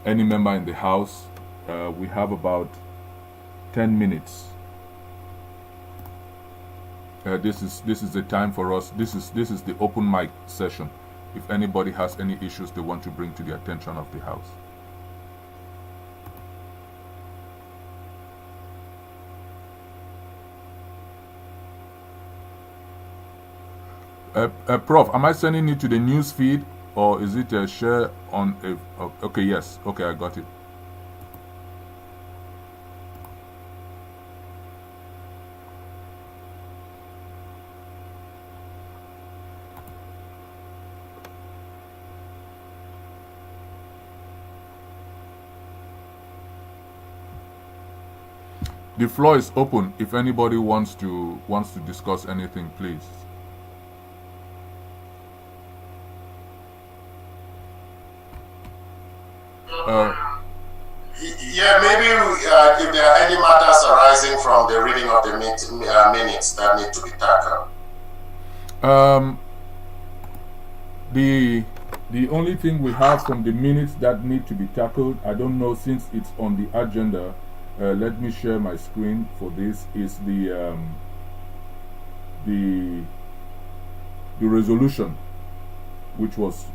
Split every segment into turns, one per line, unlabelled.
any member in the house. We have about 10 minutes. This is the time for us. This is the open mic session. If anybody has any issues they want to bring to the attention of the house. Prof, am I sending it to the news feed or is it a share on a... Okay, yes. Okay, I got it. The floor is open. If anybody wants to discuss anything, please.
Yeah, maybe if there are any matters arising from the reading of the minutes that need to be tackled.
The only thing we have from the minutes that need to be tackled, I don't know, since it's on the agenda. Let me share my screen for this. Is the resolution which was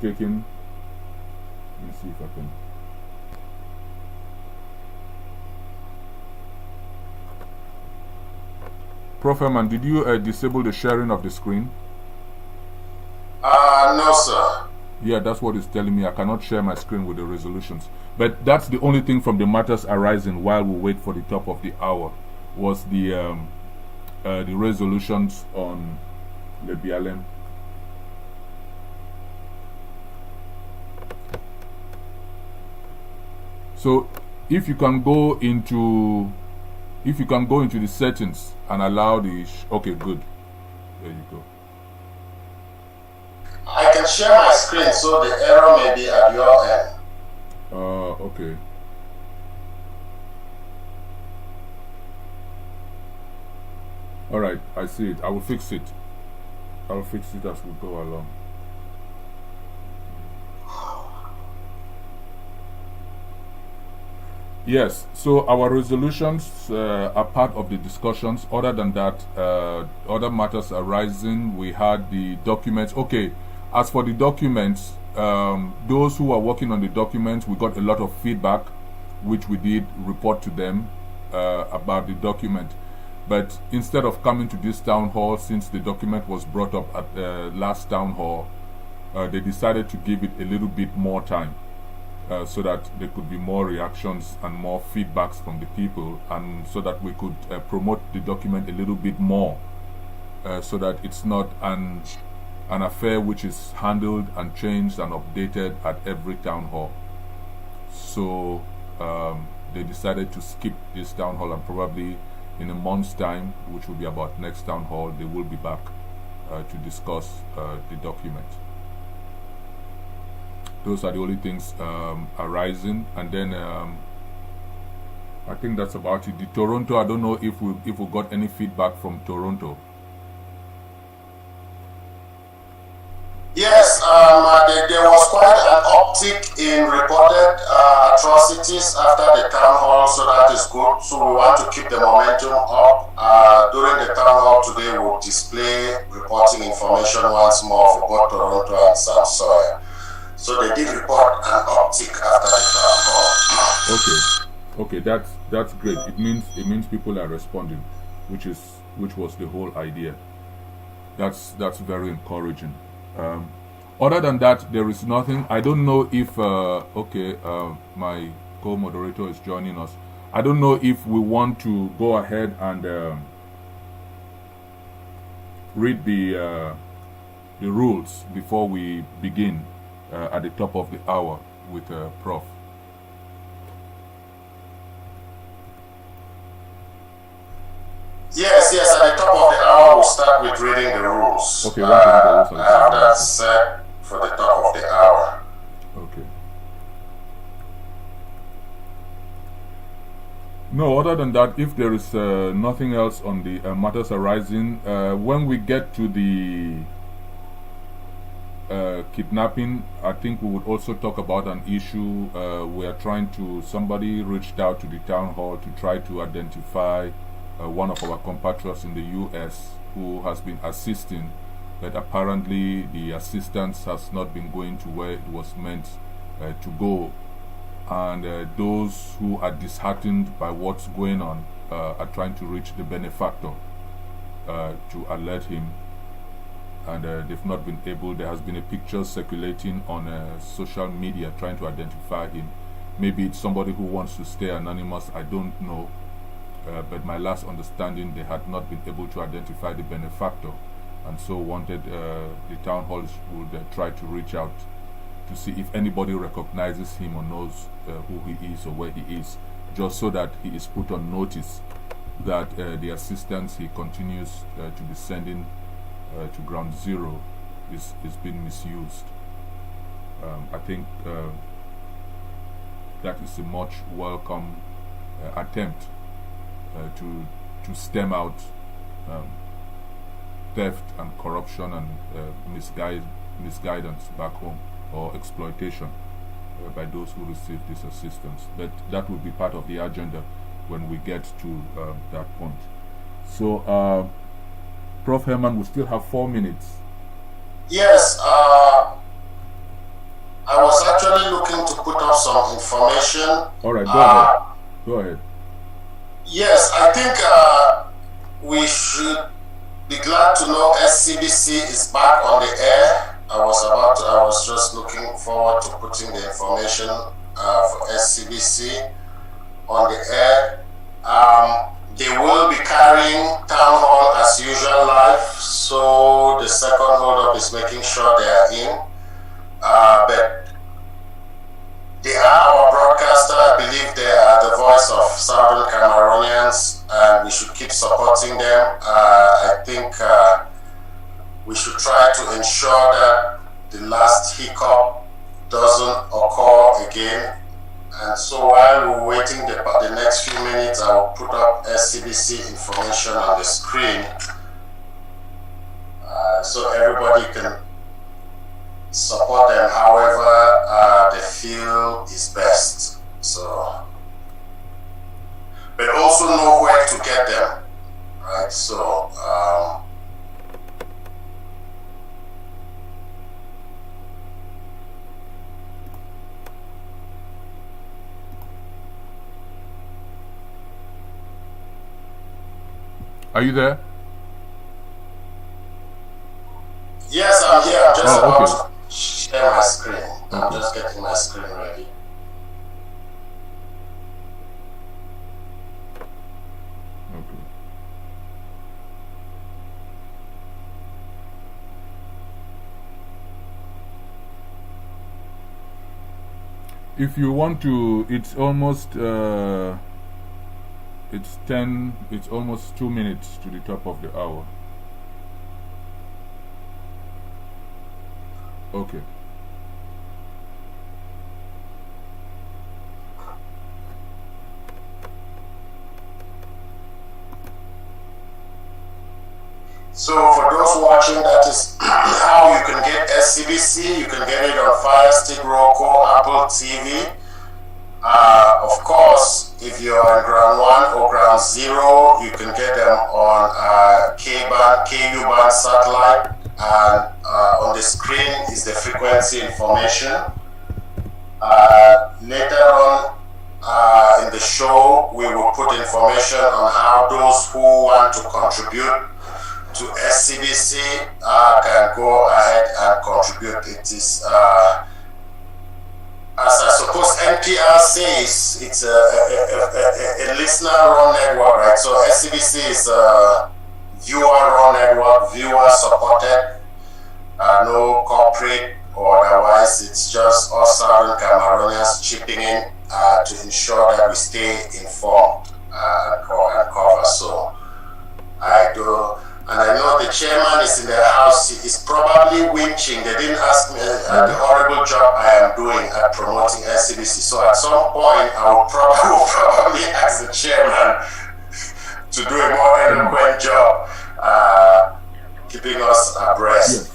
taken. Let me see if I can. Prof. Herman, did you disable the sharing of the screen?
No, sir.
Yeah, that's what it's telling me. I cannot share my screen with the resolutions. But that's the only thing from the matters arising while we wait for the top of the hour was the resolutions on the BLM. So if you can go into the settings and allow the okay, good. There you go.
I can share my screen, so the error may be at your end.
Okay. All right, I see it. I will fix it. I will fix it as we go along. Yes, so our resolutions are part of the discussions. Other than that, other matters arising, we had the documents. Okay, as for the documents, those who are working on the documents, we got a lot of feedback, which we did report to them about the document. But instead of coming to this town hall, since the document was brought up at the last town hall, they decided to give it a little bit more time. So that there could be more reactions and more feedbacks from the people, and so that we could promote the document a little bit more, so that it's not an affair which is handled and changed and updated at every town hall. So they decided to skip this town hall, and probably in a month's time, which will be about next town hall, they will be back to discuss the document. Those are the only things arising, and then I think that's about it. The Toronto, I don't know if we got any feedback from Toronto.
Yes, there was quite an uptick in reported atrocities after the town hall, so that is good. So we want to keep the momentum up. During the town hall today, we'll display reporting information once more for both Toronto and South Soil. So they did report an uptick after the town hall.
Okay, that's great. It means people are responding, which was the whole idea. That's very encouraging. Other than that, there is nothing. I don't know if my co-moderator is joining us. I don't know if we want to go ahead and read the rules before we begin. At the top of the hour with Prof.
Yes, at the top of the hour we'll start with reading the rules.
Okay,
I have that set for the top of the hour.
Okay. No, other than that, if there is nothing else on the matters arising, when we get to the kidnapping, I think we would also talk about an issue. We are trying to, somebody reached out to the town hall to try to identify one of our compatriots in the US who has been assisting, but apparently the assistance has not been going to where it was meant to go. And those who are disheartened by what's going on are trying to reach the benefactor to alert him, and they've not been able. There has been a picture circulating on social media trying to identify him. Maybe it's somebody who wants to stay anonymous, I don't know, but my last understanding, they had not been able to identify the benefactor, and so wanted the town halls would try to reach out to see if anybody recognizes him or knows who he is or where he is, just so that he is put on notice that the assistance he continues to be sending to ground zero is being misused. I think that is a much welcome attempt to stem out theft and corruption and misguidance back home, or exploitation by those who receive this assistance. But that will be part of the agenda when we get to that point. So, Prof. Herman, we still have 4 minutes.
Yes, I was actually looking to put up some information.
All right, go ahead. Go ahead.
Yes, I think we should be glad to know SCBC is back on the air. I was just looking forward to putting the information for SCBC on the air. They will be carrying town hall as usual live, so the second hold up is making sure they are in. But they are our broadcaster. I believe they are the voice of Southern Cameroonians, and we should keep supporting them. I think we should try to ensure that the last hiccup doesn't occur again. And so while we're waiting the next few minutes, I will put up SCBC information on the screen so everybody can support them however they feel is best. So, but also know where to get them, right? So,
Are you there?
yes, I'm here. I'm just about
okay.
to share my screen. I'm just getting my screen ready.
Okay. If you want to, it's almost it's almost 2 minutes to the top of the hour. Okay.
So for those watching, that is how you can get SCBC. You can get it on Fire Stick, Roku, Apple TV. Of course, if you're on ground 1 or ground 0, you can get them on K-band, KU-band satellite, and on the screen is the frequency information. Later on in the show, we will put information on how those who want to contribute to SCBC can go ahead and contribute. It is as I suppose NPR says, it's a listener-run network, right? So SCBC is a viewer-run network, viewer-supported, no corporate or otherwise. It's just us Southern Cameroonians chipping in to ensure that we stay informed and cover. So I do. And I know the chairman is in the house. He is probably winching. They didn't ask me the horrible job I am doing at promoting SCBC. So at some point, I will probably ask the chairman to do a more eloquent job keeping us abreast.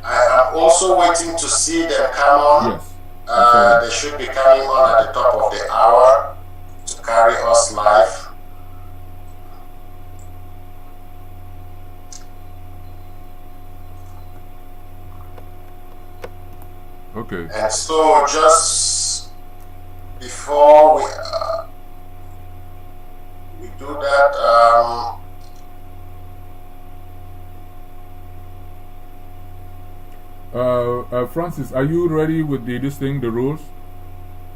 I am also waiting to see them come on.
Yes.
They should be coming on at the top of the hour to carry us live.
Okay.
And so just before we do that,
Francis, are you ready with the rules?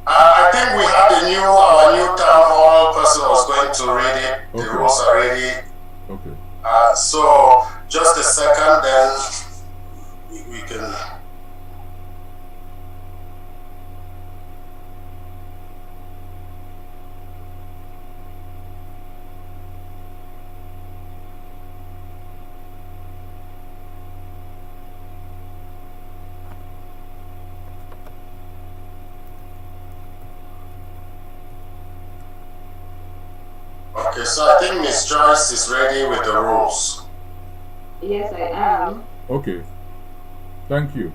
I think we had our new town hall person was going to read it. Okay. The rules are ready.
Okay.
So just a second, then we can. Okay, so I think Ms. Joyce is ready with the rules.
Yes, I am.
Okay. Thank you.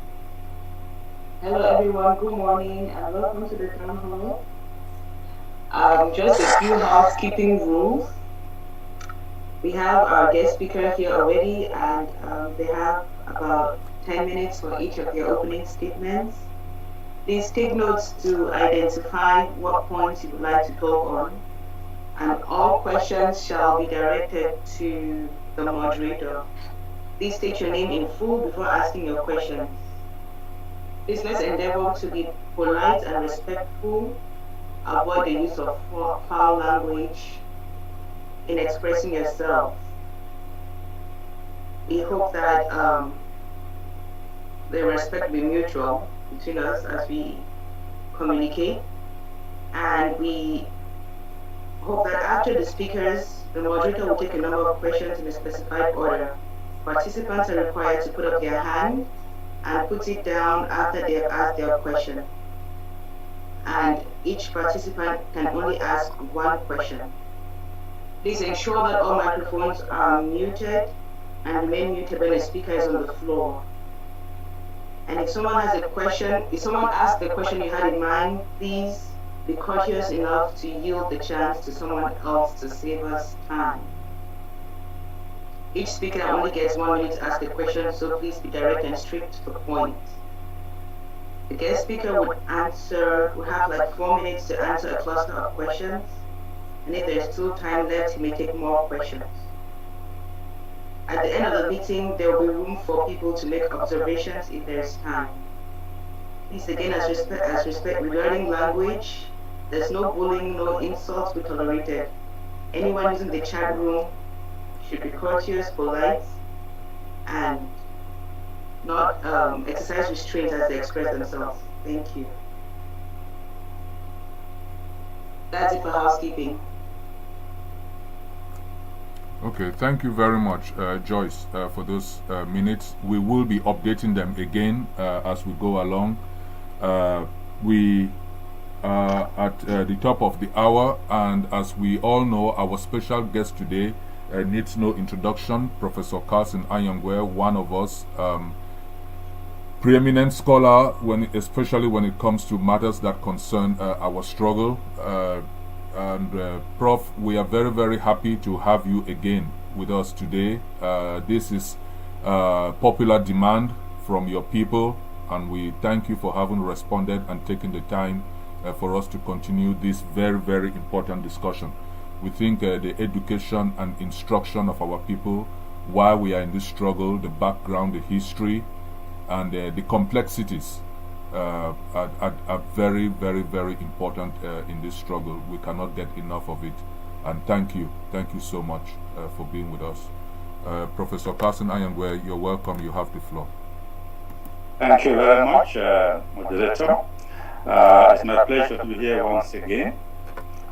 Hello, everyone. Good morning and welcome to the town hall. Just a few housekeeping rules. We have our guest speaker here already, and they have about 10 minutes for each of their opening statements. Please take notes to identify what points you would like to talk on, and all questions shall be directed to the moderator. Please state your name in full before asking your questions. Please let's endeavor to be polite and respectful. Avoid the use of foul language in expressing yourself. We hope that the respect will be mutual between us as we communicate, and we hope that after the speakers, the moderator will take a number of questions in a specified order. Participants are required to put up their hand and put it down after they have asked their question. And each participant can only ask one question. Please ensure that all microphones are muted and remain muted when the speaker is on the floor. And if someone has a question, if someone asks the question you had in mind, please be courteous enough to yield the chance to someone else to save us time. Each speaker only gets 1 minute to ask a question, so please be direct and straight to the point. The guest speaker would have like 4 minutes to answer a cluster of questions, and if there's still time left, he may take more questions. At the end of the meeting, there will be room for people to make observations if there is time. Please, again, as respect regarding language, there's no bullying, no insults be tolerated. Anyone using the chat room should be courteous, polite, and not exercise restraint as they express themselves. Thank you. That's it for housekeeping.
Okay, thank you very much, Joyce, for those minutes. We will be updating them again as we go along. We are at the top of the hour, and as we all know, our special guest today needs no introduction. Professor Carson Ayangwe, one of us, preeminent scholar, especially when it comes to matters that concern our struggle. Prof, we are very, very happy to have you again with us today. This is popular demand from your people, and we thank you for having responded and taking the time for us to continue this very, very important discussion. We think the education and instruction of our people while we are in this struggle, the background, the history, and the complexities are very, very, very important in this struggle. We cannot get enough of it. And thank you so much for being with us. Professor Carson Ayangwe, you're welcome. You have the floor.
Thank you very much, moderator. It's my pleasure to be here once again.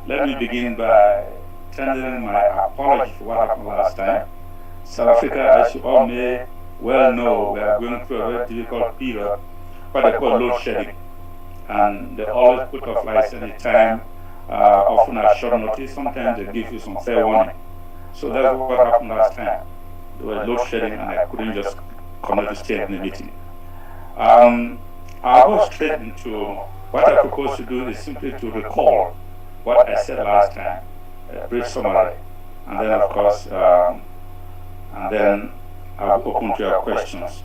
Let me begin by tendering my apology for what happened last time. South Africa, as you all may well know, we are going through a very difficult period, what they call load shedding. And they always put off flights any time, often at short notice. Sometimes they give you some fair warning. So that's what happened last time. There was load shedding and I couldn't just come to stay in the meeting. I'll go straight into what I propose to do is simply to recall what I said last time, a brief summary, and then of course, and then I'll open to your questions.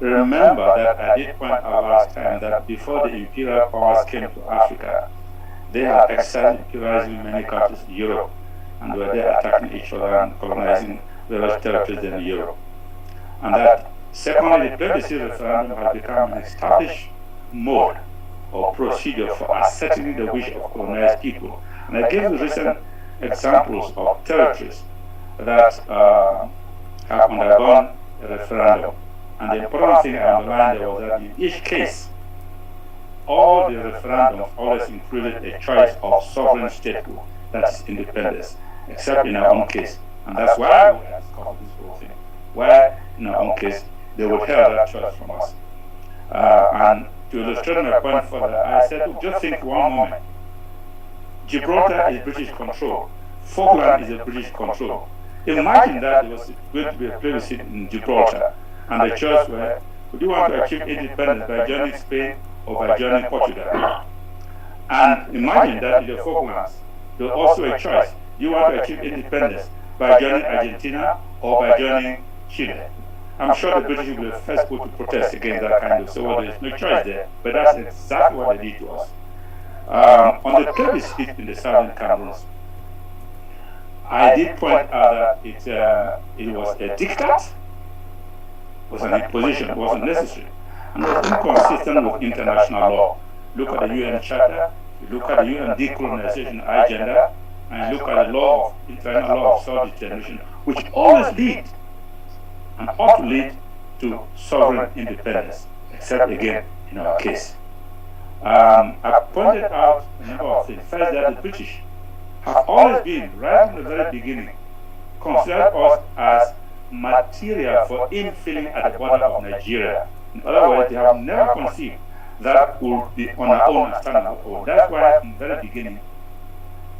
Remember that I did point out last time that before the imperial powers came to Africa, they had excelled imperializing many countries in Europe, and were there attacking each other and colonizing various territories in Europe. And that, secondly, the plebiscite referendum has become an established mode or procedure for ascertaining the wish of colonized people. And I gave you recent examples of territories that have undergone a referendum. And the important thing I underlined there was that in each case, all the referendums always included a choice of sovereign statehood, that is independence, except in our own case. And that's why we have discovered this whole thing. Why, in our own case, they would have that choice from us. And to illustrate my point further, I said, just think one moment. Gibraltar is British control. Falkland is a British control. Imagine that there was going to be a plebiscite in Gibraltar, and the choice were, would you want to achieve independence by joining Spain or by joining Portugal? And imagine that in the Falklands, there was also a choice. You want to achieve independence by joining Argentina or by joining Chile. I'm sure the British will be the first people to protest against that kind of, so there's no choice there. But that's exactly what they did to us. On the plebiscite in the southern Cameroons, I did point out that it was a diktat, was an imposition, wasn't necessary, and was inconsistent with international law. Look at the UN Charter, you look at the UN decolonization agenda, and look at the law of international law of self-determination, which always lead and ought to lead to sovereign independence, except again in our case. I pointed out a number of things. First, that the British have always been, right from the very beginning, considered us as material for infilling at the border of Nigeria. In other words, they have never conceived that would be on our own and stand on our own. That's why from the very beginning,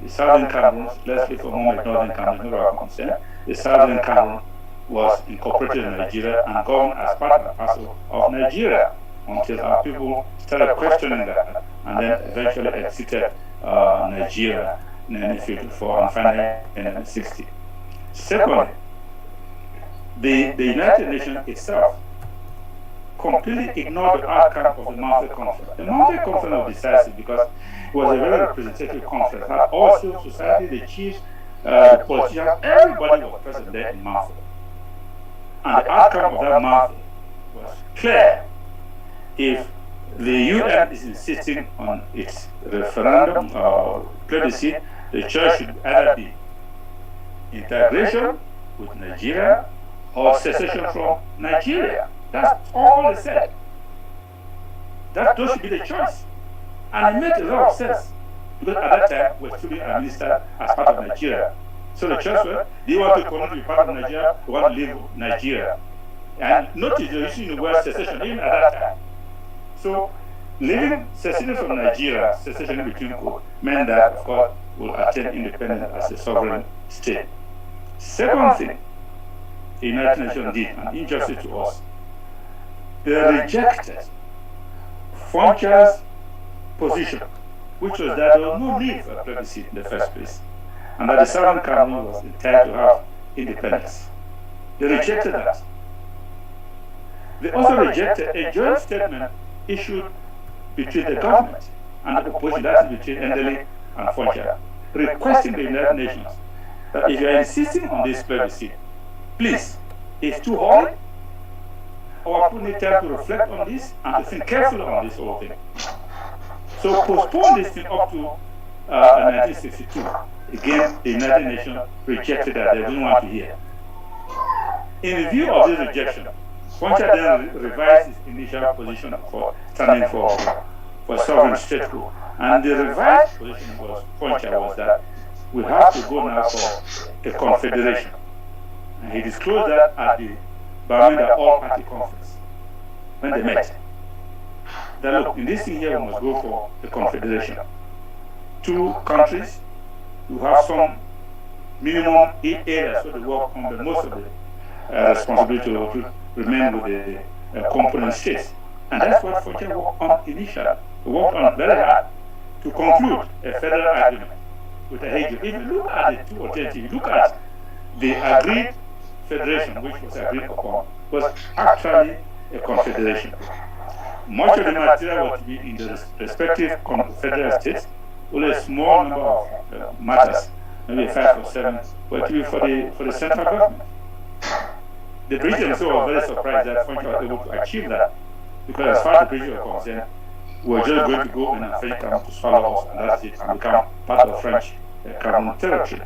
the southern Cameroons, let's leave for a moment northern Cameroon, not our concern, the southern Cameroon was incorporated in Nigeria and governed as part and parcel of Nigeria until our people started questioning that and then eventually exited Nigeria in 1954 and finally in 1960. Secondly, the United Nations itself completely ignored the outcome of the Mountain Conference. The Mountain Conference was decisive because it was a very representative conference. Had all civil society, the chiefs, the politicians, everybody was present there in Mountain. And the outcome of that Mountain was clear. If the UN is insisting on its referendum or plebiscite, the choice should either be integration with Nigeria or secession from Nigeria. That's all they said. Those should be the choice. And it made a lot of sense. Because at that time, we were still being administered as part of Nigeria. So the choice was, do you want to continue to be part of Nigeria or want to leave Nigeria? And notice the issue in the word secession, even at that time. So, leaving secession from Nigeria, secession between co, meant that, of course, we'll attain independence as a sovereign state. Second thing, the United Nations did, an injustice to us. They rejected Foncha's position, which was that there was no need for a plebiscite in the first place, and that the Southern Cameroon was entitled to have independence. They rejected that. They also rejected a joint statement issued between the government and the opposition, that is between Ndeli and Foncha, requesting the United Nations that if you are insisting on this plebiscite, please, it's too hard. Our people need time to reflect on this and to think carefully on this whole thing. So postpone this thing up to 1962. Again, the United Nations rejected that. They didn't want to hear. In view of this rejection, Foncha then revised his initial position for standing for sovereign statehood. And the revised position was Foncha was that we have to go now for a confederation. And he disclosed that at the Bamenda All-Party Conference when they met. That look, in this thing here we must go for a confederation. Two countries who have some minimum 8 areas where they work on, but most of the responsibility to remain with the component states. And that's what Frontier worked on initially. We worked on very hard to conclude a federal agreement with Haiti. If you look at the two alternatives, you look at the agreed federation, which was agreed upon, was actually a confederation. Much of the material was to be in the respective federal states, only a small number of matters, maybe 5 or 7, were to be for the central government. The British themselves were very surprised that Frontier was able to achieve that, because as far as the British were concerned, we were just going to go in and French Cameroon to swallow us, and that's it, and become part of French Cameroon territory.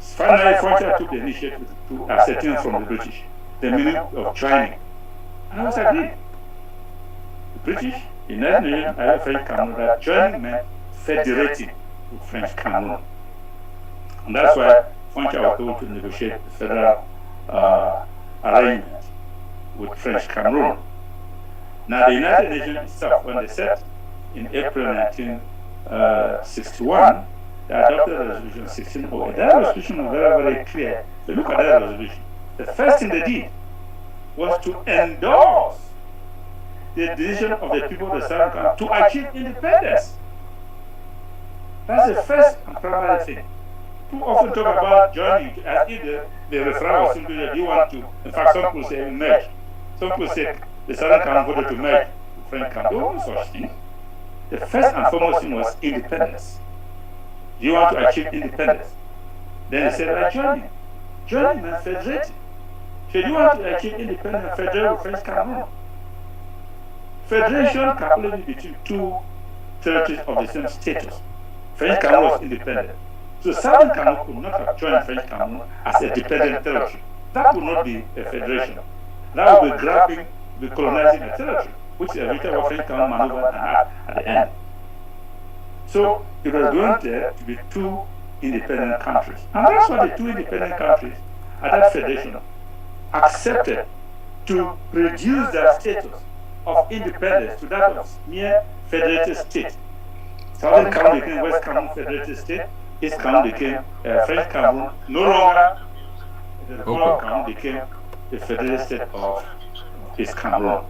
Finally, Frontier took the initiative to ascertain from the British the meaning of joining, and it was agreed. The British, the United Nations, and French Cameroon, that joining meant federating with French Cameroon. And that's why Frontier was able to negotiate the federal arrangement with French Cameroon. Now, the United Nations itself, when they set in April 1961, they adopted Resolution 1608. That resolution was very, very clear. If you look at that resolution, the first thing they did was to endorse the decision of the people of the Southern Cameroon to achieve independence. That's the first and primary thing. People often talk about joining as if the referral was simply that you want to. In fact, some people say merge. Some people say the Southern Cameroon voted to merge with French Cameroon. There was no such thing. The first and foremost thing was independence. Do you want to achieve independence? Then they said, like joining. Joining meant federating. So do you want to achieve independence and federate with French Cameroon? Federation can only be between two territories of the same status. French Cameroon was independent. So Southern Cameroon could not have joined French Cameroon as a dependent territory. That would not be a federation. That would be grabbing, be colonizing a territory, which is eventually what French Cameroon maneuvered and had at the end. So it was going there to be two independent countries. And that's why the two independent countries at that federation accepted to reduce their status of independence to that of mere federated state. Southern Cameroon became West Cameroon federated state. East Cameroon became French Cameroon. No longer the Republic of Cameroon became the federated state of East Cameroon.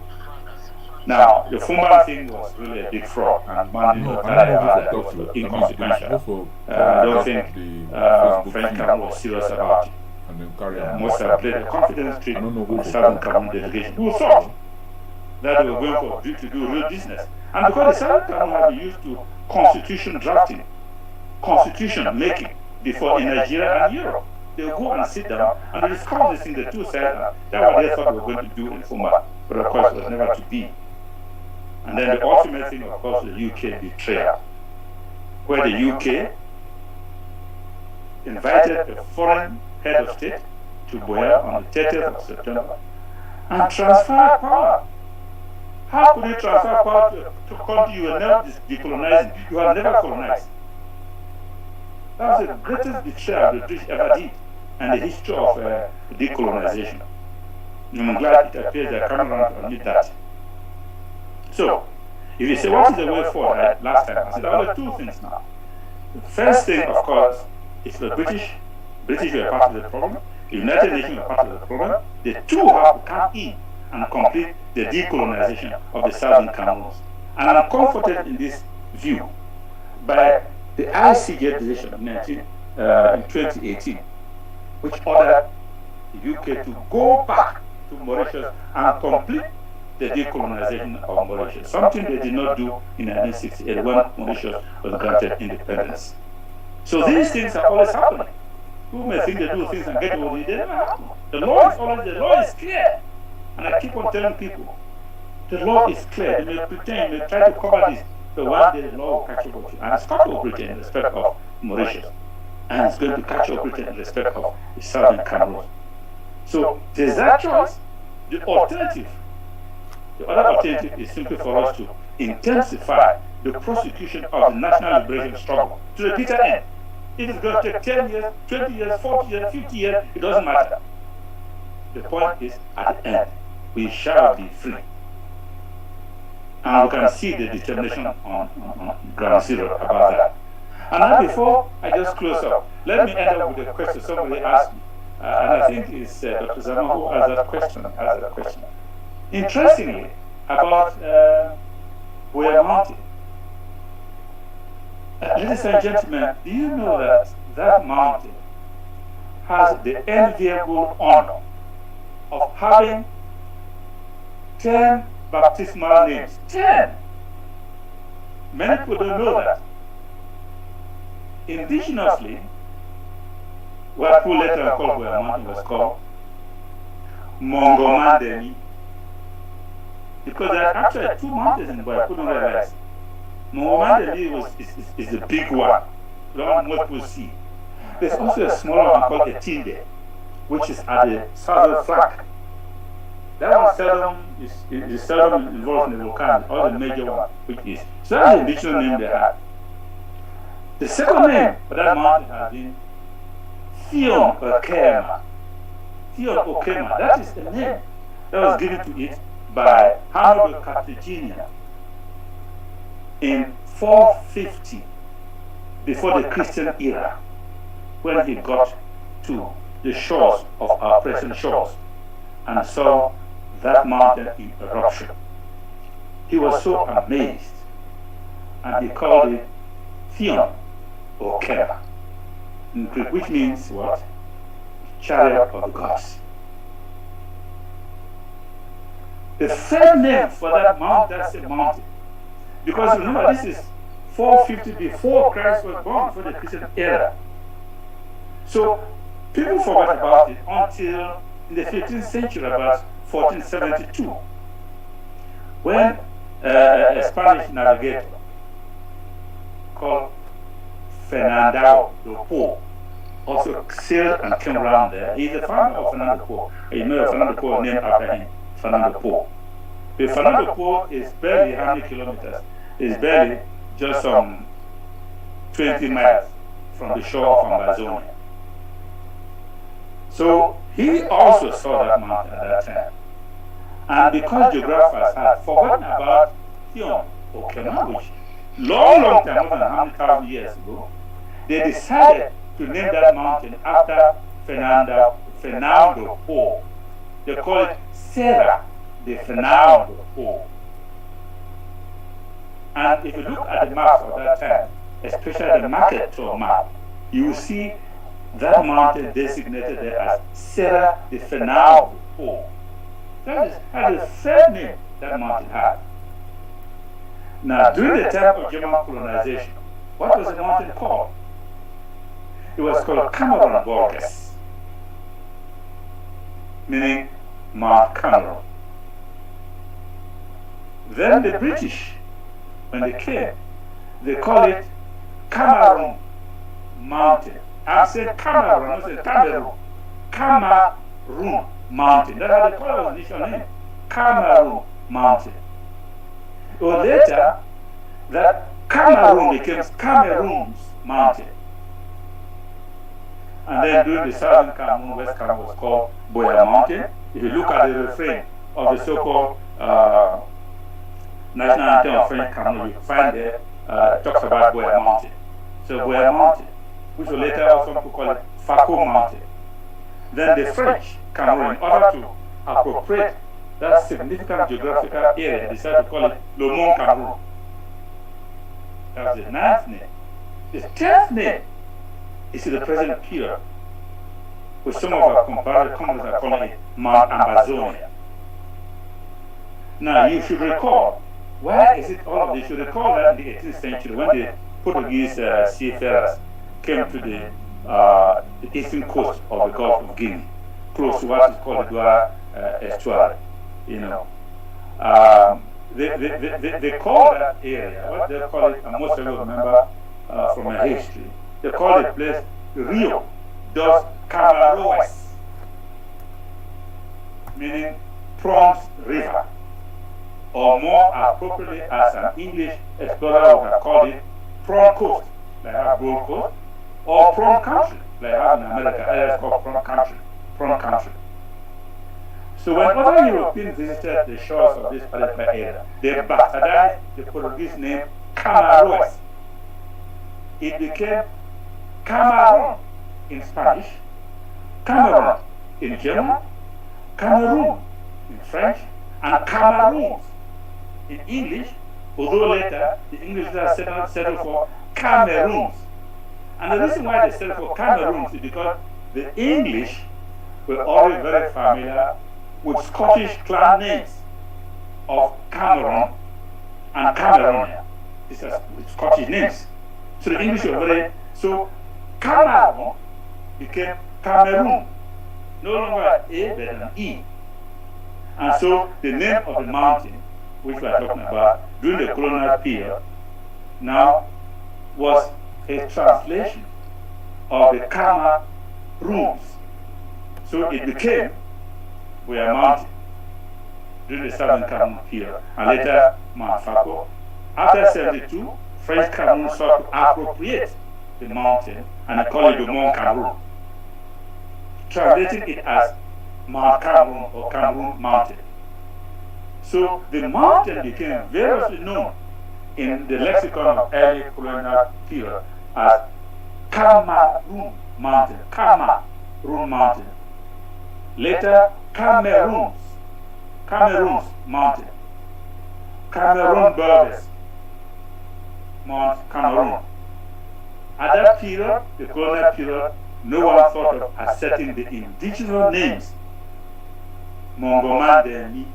Now, the Fumban thing was really a big fraud, and man did not carry out that was inconsequential. I don't think French Cameroon was serious about it. Most have played a confidence trick with the Southern Cameroon delegation, who thought that they were going to do real business. And because the Southern Cameroon had been used to constitution drafting, constitution making before in Nigeria and Europe, they would go and sit down and discuss this in the two sides. That's what they thought they were going to do in Fumban, but of course it was never to be. And then the ultimate thing, of course, the UK betrayal, where the UK invited a foreign head of state to Boya on the 30th of September and transferred power. How could you transfer power to a country you were never decolonizing? You have never colonized. That was the greatest betrayal the British ever did in the history of decolonization. I'm glad it appears that Cameroon did that. So, if you say, what is the way forward? Last time, I said there are two things now. The first thing, of course, is the British were part of the problem, the United Nations were part of the problem. The two have to come in and complete the decolonization of the Southern Cameroons. And I'm comforted in this view by the ICJ decision in 2018, which ordered the UK to go back to Mauritius and complete the decolonization of Mauritius, something they did not do in 1968 when Mauritius was granted independence. So these things are always happening. People may think they do things and get away with it, they never happen. The law is clear. And I keep on telling people, the law is clear. They may pretend, they may try to cover this, but one day the law will catch up with you. And it's got to operate in respect of Mauritius. And it's going to catch up in respect of the Southern Cameroon. So there's that choice. The other alternative is simply for us to intensify the prosecution of the national liberation struggle to the bitter end. If it's going to take 10 years, 20 years, 40 years, 50 years, it doesn't matter. The point is, at the end, we shall be free. And we can see the determination on ground zero about that. And now before I just close up, let me end up with a question somebody asked me. And I think it's Dr. Zama who asked that question. Interestingly, about Boyamonte. Ladies and gentlemen, do you know that that mountain has the enviable honor of having 10 baptismal names? 10! Many people don't know that. Indigenously, what people later called Boyamonte was called Mongomandeni. Because there are actually 2 mountains in Boya, people don't realize. Mongomandeni is the big one, the one most people see. There's also a smaller one called Etinde, which is at the southern flank. That one is seldom involved in the volcano, or the major one, which is. So that's the additional name they had. The second name for that mountain has been Theon Okema. Theon Okema, that is the name that was given to it by Hannibal Carthaginian in 450 before the Christian era, when he got to the shores of our present shores and saw that mountain in eruption. He was so amazed, and he called it Theon Okema, in Greek, which means what? Chariot of the gods. The third name for that mountain, that's a mountain. Because remember, this is 450 before Christ was born, before the Christian era. So people forgot about it until in the 15th century, about 1472, when a Spanish navigator called Fernando de Po also sailed and came around there. He's the founder of Fernando Po. You know Fernando Po named after him, Fernando Po. But Fernando Po is barely how many kilometers? It's barely just some 20 miles from the shore of Amazonia. So he also saw that mountain at that time. And because geographers had forgotten about Theon Okema, which long time, more than 100,000 years ago, they decided to name that mountain after Fernando Po. They call it Serra de Fernando Po. And if you look at the maps of that time, especially the market tour map, you will see that mountain designated there as Serra de Fernando Po. That is the third name that mountain had. Now, during the time of German colonization, what was the mountain called? It was called Cameroon Borges, meaning Mount Cameroon. Then the British, when they came, they called it Cameroon Mountain. I said Cameroon, I said Cameroon. Cameroon Mountain. That's how they call it, initial name. Cameroon Mountain. Or later, that Cameroon became Cameroon's Mountain. And then during the southern Cameroon, West Cameroon was called Boya Mountain. If you look at the refrain of the so-called national anthem of French Cameroon, you find there, it talks about Boya Mountain. So Boya Mountain, which will later also people call it Fako Mountain. Then the French Cameroon, in order to appropriate that significant geographical area, decided to call it Le Mont Cameroon. That was the 9th name. The 10th name is in the present period, with some of our comparative comments are calling it Mount Amazonia. Now you should recall, why is it all of this? You should recall that in the 18th century when the Portuguese seafarers came to the eastern coast of the Gulf of Guinea, close to what is called the Dua estuary, you know. They call that area, what they call it, and most of you remember from my history, they call the place Rio dos Camaroes, meaning Prawns River, or more appropriately as an English explorer would have called it, Prawn Coast, like our Gold Coast, or Prawn Country, like our in America, it's called Prawn Country. Prawn Country. So when other Europeans visited the shores of this particular area, they bastardized the Portuguese name Camaroes. It became Cameroon in Spanish, Cameroon in German, Cameroon in French, and Cameroons in English, although later the English settled for Cameroons. And the reason why they settled for Cameroons is because the English were already very familiar with Scottish clan names of Cameroon and Cameroon. These are Scottish names. So the English were very, so Cameroon became Cameroon, no longer A but an E. And so the name of the mountain, which we are talking about during the colonial period, now was a translation of the Cameroons. So it became Wea Mountain during the Southern Cameroon period, and later Mount Fako. After 72, French Cameroon sought to appropriate the mountain and they called it the Mont Cameroon, translating it as Mount Cameroon or Cameroon Mountain. So the mountain became variously known in the lexicon of early colonial period as Cameroon Mountain, Cameroon Mountain. Later, Cameroons Mountain, Cameroon Borders, Mount Cameroon. At that period, the colonial period, no one thought of accepting the indigenous names, Mongomandemi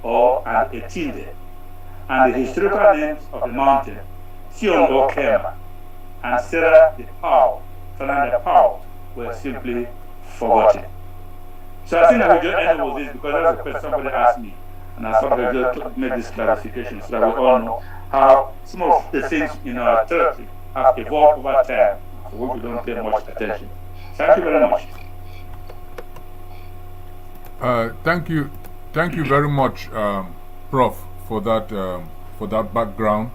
or an Etinde, and the historical names of the mountain, Siongo Kema and Sarah the Pau, Fernanda Pau, were simply forgotten. So I think I will just end with this because that's the question somebody asked me, and I thought I just make this clarification so that we all know how some of the things in our territory have evolved over time, to which we don't pay much attention. Thank you very much.
Thank you very much, Prof, for that background.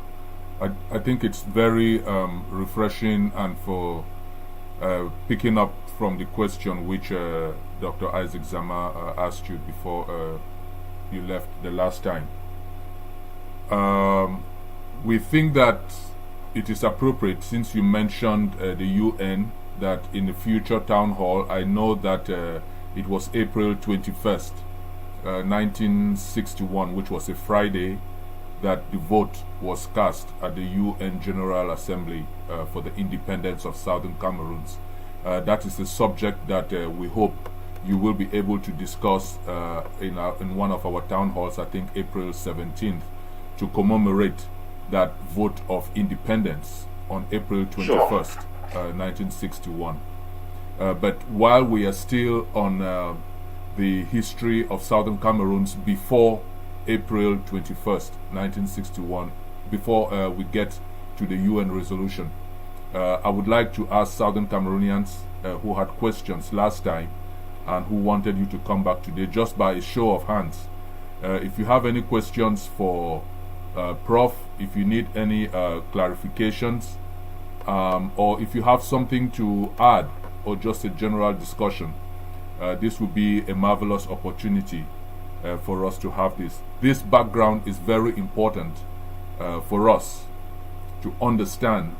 I think it's very refreshing, and for picking up from the question which Dr. Isaac Zama asked you before you left the last time. We think that it is appropriate, since you mentioned the UN, that in the future town hall, I know that it was April 21st, 1961, which was a Friday, that the vote was cast at the UN General Assembly for the independence of Southern Cameroons. That is a subject that we hope you will be able to discuss in one of our town halls, I think April 17th, to commemorate that vote of independence on April 21st, 1961. But while we are still on the history of Southern Cameroons before April 21st, 1961, before we get to the UN resolution, I would like to ask Southern Cameroonians who had questions last time and who wanted you to come back today, just by a show of hands. If you have any questions for Prof, if you need any clarifications, or if you have something to add, or just a general discussion, this would be a marvelous opportunity for us to have this. This background is very important for us to understand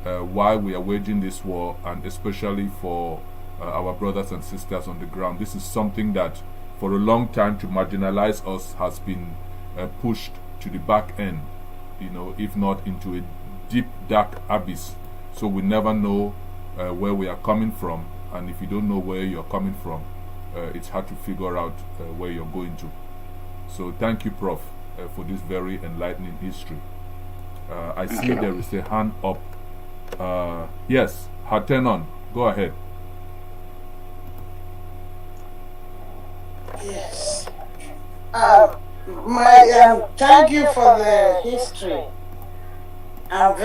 why we are waging this war, and especially for our brothers and sisters on the ground. This is something that for a long time, to marginalize us, has been pushed to the back end, if not into a deep dark abyss. So we never know where we are coming from, and if you don't know where you're coming from, it's hard to figure out where you're going to. So thank you, Prof, for this very enlightening history. I see there is a hand up. Yes, Hatenon, go ahead.
Yes. Thank you for the history. I'm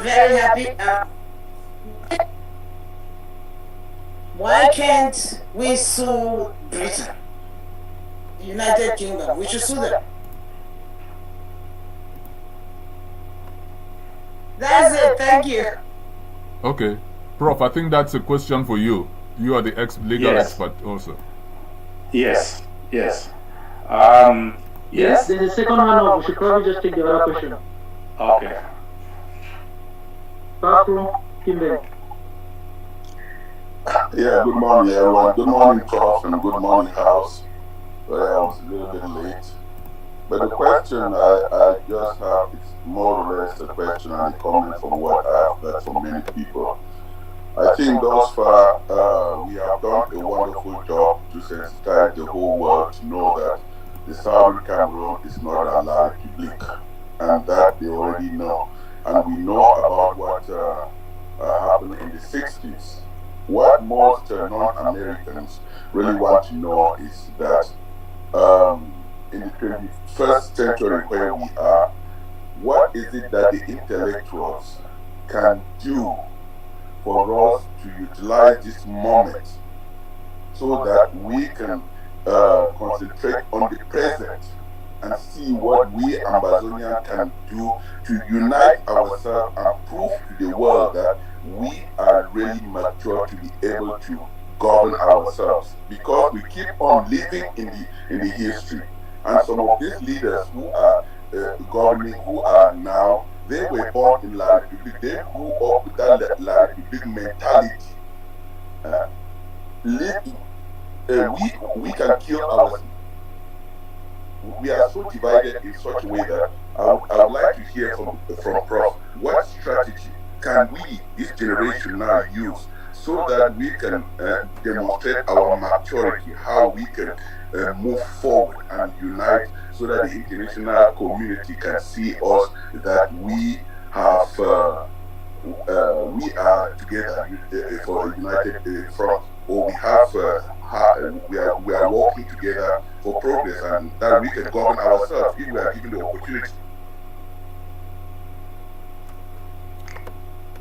very happy. Why can't we sue Britain, United Kingdom? We should sue them. That's it. Thank you.
Okay, Prof, I think that's a question for you. You are the legal expert also.
Yes.
Yes. There's a second hand up. We should probably just take the other question.
Okay.
Bathroom, Kimber.
Yeah, good morning, everyone. Good morning, Prof, and good morning, House. Well, I was a little bit late.
But the question I just have is more or less a question and a comment from what I have heard from many people. I think thus far we have done a wonderful job to sensitize the whole world to know that the Southern Cameroon is not a La Republique, and that they already know. And we know about what happened in the 60s. What most non-Americans really want to know is that in the 21st century where we are, what is it that the intellectuals can do for us to utilize this moment so that we can concentrate on the present and see what we Ambazonians can do to unite ourselves and prove to the world that we are really mature to be able to govern ourselves, because we keep on living in the history. And some of these leaders who are governing, who are now, they were born in La Republique. They grew up with that La Republique mentality. We can kill ourselves. We are so divided in such a way that I would like to hear from Prof. What strategy can we, this generation now, use so that we can demonstrate our maturity, how we can move forward and unite so that the international community can see us that we have we are together for a united front, or we have we are working together for progress, and that we can govern ourselves if we are given the opportunity.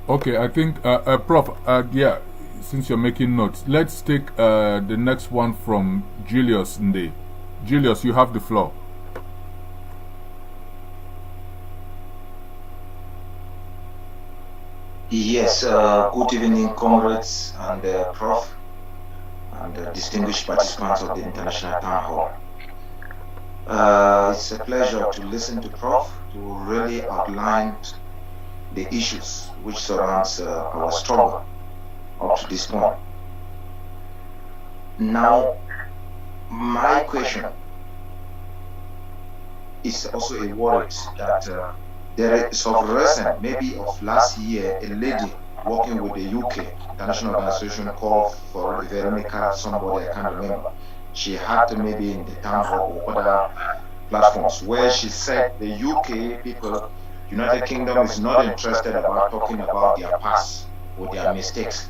Okay, I think, Prof, yeah, since you're making notes, let's take the next one from Julius Nde. Julius, you have the floor.
Yes, good evening, comrades and Prof, and distinguished participants of the International Town Hall. It's a pleasure to listen to Prof to really outline the issues which surrounds our struggle up to this point. Now, my question is also a worry that there is of recent, maybe of last year, a lady working with the UK international organization called for Veronica somebody, I can't remember. She had maybe in the town hall or other platforms where she said the UK people, United Kingdom is not interested about talking about their past or their mistakes.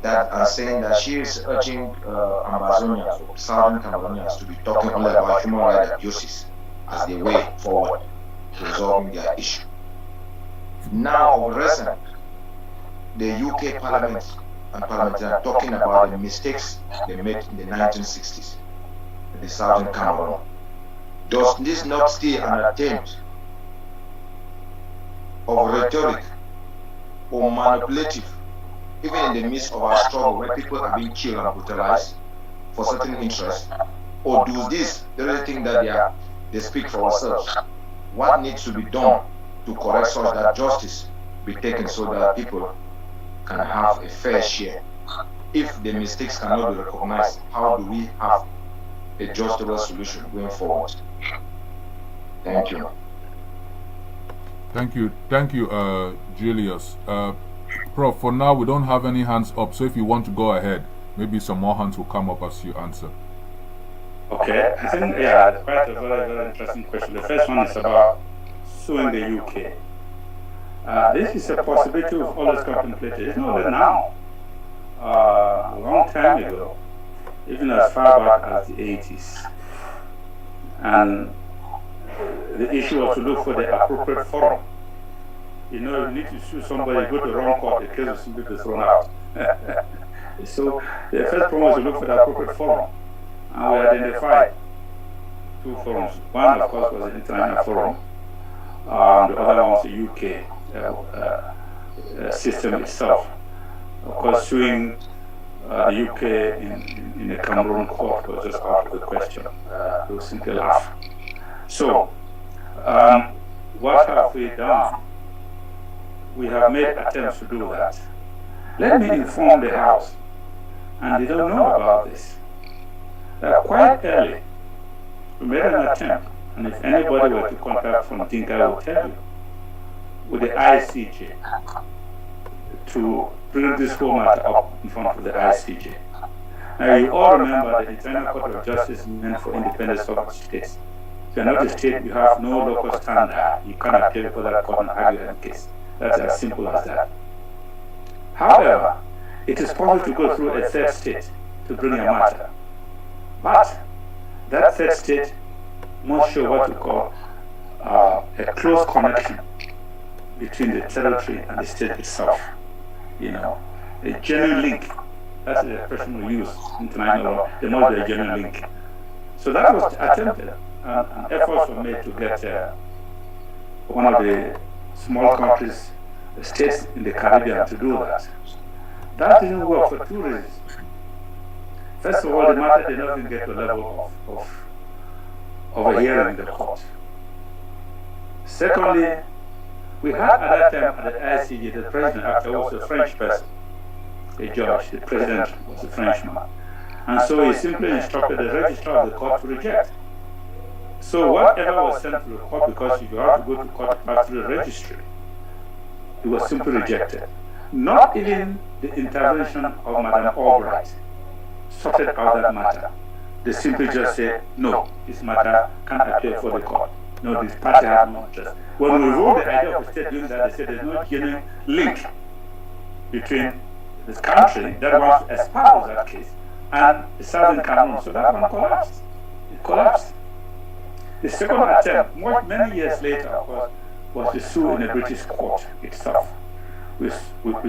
That and saying that she is urging Ambazonians or Southern Cameroonians to be talking only about human rights abuses as the way forward to resolving their issue. Now, recent, the UK Parliament and parliamentarians are talking about the mistakes they made in the 1960s in the Southern Cameroon. Does this not still an attempt of rhetoric or manipulative, even in the midst of our struggle where people are being killed and brutalized for certain interests? Or do this really think that they speak for ourselves? What needs to be done to correct such that justice be taken so that people can have a fair share? If the mistakes cannot be recognized, how do we have a justable solution going forward? Thank you.
Thank you, Julius. Prof, for now we don't have any hands up, so if you want to go ahead, maybe some more hands will come up as you answer.
Okay, I think, yeah, it's quite a very, very interesting question. The first one is about suing the UK. This is a possibility we've always contemplated. It's not only now. A long time ago, even as far back as the 80s. And the issue was to look for the appropriate forum. You know, you need to sue somebody, go to the wrong court, the case will simply be thrown out. So the first problem was to look for the appropriate forum. And we identified two forums. One, of course, was the International Forum. The other one was the UK system itself. Of course, suing the UK in a Cameroon court was just out of the question. They would simply laugh. So, what have we done? We have made attempts to do that. Let me inform the House, and they don't know about this. Quite early, we made an attempt, And if anybody were to contact from Dinka, I will tell you, with the ICJ, to bring this whole matter up in front of the ICJ. Now, you all remember the Internal Court of Justice is meant for independent sovereign states. If you're not a state, you have no local standard. You can't appeal for that court and argue that case. That's as simple as that. However, it is possible to go through a third state to bring a matter. But that third state must show what we call a close connection between the territory and the state itself. You know, a genuine link. That's the expression we use in international law. There must be a genuine link. So that was attempted, and efforts were made to get one of the small countries, the states in the Caribbean, to do that. That didn't work for two reasons. First of all, the matter did not even get to the level of a hearing in the court. Secondly, we had at that time at the ICJ, the president actually was a French person, a judge. The president was a Frenchman. And so he simply instructed the registrar of the court to reject. So whatever was sent to the court, because if you have to go to court, you have to the registry, it was simply rejected. Not even the intervention of Madame Albright sorted out that matter. They simply just said, no, this matter can't appear for the court. No, this party has no interest. When we wrote the idea of a state doing that, they said there's no genuine link between this country that wants to espouse that case and the southern Cameroon. So that one collapsed. It collapsed. The second attempt, many years later, of course, was to sue in the British court itself. We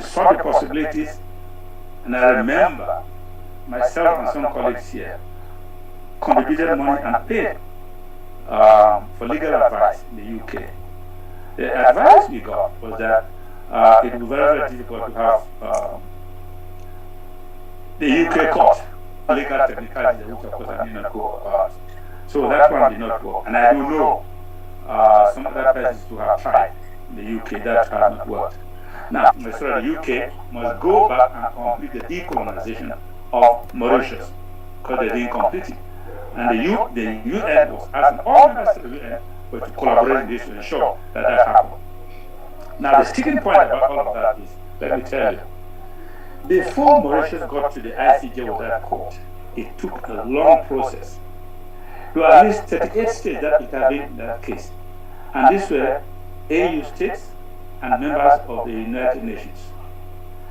saw the possibilities, and I remember myself and some colleagues here contributed money and paid for legal advice in the UK. The advice we got was that it was very, very difficult to have the UK court legal technicalities, which of course I did not go about. So that one did not work. And I do know some other persons who have tried in the UK that has not worked. Now, the UK must go back and complete the decolonization of Mauritius because they didn't complete it. And the UN was asking all members of the UN were to collaborate in this to ensure that that happened. Now, the sticking point about all of that is, let me tell you, before Mauritius got to the ICJ with that court, it took a long process. There were at least 38 states that intervened in that case. And these were AU states and members of the United Nations.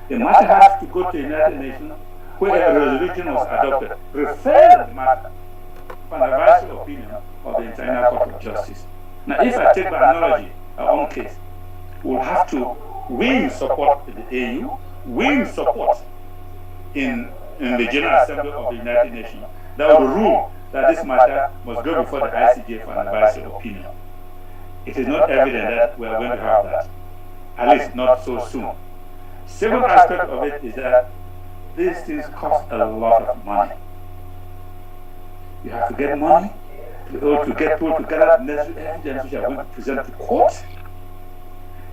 The matter had to go to the United Nations where a resolution was adopted, referring the matter for an advisory opinion of the International Court of Justice. Now, if I take by analogy our own case, we'll have to win support in the AU, win support in the General Assembly of the United Nations. That would rule that this matter must go before the ICJ for an advisory opinion. It is not evident that we are going to have that, at least not so soon. Second aspect of it is that these things cost a lot of money. You have to get money to get people to gather necessary evidence which are going to present to court.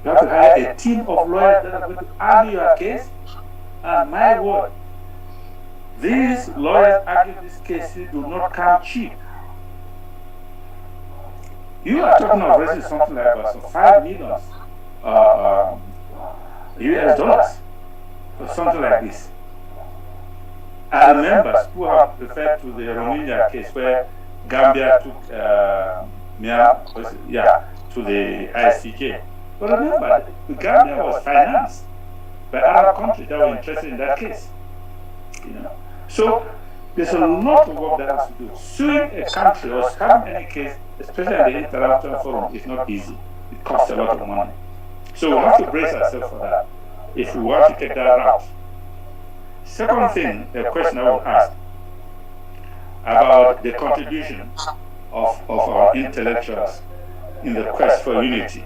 You have to hire a team of lawyers that are going to argue your case. And my word, these lawyers arguing these cases do not come cheap. You are talking of raising something like about $5 million US dollars for something like this. I remember who have referred to the Romania case where Gambia took to the ICJ. But remember, Gambia was financed by Arab countries that were interested in that case. You know, so there's a lot of work that has to do. Suing a country or having any case, especially at the international forum, is not easy. It costs a lot of money. So we have to brace ourselves for that if we want to take that route. Second thing, the question I would ask about the contribution of our intellectuals in the quest for unity.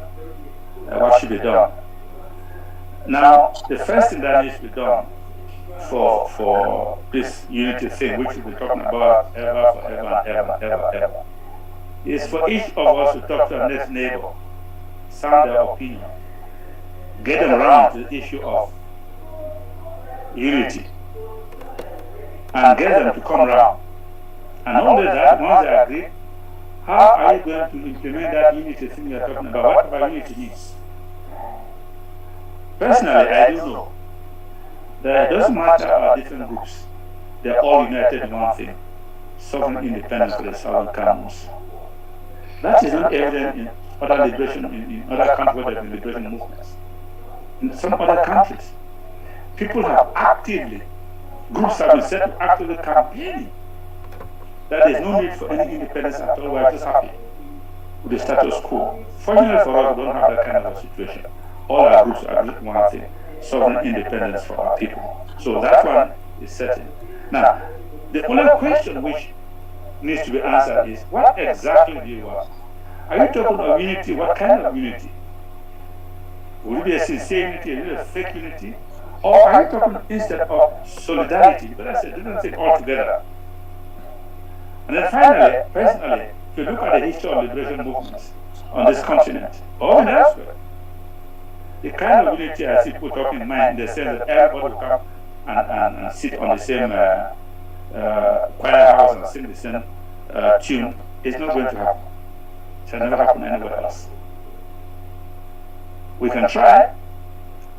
What should be done? Now, the first thing that needs to be done for this unity thing, which we've been talking about ever, is for each of us to talk to our next neighbor, sound their opinion, get them around to the issue of unity, and get them to come around. And only that, once they agree, how are you going to implement that unity thing you're talking about? Whatever unity means. Personally, I do know that it doesn't matter our different groups. They're all united in one thing: sovereign independence for the Southern Cameroons. That is not evident in other liberation, in other countries where there have been liberation movements. In some other countries, people have actively, groups have been set to actively campaigning that there is no need for any independence at all. We're just happy with the status quo. Fortunately for us, we don't have that kind of a situation. All our groups agree on one thing: sovereign independence for our people. So that one is certain. Now, the only question which needs to be answered is, what exactly do you want? Are you talking of unity? What kind of unity? Will it be a sincere unity, will it be a fake unity? Or are you talking instead of solidarity? But that's a different thing altogether. And then finally, personally, if you look at the history of liberation movements on this continent, or even elsewhere, the kind of unity I see put up in mind, in the sense that everybody will come and sit on the same choir house and sing the same tune, is not going to happen. It shall never happen anywhere else. We can try,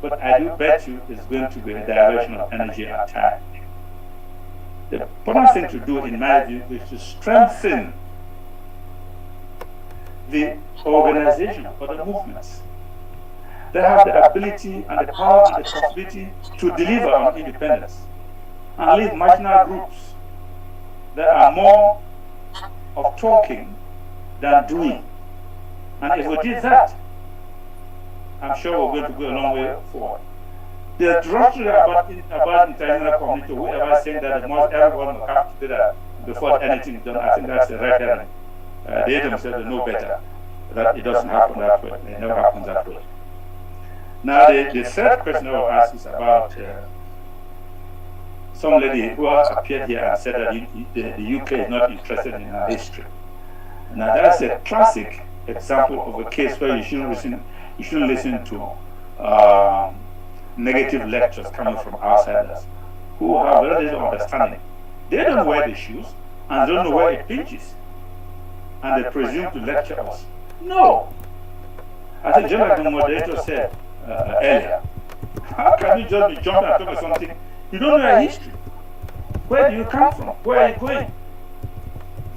but I do bet you it's going to be a diversion of energy and time. The important thing to do, in my view, is to strengthen the organization or the movements that have the ability and the power and the possibility to deliver on independence, and leave marginal groups that are more of talking than doing. And if we did that, I'm sure we're going to go a long way forward. The drustery about international community, whoever is saying that everyone will come together before anything is done, I think that's the right herring. They themselves know better that it doesn't happen that way. It never happens that way. Now, the third question I will ask is about some lady who appeared here and said that the UK is not interested in our history. Now, that's a classic example of a case where you shouldn't listen to negative lectures coming from outsiders who have very little understanding. They don't wear the shoes and don't know where it pinches, and they presume to lecture us. No. I think just like the moderator said earlier, how can you just be jumping and talking about something you don't know your history? Where do you come from? Where are you going?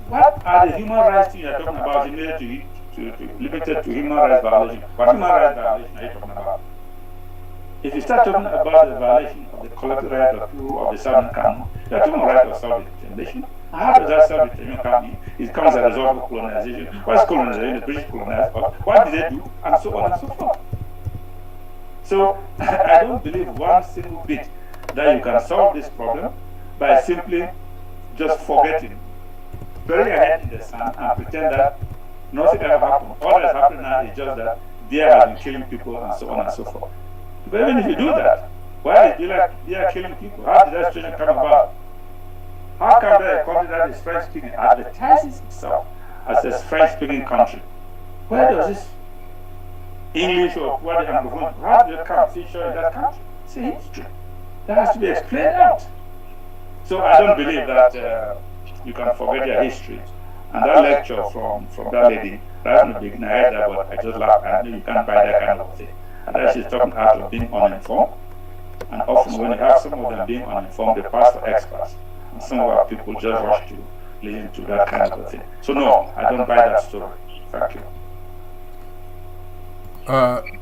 What are the human rights things you're talking about limited to human rights violation? What human rights violation are you talking about? If you start talking about the violation of the collective right of people of the Southern Cameroon, you're talking about right of self-determination. How does that self-determination come in? It comes as a result of colonization. What is colonization? The British colonized us. What did they do? And so on and so forth. So I don't believe one single bit that you can solve this problem by simply just forgetting, bury your head in the sand and pretend that nothing ever happened. All that's happening now is just that deer has been killing people and so on and so forth. But even if you do that, why is deer killing people? How did that situation come about? How come that a country that is French-speaking advertises itself as a French-speaking country? Where does this English or what the Anglophone, how did it come feature in that country? It's a history. That has to be explained out. So I don't believe that you can forget your history. And that lecture from that lady, that's not big, I heard that, but I just laughed. I know you can't buy that kind of thing. And that she's talking out of being uninformed. And often when you have some of them being uninformed, they pass for experts. And some of our people just rush to listen to that kind of a thing. So no, I don't buy that story. Thank you.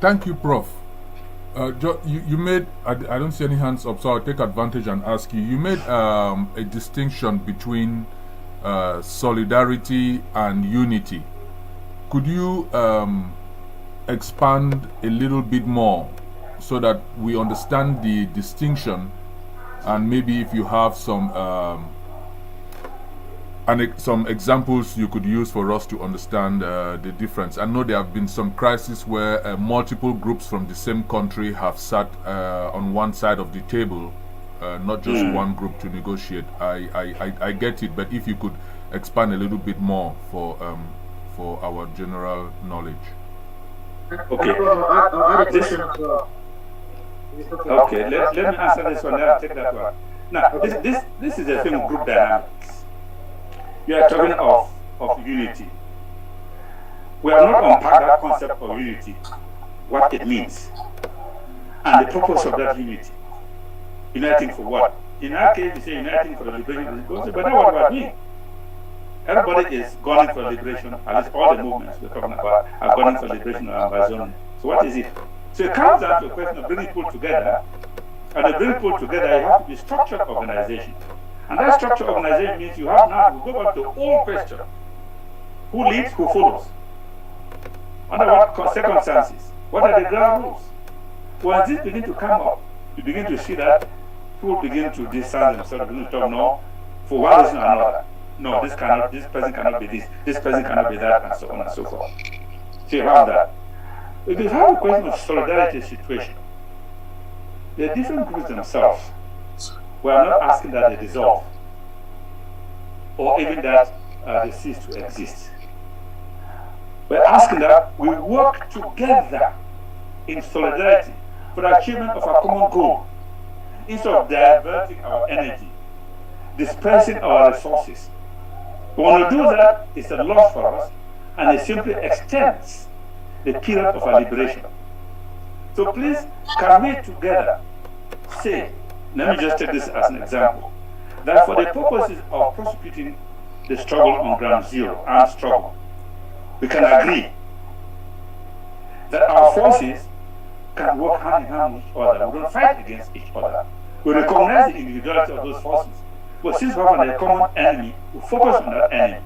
Thank you, Prof. You made, I don't see any hands up, so I'll take advantage and ask you. You made a distinction between solidarity and unity. Could you expand a little bit more so that we understand the distinction, and maybe if you have some examples you could use for us to understand the difference. I know there have been some crises where multiple groups from the same country have sat on one side of the table, not just one group to negotiate. I get it, but if you could expand a little bit more for our general knowledge.
Okay. Okay, let me answer this one, then I'll take that one. Now, this is a thing of group dynamics. You are talking of unity. we have not unpacked that concept of unity, what it means, and the purpose of that unity. Uniting for what? In our case, we say uniting for the liberation of the people, but that's what we are doing. Everybody is gunning for liberation, at least all the movements we're talking about are gunning for liberation of Amazon. So what is it? So it comes down to a question of bringing people together, and to bring people together, you have to be structured organization. And that structured organization means you have now to go back to the old question. Who leads, who follows? Under what circumstances? What are the ground rules? When this begin to come up, you begin to see that people begin to distance themselves, begin to talk, no, for one reason or another. No, this person cannot be this person cannot be that, and so on and so forth. So you have that. If you have a question of solidarity situation, the different groups themselves, we are not asking that they dissolve, or even that they cease to exist. We're asking that we work together in solidarity for the achievement of our common goal, instead of diverting our energy, dispersing our resources. When we do that, it's a loss for us, and it simply extends the period of our liberation. So please, can we together say, let me just take this as an example, that for the purposes of prosecuting the struggle on ground zero, armed struggle, we can agree that our forces can work hand in hand with each other. We don't fight against each other. We recognize the individuality of those forces. But since we have a common enemy, we focus on that enemy.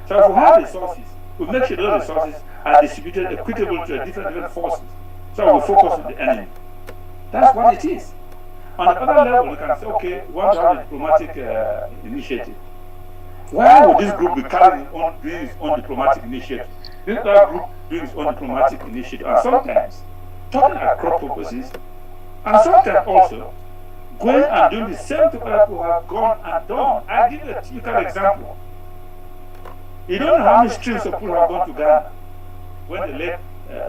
So if we have resources, we make sure those resources are distributed equitably to different forces. So we focus on the enemy. That's what it is. On the other level, we can say, okay, we want to have a diplomatic initiative. Why would this group be carrying on doing its own diplomatic initiative? This other group doing its own diplomatic initiative, and sometimes talking across purposes, and sometimes also going and doing the same thing that people have gone and done. I give you a typical example. You don't know how many streams of people have gone to Ghana when the late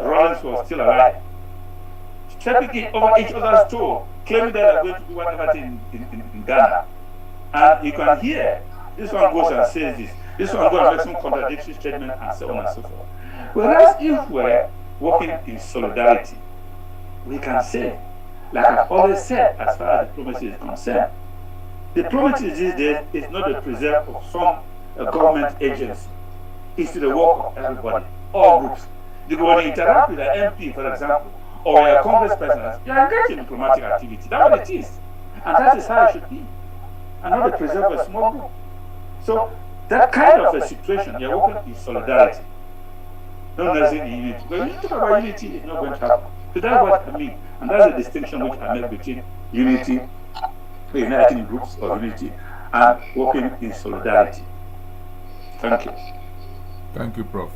Rollins was still alive, stepping over each other's toe, claiming that they're going to do whatever thing in Ghana. And you can hear this one goes and says this one goes and makes some contradictory statement, and so on and so forth. Whereas if we're working in solidarity, we can say, like I've always said, as far as diplomacy is concerned, diplomacy these days is not the preserve of some government agency. It's the work of everybody, all groups. Because when you interact with an MP, for example, or a Congress president, you are engaged in diplomatic activity. That's what it is. And that is how it should be. And not to preserve a small group. So, that kind of a situation, you're working in solidarity. Not necessarily in unity. But when you talk about unity, it's not going to happen. So that's what I mean. And that's the distinction which I make between unity, uniting groups of unity, and working in solidarity. Thank you.
Thank you, Prof.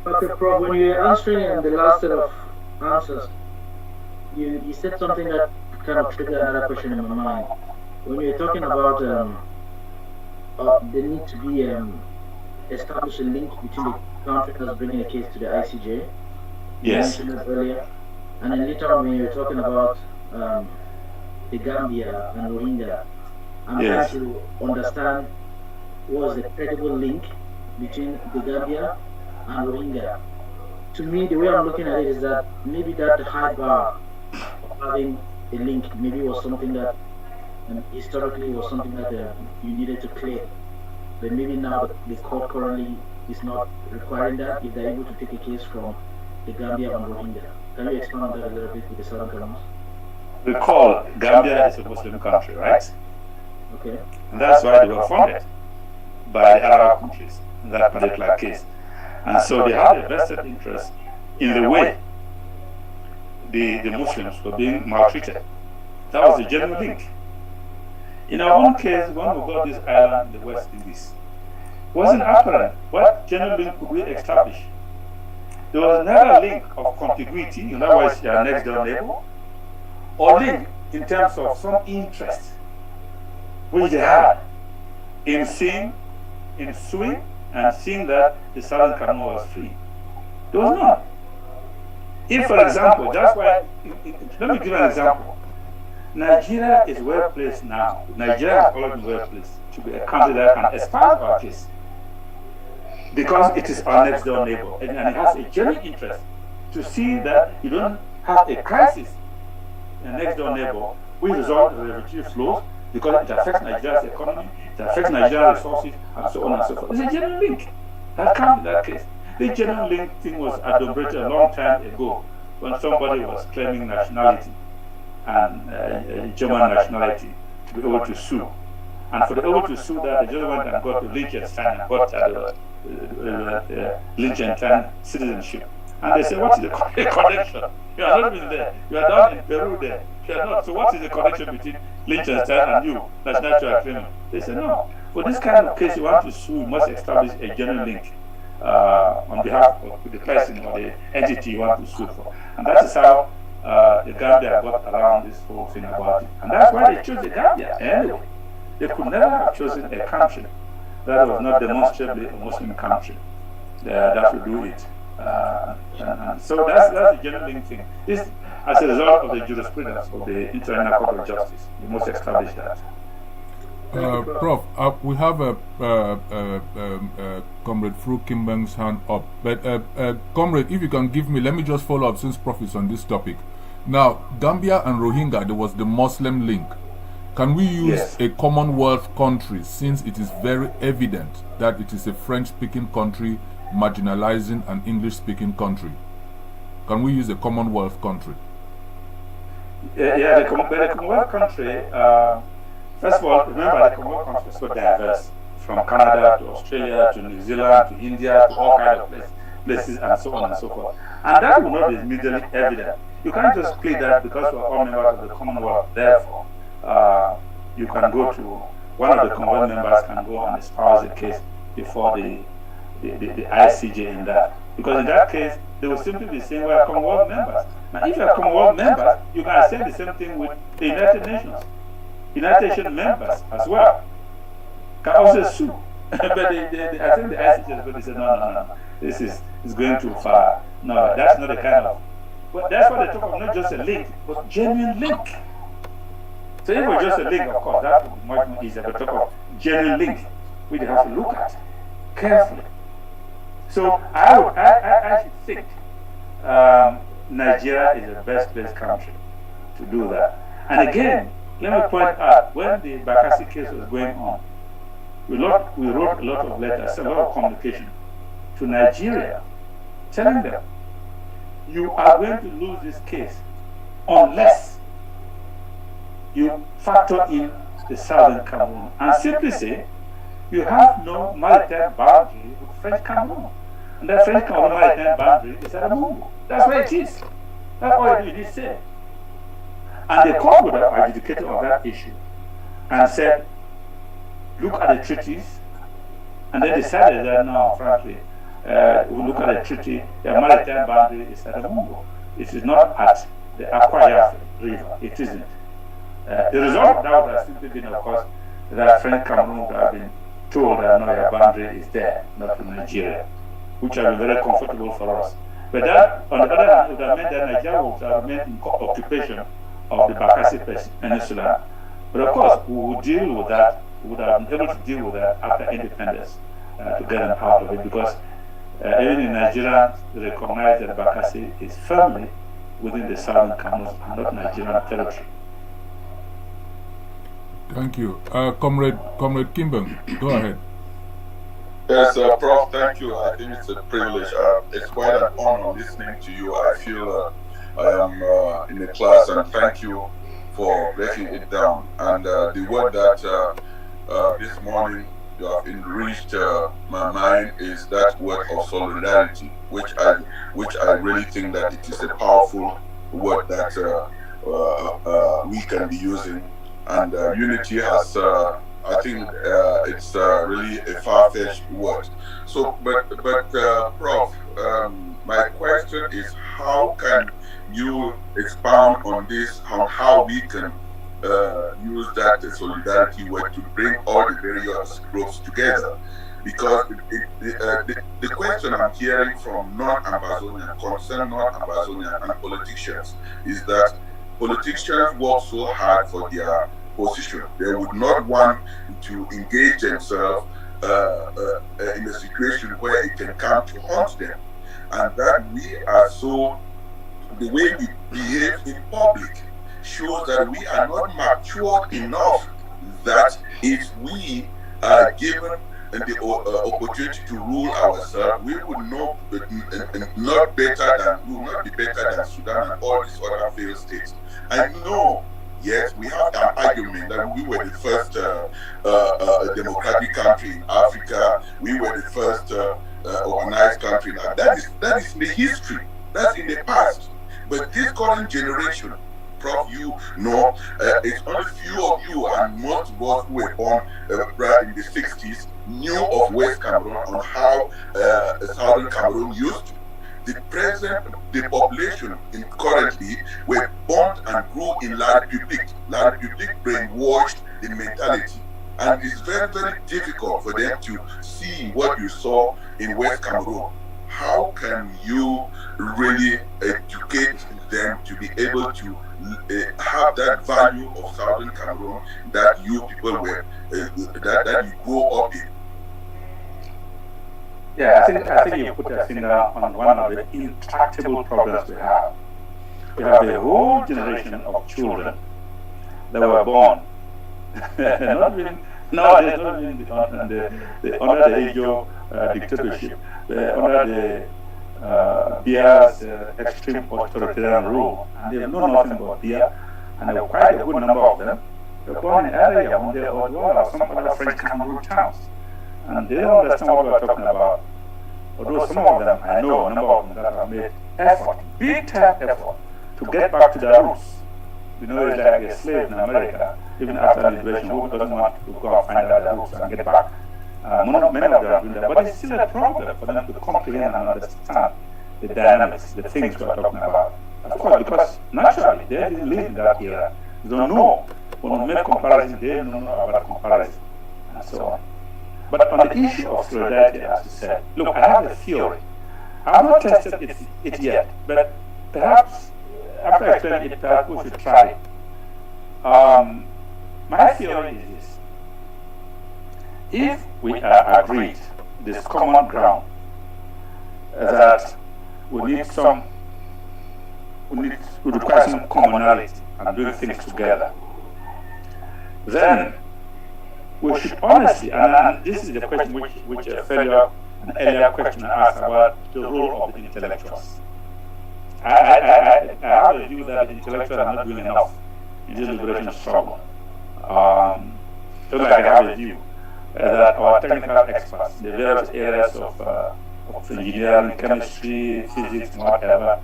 Okay, Prof, when you were answering the last set of answers, you said something that kind of triggered another question in my mind. When you were talking about the need to be establish a link between the country that's bringing a case to the ICJ.
Yes.
You mentioned it earlier. And then later on, when you were talking about the Gambia and Rohingya, I'm trying to understand what was the credible link between the Gambia and Rohingya. To me, the way I'm looking at it is that maybe that high bar of having a link maybe was something that historically was something that you needed to clear. But maybe now the court currently is not requiring that if they're able to take a case from the Gambia and Rohingya. Can you expand on that a little bit with the Southern Cameroons?
Recall, Gambia is a Muslim country, right?
Okay.
And that's why they were funded by the Arab countries in that particular case. And so they had a vested interest in the way the Muslims were being maltreated. That was the genuine link. In our own case, when we got this island in the West Indies, it wasn't apparent what genuine link could we establish. There was never a link of contiguity, in other words, your next door neighbor, or link in terms of some interest which they had in seeing, in suing, and seeing that the Southern Cameroon was free. There was none. If, for example, that's why, let me give an example. Nigeria is well placed now. Nigeria has always been well placed to be a country that can espouse our case. because it is our next door neighbor, and it has a genuine interest to see that you don't have a crisis in the next door neighbor, which results in refugee flows, because it affects Nigeria's economy, it affects Nigeria's resources, and so on and so forth. It's a genuine link that comes in that case. The genuine link thing was adumbrated a long time ago when somebody was claiming nationality and German nationality to be able to sue. And for the able to sue that, the just went and got to Liechtenstein and got Liechtenstein citizenship. And they said, what is the connection? You are not even there. You are down in Peru there. You are not. So what is the connection between Liechtenstein and you, nationality you are claiming? They said, no. For this kind of case, you want to sue, you must establish a genuine link on behalf of the person or the entity you want to sue for. And that is how the Gambia got around this whole thing about it. And that's why they chose the Gambia anyway. They could never have chosen a country that was not demonstrably a Muslim country that would do it. And so that's the general link thing. This, as a result of the jurisprudence of the International Court of Justice, you must establish that.
Prof, we have Comrade Fru Kimbang's hand up. But, Comrade, if you can give me, let me just follow up since Prof is on this topic. Now, Gambia and Rohingya, there was the Muslim link. Can we use a Commonwealth country, since it is very evident that it is a French-speaking country marginalizing an English-speaking country? Can we use a Commonwealth country?
The Commonwealth country, first of all, remember the Commonwealth country is so diverse, from Canada to Australia to New Zealand to India to all kinds of places and so on and so forth. And that will not be immediately evident. You can't just plead that because we are all members of the Commonwealth. Therefore, you can go to one of the Commonwealth members can go and espouse the case before the ICJ in that. Because in that case, they will simply be saying we are Commonwealth members. Now, if you are Commonwealth members, you can say the same thing with the United Nations. United Nations members as well can also sue. But I think the ICJ is going to say, no, this is going too far. No, that's not the kind of. But that's why they talk of not just a link, but genuine link. So if it was just a link, of course, that would be much more easier. But talk of genuine link, we have to look at carefully. So I should think Nigeria is the best placed country to do that. And again, let me point out, when the Bakassi case was going on, we wrote a lot of letters, a lot of communication to Nigeria, telling them, you are going to lose this case unless you factor in the southern Cameroon and simply say, you have no maritime boundary with French Cameroon. And that French Cameroon maritime boundary is at Amungo. That's where it is. That's all you need to say. And the court would have adjudicated on that issue and said, look at the treaties, and then decided that no, frankly, we look at the treaty, the maritime boundary is at Amungo. It is not at the Akwa River. It isn't. The result of that would have simply been, of course, that French Cameroon would have been told that no, your boundary is there, not in Nigeria, which would have been very comfortable for us. But that, on the other hand, would have meant that Nigeria would have remained in occupation of the Bakassi Peninsula. But of course, we would deal with that, we would have been able to deal with that after independence to get them out of it, because even in Nigeria, they recognize that Bakassi is firmly within the southern Cameroon and not Nigerian territory.
Thank you. Comrade Kimbang, go ahead.
Yes, Prof, thank you. I think it's a privilege. It's quite an honor listening to you. I feel I am in a class, and thank you for breaking it down. And the word that this morning you have enriched my mind is that word of solidarity, which I really think that it is a powerful word that we can be using. And unity has, I think, it's really a far-fetched word. So, but Prof, my question is, how can you expound on this, on how we can use that solidarity word to bring all the various groups together? Because the question I'm hearing from non-Ambazonian, concerned non-Ambazonian and politicians is that politicians work so hard for their position. They would not want to engage themselves in a situation where it can come to haunt them, and that we are so, the way we behave in public shows that we are not matured enough, that if we are given the opportunity to rule ourselves, we would not be better than Sudan and all these other failed states. I know, yes, we have an argument that we were the first democratic country in Africa. We were the first organized country. Now, that is in the history. That's in the past. But this current generation, Prof, you know, it's only few of you and most of us who were born right in the 60s knew of West Cameroon on how Southern Cameroon used to. The population currently were born and grew in La République. La République brainwashed the mentality. And it's very, very difficult for them to see what you saw in West Cameroon. How can you really educate them to be able to have that value of Southern Cameroon that you people were, that you grow up in?
Yeah, I think you put your finger on one of the intractable problems we have. We have a whole generation of children that were born not even nowadays, not even under the age of dictatorship, under the Bia's extreme authoritarian rule, and they know nothing about Bia, and there were quite a good number of them. They were born in either Yaoundé or Douala or some other French Cameroon towns. And they don't understand what we're talking about. Although some of them, I know a number of them that have made effort, big time effort, to get back to their roots. You know, it's like a slave in America, even after liberation, who doesn't want to go and find out their roots and get back. Many of them are doing that, but it's still a problem for them to comprehend and understand the dynamics, the things we're talking about. Of course, because naturally, they didn't live in that era. They don't know. When we make comparisons, they don't know about comparison, and so on. But on the issue of solidarity, as you said, look, I have a theory. I have not tested it yet, but perhaps after explaining it, perhaps we should try it. My theory is this. If we are agreed, this common ground, that we require some commonality and doing things together, then we should honestly, and this is the question which an earlier question asked about the role of the intellectuals. I have a view that the intellectuals are not doing enough in this liberation struggle. Just like I have a view that our technical experts, the various areas of engineering, chemistry, physics, whatever,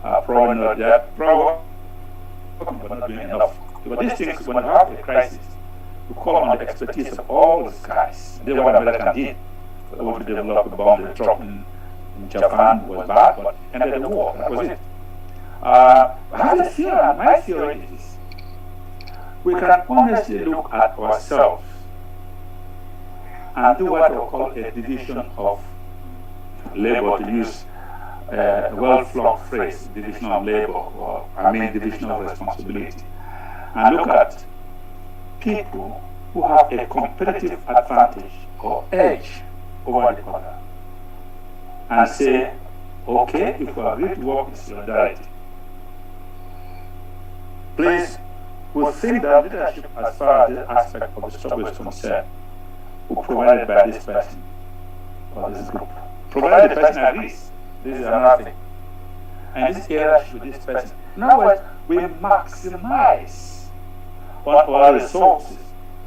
probably not that, probably but not doing enough. But these things, when we have a crisis, we call on the expertise of all these guys. They what America did. They want to develop a bomb they dropped in Japan was bad, but ended the war. That was it. I have a theory, and my theory is this. We can honestly look at ourselves and do what we call a division of labor, to use a well-flogged phrase, division of labor, or division of responsibility, and look at people who have a competitive advantage or edge over the other, and say, okay, if we agree to work in solidarity, please, we think that leadership, as far as this aspect of the struggle is concerned, will be provided by this person or this group. Provided the person agrees, this is another thing. And this area should be this person. In other words, we maximize on our resources,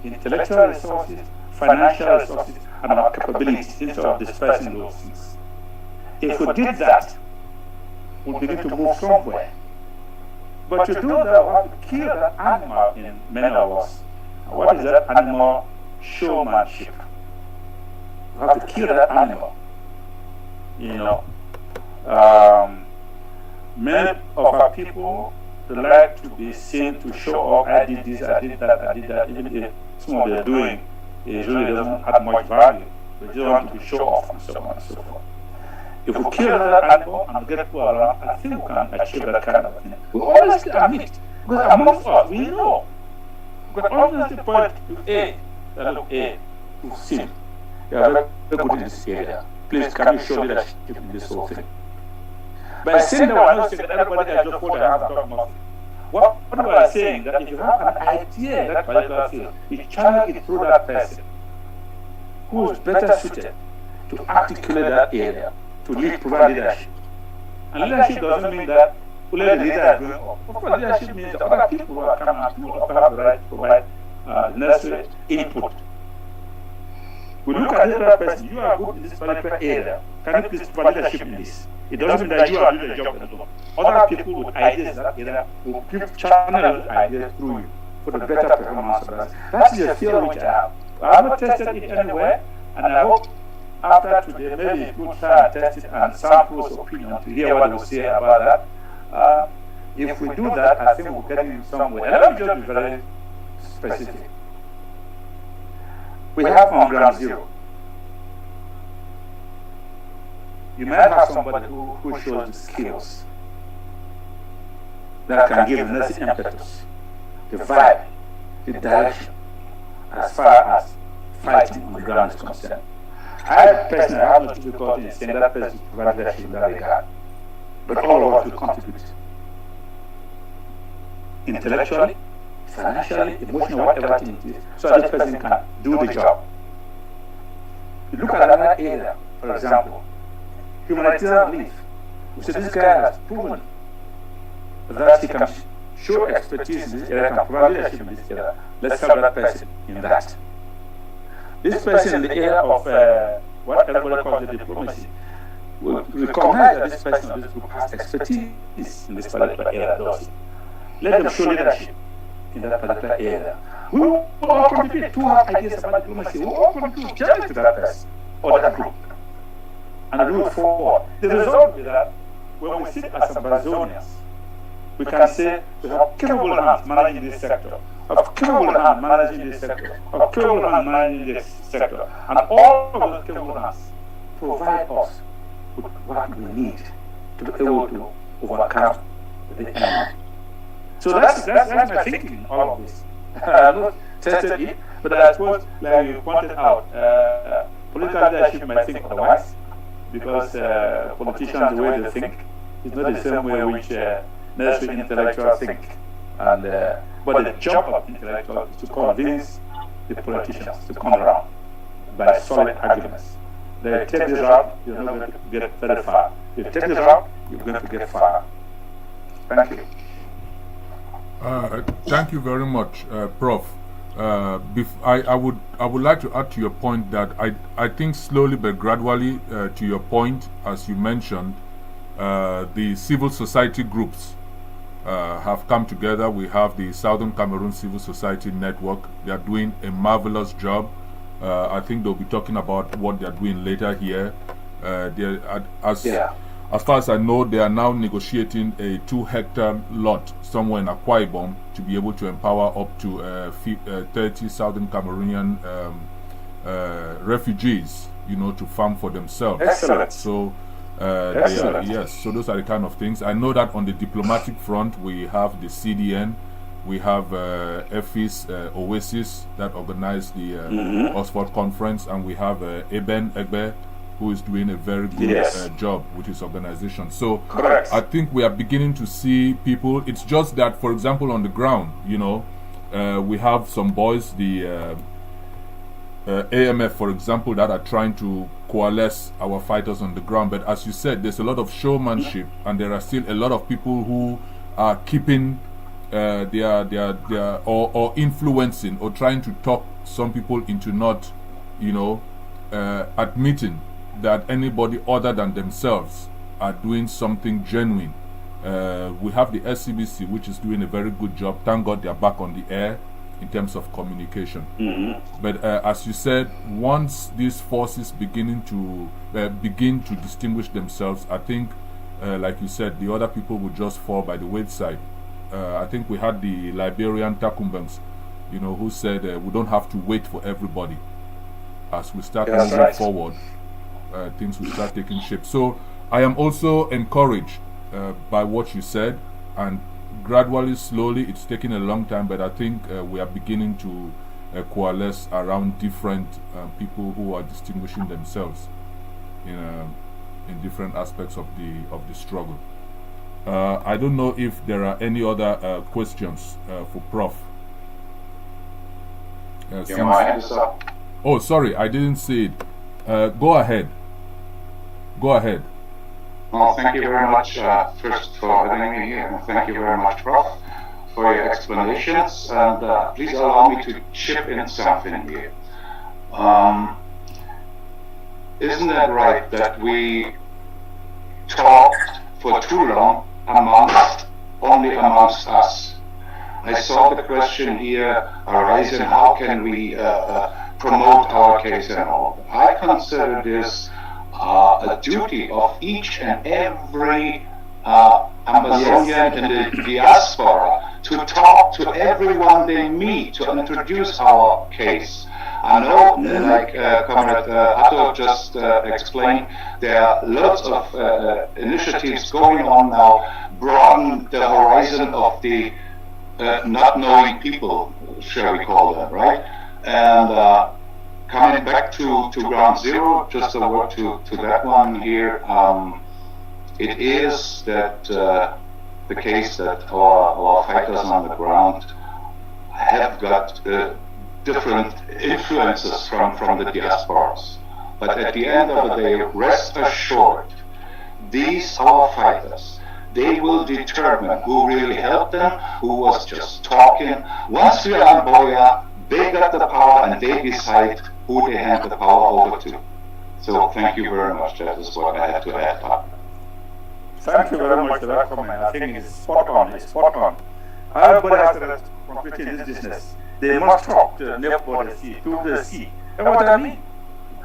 intellectual resources, financial resources, and our capabilities instead of dispersing those things. If we did that, we'll begin to move somewhere. But to do that, we have to kill that animal in many of us. And what is that animal? Showmanship. We have to kill that animal. You know, many of our people like to be seen to show off. I did this, I did that, I did that. Even if some of they're doing it really doesn't have much value, they just want to be show off and so on and so forth. If we kill that animal and get people around, I think we can achieve that kind of thing. We always admit, because amongst us, we know. We can honestly point to A, that look, A, we've seen. You are very good in this area. Please, can you show leadership in this whole thing? By saying that we're not saying that everybody can just hold their hands and talk nothing. What we are saying that if you have an idea in that particular field, you channel it through that person who is better suited to articulate that area, to lead, provide leadership. And leadership doesn't mean that only the leader is going up. Of course, leadership means that other people who are coming and people also have the right to provide necessary input. We look at the other person, you are good in this particular area. Can you please provide leadership in this? It doesn't mean that you are doing the job alone. Other people with ideas in that area will give channel ideas through you for the better performance of that. That is a theory which I have. I have not tested it anywhere, and I hope after today maybe we'll try and test it and sample's opinion to hear what they will say about that. If we do that, I think we'll get in somewhere. And let me just be very specific. We have on ground zero. You might have somebody who shows the skills that can give the necessary impetus, the vibe, the direction, as far as fighting on the ground is concerned. I personally have no difficulty in saying that person provides leadership in that regard. But all of us will contribute. Intellectually, financially, emotionally, whatever it is, so that this person can do the job. You look at another area, for example, humanitarian relief. We say this guy has proven that he can show expertise in this area, can provide leadership in this area. Let's help that person in that. This person in the area of what everybody calls the diplomacy will recognize that this person or this group has expertise in this particular area. Let them show leadership in that particular area. We will all contribute to have ideas about diplomacy. We will all contribute generally to that person or that group and move forward. The result is that when we sit as Amazonians, we can say we have capable hands managing this sector, of capable hands managing this sector, of capable hands managing this sector, and all of those capable hands provide us with what we need to be able to overcome the enemy. So that's my thinking in all of this. I have not tested it, but I suppose, like you pointed out, political leadership might think otherwise, because politicians, the way they think, is not the same way which necessary intellectuals think. And but the job of intellectuals is to convince the politicians to come around by solid arguments. They take this route, you're not going to get very far. If you take this route, you're going to get far. Thank you.
Thank you very much, Prof. I would like to add to your point that I think slowly but gradually, to your point, as you mentioned, the civil society groups have come together. We have the Southern Cameroon Civil Society Network. They are doing a marvelous job. I think they'll be talking about what they are doing later here. As far as I know, they are now negotiating a 2-hectare lot somewhere in Akwa Ibom to be able to empower up to 30 Southern Cameroonian refugees, to farm for themselves.
Excellent.
So, so those are the kind of things. I know that on the diplomatic front, we have the CDN, we have EFIS, Oasis, that organized the Oxford conference, and we have Eben Egbe, who is doing a very good job with his organization. So
correct.
I think we are beginning to see people. It's just that, for example, on the ground, we have some boys, the AMF, for example, that are trying to coalesce our fighters on the ground. But as you said, there's a lot of showmanship, and there are still a lot of people who are keeping or influencing or trying to talk some people into not, admitting that anybody other than themselves are doing something genuine. We have the SCBC, which is doing a very good job. Thank God they're back on the air in terms of communication. But as you said, once these forces begin to distinguish themselves, I think, like you said, the other people will just fall by the wayside. I think we had the Liberian Takumbans, who said we don't have to wait for everybody. As we start moving forward, things will start taking shape. So I am also encouraged by what you said, and gradually, slowly, it's taking a long time, but I think we are beginning to coalesce around different people who are distinguishing themselves in different aspects of the struggle. I don't know if there are any other questions for Prof.
My hand is up.
Oh, sorry, I didn't see it. Go ahead. Go ahead.
Well, thank you very much, first, for having me here, and thank you very much, Prof, for your explanations. And please allow me to chip in something here. Isn't it right that we talked for too long only amongst us? I saw the question here arising, how can we promote our case and all? I consider this a duty of each and every Amazonian in the diaspora to talk to everyone they meet, to introduce our case. I know, like Comrade Atto just explained, there are lots of initiatives going on now, broaden the horizon of the not knowing people, shall we call them, right? And coming back to ground zero, just a word to that one here. It is that the case that our fighters on the ground have got different influences from the diasporas. But at the end of the day, rest assured, these our fighters, they will determine who really helped them, who was just talking. Once we are on Boya, they got the power and they decide who they hand the power over to. So thank you very much. That is what I had to add up.
Thank you very much for that comment. I think it's spot on. It's spot on. Everybody has to compete in this business. They must talk to the neighbor, to the sea. And what I mean?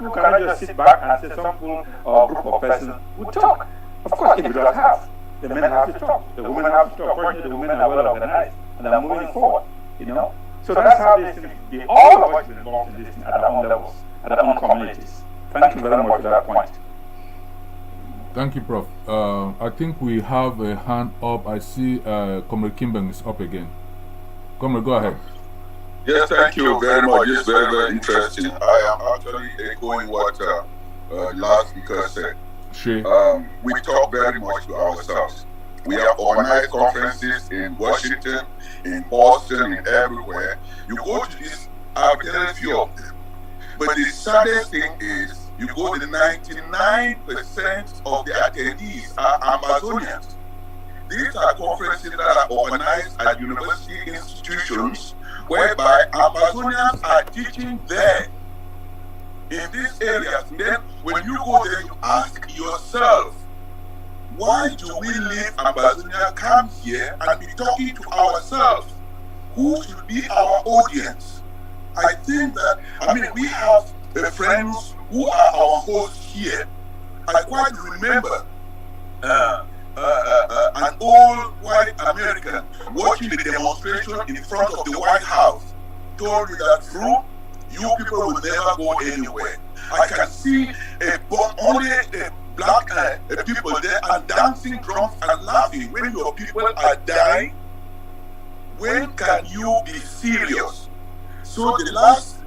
You cannot just sit back and say some people or group of persons would talk. Of course, if you don't have, the men have to talk, the women have to talk. Fortunately, the women are well organized and are moving forward, you know. So that's how these things be. All of us are involved in this thing at our own levels, at our own communities. Thank you very much for that point.
Thank you, Prof. I think we have a hand up. I see Comrade Kimbang is up again. Comrade, go ahead.
Yes, thank you very much. It's very, very interesting. I am actually echoing what last speaker said. We talk very much to ourselves. We have organized conferences in Washington, in Boston, in everywhere. You go to this, I'll tell a few of them. But the saddest thing is, you go to the 99% of the attendees are Amazonians. These are conferences that are organized at university institutions whereby Amazonians are teaching there in these areas. And then when you go there, you ask yourself, why do we leave Amazonia, come here and be talking to ourselves? Who should be our audience? I think that, we have friends who are our hosts here. I quite remember an old white American watching the demonstration in front of the White House told me that, through you people will never go anywhere. I can see only black people there and dancing drums and laughing when your people are dying. When can you be serious? So the last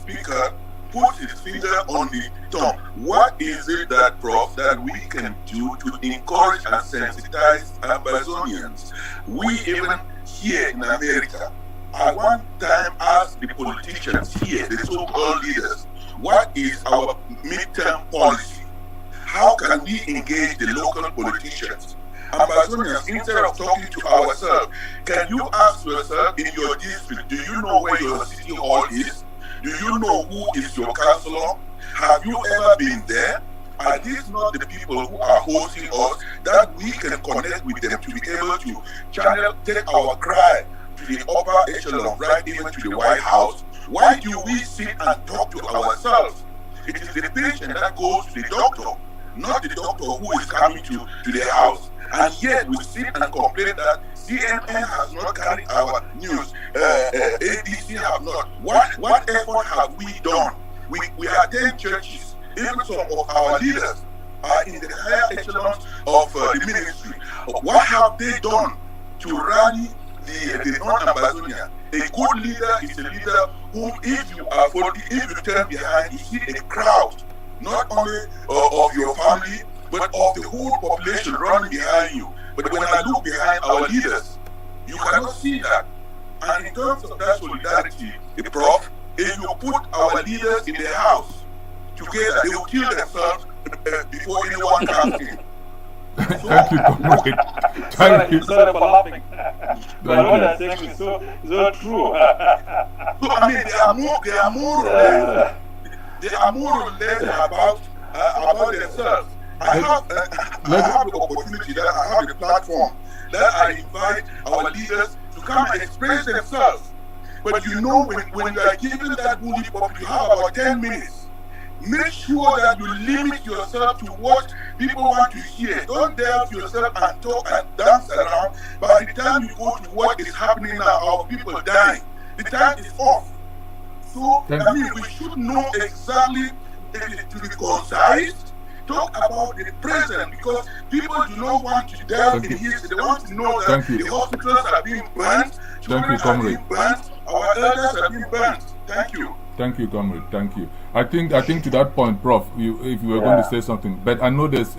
speaker put his finger on the tongue. What is it that, Prof, that we can do to encourage and sensitize Amazonians? We even here in America, I one time asked the politicians here, the so-called leaders, what is our midterm policy? How can we engage the local politicians? Amazonians, instead of talking to ourselves, can you ask yourself, in your district, do you know where your city hall is? Do you know who is your councillor? Have you ever been there? Are these not the people who are hosting us that we can connect with them to be able to take our cry to the upper echelon, right even to the White House? Why do we sit and talk to ourselves? It is the patient that goes to the doctor, not the doctor who is coming to the house. And yet we sit and complain that CNN has not carried our news, ADC have not. What effort have we done? We attend churches. Even some of our leaders are in the higher echelons of the ministry. What have they done to rally the
non-Ambazonian. A good leader is a leader who, if you turn behind, you see a crowd, not only of your family, but of the whole population running behind you. But when I look behind our leaders, you cannot see that. And in terms of that solidarity, Prof, if you put our leaders in the house together, they will kill themselves before anyone comes in.
Thank you, comrade. Thank you.
Sorry for laughing. But what
you.
I'm saying is so true.
So I mean, they are more or less about themselves. I have the opportunity, that I have the platform, that I invite our leaders to come and express themselves. But you know, when you are given that bully pop, you have about 10 minutes. Make sure that you limit yourself to what people want to hear. Don't delve yourself and talk and dance around. By the time you go to what is happening now, our people dying, the time is off. So, I mean, we should know exactly, to be concise, talk about the present, because people do not want to delve in history. They want to know that the hospitals are being burnt, children are being burnt, our elders are being burnt. Thank you.
Thank you, comrade. Thank you. I think to that point, Prof, if you were going to say something, but I know there's,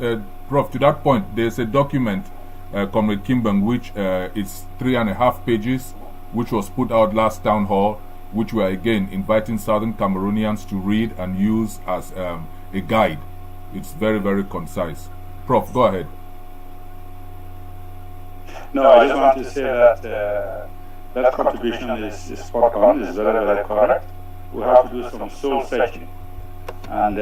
Prof, to that point, there's a document, Comrade Kimbang, which is 3.5 pages, which was put out last town hall, which we are again inviting Southern Cameroonians to read and use as a guide. It's very, very concise. Prof, go ahead.
No, I just want to say that that contribution is spot on, is very, very correct. We have to do some soul searching, and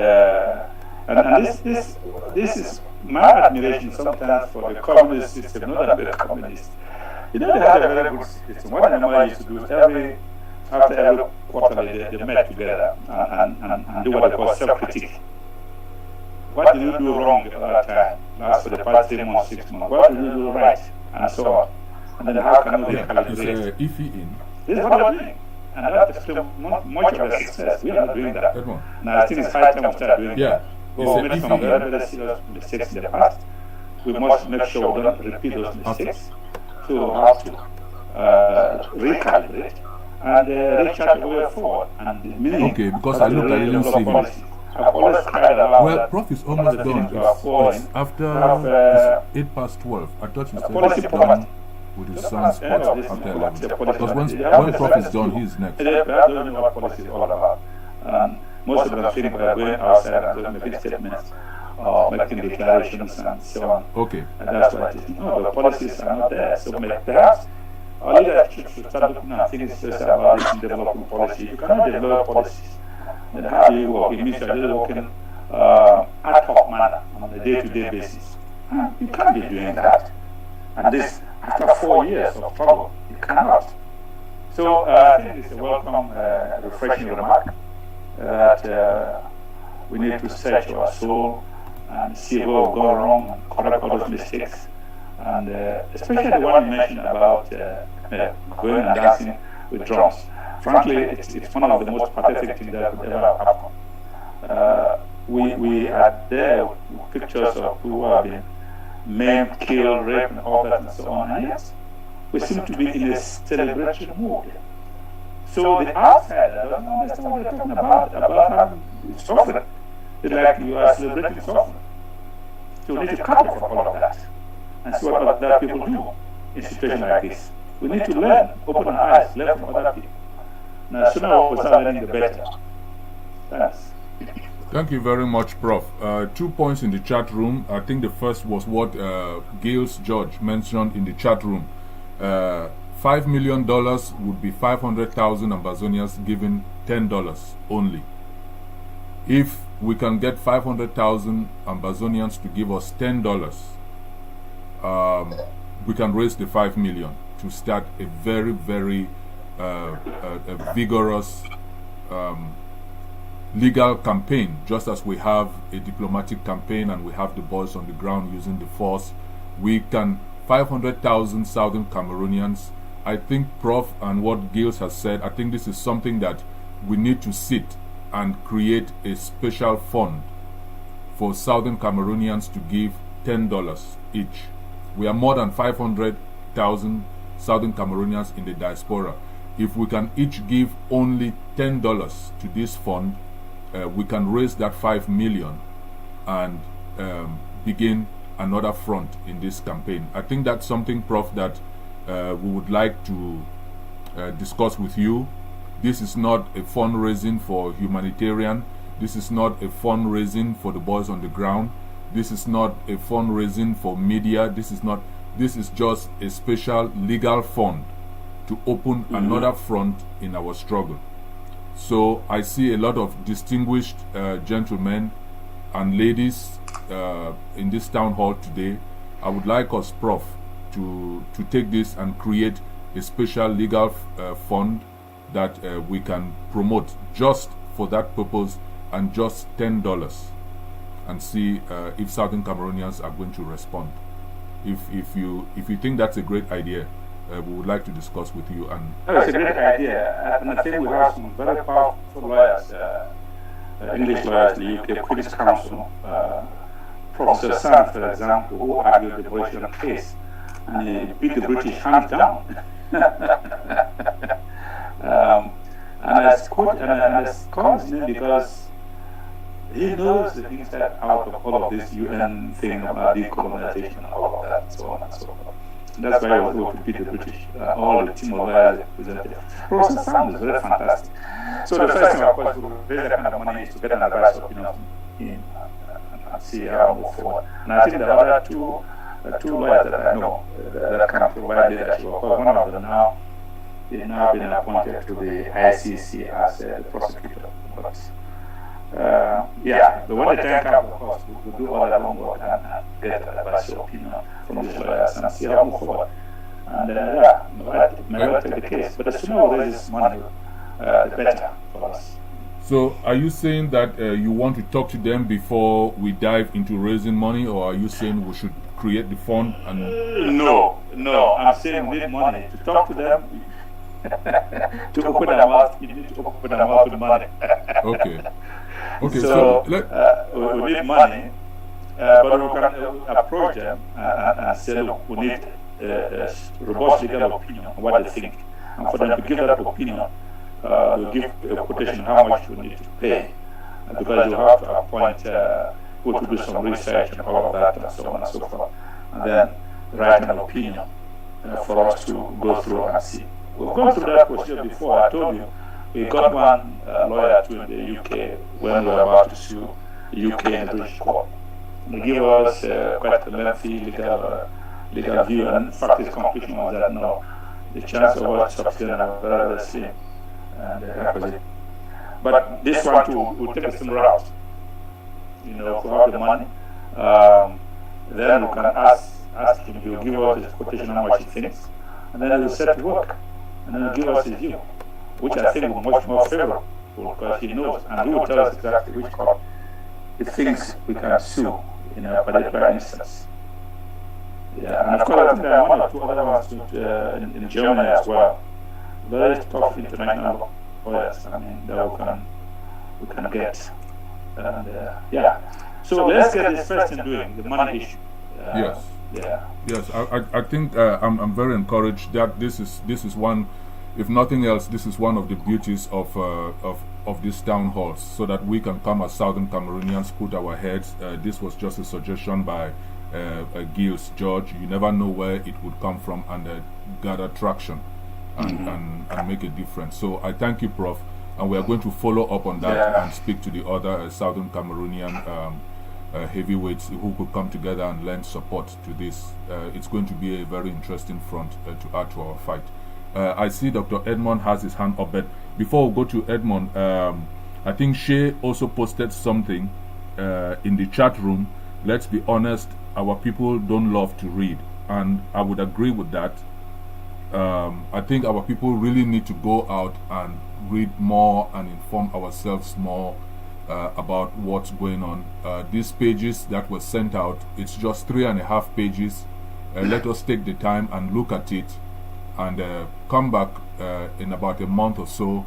this is my admiration sometimes for the communist system, not the communist. You know, they had a very good system. What they normally used to do is after every quarterly they met together and do what they call self-critique. What did you do wrong at that time? Last for the past 3 months, 6 months. What did you do right? And so on. And then how can we recalibrate? This is what they're doing. And that explains much of the success. We are not doing that. Now I think it's high time we start doing that. We've made some very, very serious mistakes in the past. We must make sure we don't repeat those mistakes. So we have to recalibrate and rechart the way forward. And
because I look, I didn't see him. Well, Prof is almost done. It's after 8 past 12. I thought you said it's done with his son's spot after 11. Because when Prof is done, he's next.
I don't know what policy is all about. Most of them think we're going outside and making statements or making declarations and so on.
Okay.
And that's what it is. No, the policies are not there. So perhaps our leadership should start looking at things about developing policy. You cannot develop policies. Then how do you work? It means you're really working ad hoc manner on a day-to-day basis. You can't be doing that. And this, after 4 years of trouble, you cannot. So I think it's a welcome, refreshing remark that we need to search our soul and see where we've gone wrong and correct all those mistakes. And especially the one you mentioned about going and dancing with drums. Frankly, it's one of the most pathetic things that could ever happen. We are there with pictures of people who have been maimed, killed, raped, and all that and so on. And yes, we seem to be in a celebration mood. So the outsider doesn't understand what they're talking about suffering. It's like you are celebrating suffering. So we need to cut off all of that and see what other people do in situations like this. We need to learn, open our eyes, learn from other people. Now, the sooner we start learning, the better. Thanks.
Thank you very much, Prof. 2 points in the chat room. I think the first was what Gail's George mentioned in the chat room. $5 million would be 500,000 Ambazonians giving $10 only. If we can get 500,000 Ambazonians to give us $10, we can raise the 5 million to start a very, very a vigorous legal campaign, just as we have a diplomatic campaign and we have the boys on the ground using the force. We can 500,000 Southern Cameroonians. I think Prof and what Gilles has said, I think this is something that we need to sit and create a special fund for Southern Cameroonians to give $10 each. We are more than 500,000 Southern Cameroonians in the diaspora. If we can each give only $10 to this fund, we can raise that 5 million and begin another front in this campaign. I think that's something, Prof, that we would like to discuss with you. This is not a fundraising for humanitarian. This is not a fundraising for the boys on the ground. This is not a fundraising for media. This is just a special legal fund to open another front in our struggle. So I see a lot of distinguished gentlemen and ladies in this town hall today. I would like us, Prof, to take this and create a special legal fund that we can promote just for that purpose, and just $10, and see if Southern Cameroonians are going to respond. If you think that's a great idea, we would like to discuss with you. And
it's a great idea, and I think we have some very powerful lawyers, English lawyers in the UK, Queen's Counsel, Professor Sand, for example, who argued the abolition case, and he beat the British hands down. And I call his name because he knows the inside out of all of this UN thing about decolonization and all of that, and so on and so forth. And that's why I was able to beat the British, all the team of lawyers represented. Professor Sam is very fantastic. So the first thing, of course, to raise that kind of money is to get an advice opinion from him and see how we move forward. And I think the other two lawyers that I know that can provide leadership, of course, one of them now is now been appointed to the ICC as the prosecutor. But yeah, the one that can come, of course, will do all that homework and get advice opinion from these lawyers and see how we move forward. And yeah, may well take the case. But the sooner we raise this money, the better for us.
So, are you saying that you want to talk to them before we dive into raising money, or are you saying we should create the fund? And
no, I'm saying we need money to talk to them. To open their mouth, you need to open their mouth with money.
Okay. So
we need money, but we can approach them and say, look, we need a robust legal opinion on what they think, and for them to give that opinion, we'll give a quotation how much we need to pay, because you have to appoint people to do some research and all of that, and so on and so forth, and then write an opinion for us to go through and see. We've gone through that procedure before. I told you we got one lawyer to in the UK when we were about to sue the UK in the British court. They gave us quite a lengthy legal view, and in fact his conclusion was that no, the chance of us succeeding are very, very slim and requisite. But this one too will take a similar route. You know, if we have the money, then we can ask him, he will give us his quotation how much he thinks, and then he will set to work. And then he'll give us his view, which I think is much more favorable, because he knows, and he will tell us exactly which court he thinks we can sue in a particular instance. Yeah, and of course, I think there are one or two other ones in Germany as well. Very tough international lawyers, I mean, that we can get. And yeah, so let's get this first in doing the money issue.
Yes.
Yeah.
Yes, I think I'm very encouraged that this is one, if nothing else, this is one of the beauties of these town halls, so that we can come as Southern Cameroonians, put our heads. This was just a suggestion by Gilles George. You never know where it would come from, and gather traction and make a difference. So I thank you, Prof, and we are going to follow up on that and speak to the other Southern Cameroonian heavyweights who could come together and lend support to this. It's going to be a very interesting front to add to our fight. I see Dr. Edmond has his hand up, but before we go to Edmond, I think Shay also posted something in the chat room. Let's be honest, our people don't love to read, and I would agree with that. I think our people really need to go out and read more and inform ourselves more about what's going on. These pages that were sent out, it's just 3.5 pages. Let us take the time and look at it, and come back in about a month or so,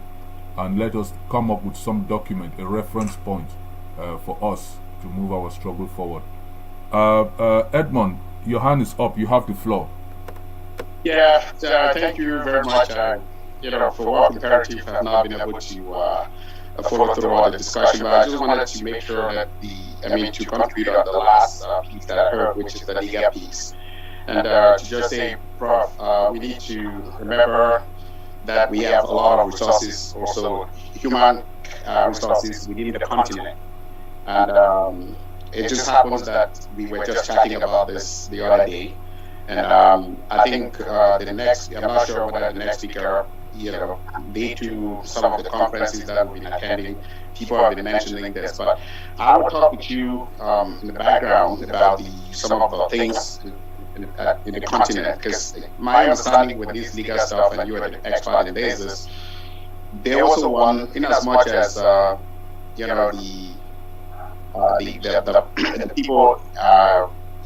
and let us come up with some document, a reference point for us to move our struggle forward. Edmond, your hand is up. You have the floor.
Yeah, thank you very much. For work imperative, I've not been able to follow through all the discussion, but I just wanted to make sure that to contribute on the last piece that I heard, which is the legal piece, and to just say, Prof, we need to remember that we have a lot of resources, also human resources within the continent, and it just happens that we were just chatting about this the other day. And I think the next, I'm not sure whether the next speaker, due to some of the conferences that we've been attending, people have been mentioning this, but I will talk with you in the background about some of the things in the continent, because my understanding with this legal stuff, and you are the expert in this, is they also want, in as much as, the people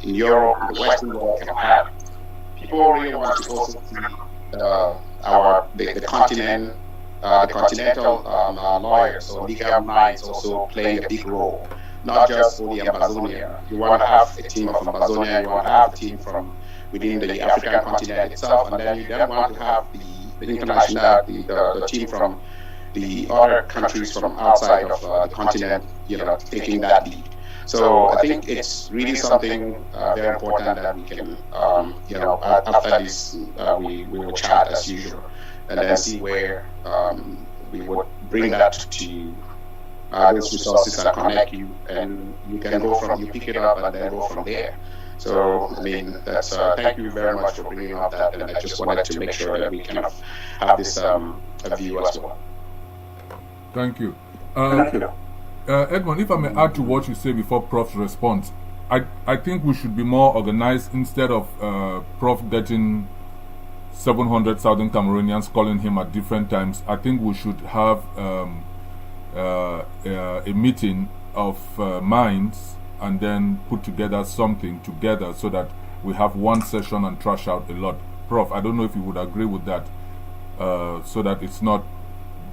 in Europe, the Western world can have. People really want to also see the continent, the continental lawyers or legal minds also playing a big role, not just only Amazonia. You want to have a team from Amazonia, you want to have a team from within the African continent itself, and then you then want to have the international, the team from the other countries from outside of the continent, taking that lead. So I think it's really something very important that we can, after this, we will chat as usual, and then see where we would bring that to those resources and connect you, and you can go from, you pick it up and then go from there. So, that's, thank you very much for bringing up that, and I just wanted to make sure that we kind of have this view as well.
Thank you. Edmond, if I may add to what you say before Prof's response, I think we should be more organized instead of Prof getting 700,000 Cameroonians calling him at different times. I think we should have a meeting of minds and then put together something together so that we have one session and trash out a lot. Prof, I don't know if you would agree with that, so that it's not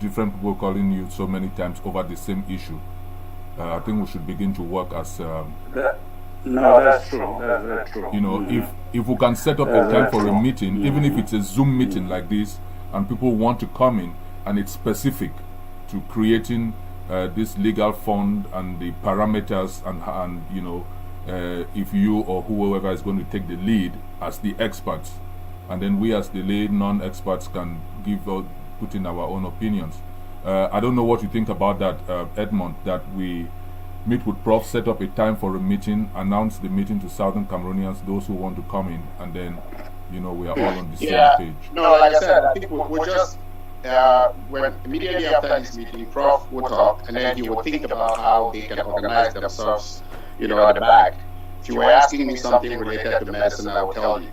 different people calling you so many times over the same issue. I think we should begin to work as
no, that's true. That's very true.
If we can set up a time for a meeting, even if it's a Zoom meeting like this, and people want to come in, and it's specific to creating this legal fund and the parameters, and if you or whoever is going to take the lead as the experts, and then we as the lay non-experts can put in our own opinions. I don't know what you think about that, Edmond, that we meet with Prof, set up a time for a meeting, announce the meeting to Southern Cameroonians, those who want to come in, and then, we are all on the same page.
No, like I said, I think we'll just, when immediately after this meeting, Prof will talk, and then he will think about how they can organize themselves, at the back. If you were asking me something related to medicine, I will tell you.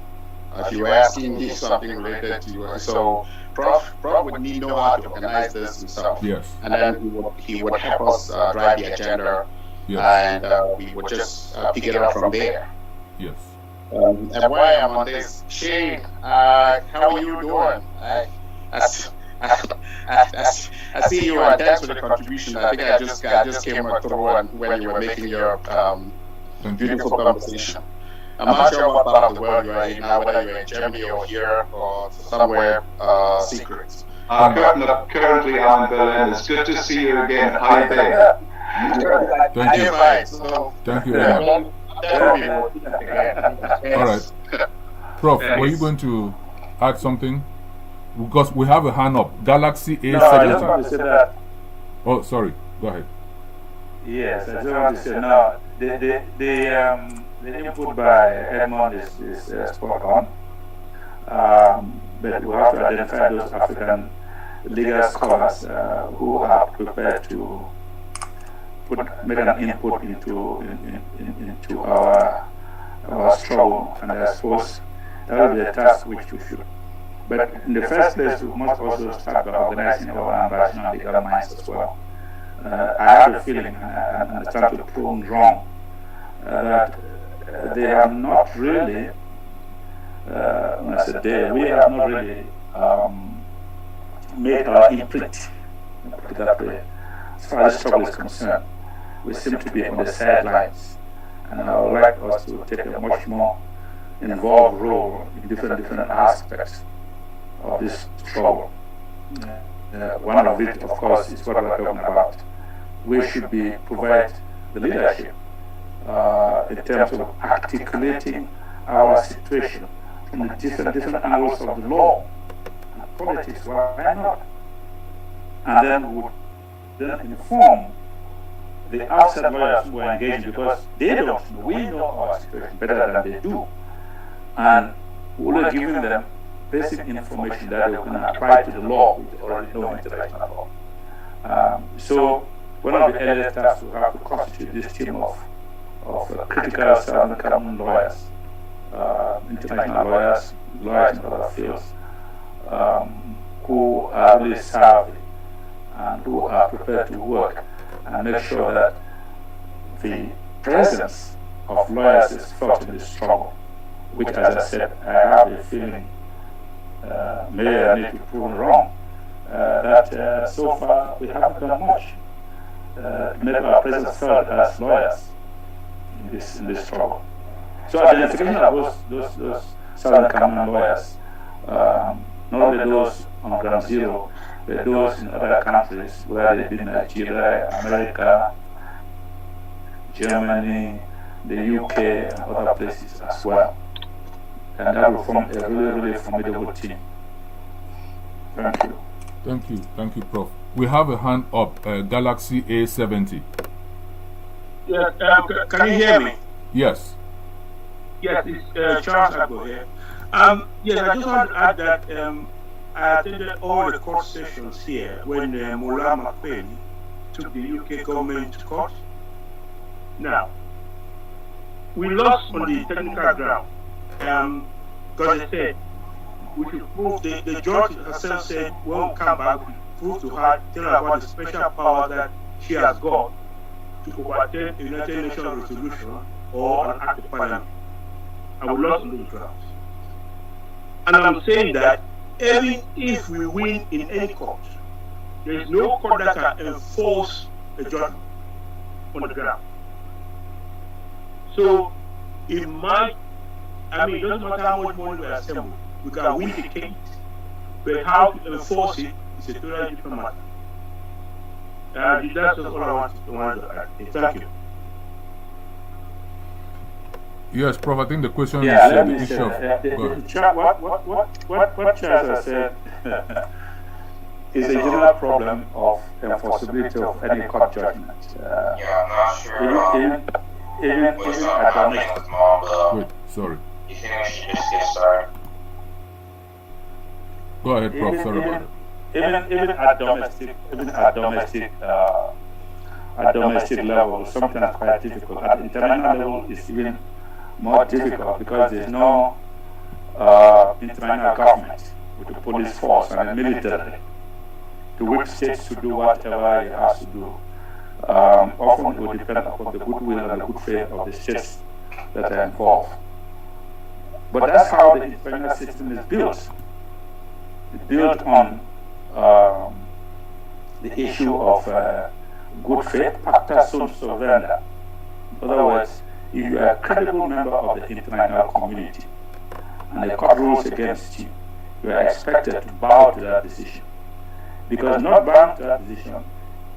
If you were asking me something related to so Prof would need to know how to organize this himself.
Yes.
And then he would help us drive the agenda. Yes. And we would just pick it up from there.
Yes.
And why I'm on this, Shane, how are you doing? I see you, and thanks for the contribution. I think I just came through when you were making your beautiful conversation. I'm not sure what part of the world you are in now, whether you're in Germany or here or somewhere secret.
Currently I'm in Berlin. It's good to see you again. Hi there.
Thank you. Thank you very much. All right. Prof, were you going to add something? Because we have a hand up. Galaxy A70.
No, I just want to say that.
Oh, sorry. Go ahead.
Yes, I just want to say now, the input by Edmond is spot on. But we have to identify those African legal scholars who are prepared to make an input into our struggle, and I suppose that will be a task which we should. But in the first place, we must also start by organizing our national legal minds as well. I have a feeling, and I understand to prove wrong, that they have not really, when I say they, we have not really made our imprint, put it that way, as far as struggle is concerned. We seem to be on the sidelines, and I would like us to take a much more involved role in different aspects of this struggle. One of it, of course, is what we're talking about. We should provide the leadership in terms of articulating our situation from the different angles of the law and politics. Why not? And then we would inform the outside lawyers who are engaged, because they don't know. We know our situation better than they do. And we're giving them basic information that they can apply to the law, which they already know international law. So one of the earliest tasks we have to constitute this team of critical Southern Cameroon lawyers, international lawyers, lawyers in other fields, who are really savvy and who are prepared to work and make sure that the presence of lawyers is felt in this struggle, which, as I said, I have a feeling, maybe I need to prove wrong, that so far we haven't done much to make our presence felt as lawyers in this struggle. So identification of those Southern Cameroon lawyers, not only those on ground zero, but those in other countries where they've been, Nigeria, America, Germany, the UK, and other places as well. And that will form a really formidable team. Thank you.
Thank you, Prof. We have a hand up, Galaxy A70.
Yes, can you hear me?
Yes.
Yes, it's Charles Agbo here. Yes, I just want to add that I attended all the court sessions here when Mullah Makweli took the UK government to court. Now, we lost on the technical ground because they said we should prove, the judge herself said, when we come back, we prove to her, tell her about the special power that she has got to overturn a United Nations resolution or an act of parliament. And we lost on those grounds. And I'm saying that even if we win in any court, there is no court that can enforce a judgment on the ground. So it might, it doesn't matter how much money we assemble, we can win the case, but how to enforce it is a totally different matter. That's just all I wanted to add. Thank you.
Yes, Prof. I think the question is
the
issue of
what Charles said is a general problem of enforceability of any court judgment.
I'm not sure.
Even at domestic.
Wait, sorry.
You think we should just get started?
Go ahead, Prof. Sorry about it.
Even at domestic level, sometimes quite difficult. At international level, it's even more difficult because there's no international government with the police force and the military to whip states to do whatever it has to do. Often it will depend upon the goodwill and the good faith of the states that are involved. But that's how the international system is built. It's built on the issue of good faith, pacta sunt servanda. In other words, if you are a credible member of the international community and the court rules against you, you are expected to bow to that decision. Because not bowing to that decision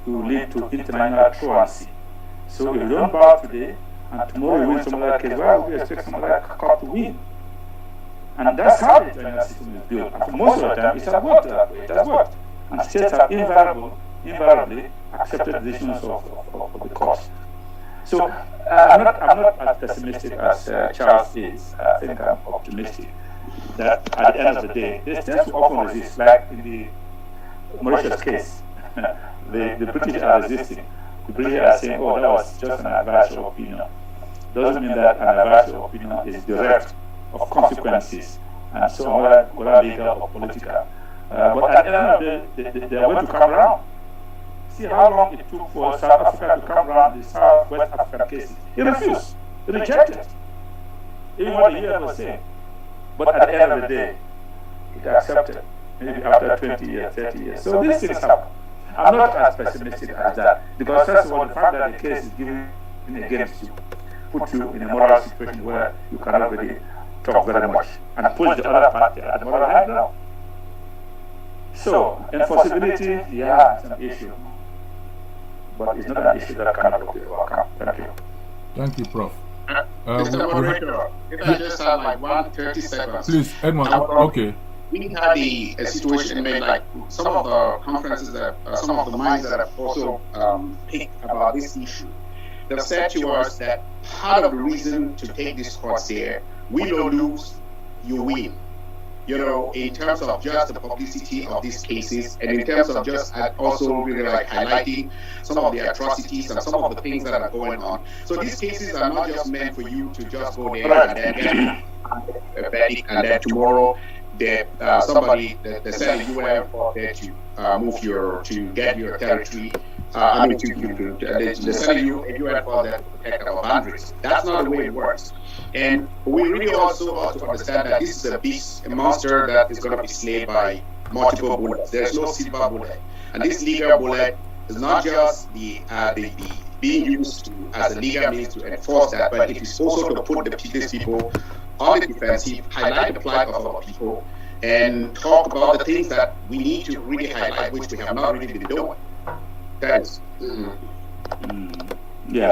will lead to international truancy. So if you don't bow today and tomorrow you win some other case, why would you expect some other court to win? And that's how the international system is built. And for most of the time, it has worked that way. It has worked. And states have invariably accepted decisions of the court. So I'm not as pessimistic as Charles is. I think I'm optimistic that at the end of the day, the states will often resist, like in the Mauritius case. The British are resisting. The British are saying, oh, that was just an advisory opinion. Doesn't mean that an advisory opinion is bereft of consequences, and so whether legal or political. But at the end of the day, they are going to come around. See how long it took for South Africa to come around the South-West African cases. He refused. He rejected. Even what the UN was saying. But at the end of the day, it accepted. Maybe after 20 years, 30 years. So these things happen. I'm not as pessimistic as that. Because first of all, the fact that the case is given against you, put you in a moral situation where you cannot really talk very much and push the other party at the moral high ground. So, enforceability, yeah, it's an issue. But it's not an issue that cannot be overcome. Thank you.
Thank you, Prof.
Mr. Moderator, if I just have like 130 seconds.
Please, Edmund, okay.
We had a situation, I mean, like some of the conferences that, some of the minds that have also picked about this issue, they've said to us that part of the reason to take this course here, we don't lose, you win. You know, in terms of just the publicity of these cases, and in terms of just also really like highlighting some of the atrocities and some of the things that are going on. So these cases are not just meant for you to just go there and then get a verdict, and then tomorrow somebody, the Senate UN for there to move to get your territory. I mean, the Senate UN for there to protect our boundaries. That's not the way it works. And we really also ought to understand that this is a beast, a monster that is going to be slayed by multiple bullets. There's no silver bullet. And this legal bullet is not just the being used as a legal means to enforce that, but it is also to put these people on the defensive, highlight the plight of our people, and talk about the things that we need to really highlight, which we have not really been doing. Thanks.
Yeah.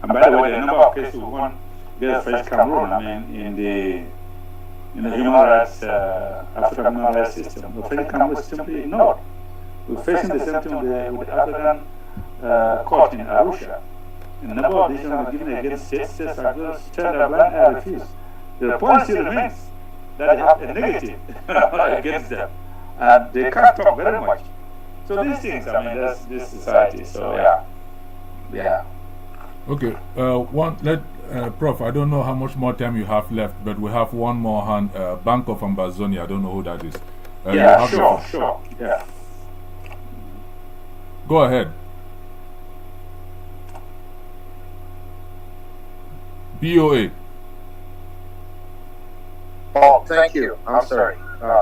And by the way, the number of cases we won against French Cameroon, I mean, in the human rights, African human rights system, the French Cameroon is simply ignored. We're facing the same thing with the African court in Arusha. A number of decisions were given against states are just turned a blind eye and refused. The policy remains that they have a negative against them, and they can't talk very much. So these things, I mean, that's this society. So yeah.
Okay. Prof, I don't know how much more time you have left, but we have one more hand. Bank of Ambazonia. I don't know who that is.
Yeah, sure. Yeah.
Go ahead. BOA.
Oh, thank you. I'm sorry.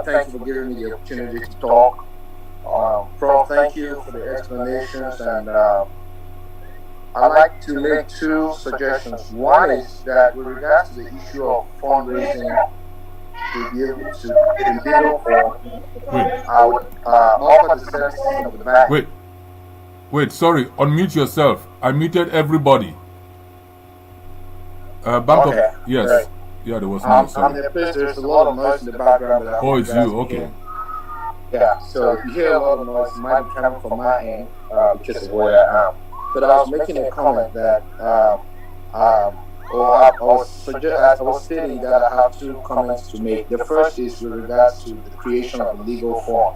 Thank you for giving me the opportunity to talk. Prof, thank you for the explanations, and I'd like to make two suggestions. One is that with regards to the issue of fundraising to be able to pay the legal form, I would offer the services of the bank.
Wait, sorry, unmute yourself. I muted everybody. Yes. Right. Yeah, there was noise.
I'm in a place, there's a lot of noise in the background.
It's you, okay.
Yeah, so if you hear a lot of noise, it might be coming from my end because of where I am. But I was making a comment that, I was stating that I have two comments to make. The first is with regards to the creation of a legal form.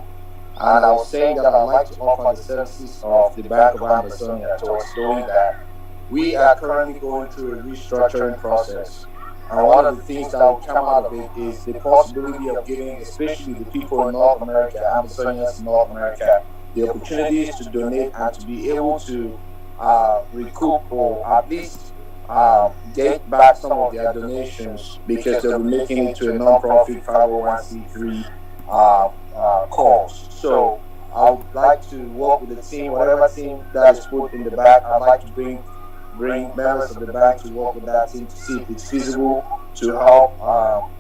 And I was saying that I'd like to offer the services of the Bank of Ambazonia towards doing that. We are currently going through a restructuring process. And one of the things that will come out of it is the possibility of giving, especially the people in North America, Amazonians in North America, the opportunities to donate and to be able to recoup or at least get back some of their donations because they'll be making it to a non-profit 501c3 cause. So I would like to work with the team, whatever team that is put in the back. I'd like to bring members of the bank to work with that team to see if it's feasible to help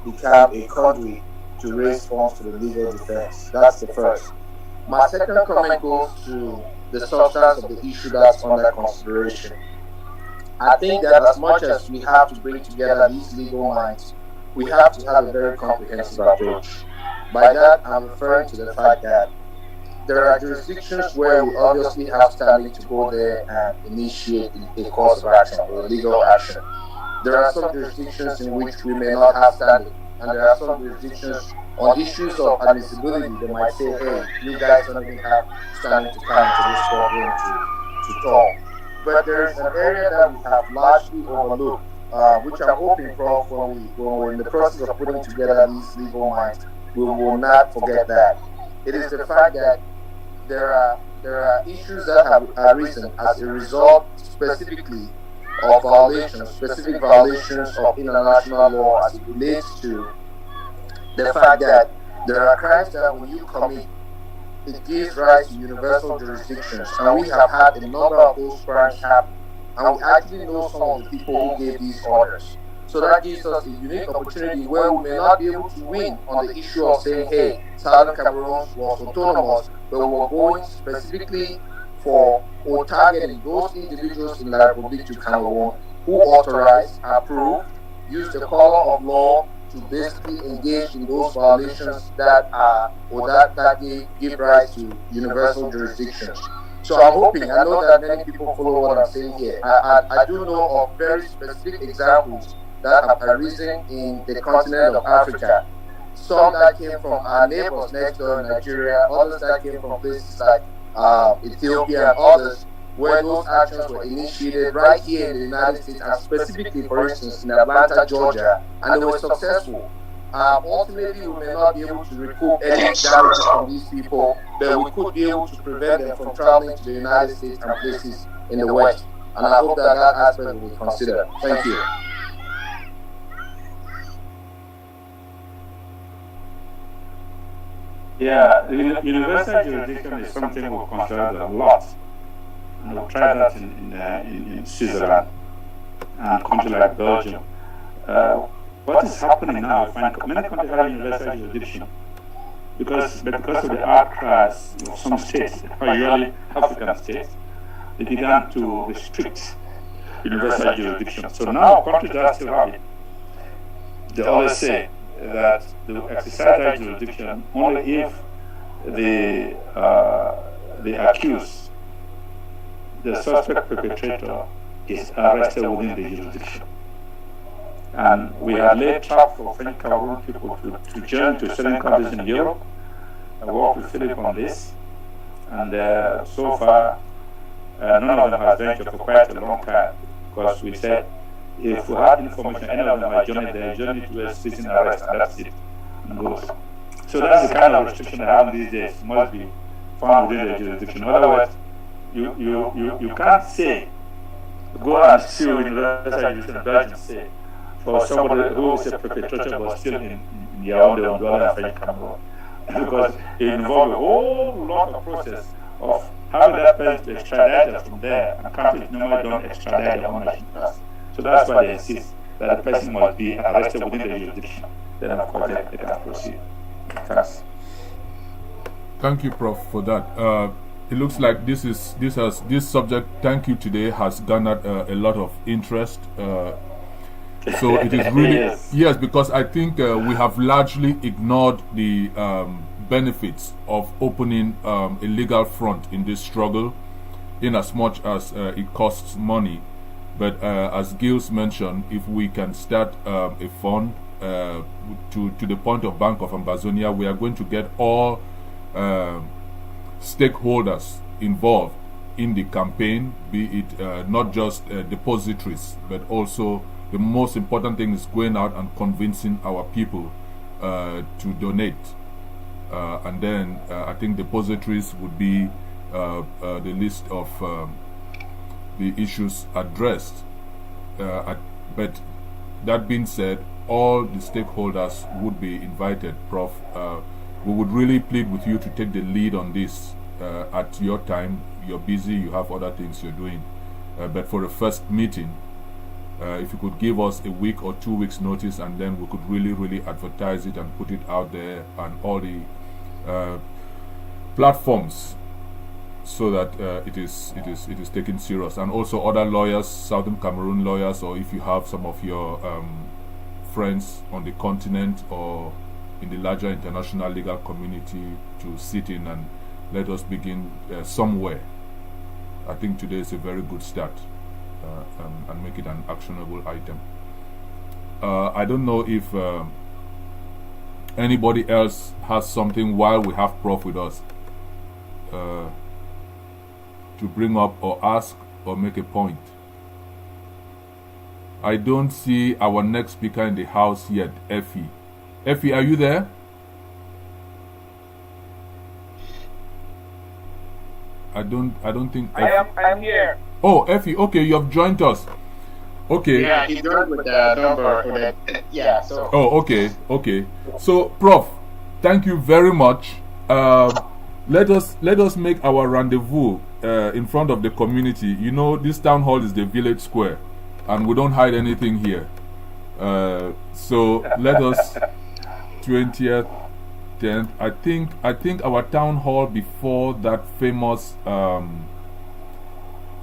become a conduit to raise funds for the legal defense. That's the first. My second comment goes to the substance of the issue that's under consideration. I think that as much as we have to bring together these legal minds, we have to have a very comprehensive approach. By that, I'm referring to the fact that there are jurisdictions where we obviously have standing to go there and initiate a course of action or a legal action. There are some jurisdictions in which we may not have standing, and there are some jurisdictions on issues of admissibility that might say, hey, you guys don't even have standing to come into this courtroom to talk. But there is an area that we have largely overlooked, which I'm hoping, Prof, when we're in the process of putting together these legal minds, we will not forget that. It is the fact that there are issues that have arisen as a result specifically of specific violations of international law as it relates to the fact that there are crimes that when you commit, it gives rise to universal jurisdictions. And we have had a number of those crimes happen. And we actually know some of the people who gave these orders. So that gives us a unique opportunity where we may not be able to win on the issue of saying, hey, Southern Cameroon was autonomous, but we were going specifically for or targeting those individuals in La Republique du Cameroon who authorized, approved, used the color of law to basically engage in those violations that are or that give rise to universal jurisdiction. So I'm hoping, I know that many people follow what I'm saying here. I do know of very specific examples that have arisen in the continent of Africa. Some that came from our neighbors next door in Nigeria, others that came from places like Ethiopia and others, where those actions were initiated right here in the United States, and specifically, for instance, in Atlanta, Georgia, and they were successful. Ultimately, we may not be able to recoup any damages from these people, but we could be able to prevent them from traveling to the United States and places in the West. And I hope that that aspect will be considered. Thank you.
Yeah, universal jurisdiction is something we've considered a lot. And we've tried that in Switzerland and countries like Belgium. What is happening now, I find many countries have universal jurisdiction because of the outcries of some states, particularly African states, they began to restrict universal jurisdiction. So now countries that still have it, they always say that they will exercise that jurisdiction only if the accused, the suspect perpetrator, is arrested within the jurisdiction. And we have laid trap for French Cameroon people to join to certain countries in Europe. I worked with Philip on this, and so far, none of them has ventured for quite a long time, because we said, if we had information, any of them are joining to a citizen arrest, and that's it, and goes. So that's the kind of restriction they have these days. It must be found within the jurisdiction. In other words, you can't say, go and sue universal jurisdiction in Belgium, say, for somebody who is a perpetrator but still in their own umbrella in French Cameroon. Because it involves a whole lot of process of having that person be extradited from there, and countries normally don't extradite their own nationals. So that's why they insist that the person must be arrested within the jurisdiction. Then of course they can proceed. Thanks.
Thank you, Prof, for that. It looks like this subject, thank you, today has garnered a lot of interest. So it is really yes, because I think we have largely ignored the benefits of opening a legal front in this struggle, in as much as it costs money. But as Gilles mentioned, if we can start a fund to the point of Bank of Ambazonia, we are going to get all stakeholders involved in the campaign, be it not just depositories, but also the most important thing is going out and convincing our people to donate. And then I think depositories would be the list of the issues addressed. But that being said, all the stakeholders would be invited, Prof. We would really plead with you to take the lead on this at your time. You're busy, you have other things you're doing. But for the first meeting, if you could give us a week or 2 weeks notice, and then we could really advertise it and put it out there on all the platforms, so that it is taken serious. And also other lawyers, Southern Cameroon lawyers, or if you have some of your friends on the continent or in the larger international legal community, to sit in and let us begin somewhere. I think today is a very good start. And make it an actionable item. I don't know if anybody else has something while we have Prof with us to bring up or ask or make a point. I don't see our next speaker in the house yet, Effie. Effie, are you there? I don't think
I'm here.
Oh, Effie, okay, you have joined us. Okay.
Yeah, he joined with the number. Yeah, so.
Oh, okay. So, Prof, thank you very much. Let us make our rendezvous in front of the community. You know, this town hall is the village square, and we don't hide anything here. So let us 20th, 10th. I think our town hall before that famous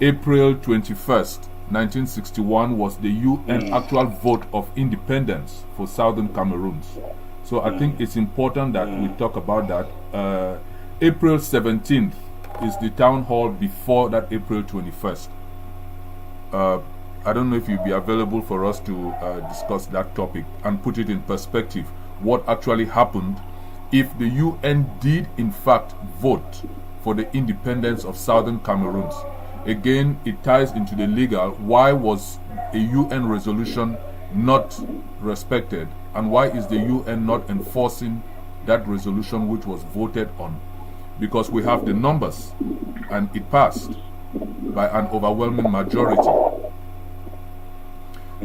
April 21st, 1961 was the UN actual vote of independence for Southern Cameroons. So I think it's important that we talk about that. April 17th is the town hall before that April 21st. I don't know if you'll be available for us to discuss that topic and put it in perspective. What actually happened if the UN did in fact vote for the independence of Southern Cameroons? Again, it ties into the legal. Why was a UN resolution not respected, and why is the UN not enforcing that resolution which was voted on? Because we have the numbers, and it passed by an overwhelming majority.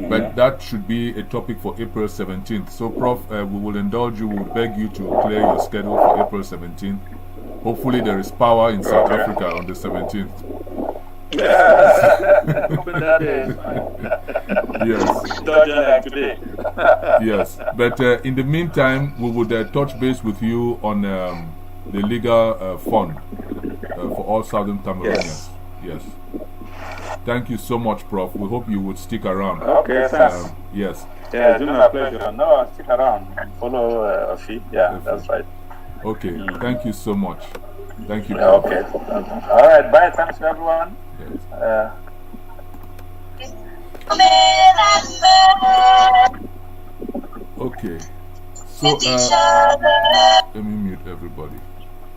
But that should be a topic for April 17th. So, Prof, we will indulge you. We will beg you to clear your schedule for April 17th. Hopefully, there is power in South Africa on the 17th. Yes. Yes. But in the meantime, we would touch base with you on the legal fund for all Southern Cameroonians. Yes. Thank you so much, Prof. We hope you would stick around.
Okay, thanks.
Yes.
Yeah, it's been a pleasure. No, I'll stick around and follow Afi. Yeah, that's right.
Okay, thank you so much. Thank you,
Prof.
Okay.
All right, bye. Thanks, everyone. Yes.
Okay. So, let me mute everybody.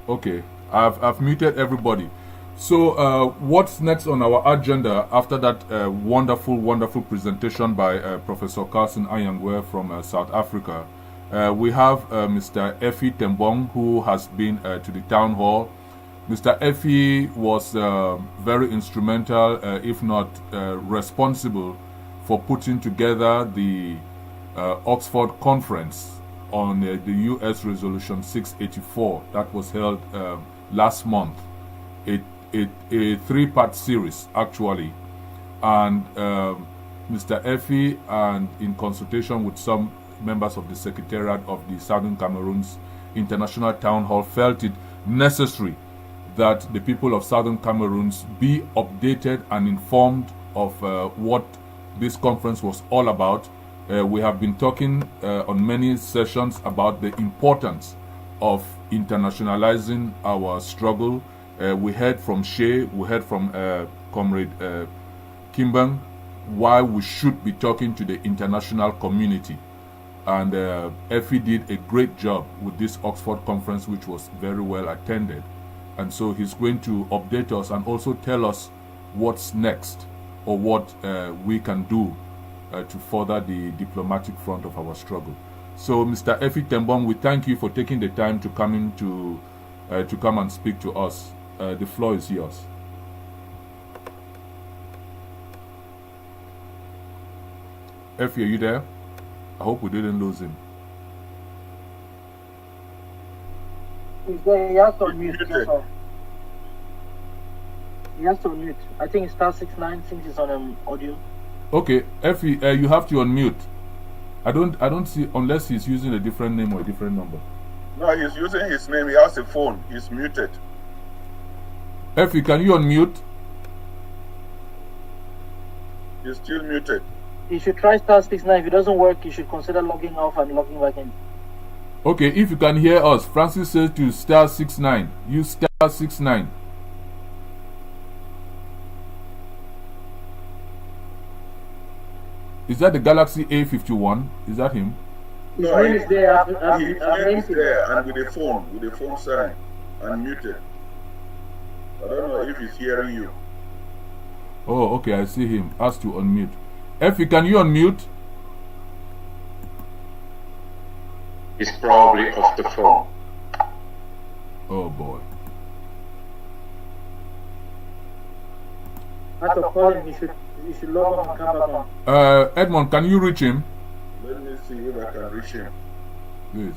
Okay, I've muted everybody. So, what's next on our agenda after that wonderful presentation by Professor Carson Ayangwe from South Africa? We have Mr. Effie Tembong, who has been to the town hall. Mr. Effie was very instrumental, if not responsible, for putting together the Oxford Conference on the U.S. Resolution 684 that was held last month. A three-part series, actually, and Mr. Effie, and in consultation with some members of the Secretariat of the Southern Cameroons International Town Hall, felt it necessary that the people of Southern Cameroons be updated and informed of what this conference was all about. We have been talking on many sessions about the importance of internationalizing our struggle. We heard from Shea, we heard from Comrade Kimbang, why we should be talking to the international community. And Effie did a great job with this Oxford conference, which was very well attended. And so he's going to update us and also tell us what's next, or what we can do to further the diplomatic front of our struggle. So, Mr. Effie Tembong, we thank you for taking the time to come in to come and speak to us. The floor is yours. Effie, are you there? I hope we didn't lose him.
He's there. He has to unmute. He has to unmute. I think it's *69 since it's on audio.
Okay, Effie, you have to unmute. I don't see, unless he's using a different name or a different number.
No, he's using his name. He has a phone. He's muted.
Effie, can you unmute?
He's still muted.
You should try *69. If it doesn't work, you should consider logging off and logging back in.
Okay, if you can hear us, Francis says to *69. Use *69. Is that the Galaxy A51? Is that him?
His name is there.
His name is there, and with the phone sign, unmuted. I don't know if he's hearing you.
Oh, okay, I see him. Ask to unmute. Effie, can you unmute?
He's probably off the phone.
Oh boy.
I have to call him. You should log on and come back on.
Edmond, can you reach him?
Let me see if I can reach him.
Yes.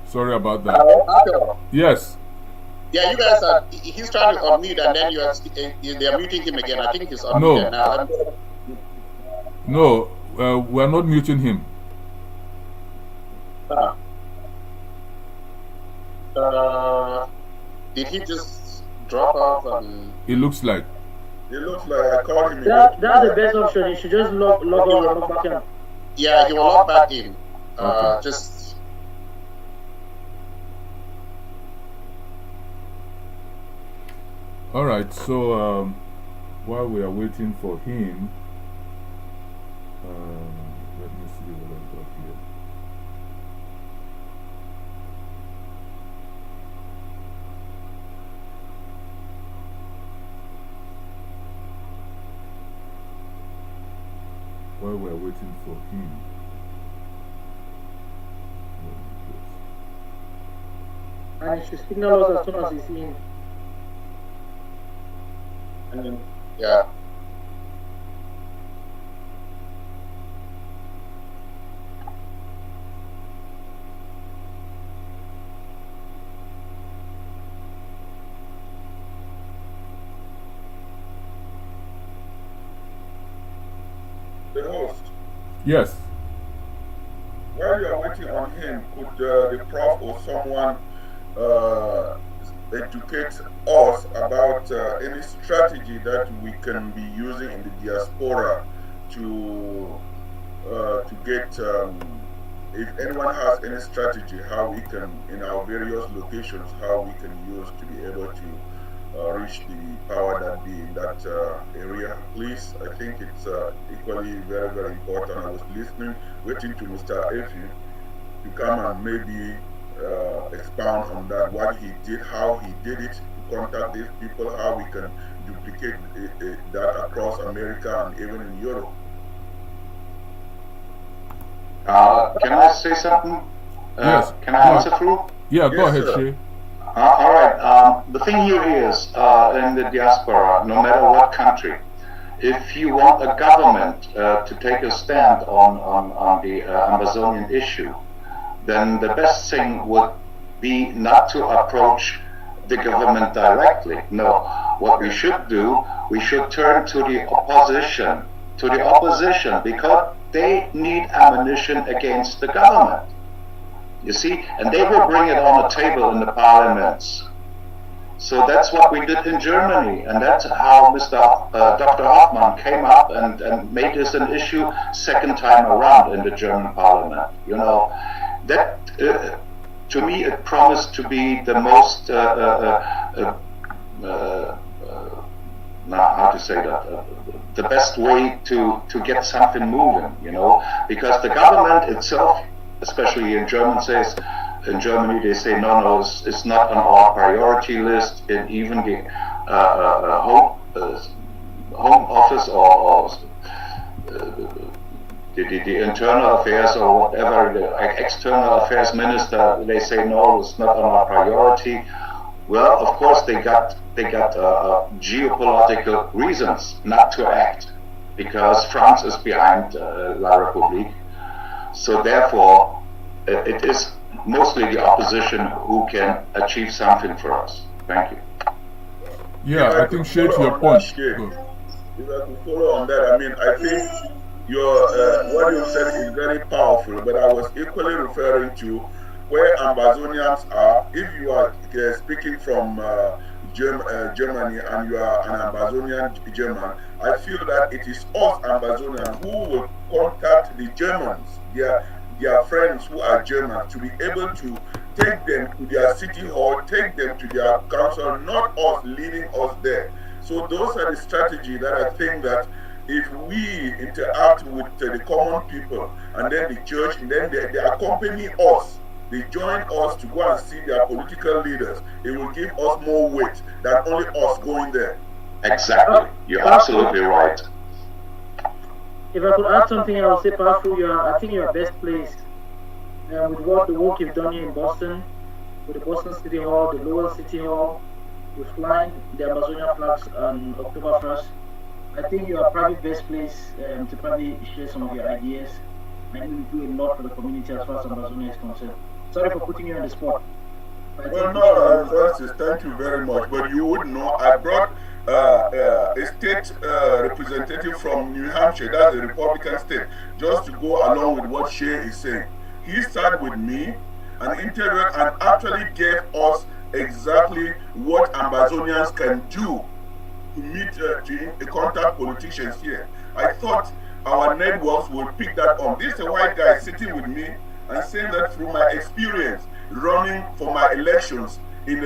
Sorry about that. Yes.
Yeah, you guys are. He's trying to unmute, and then they're muting him again. I think he's unmuted now.
No, we're not muting him.
Did he just drop off?
It looks like.
It looks like I called him.
That's the best option. You should just log on and log back in.
Yeah, he will log back in.
Okay.
Just.
All right. So while we are waiting for him, let me see what I've got here. While we are waiting for him.
And you should signal us as soon as he's in.
Yeah.
The host.
Yes.
While you are waiting on him, could the prof or someone educate us about any strategy that we can be using in the diaspora to get, if anyone has any strategy, how we can, in our various locations, how we can use to be able to reach the power that be in that area, please. I think it's equally very, very important. I was listening, waiting to Mr. Efi to come and maybe expound on that, what he did, how he did it, to contact these people, how we can duplicate that across America and even in Europe.
Can I say something?
Yes.
Can I answer through?
Yeah, go ahead,
sir.
Shay.
All right. The thing here is, in the diaspora, no matter what country, if you want a government to take a stand on the Amazonian issue, then the best thing would be not to approach the government directly. No, what we should do, we should turn to the opposition, because they need ammunition against the government. You see, and they will bring it on the table in the parliaments. So that's what we did in Germany, and that's how Dr. Hoffmann came up and made this an issue second time around in the German parliament. You know, that to me it promised to be the most how to say that, the best way to get something moving, you know, because the government itself, especially in Germany they say no, it's not on our priority list, and even the home office or the internal affairs or whatever, the external affairs minister, they say no, it's not on our priority. Well, of course they got geopolitical reasons not to act, because France is behind La République. So therefore, it is mostly the opposition who can achieve something for us. Thank you.
Yeah, I think Shay, to your point.
If I could follow on that, I mean, I think your what you said is very powerful, but I was equally referring to where Amazonians are. If you are speaking from Germany and you are an Amazonian German, I feel that it is us Amazonians who will contact the Germans, their friends who are Germans, to be able to take them to their city hall, take them to their council, not us leading us there. So those are the strategies that I think that if we interact with the common people and then the church, and then they accompany us, they join us to go and see their political leaders, it will give us more weight than only us going there.
Exactly. You're absolutely right.
If I could add something, I would say, Powerful, I think you're best placed with the work you've done here in Boston, with the Boston City Hall, the Lowell City Hall, with flying the Amazonian flags on October 1st. I think you are probably best placed to probably share some of your ideas and do a lot for the community as far as Amazonia is concerned. Sorry for putting you on the spot.
Well, no, Francis, thank you very much. But you would know, I brought a state representative from New Hampshire, that's a Republican state, just to go along with what Shea is saying. He sat with me and interviewed and actually gave us exactly what Ambazonians can do to meet, to contact politicians here. I thought our networks would pick that up. This is a white guy sitting with me and saying that through my experience running for my elections in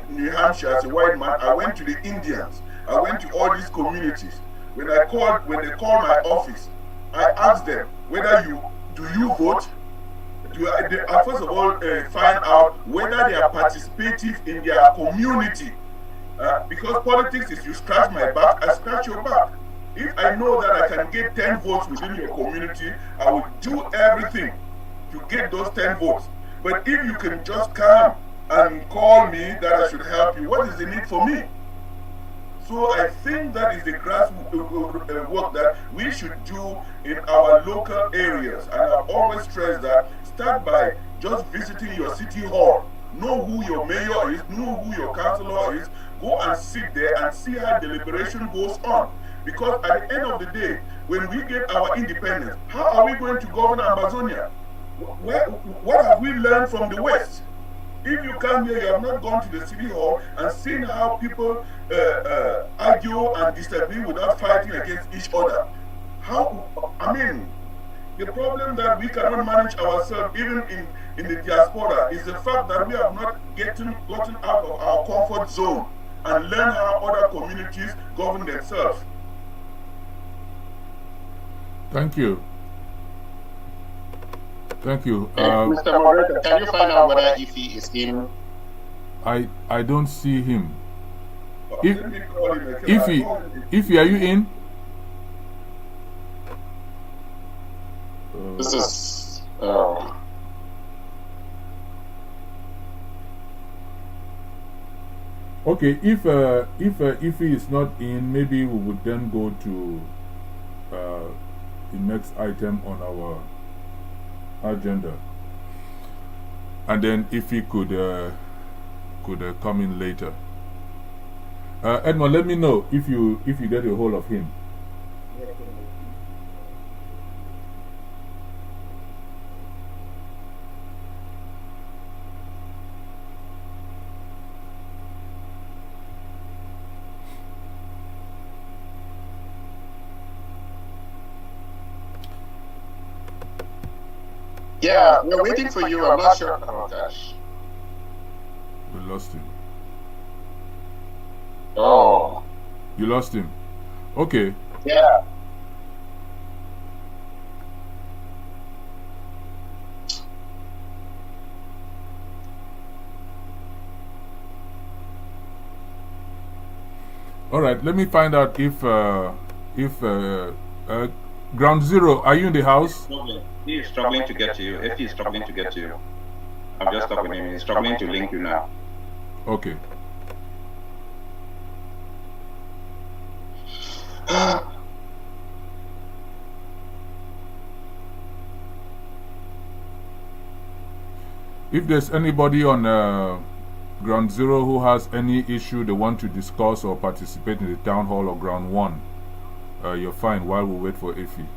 New Hampshire as a white man, I went to the Indians. I went to all these communities. When they called my office, I asked them whether do you vote? I first of all find out whether they are participative in their community. Because politics is you scratch my back, I scratch your back. If I know that I can get 10 votes within your community, I will do everything to get those 10 votes. But if you can just come and call me that I should help you, what is the need for me? So I think that is the grassroots work that we should do in our local areas. And I've always stressed that start by just visiting your city hall. Know who your mayor is, know who your councillor is. Go and sit there and see how deliberation goes on. Because at the end of the day, when we get our independence, how are we going to govern Amazonia? What have we learned from the West? If you come here, you have not gone to the city hall and seen how people argue and disagree without fighting against each other. The problem that we cannot manage ourselves, even in the diaspora, is the fact that we have not gotten out of our comfort zone and learn how other communities govern themselves.
Thank you. Thank you.
Mr. Moderator, can you find out whether Ify is in?
I don't see him. Ify, are you in?
This is.
Okay, if Ify is not in, maybe we would then go to the next item on our agenda, and then if he could come in later. Edmond, let me know if you get a hold of him.
Yeah, we're waiting for you. I'm not sure. Oh, gosh.
We lost him.
Oh.
You lost him? Okay.
Yeah.
All right, let me find out if Ground Zero, are you in the house?
He is struggling to get to you. If he's struggling to get to you, I'm just talking to him. He's struggling to link you now.
Okay. If there's anybody on Ground Zero who has any issue they want to discuss or participate in the town hall or Ground One, you're fine while we wait for Ify.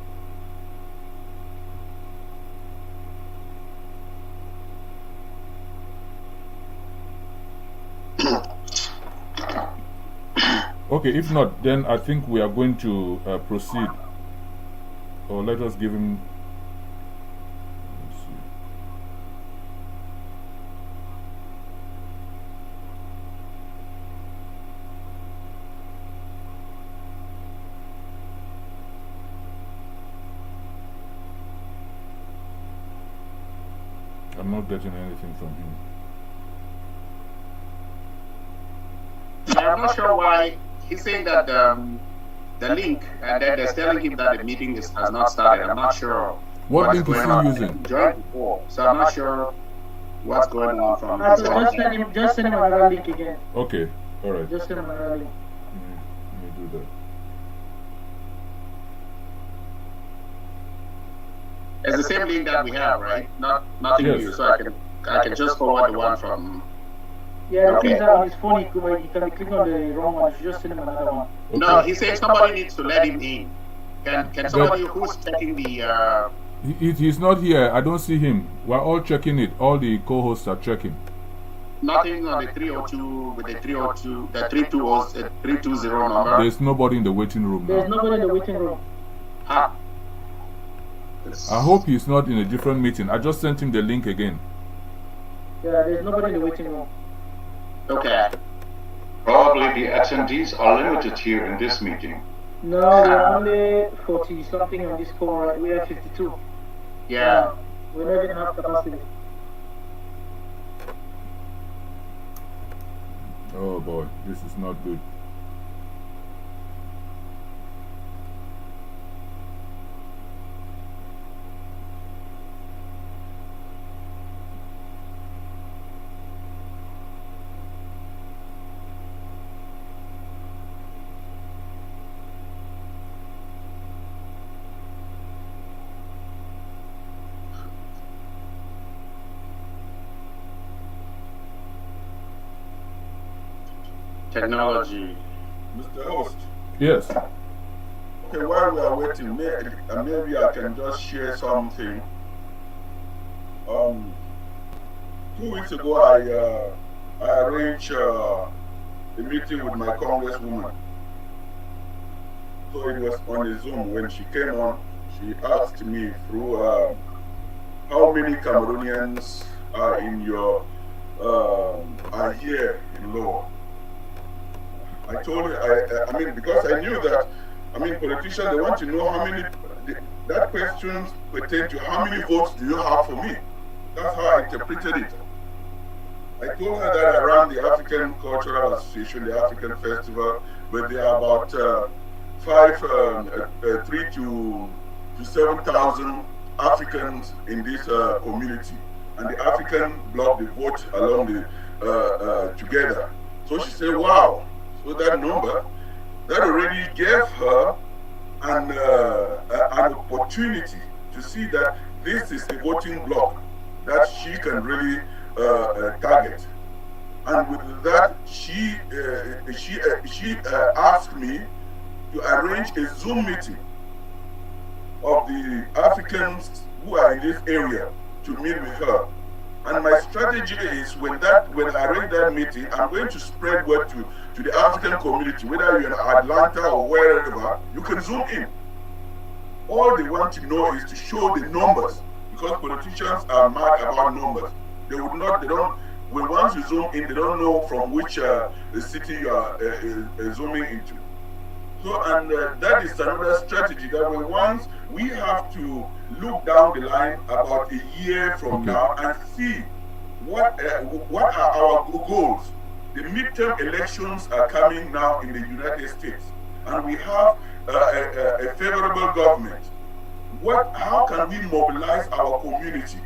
Okay, if not, then I think we are going to proceed. Or let us give him. Let's see. I'm not getting anything from him.
I'm not sure why. He's saying that the link, and then they're telling him that the meeting has not started. I'm not sure.
What link is he using?
Joined before, so I'm not sure what's going on from
his end. Just send him another link again.
Okay, all right.
Just send him another link.
Let me do that.
It's the same link that we have, right? Nothing
Yes.
new, so I can. I can just forward the one from.
Yeah, the thing is that on his phone, he can be clicking on the wrong one. You should just send him another one.
Okay.
No, he said somebody needs to let him in. Can somebody who's checking the?
He's not here. I don't see him. We're all checking it. All the co-hosts are checking.
Nothing on the 302 with the 302, the 320 number.
There's nobody in the waiting room now.
There's nobody in the waiting room.
Huh.
I hope he's not in a different meeting. I just sent him the link again.
Yeah, there's nobody in the waiting room.
Okay.
Probably the attendees are limited here in this meeting.
No, we're only 40 something on this call. Right? We are 52.
Yeah.
We don't even have capacity.
Oh boy, this is not good.
Technology.
Mr. Host.
Yes.
Okay, while we are waiting, maybe I can just share something. 2 weeks ago, I arranged a meeting with my congresswoman. So it was on the Zoom. When she came on, she asked me through how many Cameroonians are in your are here in Lower. I told her, I mean, because I knew that, I mean, politicians, they want to know how many, that question pertained to how many votes do you have for me? That's how I interpreted it. I told her that I ran the African Cultural Association, the African Festival, but there are about 3 to 7,000 Africans in this community. And the African bloc, they vote along the, together. So she said, wow. So that number, that already gave her an opportunity to see that this is the voting bloc that she can really target. And with that, she asked me to arrange a Zoom meeting of the Africans who are in this area to meet with her. And my strategy is when I arrange that meeting, I'm going to spread word to the African community, whether you're in Atlanta or wherever, you can zoom in. All they want to know is to show the numbers, because politicians are mad about numbers. They don't, when once you zoom in, they don't know from which city you are zooming into. So, and that is another strategy that once we have to look down the line about a year from now and see what are our goals. The midterm elections are coming now in the United States, and we have a favorable government. How can we mobilize our community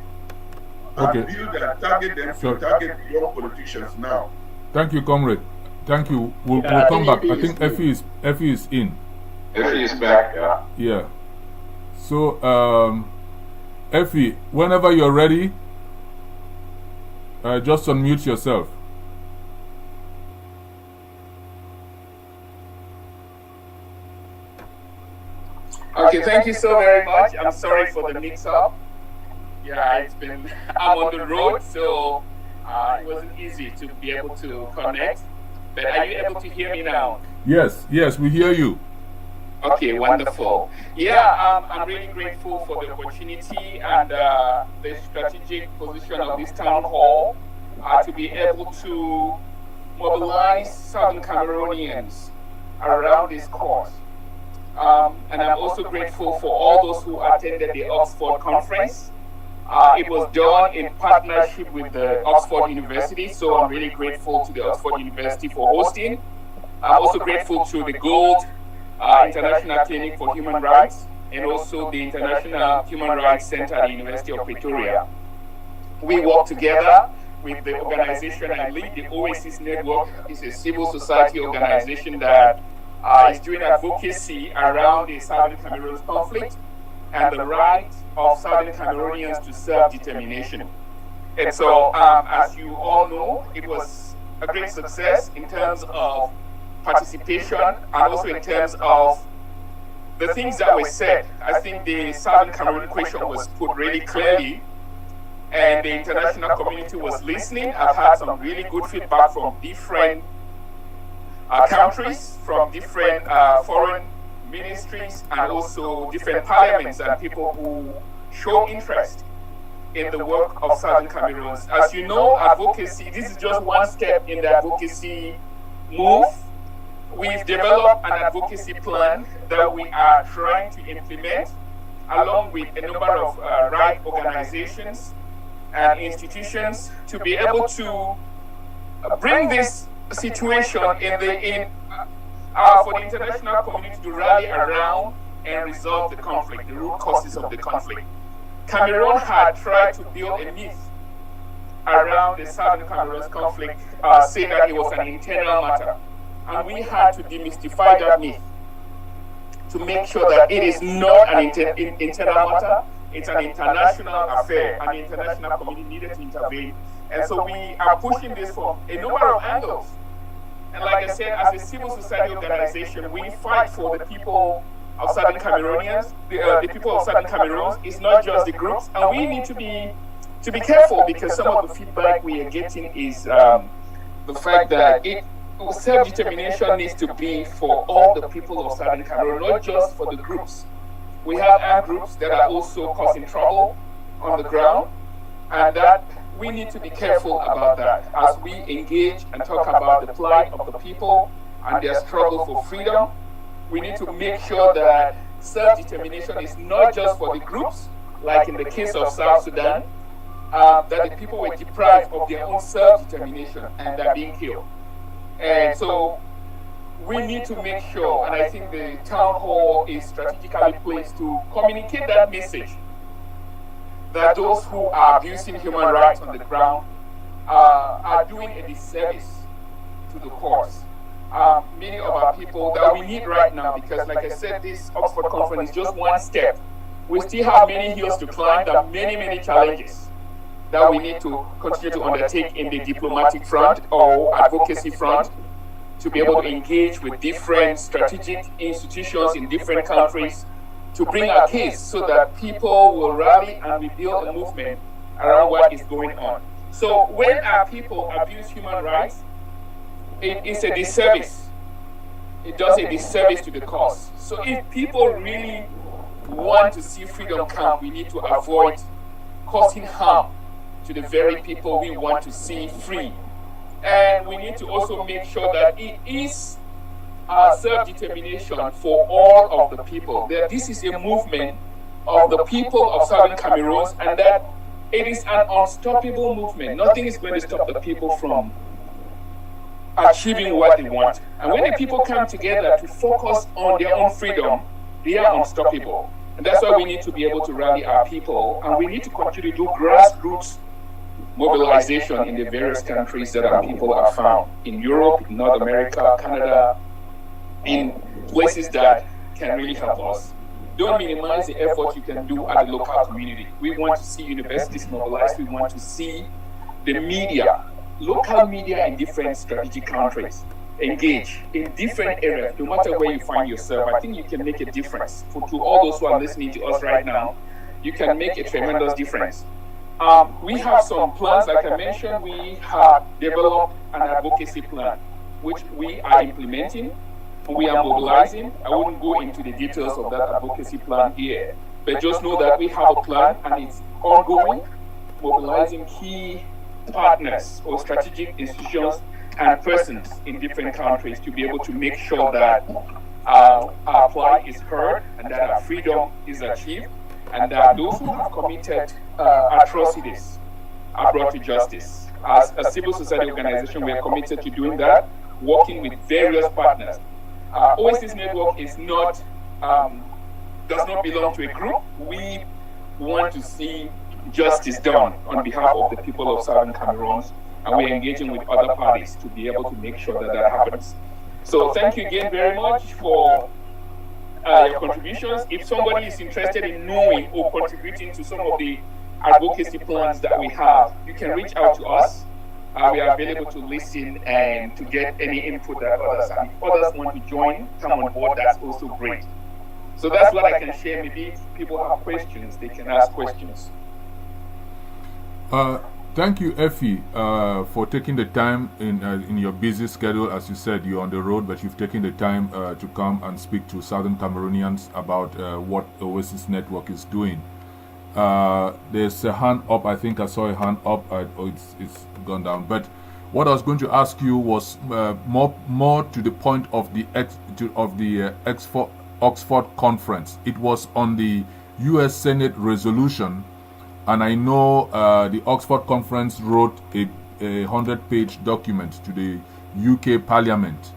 and build and target them to target young politicians now?
Thank you, comrade. Thank you. We'll come back. I think Effie is in.
Effie is back, yeah.
Yeah. So, Effie, whenever you're ready, just unmute yourself.
Okay, thank you so very much. I'm sorry for the mix-up. Yeah, I'm on the road, so it wasn't easy to be able to connect. But are you able to hear me now?
Yes, we hear you.
Okay, wonderful. Yeah, I'm really grateful for the opportunity and the strategic position of this town hall to be able to mobilize Southern Cameroonians around this cause. And I'm also grateful for all those who attended the Oxford conference. It was done in partnership with the Oxford University, so I'm really grateful to the Oxford University for hosting. I'm also grateful to the Gold International Clinic for Human Rights and also the International Human Rights Center at the University of Pretoria. We work together with the organization I lead, the Oasis Network. It's a civil society organization that is doing advocacy around the Southern Cameroon conflict and the right of Southern Cameroonians to self-determination. And so, as you all know, it was a great success in terms of participation and also in terms of the things that were said. I think the Southern Cameroon question was put really clearly, and the international community was listening. I've had some really good feedback from different countries, from different foreign ministries, and also different parliaments and people who show interest in the work of Southern Cameroons. As you know, advocacy, this is just one step in the advocacy move. We've developed an advocacy plan that we are trying to implement along with a number of right organizations and institutions to be able to bring this situation for the international community to rally around and resolve the conflict, the root causes of the conflict. Cameroon had tried to build a myth around the Southern Cameroon conflict, saying that it was an internal matter. And we had to demystify that myth to make sure that it is not an internal matter, it's an international affair, and the international community needed to intervene. And so we are pushing this from a number of angles. And like I said, as a civil society organization, we fight for the people of Southern Cameroonians, the people of Southern Cameroons. It's not just the groups, and we need to be careful, because some of the feedback we are getting is the fact that self-determination needs to be for all the people of Southern Cameroon, not just for the groups. We have armed groups that are also causing trouble on the ground, and that we need to be careful about that as we engage and talk about the plight of the people and their struggle for freedom. We need to make sure that self-determination is not just for the groups, like in the case of South Sudan, that the people were deprived of their own self-determination and they're being killed. And so we need to make sure, and I think the town hall is strategically placed to communicate that message, that those who are abusing human rights on the ground are doing a disservice to the cause. Many of our people that we need right now, because like I said, this Oxford conference is just one step. We still have many hills to climb. There are many, many challenges that we need to continue to undertake in the diplomatic front or advocacy front to be able to engage with different strategic institutions in different countries to bring our case so that people will rally and we build a movement around what is going on. So when our people abuse human rights, it is a disservice. It does a disservice to the cause. So if people really want to see freedom come, we need to avoid causing harm to the very people we want to see free. And we need to also make sure that it is self-determination for all of the people. That this is a movement of the people of Southern Cameroon, and that it is an unstoppable movement. Nothing is going to stop the people from achieving what they want. And when the people come together to focus on their own freedom, they are unstoppable. And that's why we need to be able to rally our people, and we need to continue to do grassroots mobilization in the various countries that our people are found, in Europe, in North America, Canada, in places that can really help us. Don't minimize the effort you can do at the local community. We want to see universities mobilized. We want to see the media, local media in different strategic countries, engage in different areas, no matter where you find yourself. I think you can make a difference. To all those who are listening to us right now, you can make a tremendous difference. We have some plans, like I mentioned. We have developed an advocacy plan, which we are implementing. We are mobilizing. I wouldn't go into the details of that advocacy plan here, but just know that we have a plan and it's ongoing, mobilizing key partners or strategic institutions and persons in different countries to be able to make sure that our plight is heard and that our freedom is achieved, and that those who have committed atrocities are brought to justice. As a civil society organization, we are committed to doing that, working with various partners. Oasis Network is not, does not belong to a group. We want to see justice done on behalf of the people of Southern Cameroon, and we're engaging with other parties to be able to make sure that that happens. So thank you again very much for your contributions. If somebody is interested in knowing or contributing to some of the advocacy plans that we have, you can reach out to us. We are available to listen and to get any input that others have. If others want to join, come on board, that's also great. So that's what I can share. Maybe if people have questions, they can ask questions.
Thank you, Effie, for taking the time in your busy schedule. As you said, you're on the road, but you've taken the time to come and speak to Southern Cameroonians about what Oasis Network is doing. There's a hand up. I think I saw a hand up. It's gone down. But what I was going to ask you was more to the point of the Oxford conference. It was on the U.S. Senate resolution. And I know the Oxford Conference wrote a 100-page document to the UK Parliament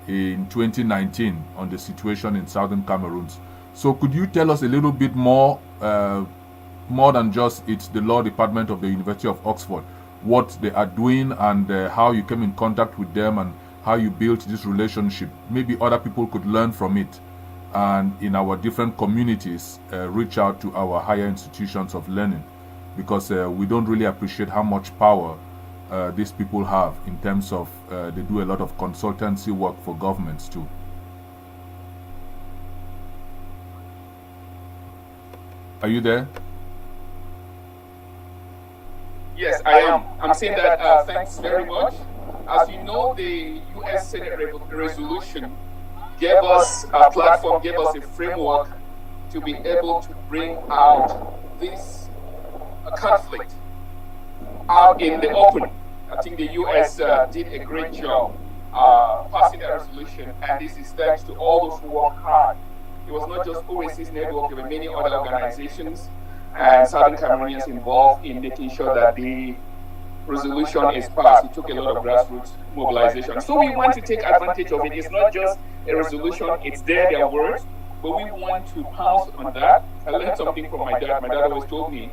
in 2019 on the situation in Southern Cameroons. So could you tell us a little bit more than just it's the Law Department of the University of Oxford, what they are doing and how you came in contact with them and how you built this relationship? Maybe other people could learn from it. And in our different communities, reach out to our higher institutions of learning, because we don't really appreciate how much power these people have in terms of they do a lot of consultancy work for governments too. Are you there?
Yes, I am. I'm saying that thanks very much. As you know, the U.S. Senate resolution gave us a platform, gave us a framework to be able to bring out this conflict out in the open. I think the U.S. did a great job passing that resolution, and this is thanks to all those who worked hard. It was not just Oasis Network, there were many other organizations and Southern Cameroonians involved in making sure that the resolution is passed. It took a lot of grassroots mobilization. So we want to take advantage of it. It's not just a resolution, it's their words, but we want to pounce on that. I learned something from my dad. My dad always told me,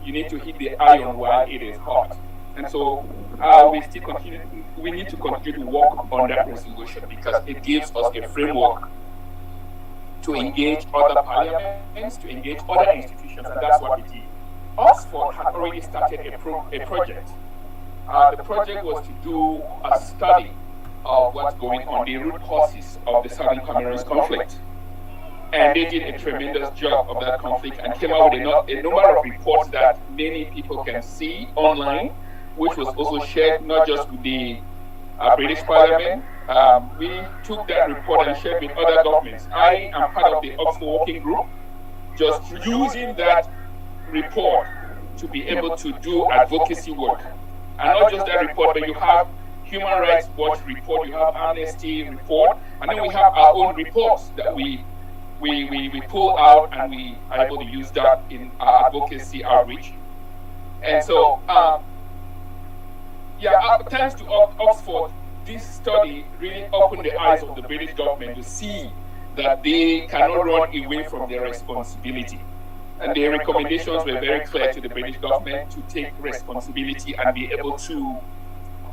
you need to hit the iron while it is hot. And so we need to continue to work on that resolution because it gives us a framework to engage other parliaments, to engage other institutions, and that's what we did. Oxford had already started a project. The project was to do a study of what's going on, the root causes of the Southern Cameroons conflict. And they did a tremendous job of that conflict and came out with a number of reports that many people can see online, which was also shared not just with the British Parliament. We took that report and shared with other governments. I am part of the Oxford Working Group, just using that report to be able to do advocacy work. And not just that report, but you have Human Rights Watch report, you have Amnesty report, and then we have our own reports that we pull out, and we are able to use that in our advocacy outreach. And so, thanks to Oxford, this study really opened the eyes of the British government to see that they cannot run away from their responsibility. And the recommendations were very clear to the British government to take responsibility and be able to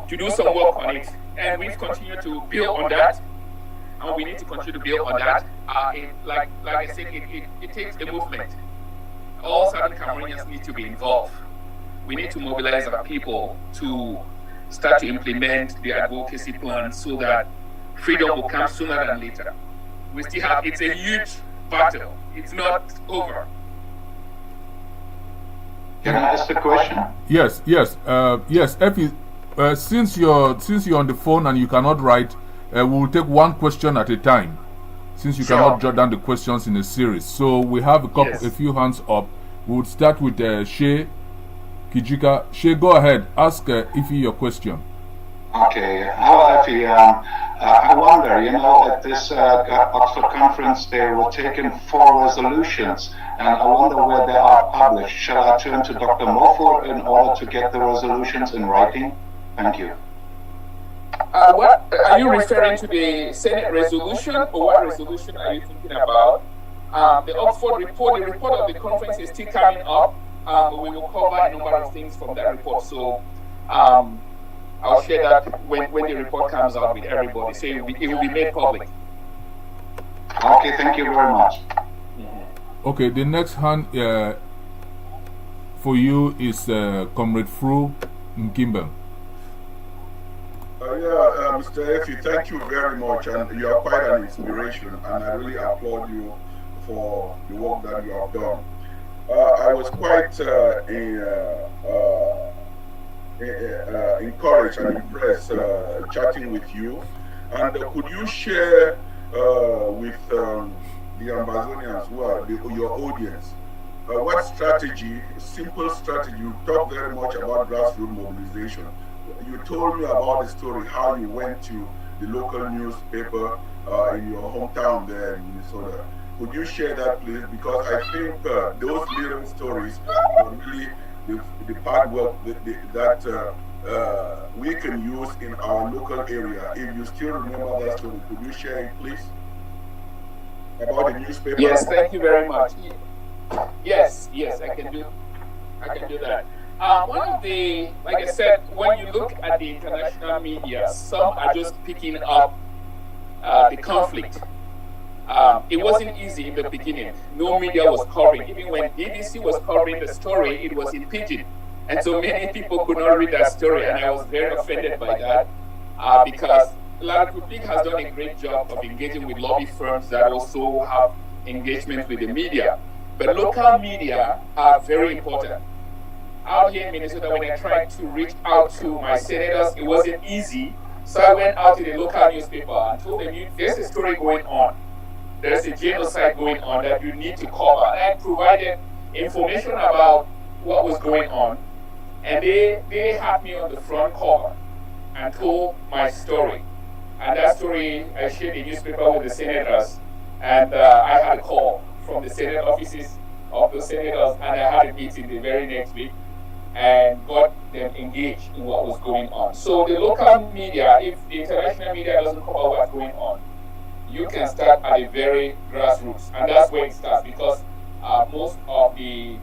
do some work on it. And we've continued to build on that. And we need to continue to build on that. Like I said, it takes a movement. All Southern Cameroonians need to be involved. We need to mobilize our people to start to implement the advocacy plan so that freedom will come sooner than later. We still have, it's a huge battle. It's not over.
Can I ask a question?
Yes. Effie, since you're on the phone and you cannot write, we will take one question at a time. Since you cannot jot down the questions in a series, so we have a few hands up. We would start with Shea Kijika. Shea, go ahead. Ask Effie your question.
Okay. Hello, Effie. I wonder, at this Oxford conference, they were taking 4 resolutions, and I wonder where they are published. Shall I turn to Dr. Moffo in order to get the resolutions in writing? Thank you.
What are you referring to, the Senate resolution, or what resolution are you thinking about? The Oxford report, the report of the conference is still coming up. We will cover a number of things from that report. So I'll share that when the report comes out with everybody. So it will be made public.
Okay, thank you very much.
Okay, the next hand, for you is Comrade Fru Nkimba.
Mr. Effie, thank you very much, and you are quite an inspiration, and I really applaud you for the work that you have done. I was quite encouraged and impressed chatting with you. And could you share with the Ambazonians who are your audience, what strategy, simple strategy, you talk very much about grassroots mobilization. You told me about the story, how you went to the local newspaper in your hometown there in Minnesota. Could you share that, please? Because I think those little stories are really the part work that we can use in our local area. If you still remember that story, could you share it, please? About the newspaper.
Yes, thank you very much. Yes, I can do that. One of the, like I said, when you look at the international media, some are just picking up the conflict. It wasn't easy in the beginning. No media was covering. Even when BBC was covering the story, it was in pidgin. And so many people could not read that story, and I was very offended by that because La République has done a great job of engaging with lobby firms that also have engagement with the media. But local media are very important. Out here in Minnesota, when I tried to reach out to my senators, it wasn't easy. So I went out to the local newspaper and told them, there's a story going on. There's a genocide going on that you need to cover. And I provided information about what was going on. And they had me on the front cover and told my story. And that story, I shared the newspaper with the senators. And I had a call from the Senate offices of the senators, and I had a meeting the very next week and got them engaged in what was going on. So the local media, if the international media doesn't cover what's going on, you can start at the very grassroots, and that's where it starts, because most of the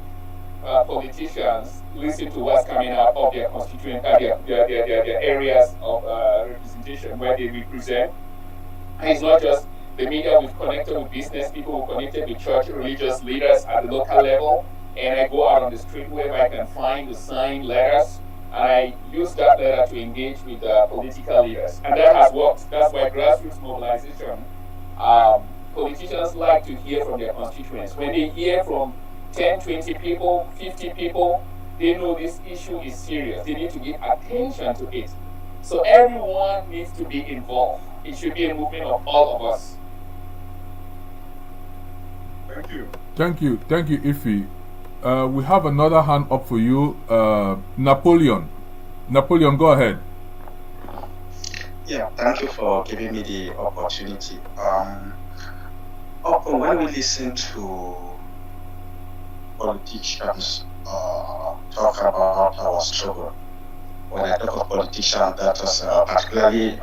politicians listen to what's coming out of their constituent, their areas of representation where they represent. And it's not just the media. We've connected with business people, we've connected with church religious leaders at the local level, and I go out on the street wherever I can find the signed letters, and I use that letter to engage with political leaders. And that has worked. That's why grassroots mobilization, politicians like to hear from their constituents. When they hear from 10, 20 people, 50 people, they know this issue is serious. They need to give attention to it. So everyone needs to be involved. It should be a movement of all of us.
Thank you.
Thank you, Ife. We have another hand up for you, Napoleon. Napoleon, go ahead.
Yeah, thank you for giving me the opportunity. Often when we listen to politicians talk about our struggle, when I talk of politicians, that is particularly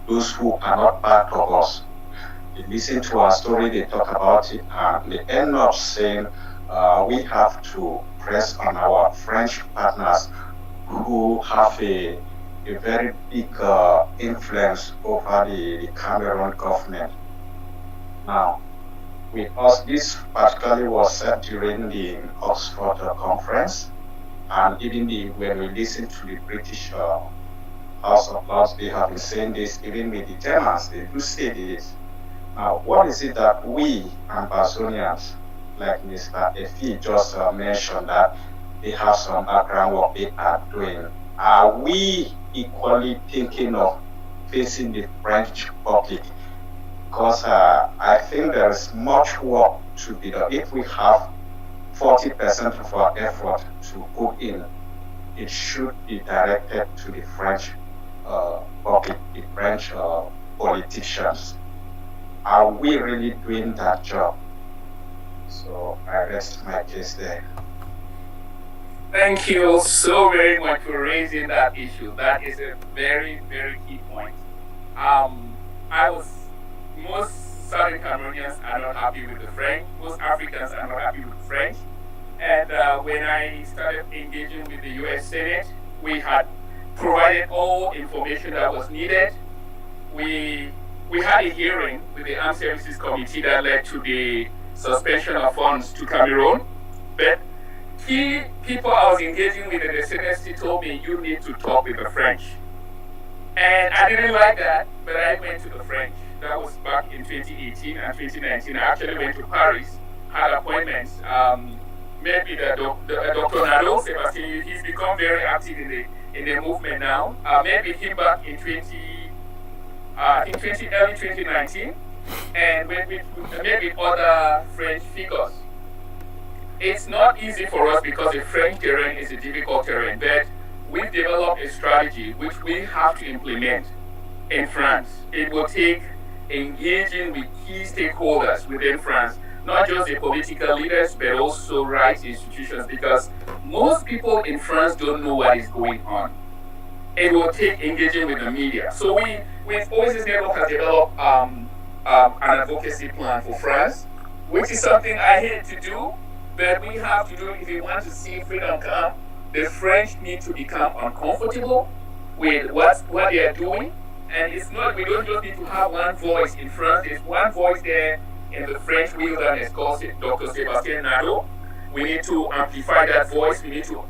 those who are not part of us. They listen to our story, they talk about it, and they end up saying we have to press on our French partners who have a very big influence over the Cameroon government. Now, with us, this particularly was said during the Oxford conference, and even when we listen to the British House of Lords, they have been saying this, even with the Germans, they do say this. Now, what is it that we Ambazonians, like Mr. Effie just mentioned, that they have some background work they are doing? Are we equally thinking of facing the French public? Because I think there is much work to be done. If we have 40% of our effort to put in, it should be directed to the French public, the French politicians. Are we really doing that job? So I rest my case there.
Thank you so very much for raising that issue. That is a very, very key point. Most Southern Cameroonians are not happy with the French. Most Africans are not happy with the French. And when I started engaging with the U.S. Senate, we had provided all information that was needed. We had a hearing with the Armed Services Committee that led to the suspension of funds to Cameroon. But key people I was engaging with in the CNST told me you need to talk with the French. And I didn't like that, but I went to the French. That was back in 2018 and 2019. I actually went to Paris, had appointments. Maybe Dr. Nadeau, Sebastian, he's become very active in the movement now. Maybe him back in early 2019, and with maybe other French figures. It's not easy for us because the French terrain is a difficult terrain, but we've developed a strategy which we have to implement in France. It will take engaging with key stakeholders within France, not just the political leaders, but also rights institutions, because most people in France don't know what is going on. It will take engaging with the media. So with Oasis Network has developed an advocacy plan for France, which is something I hate to do, but we have to do if we want to see freedom come. The French need to become uncomfortable with what they are doing. And it's not, we don't just need to have one voice in France. There's one voice there in the French wilderness called Dr. Sébastien Nadeau. We need to amplify that voice. We need to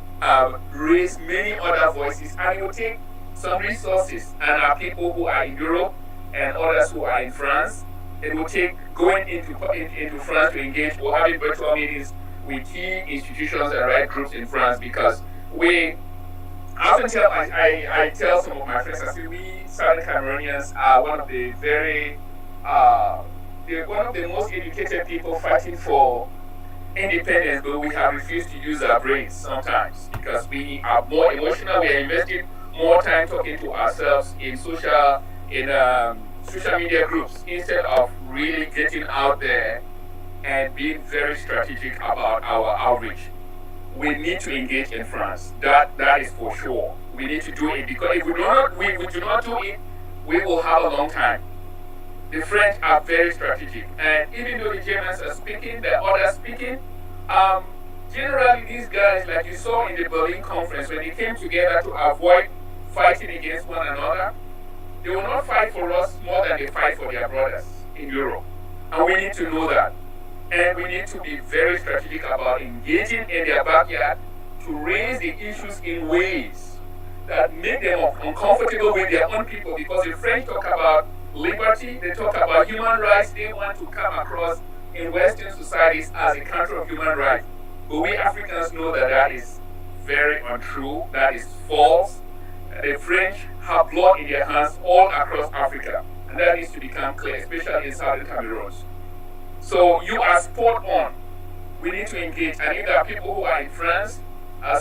raise many other voices. And it will take some resources. And our people who are in Europe and others who are in France, it will take going into France to engage or having virtual meetings with key institutions and right groups in France, because I often tell some of my friends, I say we Southern Cameroonians are one of the one of the most educated people fighting for independence, but we have refused to use our brains sometimes because we are more emotional. We are investing more time talking to ourselves in social media groups instead of really getting out there and being very strategic about our outreach. We need to engage in France. That is for sure. We need to do it, because if we do not do it, we will have a long time. The French are very strategic, and even though the Germans are speaking, the others speaking, generally these guys, like you saw in the Berlin conference, when they came together to avoid fighting against one another, they will not fight for us more than they fight for their brothers in Europe. And we need to know that. And we need to be very strategic about engaging in their backyard to raise the issues in ways that make them uncomfortable with their own people, because the French talk about liberty, they talk about human rights, they want to come across in Western societies as a country of human rights. But we Africans know that that is very untrue, that is false. The French have blood in their hands all across Africa, and that needs to become clear, especially in Southern Cameroons. So you are spot on. We need to engage, and if there are people who are in France,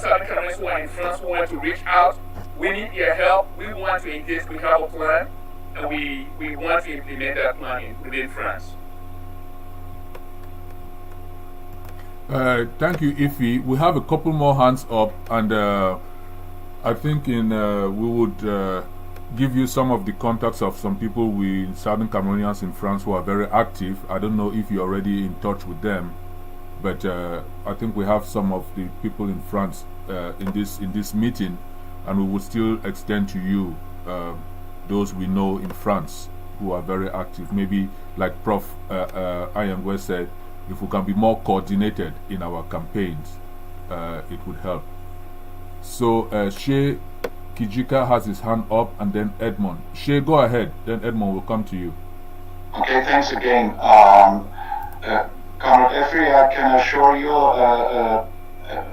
Southern Cameroons who are in France who want to reach out, we need their help. We want to engage. We have a plan, and we want to implement that plan within France.
Thank you, Ife. We have a couple more hands up, and I think we would give you some of the contacts of some people with Southern Cameroonians in France who are very active. I don't know if you're already in touch with them, but I think we have some of the people in France in this meeting, and we will still extend to you those we know in France who are very active. Maybe like Prof. Ayangwe said, if we can be more coordinated in our campaigns, it would help. So Shea Kijika has his hand up, and then Edmond. Shea, go ahead, then Edmond will come to you.
Okay, thanks again. Comrade Effrey, I can assure you,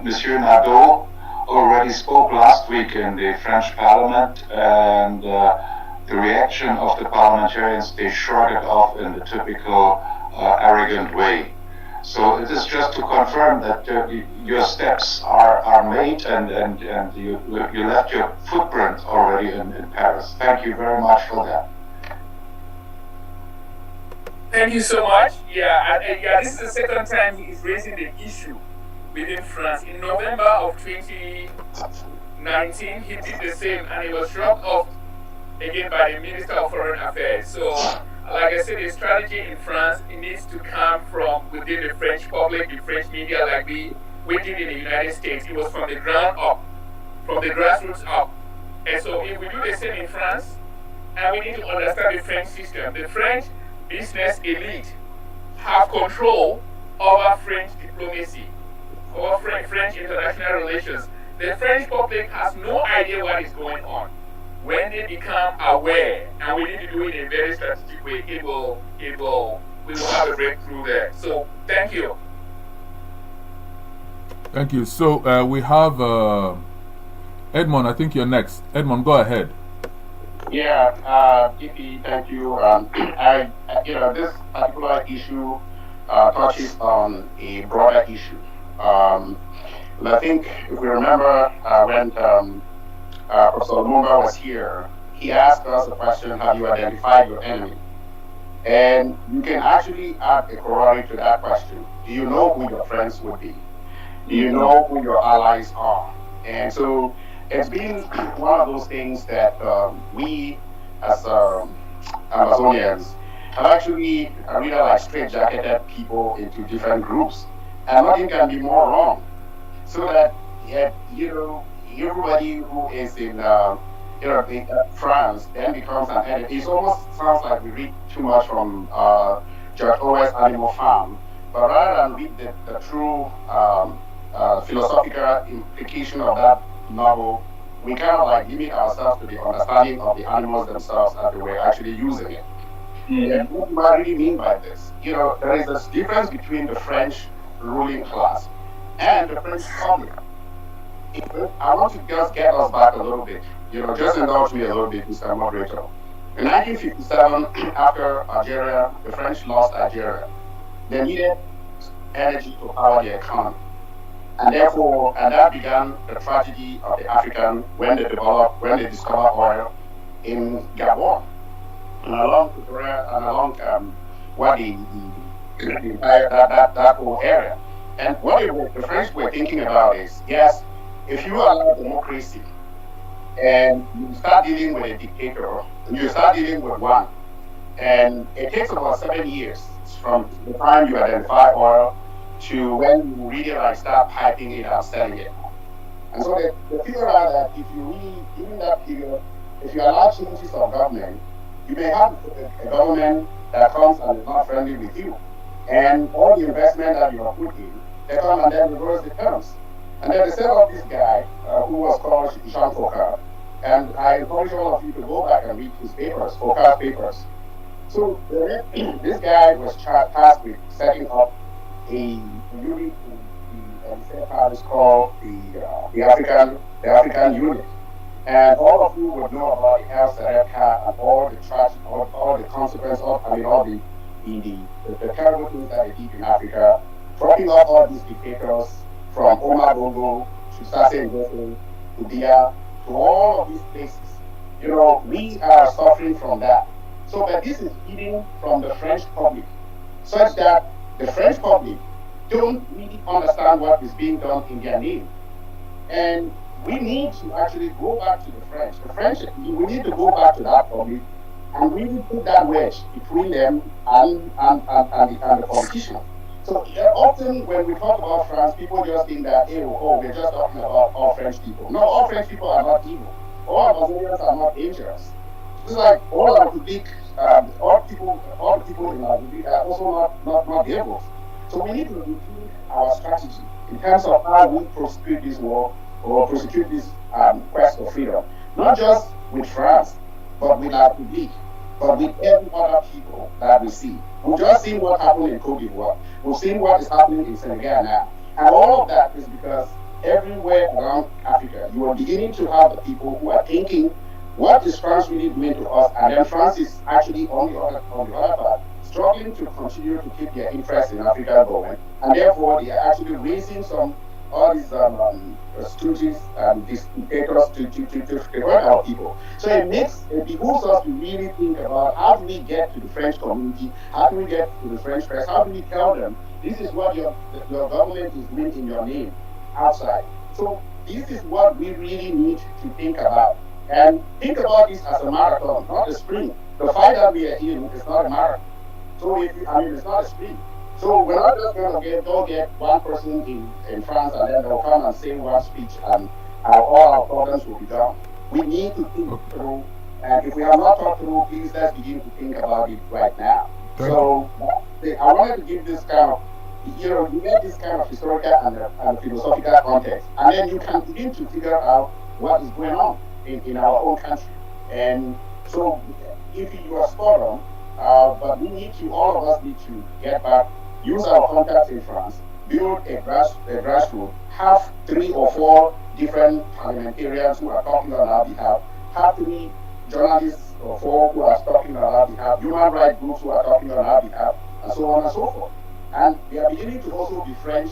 Monsieur Nadeau already spoke last week in the French Parliament, and the reaction of the parliamentarians, they shrugged it off in the typical arrogant way. So it is just to confirm that your steps are made, and you left your footprint already in Paris. Thank you very much for that.
Thank you so much. Yeah, this is the second time he is raising the issue within France. In November of 2019, he did the same, and he was shrugged off again by the Minister of Foreign Affairs. So, like I said, the strategy in France, it needs to come from within the French public, the French media, like we did in the United States. It was from the ground up, from the grassroots up. And so if we do the same in France, and we need to understand the French system, the French business elite have control over French diplomacy, or French international relations, the French public has no idea what is going on. When they become aware, and we need to do it in a very strategic way, we will have a breakthrough there. So thank you.
Thank you. So we have Edmond. I think you're next. Edmond, go ahead.
Yeah, DP, thank you. This particular issue touches on a broader issue. And I think if we remember when Professor Lumumba was here, he asked us the question, have you identified your enemy? And you can actually add a corollary to that question. Do you know who your friends would be? Do you know who your allies are? And so it's been one of those things that we as Amazonians have actually really like straitjacketed people into different groups. And nothing can be more wrong. So that, everybody who is in France then becomes an enemy. It almost sounds like we read too much from George Orwell's Animal Farm. But rather than read the true philosophical implication of that novel, we kind of like limit ourselves to the understanding of the animals themselves as they were actually using it. And what do I really mean by this? There is this difference between the French ruling class and the French public. I want to just get us back a little bit, just indulge me a little bit, Mr. Moderator. In 1957, after Algeria, the French lost Algeria. They needed energy to power the economy. And that began the tragedy of the African when they discovered oil in Gabon and along Pretoria and along the entire that whole area. And what the French were thinking about is, yes, if you allow democracy and you start dealing with a dictator, and you start dealing with one, and it takes about 7 years from the time you identify oil to when you really start piping it and selling it. And so they figure out that if you really, during that period, if you allow changes of government, you may have a government that comes and is not friendly with you. And all the investment that you have put in, they come and then reverse the terms. And then they set up this guy who was called Jean Foucault. And I encourage all of you to go back and read his papers, Foucault's papers. So this guy was tasked with setting up a unit in Paris called the African unit. And all of you would know about the El Sereka and all the consequences of, all the terrible things that they did in Africa, dropping off all these dictators from Omar Bongo to Sassou Nguesso to Dia to all of these places. We are suffering from that. So, but this is hidden from the French public, such that the French public don't really understand what is being done in their name. And we need to actually go back to the French. We need to go back to that public and really put that wedge between them and the politicians. So often when we talk about France, people just think that, we're just talking about all French people. No, all French people are not evil. All Amazonians are not dangerous. It's like all our Republic, all the people in our Republic are also not devils. So we need to rethink our strategy in terms of how we prosecute this war or prosecute this quest for freedom. Not just with France, but with our Republic, but with every other people that we see. We've just seen what happened in Cote d'Ivoire. We've seen what is happening in Senegal now. And all of that is because everywhere around Africa, you are beginning to have the people who are thinking, what is France really doing to us? And then France is actually on the other part, struggling to continue to keep their interests in Africa going. And therefore, they are actually raising all these stooges and these dictators to hurt our people. So it behooves us to really think about how do we get to the French community, how do we get to the French press, how do we tell them this is what your government is doing in your name outside. So this is what we really need to think about. And think about this as a marathon, not a sprint. The fight that we are in is not a marathon. So it's not a sprint. So we're not just going to go get one person in France and then they'll come and say one speech and all our problems will be done. We need to think through, and if we have not thought through, please let's begin to think about it right now. I wanted to give this kind of you get this kind of historical and philosophical context, and then you can begin to figure out what is going on in our own country. And so, if you are spot on, but all of us need to get back, use our contacts in France, build a grassroots, have 3 or 4 different parliamentarians who are talking on our behalf, have 3 journalists or 4 who are talking on our behalf, human rights groups who are talking on our behalf, and so on and so forth. And we are beginning to also befriend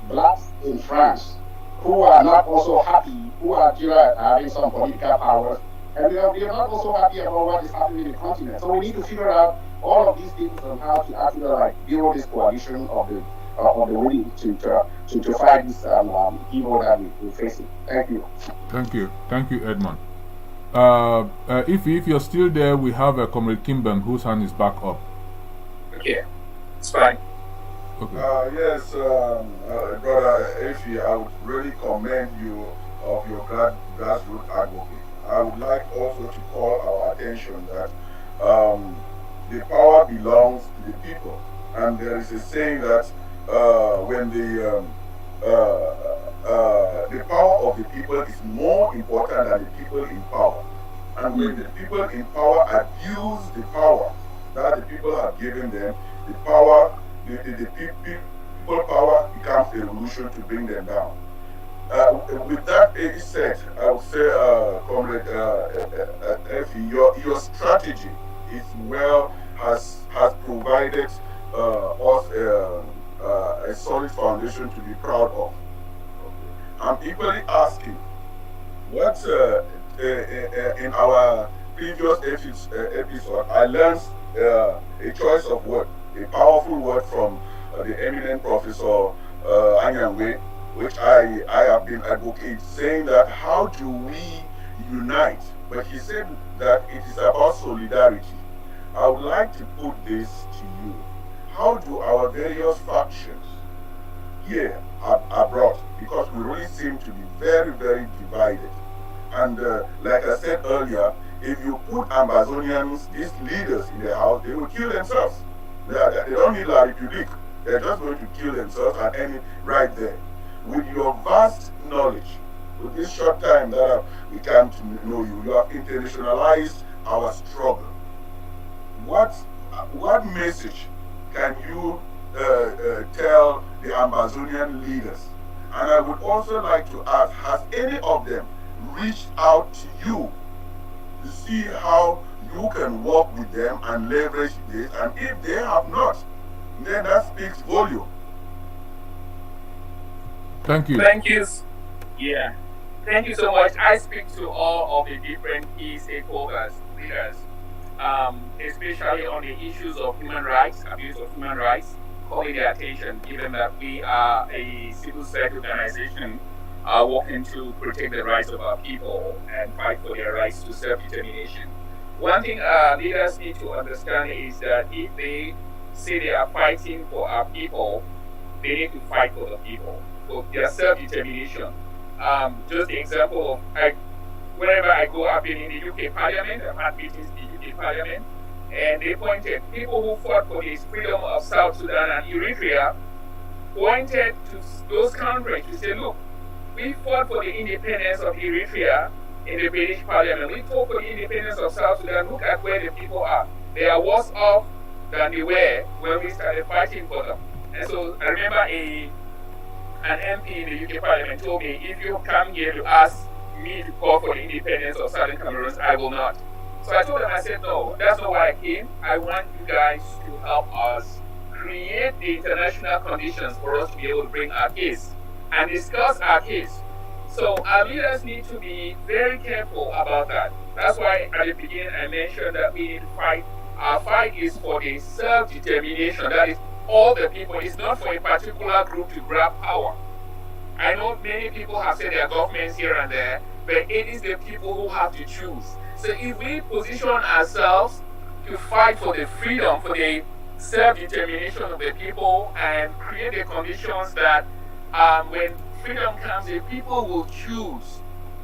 blacks in France who are not also happy, who are having some political powers, and we are not also happy about what is happening in the continent. So we need to figure out all of these things on how to actually build this coalition of the will to fight this evil that we're facing. Thank you.
Thank you, Edmond. If you're still there, we have a Comrade Kimbang whose hand is back up.
Okay, it's fine.
Okay.
Yes, Brother Efi, I would really commend you of your grassroots advocacy. I would like also to call our attention that the power belongs to the people, and there is a saying that when the power of the people is more important than the people in power, and when the people in power abuse the power that the people have given them, the people power becomes a revolution to bring them down. With that being said, I would say, Comrade Effie, your strategy is has provided us a solid foundation to be proud of. I'm equally asking, what in our previous episode, I learned a choice of word, a powerful word from the eminent Professor Anyangwe, which I have been advocating, saying that how do we unite? But he said that it is about solidarity. I would like to put this to you. How do our various factions here abroad, because we really seem to be very, very divided. And like I said earlier, if you put Amazonians, these leaders in the house, they will kill themselves. They don't need La Republique. They're just going to kill themselves and end it right there. With your vast knowledge, with this short time that we came to know you, you have internationalized our struggle. What message can you tell the Amazonian leaders? And I would also like to ask, has any of them reached out to you to see how you can work with them and leverage this? And if they have not, then that speaks volume.
Thank you.
Thank you. Yeah. Thank you so much. I speak to all of the different key stakeholders, leaders, especially on the issues of human rights, abuse of human rights, calling their attention, given that we are a civil society organization working to protect the rights of our people and fight for their rights to self-determination. One thing leaders need to understand is that if they say they are fighting for our people, they need to fight for the people, for their self-determination. Just the example of wherever I go, I've been in the UK Parliament, I've had meetings in the UK Parliament, and they pointed, people who fought for the freedom of South Sudan and Eritrea pointed to those countries to say, look, we fought for the independence of Eritrea in the British Parliament. We fought for the independence of South Sudan. Look at where the people are. They are worse off than they were when we started fighting for them. And so I remember an MP in the UK Parliament told me, if you come here to ask me to call for the independence of Southern Cameroons, I will not. So I told them, I said, no, that's not why I came. I want you guys to help us create the international conditions for us to be able to bring our case and discuss our case. So our leaders need to be very careful about that. That's why at the beginning I mentioned that we need to fight. Our fight is for the self-determination. That is all the people. It's not for a particular group to grab power. I know many people have said there are governments here and there, but it is the people who have to choose. So if we position ourselves to fight for the freedom, for the self-determination of the people and create the conditions that when freedom comes, the people will choose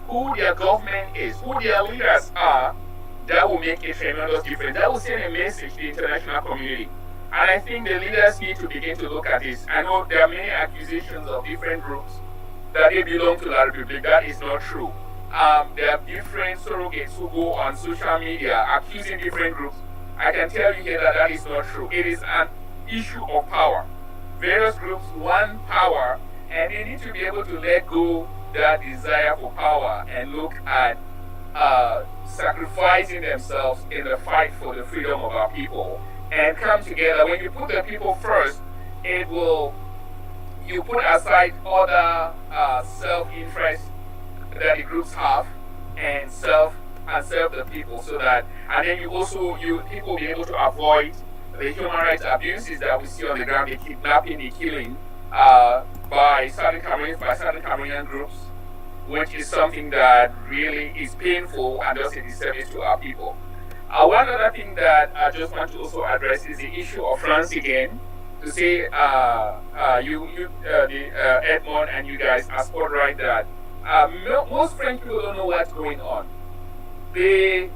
who their government is, who their leaders are, that will make a tremendous difference. That will send a message to the international community. And I think the leaders need to begin to look at this. I know there are many accusations of different groups that they belong to La Republic. That is not true. There are different surrogates who go on social media accusing different groups. I can tell you here that that is not true. It is an issue of power. Various groups want power, and they need to be able to let go that desire for power and look at sacrificing themselves in the fight for the freedom of our people and come together. When you put the people first, you put aside other self-interest that the groups have and serve the people, so that, and then people will be able to avoid the human rights abuses that we see on the ground, the kidnapping, the killing by certain Cameroonian groups, which is something that really is painful and does a disservice to our people. One other thing that I just want to also address is the issue of France again. To say, Edmond and you guys are spot right that most French people don't know what's going on. The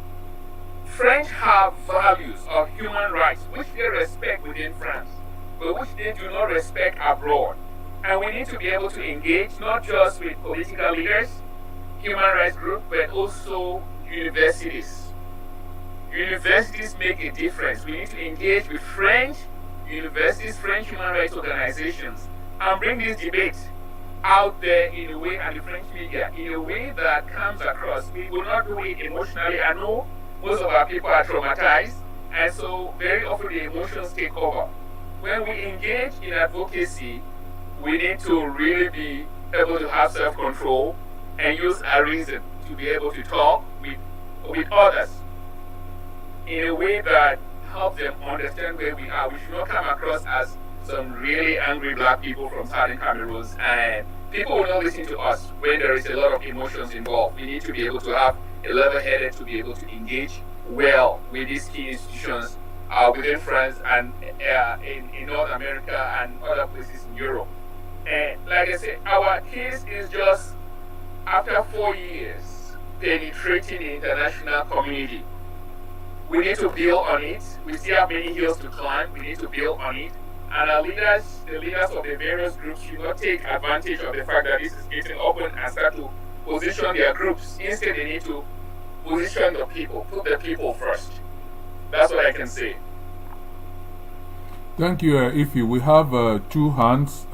French have values of human rights which they respect within France, but which they do not respect abroad. And we need to be able to engage not just with political leaders, human rights groups, but also universities. Universities make a difference. We need to engage with French universities, French human rights organizations, and bring this debate out there in a way, and the French media, in a way that comes across. We will not do it emotionally. I know most of our people are traumatized, and so very often the emotions take over. When we engage in advocacy, we need to really be able to have self-control and use our reason to be able to talk with others in a way that helps them understand where we are. We should not come across as some really angry black people from southern Cameroons, and people will not listen to us when there is a lot of emotions involved. We need to be able to have a level-headed to be able to engage well with these key institutions within France and in North America and other places in Europe. And like I said, our case is just after 4 years penetrating the international community. We need to build on it. We still have many hills to climb. We need to build on it. And our leaders, the leaders of the various groups, should not take advantage of the fact that this is getting open and start to position their groups. Instead, they need to position the people, put the people first. That's what I can say.
Thank you, Ify. We have 2 hands.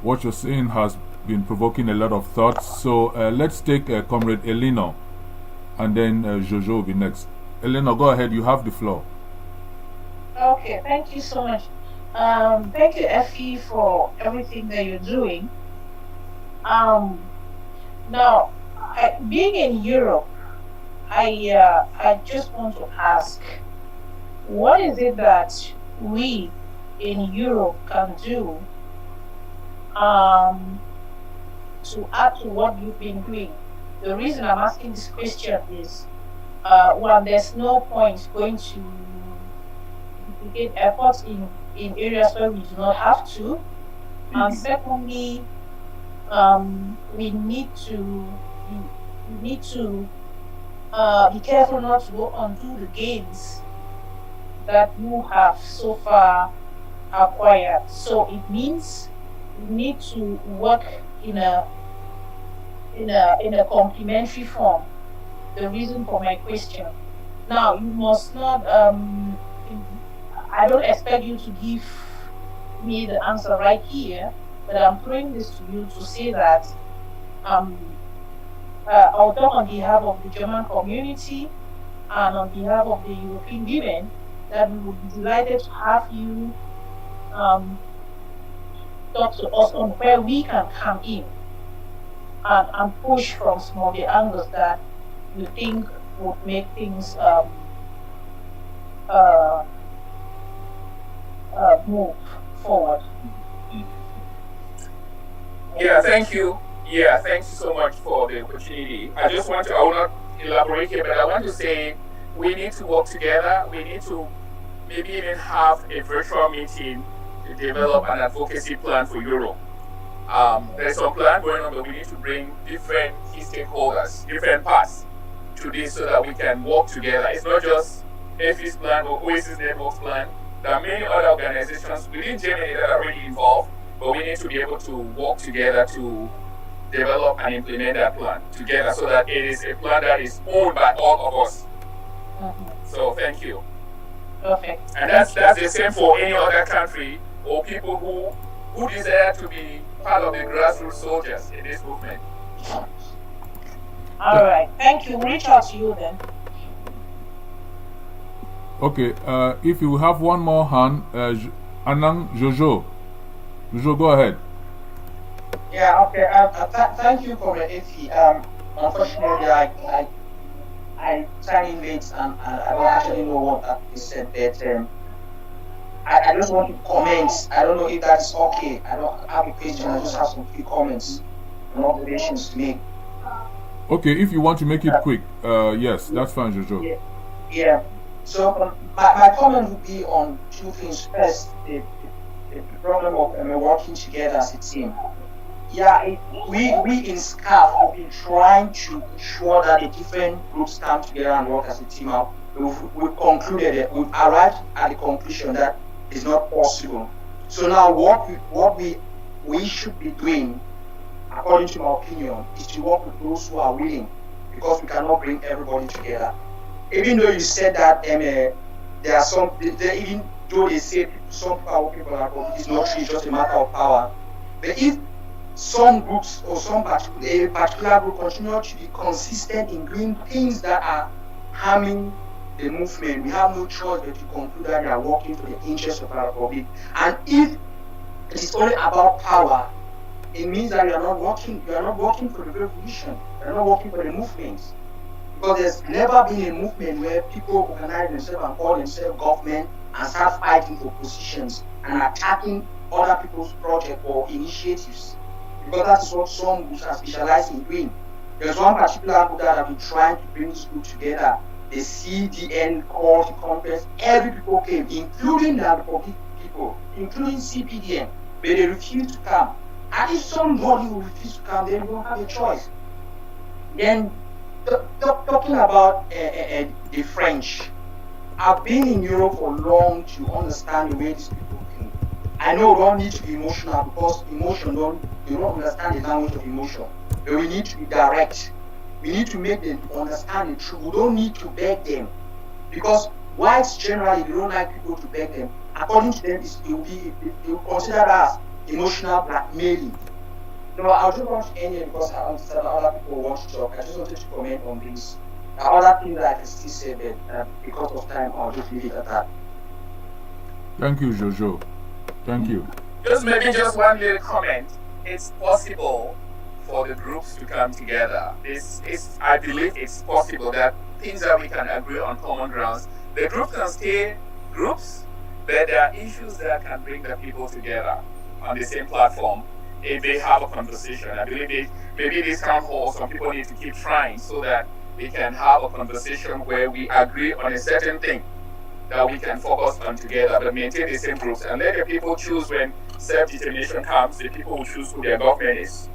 What you're saying has been provoking a lot of thoughts. So let's take Comrade Elino, and then Jojo will be next. Elino, go ahead. You have the floor.
Okay, thank you so much. Thank you, Effie, for everything that you're doing. Now, being in Europe, I just want to ask, what is it that we in Europe can do to add to what you've been doing? The reason I'm asking this question is, one, there's no point going to duplicate efforts in areas where we do not have to. And secondly, we need to be careful not to go undo the gains that you have so far acquired. So it means we need to work in a complementary form. The reason for my question. Now, you must not. I don't expect you to give me the answer right here, but I'm throwing this to you to say that I'll talk on behalf of the German community and on behalf of the European women that we would be delighted to have you talk to us on where we can come in and push from some of the angles that you think would make things move forward.
Yeah, thank you. Yeah, thanks so much for the opportunity. I will not elaborate here, but I want to say we need to work together. We need to maybe even have a virtual meeting to develop an advocacy plan for Europe. There's some plan going on, but we need to bring different key stakeholders, different parts to this so that we can work together. It's not just AFI's plan or Oasis Network's plan There are many other organizations within Germany that are already involved, but we need to be able to work together to develop and implement that plan together so that it is a plan that is owned by all of us. So thank you.
Perfect.
And that's the same for any other country or people who desire to be part of the grassroots soldiers in this movement.
All right. Thank you. We'll reach out to you then.
Okay. If you have one more hand, Anang Jojo. Jojo, go ahead.
Yeah, okay. Thank you for the AFI. Unfortunately, I signed in late and I don't actually know what is said, but I just want to comment. I don't know if that is okay. I don't have a question. I just have some few comments and observations to make.
Okay, if you want to make it quick, yes, that's fine, Jojo.
Yeah. So my comment would be on two things. First, the problem of working together as a team. Yeah, we in SCAF have been trying to ensure that the different groups come together and work as a team out. We've concluded it. We've arrived at the conclusion that it's not possible. So now what we should be doing, according to my opinion, is to work with those who are willing, because we cannot bring everybody together. Even though you said that there are some, even though they say some people are working for that, but it's not true, it's just a matter of power. But if some groups or a particular group continue to be consistent in doing things that are harming the movement, we have no choice but to conclude that they are working for the interests of our republic. And if it is only about power, it means that you are not working for the revolution, you are not working for the movement. Because there's never been a movement where people organize themselves and call themselves government and start fighting for positions and attacking other people's projects or initiatives. Because that is what some groups are specialized in doing. There's one particular group that have been trying to bring this group together. The CDN called the conference. Every people came, including the Republic people, including CPDN, but they refused to come. And if somebody will refuse to come, then we don't have a choice. Then talking about the French, I've been in Europe for long to understand the way these people think. I know we don't need to be emotional, because you don't understand the language of emotion. But we need to be direct. We need to make them understand the truth. We don't need to beg them, because whites generally they don't like people to beg them. According to them, they will consider that as emotional blackmailing. No, I just want to end here because I understand that other people want to talk. I just wanted to comment on this. There are other things that I can still say, but because of time, I'll just leave it at that.
Thank you, Jojo. Thank you.
Just maybe just one little comment. It's possible for the groups to come together. I believe it's possible that things that we can agree on common grounds. The groups can stay groups, but there are issues that can bring the people together on the same platform if they have a conversation. I believe maybe this town hall, some people need to keep trying so that we can have a conversation where we agree on a certain thing that we can focus on together, but maintain the same groups and let the people choose. When self-determination comes, the people will choose who their government is.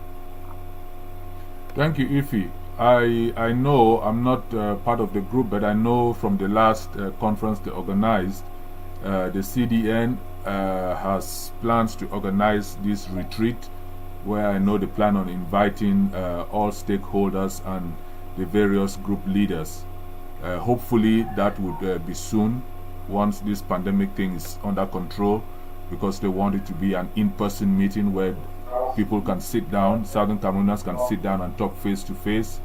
Thank you, Ife. I know I'm not part of the group, but I know from the last conference they organized, the CDN has plans to organize this retreat, where I know they plan on inviting all stakeholders and the various group leaders. Hopefully that would be soon, once this pandemic thing is under control, because they want it to be an in-person meeting where people can sit down, Southern Cameroonians can sit down and talk face to face.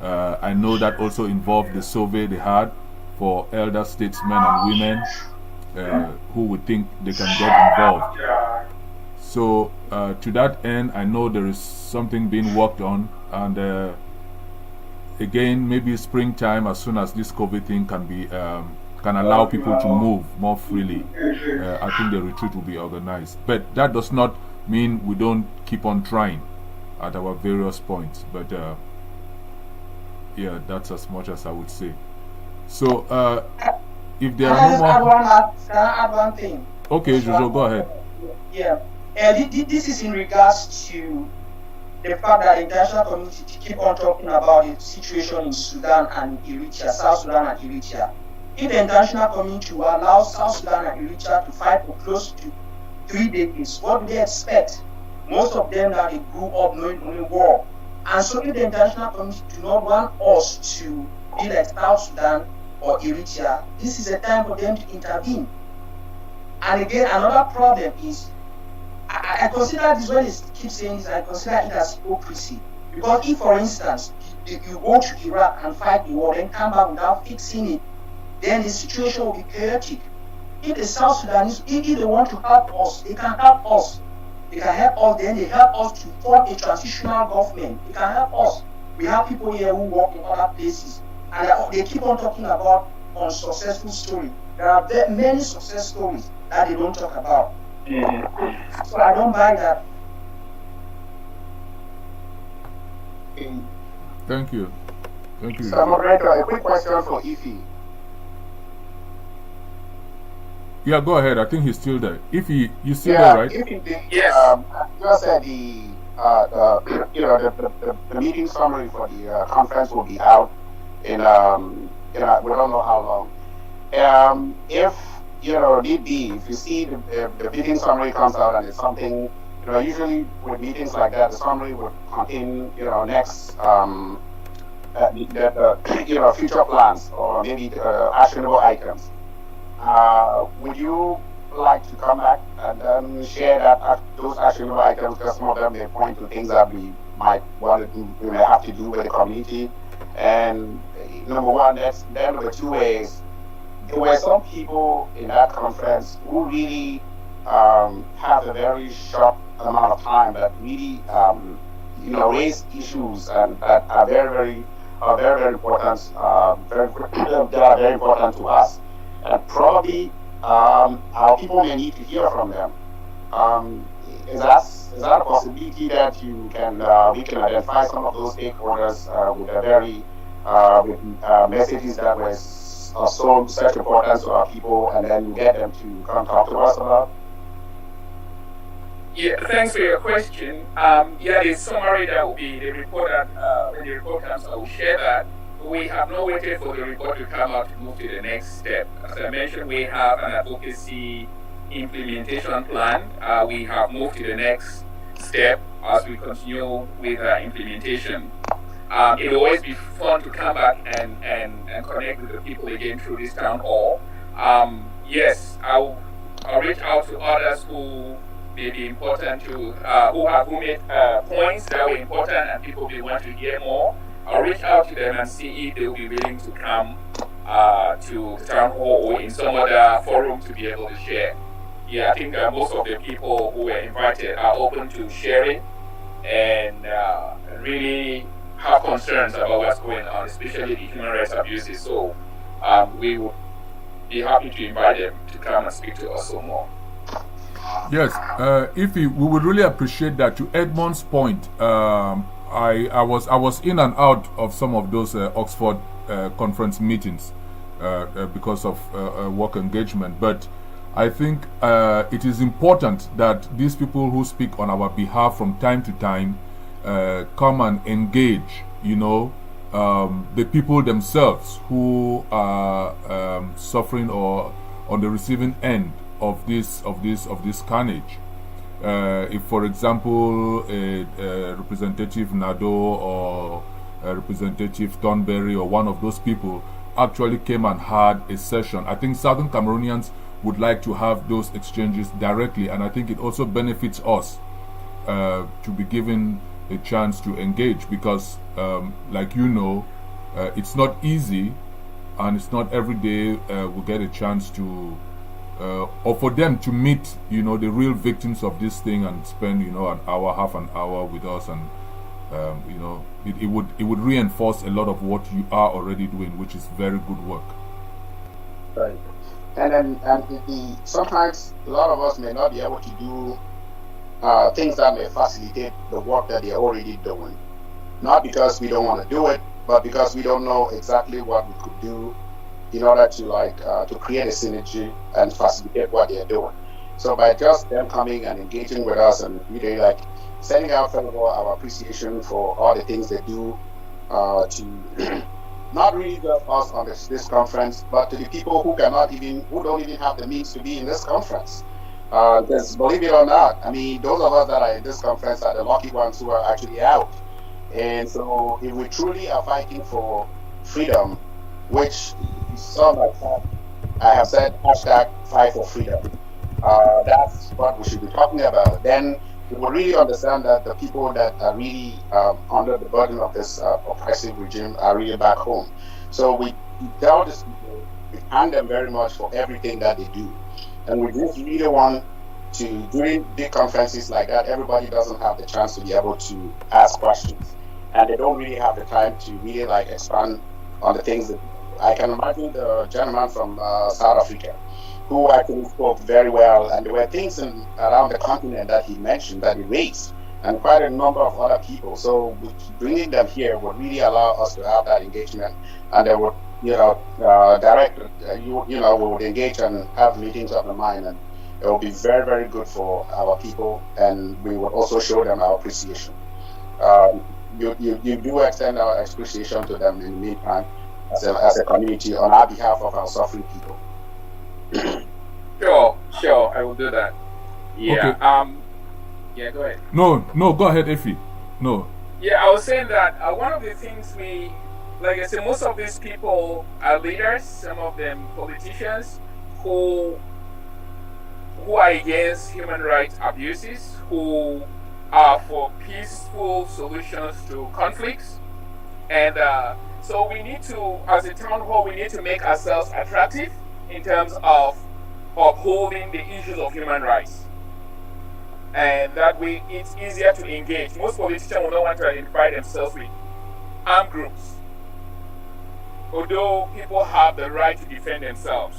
I know that also involved the survey they had for elder statesmen and women who would think they can get involved. So to that end, I know there is something being worked on, and again, maybe springtime, as soon as this COVID thing can allow people to move more freely, I think the retreat will be organized. But that does not mean we don't keep on trying at our various points. But yeah, that's as much as I would say. So if there are no more...
Can I add one thing?
Okay, Jojo, go ahead.
Yeah. This is in regards to the fact that the international community keep on talking about the situation in Sudan and Eritrea, South Sudan and Eritrea. if the international community will allow South Sudan and Eritrea to fight for close to 3 decades, what do they expect? Most of them now, they grew up knowing only war. And so if the international community do not want us to be like South Sudan or Eritrea, this is a time for them to intervene. And again, another problem is, I consider this, when they keep saying this, I consider it as hypocrisy. Because if, for instance, you go to Iraq and fight the war, then come back without fixing it, then the situation will be chaotic. If the South Sudanese, if they want to help us, they can help us. They can help us, then they help us to form a transitional government. They can help us. We have people here who work in other places, and they keep on talking about unsuccessful stories. There are many success stories that they don't talk about. So I don't buy that.
Thank you. Thank you.
So, moderator, a quick question for Ify.
Yeah, go ahead. I think he's still there. Ify, you still there, right?
Yes. You said the meeting summary for the conference will be out in we don't know how long. If need be, if you see the meeting summary comes out and it's something, usually with meetings like that, the summary would contain next future plans or maybe actionable items. Would you like to come back and then share those actionable items, because some of them may point to things that we might want to do, we may have to do with the community? And number one, then number two is, there were some people in that conference who really have a very short amount of time that really raise issues and that are very important, that are very important to us. And probably our people may need to hear from them. Is that a possibility that we can identify some of those stakeholders with a very messages that were such importance to our people, and then get them to come talk to us about?
Yeah, thanks for your question. The summary that will be the report that when the report comes, I will share that. We have not waited for the report to come out to move to the next step. As I mentioned, we have an advocacy implementation plan. We have moved to the next step as we continue with implementation. It will always be fun to come back and connect with the people again through this town hall. Yes, I'll reach out to others who may be important to, who made points that were important and people may want to hear more. I'll reach out to them and see if they'll be willing to come to the town hall or in some other forum to be able to share. Yeah, I think most of the people who were invited are open to sharing and really have concerns about what's going on, especially the human rights abuses. So we would be happy to invite them to come and speak to us some more.
Yes, Ify, we would really appreciate that. To Edmond's point, I was in and out of some of those Oxford conference meetings because of work engagement, but I think it is important that these people who speak on our behalf from time to time come and engage, the people themselves who are suffering or on the receiving end of this carnage. If, for example, a Representative Nado or a Representative Thornberry or one of those people actually came and had a session, I think Southern Cameroonians would like to have those exchanges directly, and I think it also benefits us to be given a chance to engage, because like it's not easy, and it's not every day we get a chance to or for them to meet the real victims of this thing and spend an hour, half an hour with us, and it would reinforce a lot of what you are already doing, which is very good work.
Right. And sometimes a lot of us may not be able to do things that may facilitate the work that they're already doing. Not because we don't want to do it, but because we don't know exactly what we could do in order to create a synergy and facilitate what they're doing. So by just them coming and engaging with us and really sending out our appreciation for all the things they do to not really just us on this conference, but to the people who don't even have the means to be in this conference. Because believe it or not, I mean, those of us that are in this conference are the lucky ones who are actually out. And so, if we truly are fighting for freedom, which you saw my chat, I have said hashtag fight for freedom. That's what we should be talking about. Then we will really understand that the people that are really under the burden of this oppressive regime are really back home. So we tell these people, we thank them very much for everything that they do. And we just really want to, during big conferences like that, everybody doesn't have the chance to be able to ask questions. And they don't really have the time to really like expand on the things that I can imagine the gentleman from South Africa who actually spoke very well, and there were things around the continent that he mentioned, that he raised, and quite a number of other people. So bringing them here would really allow us to have that engagement, and they would, direct, we would engage and have meetings of the mind, and it will be very, very good for our people, and we would also show them our appreciation. You do extend our appreciation to them in the meantime, as a community, on our behalf of our suffering people.
Sure, I will do that. Yeah.
Okay.
Yeah, go ahead.
No, go ahead, Effie. No.
Yeah, I was saying that one of the things like I said, most of these people are leaders, some of them politicians, who are against human rights abuses, who are for peaceful solutions to conflicts. And so we need to, as a town hall, we need to make ourselves attractive in terms of upholding the issues of human rights. And that way it's easier to engage. Most politicians will not want to identify themselves with armed groups, although people have the right to defend themselves.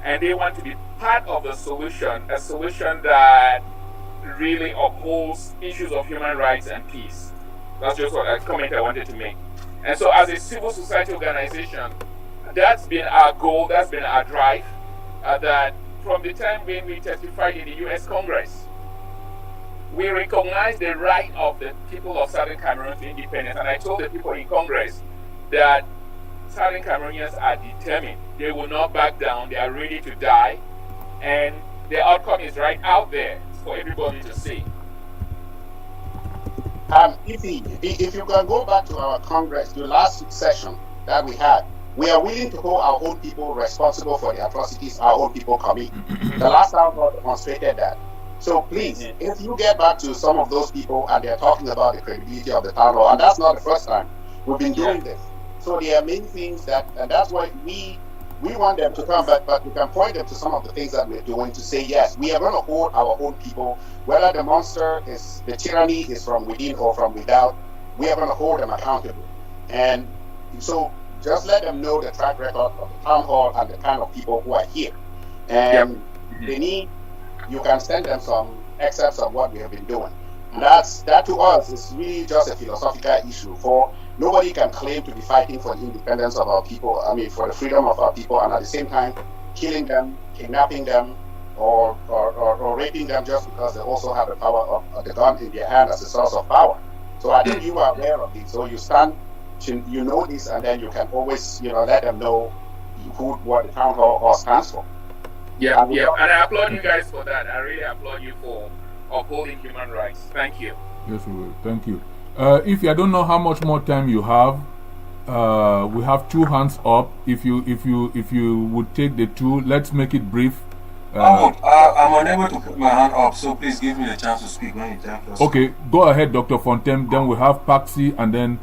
And they want to be part of the solution, a solution that really upholds issues of human rights and peace. That's just a comment I wanted to make. And so as a civil society organization, that's been our goal, that's been our drive, that from the time when we testified in the US Congress, we recognize the right of the people of Southern Cameroon to independence. And I told the people in Congress that Southern Cameroonians are determined. They will not back down. They are ready to die. And the outcome is right out there for everybody to see.
If you can go back to our Congress, the last session that we had, we are willing to hold our own people responsible for the atrocities our own people commit. The last town hall demonstrated that. So please, if you get back to some of those people and they're talking about the credibility of the town hall, and that's not the first time we've been doing this. So there are many things and that's why we want them to come back, but we can point them to some of the things that we're doing to say, yes, we are going to hold our own people, whether the tyranny is from within or from without, we are going to hold them accountable. And so just let them know the track record of the town hall and the kind of people who are here. And you can send them some excerpts of what we have been doing. And that to us is really just a philosophical issue. For nobody can claim to be fighting for the independence of our people, for the freedom of our people, and at the same time killing them, kidnapping them, or raping them just because they also have the power of the gun in their hand as a source of power. So I think you are aware of this. So you know this, and then you can always let them know what the town hall stands for.
Yeah, and I applaud you guys for that. I really applaud you for upholding human rights. Thank you.
Yes, we will. Thank you. If I don't know how much more time you have, we have two hands up. If you would take the two, let's make it brief.
I'm unable to put my hand up, so please give me the chance to speak when it's time.
Okay, go ahead, Dr. Fontaine. Then we have Paxi and then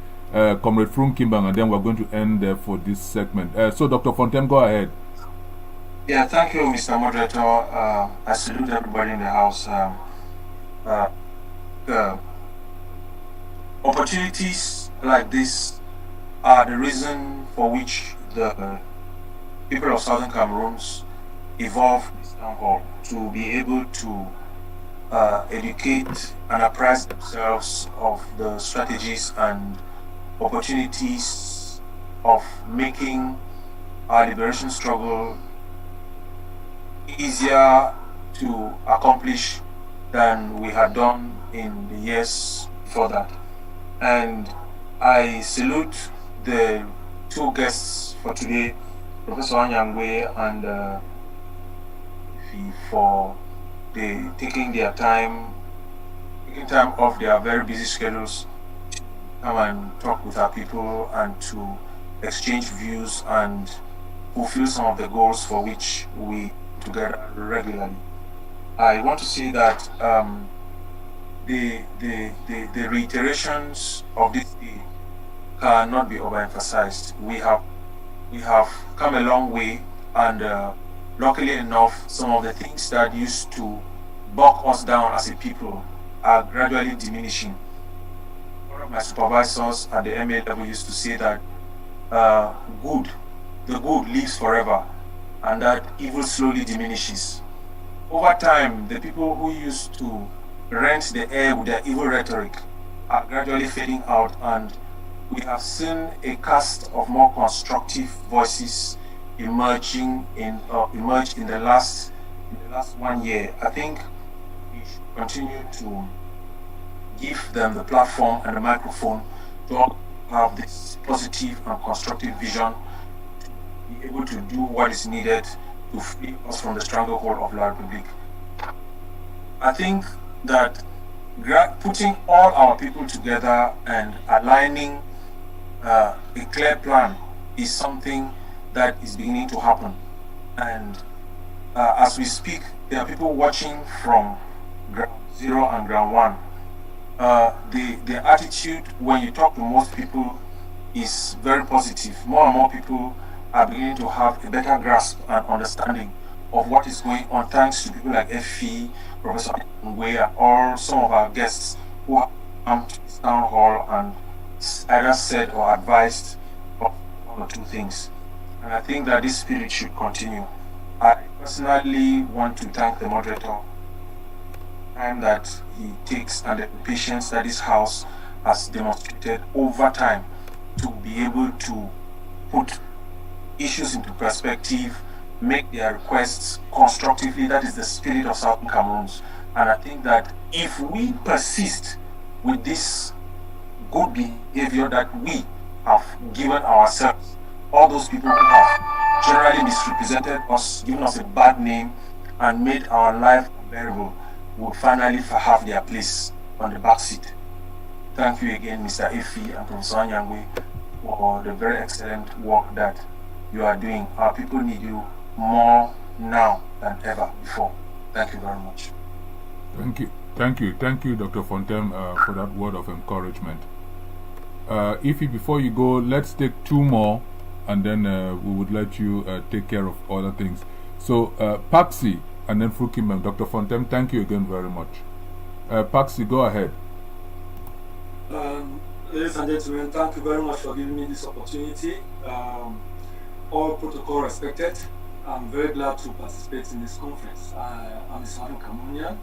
Comrade Frum Kimbang, and then we're going to end for this segment. So, Dr. Fontaine, go ahead.
Yeah, thank you, Mr. Moderator. I salute everybody in the house. Opportunities like this are the reason for which the people of Southern Cameroons evolved this town hall, to be able to educate and apprise themselves of the strategies and opportunities of making our liberation struggle easier to accomplish than we had done in the years before that. And I salute the two guests for today, Professor Anyangwe and for taking time off their very busy schedules to come and talk with our people and to exchange views and fulfill some of the goals for which we together regularly. I want to say that the reiterations of this day cannot be overemphasized. We have come a long way, and luckily enough, some of the things that used to bog us down as a people are gradually diminishing. One of my supervisors at the MA level used to say that the good lives forever, and that evil slowly diminishes. Over time, the people who used to rent the air with their evil rhetoric are gradually fading out, and we have seen a cast of more constructive voices emerge in the last 1 year. I think we should continue to give them the platform and the microphone to have this positive and constructive vision to be able to do what is needed to free us from the stranglehold of La Republique. I think that putting all our people together and aligning a clear plan is something that is beginning to happen. And as we speak, there are people watching from ground zero and ground one. The attitude when you talk to most people is very positive. More and more people are beginning to have a better grasp and understanding of what is going on, thanks to people like Effie, Professor Ngwe, or some of our guests who have come to this town hall and either said or advised of one or two things. And I think that this spirit should continue. I personally want to thank the moderator and that he takes and the patience that this house has demonstrated over time to be able to put issues into perspective, make their requests constructively. That is the spirit of Southern Cameroons. And I think that if we persist with this good behavior that we have given ourselves, all those people who have generally misrepresented us, given us a bad name, and made our life unbearable, will finally have their place on the back seat. Thank you again, Mr. Effie and Professor Anyangwe, for the very excellent work that you are doing. Our people need you more now than ever before. Thank you very much.
Thank you, Dr. Fontaine, for that word of encouragement. Ify, before you go, let's take two more, and then we would let you take care of other things. So, Paxi, and then Fukimem. Dr. Fontaine, thank you again very much. Paxi, go ahead.
Ladies and gentlemen, thank you very much for giving me this opportunity. All protocol respected. I'm very glad to participate in this conference. I'm a Southern Cameroonian.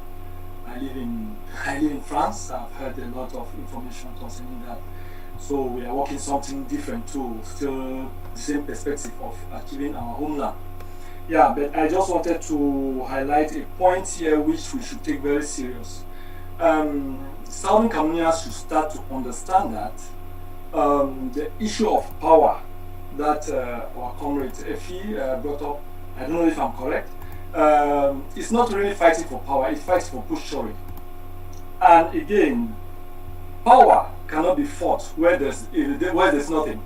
I live in France. I've heard a lot of information concerning that. So we are working something different too, still the same perspective of achieving our homeland. Yeah, but I just wanted to highlight a point here which we should take very serious. Southern Cameroonians should start to understand that the issue of power that our comrade Effie brought up, I don't know if I'm correct, it's not really fighting for power, it fights for push-shoring. And again, power cannot be fought where there's nothing.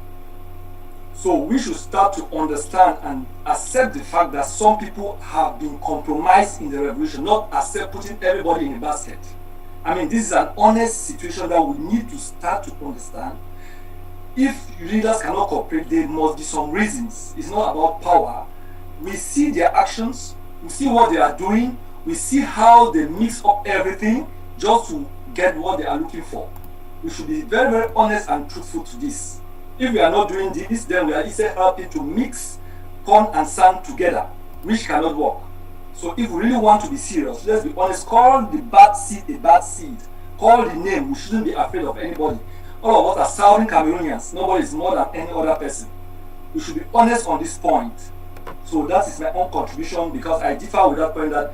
So we should start to understand and accept the fact that some people have been compromised in the revolution, not accept putting everybody in a basket. I mean, this is an honest situation that we need to start to understand. If leaders cannot cooperate, there must be some reasons. It's not about power. We see their actions, we see what they are doing, we see how they mix up everything just to get what they are looking for. We should be very, very honest and truthful to this. If we are not doing this, then we are instead helping to mix corn and sand together, which cannot work. So if we really want to be serious, let's be honest, call the bad seed a bad seed. Call the name, we shouldn't be afraid of anybody. All of us are Southern Cameroonians, nobody is more than any other person. We should be honest on this point. So that is my own contribution, because I differ with that point that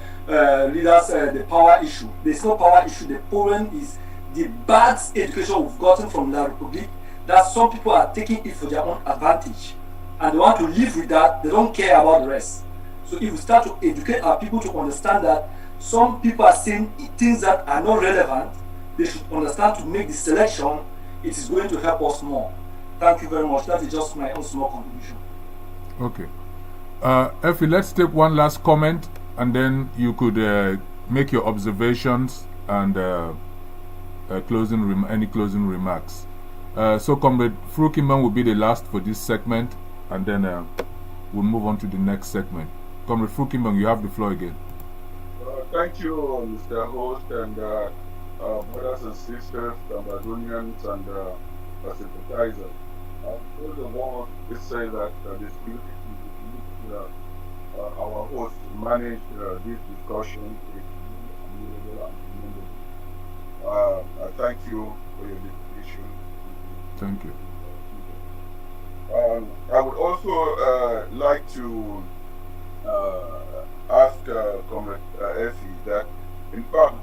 leaders, the power issue. There's no power issue. The problem is the bad education we've gotten from La Republique that some people are taking it for their own advantage, and they want to live with that. They don't care about the rest. So if we start to educate our people to understand that some people are saying things that are not relevant, they should understand to make the selection. It is going to help us more. Thank you very much. That is just my own small contribution.
Okay. Effie, let's take one last comment, and then you could make your observations and any closing remarks. So Comrade Frukiman will be the last for this segment, and then we'll move on to the next segment. Comrade Frukiman, you have the floor again.
Thank you, Mr. Host, and brothers and sisters, Cameroonians and sympathizers. First of all, let's say that the spirit our host managed this discussion is admirable and commendable. I thank you for your dedication.
Thank you.
I would also like to ask Comrade Effie that, in fact,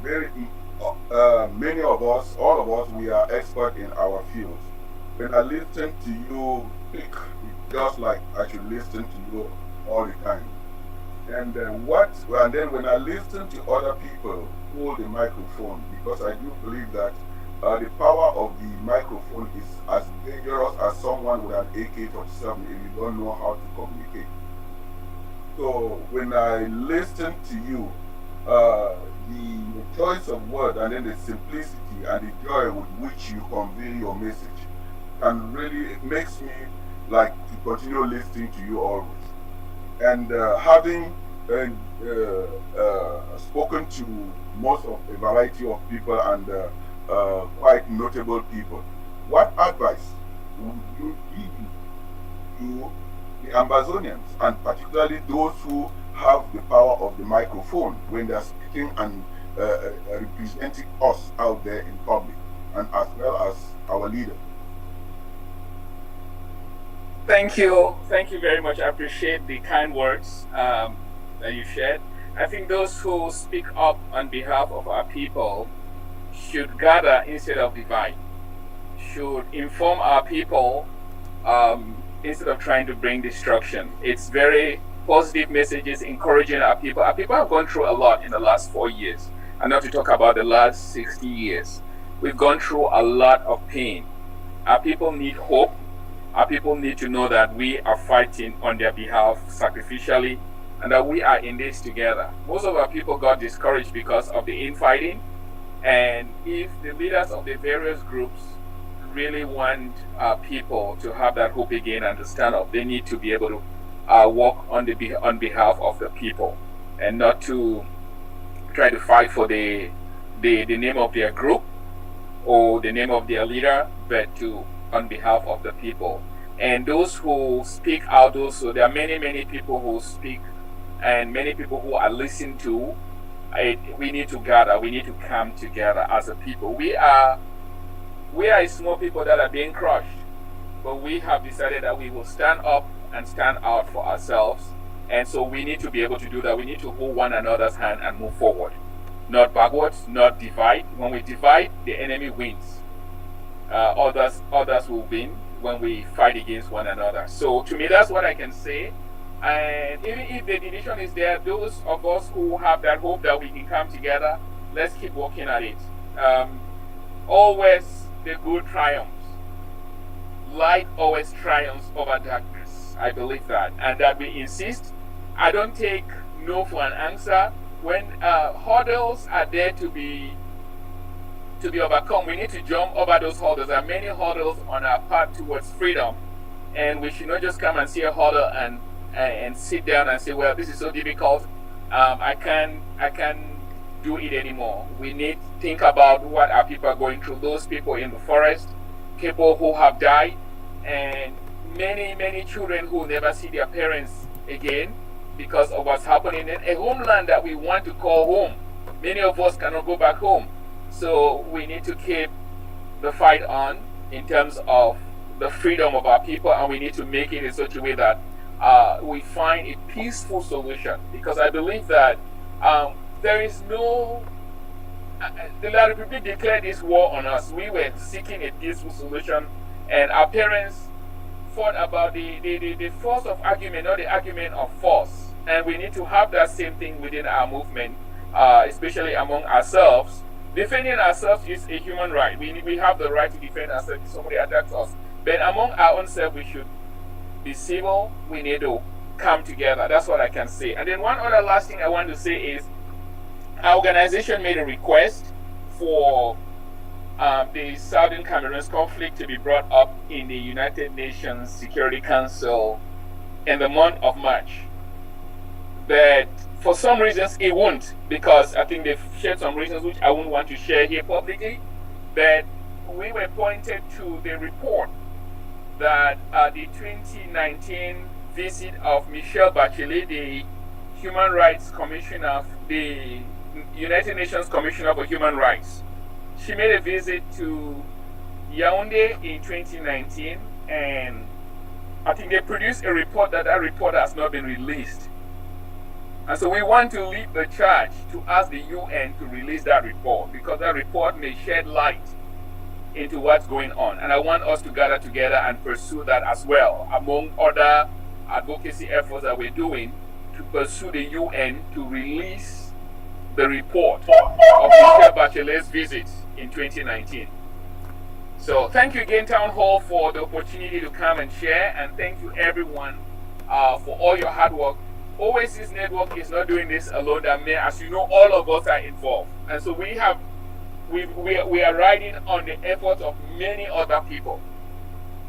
many of us, all of us, we are experts in our fields. When I listen to you speak, it's just like I should listen to you all the time. And then when I listen to other people hold the microphone, because I do believe that the power of the microphone is as dangerous as someone with an AK-47 if you don't know how to communicate. So when I listen to you, the choice of word and then the simplicity and the joy with which you convey your message, and really it makes me like to continue listening to you always. And having spoken to most of a variety of people and quite notable people, what advice would you give to the Amazonians, and particularly those who have the power of the microphone when they are speaking and representing us out there in public, and as well as our leader?
Thank you very much. I appreciate the kind words that you shared. I think those who speak up on behalf of our people should gather instead of divide, should inform our people instead of trying to bring destruction. It's very positive messages encouraging our people. Our people have gone through a lot in the last 4 years, and not to talk about the last 60 years. We've gone through a lot of pain. Our people need hope. Our people need to know that we are fighting on their behalf sacrificially, and that we are in this together. Most of our people got discouraged because of the infighting, and if the leaders of the various groups really want people to have that hope again and to stand up, they need to be able to work on behalf of the people, and not to try to fight for the name of their group or the name of their leader, but to on behalf of the people. And those who speak out also, there are many people who speak and many people who are listened to. We need to gather, we need to come together as a people. We are a small people that are being crushed, but we have decided that we will stand up and stand out for ourselves. And so we need to be able to do that. We need to hold one another's hand and move forward, not backwards, not divide. When we divide, the enemy wins. Others will win when we fight against one another. So to me, that's what I can say. And even if the division is there, those of us who have that hope that we can come together, let's keep working at it. Always the good triumphs. Light always triumphs over darkness. I believe that, and that we insist. I don't take no for an answer. When hurdles are there to be overcome, we need to jump over those hurdles. There are many hurdles on our path towards freedom, and we should not just come and see a hurdle and sit down and say, well, this is so difficult, I can't do it anymore. We need to think about what our people are going through, those people in the forest, people who have died, and many children who never see their parents again because of what's happening in a homeland that we want to call home. Many of us cannot go back home. So we need to keep the fight on in terms of the freedom of our people, and we need to make it in such a way that we find a peaceful solution. Because I believe that there is no... the La Republic declared this war on us. We were seeking a peaceful solution And our parents fought about the force of argument, not the argument of force. And we need to have that same thing within our movement, especially among ourselves. Defending ourselves is a human right. We have the right to defend ourselves if somebody attacks us. But among our own self, we should be civil. We need to come together. That's what I can say. And then one other last thing I want to say is our organization made a request for the Southern Cameroons conflict to be brought up in the United Nations Security Council in the month of March. But for some reasons it won't, because I think they've shared some reasons which I wouldn't want to share here publicly. But we were pointed to the report that the 2019 visit of Michelle Bachelet, the Human Rights Commissioner, the United Nations Commissioner for Human Rights. She made a visit to Yaoundé in 2019, and I think they produced a report that report has not been released. And so we want to lead the charge to ask the UN to release that report, because that report may shed light into what's going on. And I want us to gather together and pursue that as well, among other advocacy efforts that we're doing, to pursue the UN to release the report of Michelle Bachelet's visit in 2019. So thank you again, Town Hall, for the opportunity to come and share, and thank you everyone for all your hard work. Oasis Network is not doing this alone. As you know, all of us are involved, and so we are riding on the efforts of many other people.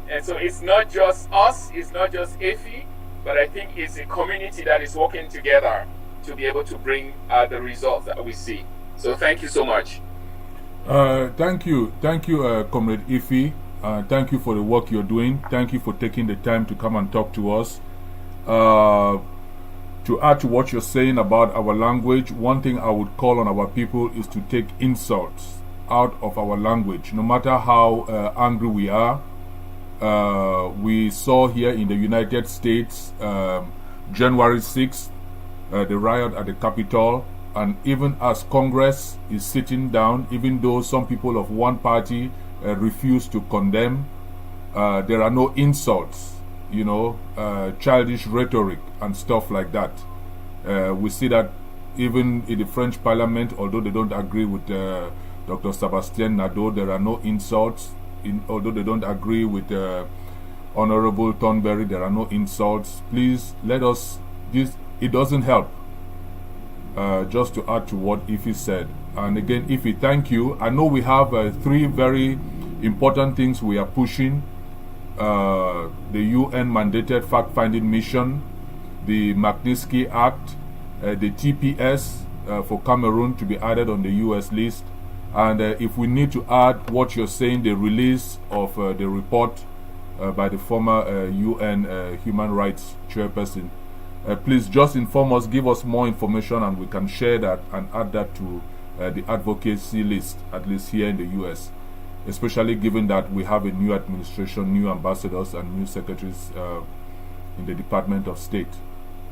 And so it's not just us, it's not just EFI, but I think it's a community that is working together to be able to bring the results that we see. So thank you so much.
Thank you, Comrade Ifi. Thank you for the work you're doing. Thank you for taking the time to come and talk to us. To add to what you're saying about our language, one thing I would call on our people is to take insults out of our language. No matter how angry we are, we saw here in the United States, January 6th, the riot at the Capitol, and even as Congress is sitting down, even though some people of one party refuse to condemn, there are no insults, childish rhetoric and stuff like that. We see that even in the French Parliament, although they don't agree with Dr. Sébastien Nadeau, there are no insults. Although they don't agree with Honorable Thornberry, there are no insults. Please let us. It doesn't help. Just to add to what Ifi said, and again, Ifi, thank you. I know we have 3 very important things we are pushing: the UN mandated fact-finding mission, the Magnitsky Act, the TPS for Cameroon to be added on the US list, and if we need to add what you're saying, the release of the report by the former UN human rights chairperson. Please just inform us, give us more information, and we can share that and add that to the advocacy list, at least here in the US, especially given that we have a new administration, new ambassadors, and new secretaries in the Department of State.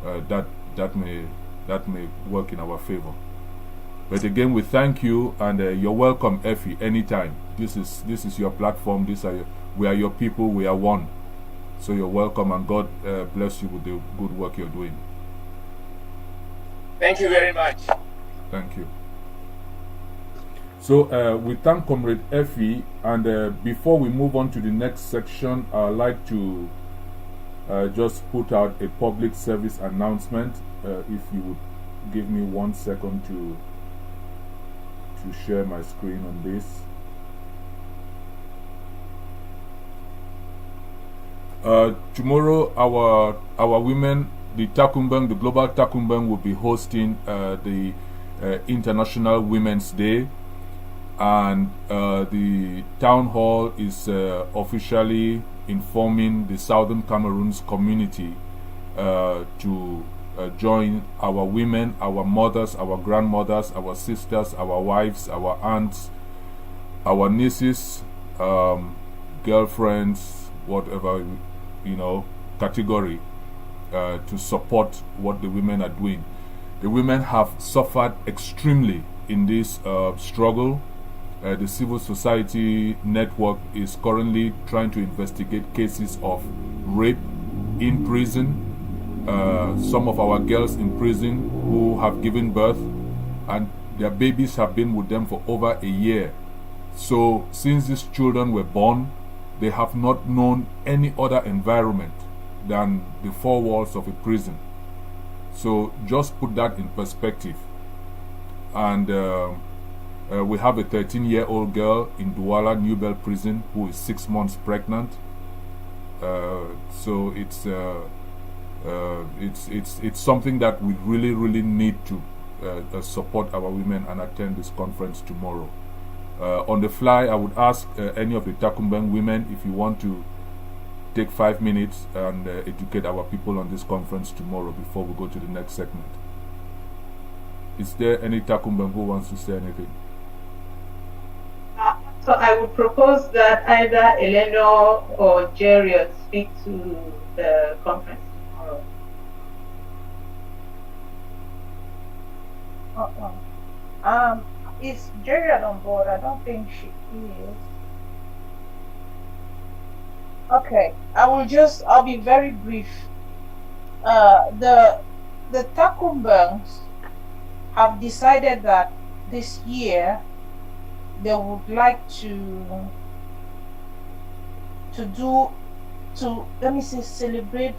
That may work in our favor. But again, we thank you, and you're welcome, Effie, anytime. This is your platform. We are your people. We are one. So you're welcome, and God bless you with the good work you're doing.
Thank you very much.
Thank you. So we thank Comrade Effie, and before we move on to the next section, I'd like to just put out a public service announcement. If you would give me 1 second to share my screen on this. Tomorrow, our women, the Takumbang, the Global Takumbang, will be hosting the International Women's Day, and the town hall is officially informing the Southern Cameroons community to join our women, our mothers, our grandmothers, our sisters, our wives, our aunts, our nieces, girlfriends, whatever category, to support what the women are doing. The women have suffered extremely in this struggle. the civil society network is currently trying to investigate cases of rape in prison. Some of our girls in prison who have given birth and their babies have been with them for over a year. So since these children were born, they have not known any other environment than the four walls of a prison. So just put that in perspective. And we have a 13-year-old girl in Douala Newbel prison who is 6 months pregnant. So it's something that we really need to support our women and attend this conference tomorrow. On the fly, I would ask any of the Takumbang women if you want to take 5 minutes and educate our people on this conference tomorrow before we go to the next segment. Is there any Takumbang who wants to say anything?
So I would propose that either Eleanor or Jerry speak to the conference tomorrow.
Is Jerry on board? I don't think she is. Okay, I'll be very brief. The Takumbangs have decided that this year they would like to let me say celebrate.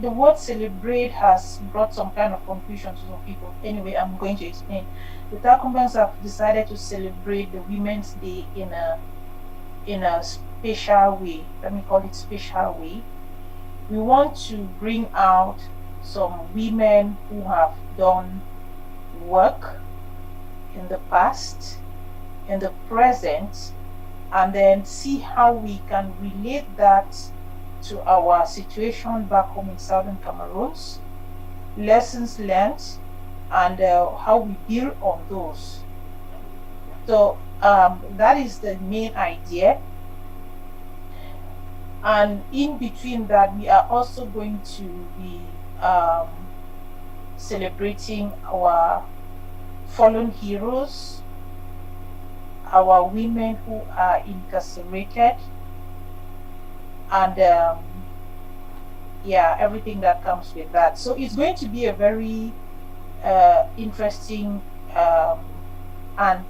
The word celebrate has brought some kind of confusion to some people. Anyway, I'm going to explain. The Takumbans have decided to celebrate the Women's Day in a special way. Let me call it special way. We want to bring out some women who have done work in the past, in the present, and then see how we can relate that to our situation back home in Southern Cameroons, lessons learned, and how we build on those. So that is the main idea. And in between that, we are also going to be celebrating our fallen heroes, our women who are incarcerated, and yeah, everything that comes with that. So it's going to be a very interesting and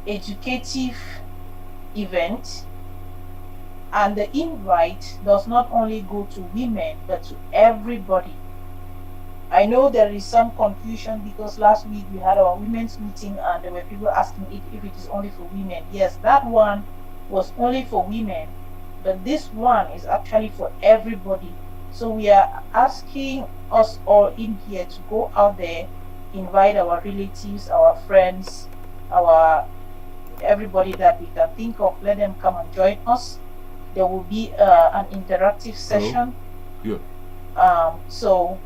educative event. And the invite does not only go to women but to everybody. I know there is some confusion because last week we had our women's meeting and there were people asking if it is only for women. Yes, that one was only for women, but this one is actually for everybody. So we are asking us all in here to go out there, invite our relatives, our friends, everybody that we can think of, let them come and join us. There will be an interactive session.
Yeah.
So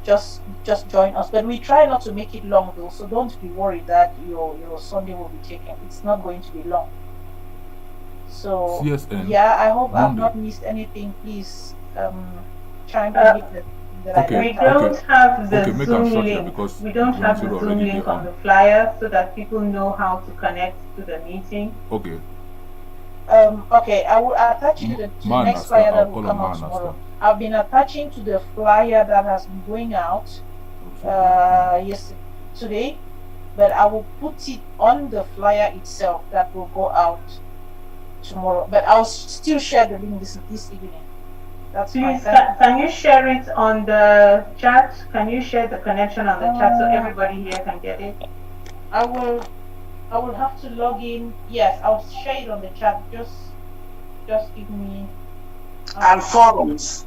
just join us, but we try not to make it long though, so don't be worried that your Sunday will be taken. It's not going to be long. So
CSN,
yeah, I hope I've
Monday.
not missed anything. Please try and make
We don't have the
make
Zoom
am short here
link.
because
We don't have the
Zoom
Zoom
already
link
dey
on the flyer so that people know how to connect to the meeting.
Okay.
Okay, I will attach to the next flyer that will come out tomorrow. I've been attaching to the flyer that has been going out today, but I will put it on the flyer itself that will go out tomorrow. But I'll still share the link this evening. That's fine.
Please, can you share it on the chat? Can you share the connection on the chat so everybody here can get it?
I will have to log in. Yes, I'll share it on the chat. Just give me.
And forums.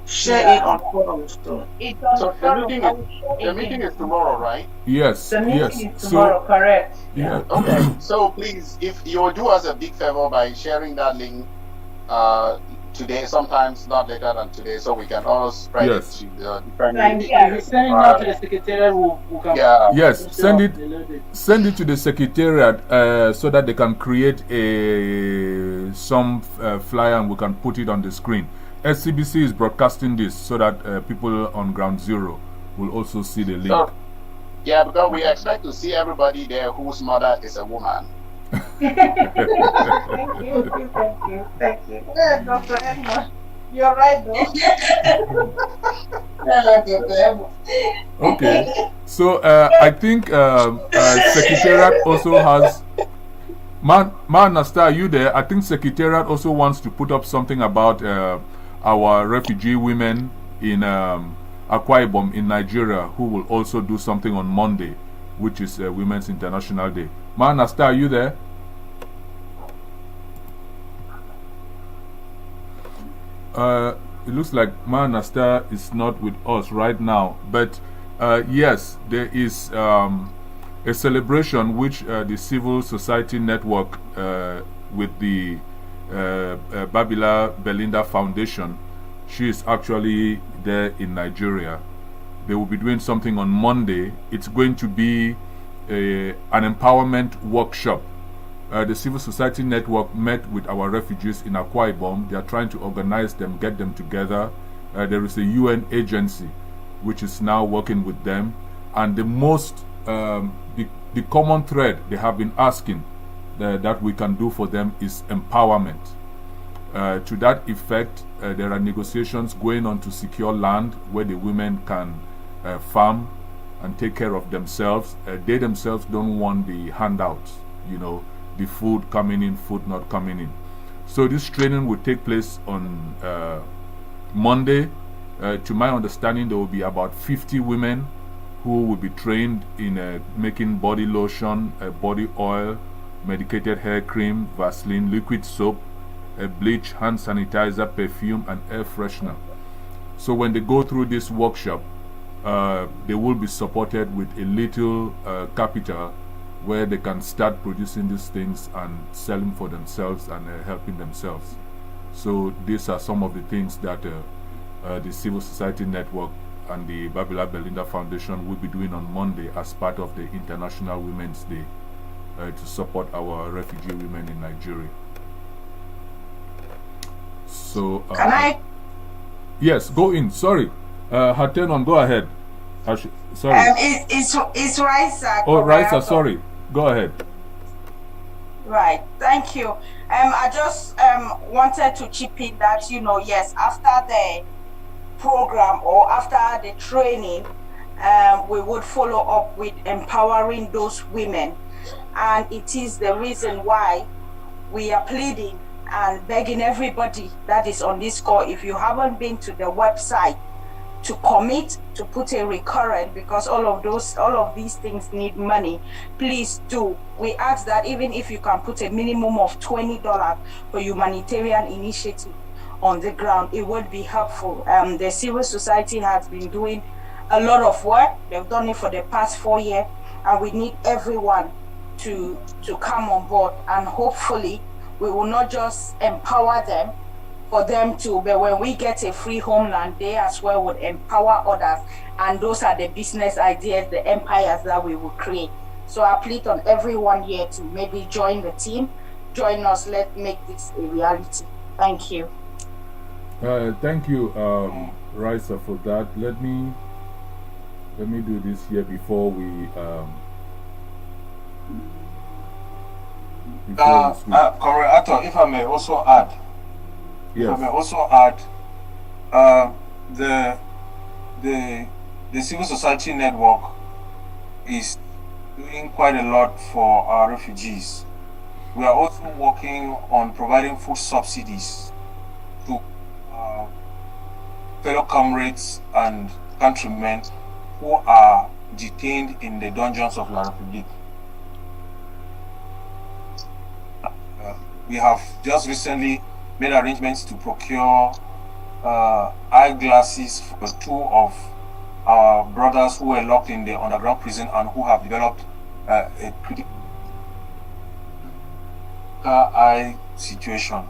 Share it on forums too.
It's on
So the meeting is tomorrow, right?
Yes.
The meeting
yes.
is tomorrow, correct?
Yeah.
Okay. So please, if you will do us a big favor by sharing that link today, sometimes not later than today, so we can all spread it to the different.
If you send it now to the secretariat, we can.
Yeah.
Yes, send it to the secretariat so that they can create some flyer and we can put it on the screen. SCBC is broadcasting this so that people on Ground Zero will also see the link.
Yeah, because we expect to see everybody there whose mother is a woman.
Thank you, thank you. Yeah, Dr. Edmond, you're right though.
Okay, so I think Secretariat also has. Nasta, are you there? I think Secretariat also wants to put up something about our refugee women in Akwa Ibom in Nigeria, who will also do something on Monday, which is Women's International Day. Nasta, are you there? It looks like Nasta is not with us right now, but yes, there is a celebration which the Civil Society Network with the Babila Belinda Foundation, she is actually there in Nigeria. They will be doing something on Monday. It's going to be an empowerment workshop. The Civil Society Network met with our refugees in Akwa Ibom. They are trying to organize them, get them together. There is a UN agency which is now working with them, and the most the common thread they have been asking that we can do for them is empowerment. To that effect, there are negotiations going on to secure land where the women can farm and take care of themselves. They themselves don't want the handouts, you know, the food coming in, food not coming in. So this training will take place on Monday. To my understanding, there will be about 50 women who will be trained in making body lotion, body oil, medicated hair cream, Vaseline, liquid soap, bleach, hand sanitizer, perfume, and air freshener. So when they go through this workshop, they will be supported with a little capital where they can start producing these things and selling for themselves and helping themselves. So these are some of the things that the Civil Society Network and the Babila Belinda Foundation will be doing on Monday as part of the International Women's Day to support our refugee women in Nigeria. So
Can I?
Yes, go in. Sorry, Hatenon, go ahead. Sorry.
It's Raisa.
Oh, Raisa, sorry. Go ahead.
Right. Thank you. I just wanted to chip in that, you know, yes, after the program or after the training, we would follow up with empowering those women. And it is the reason why we are pleading and begging everybody that is on this call, if you haven't been to the website, to commit to put a recurrent, because all of these things need money. Please do. We ask that even if you can put a minimum of $20 for humanitarian initiative on the ground, it would be helpful. The civil society has been doing a lot of work. They've done it for the past 4 years, and we need everyone to come on board, and hopefully we will not just empower them for them to, but when we get a free homeland, they as well would empower others, and those are the business ideas, the empires that we will create. So I plead on everyone here to maybe join the team, join us, let's make this a reality. Thank you.
Thank you, Raisa, for that. Let me do this here before we
Correct, if I may also add.
Yes.
If I may also add, the Civil Society Network is doing quite a lot for our refugees. We are also working on providing food subsidies to fellow comrades and countrymen who are detained in the dungeons of La Republique. We have just recently made arrangements to procure eyeglasses for 2 of our brothers who were locked in the underground prison and who have developed a critical eye situation.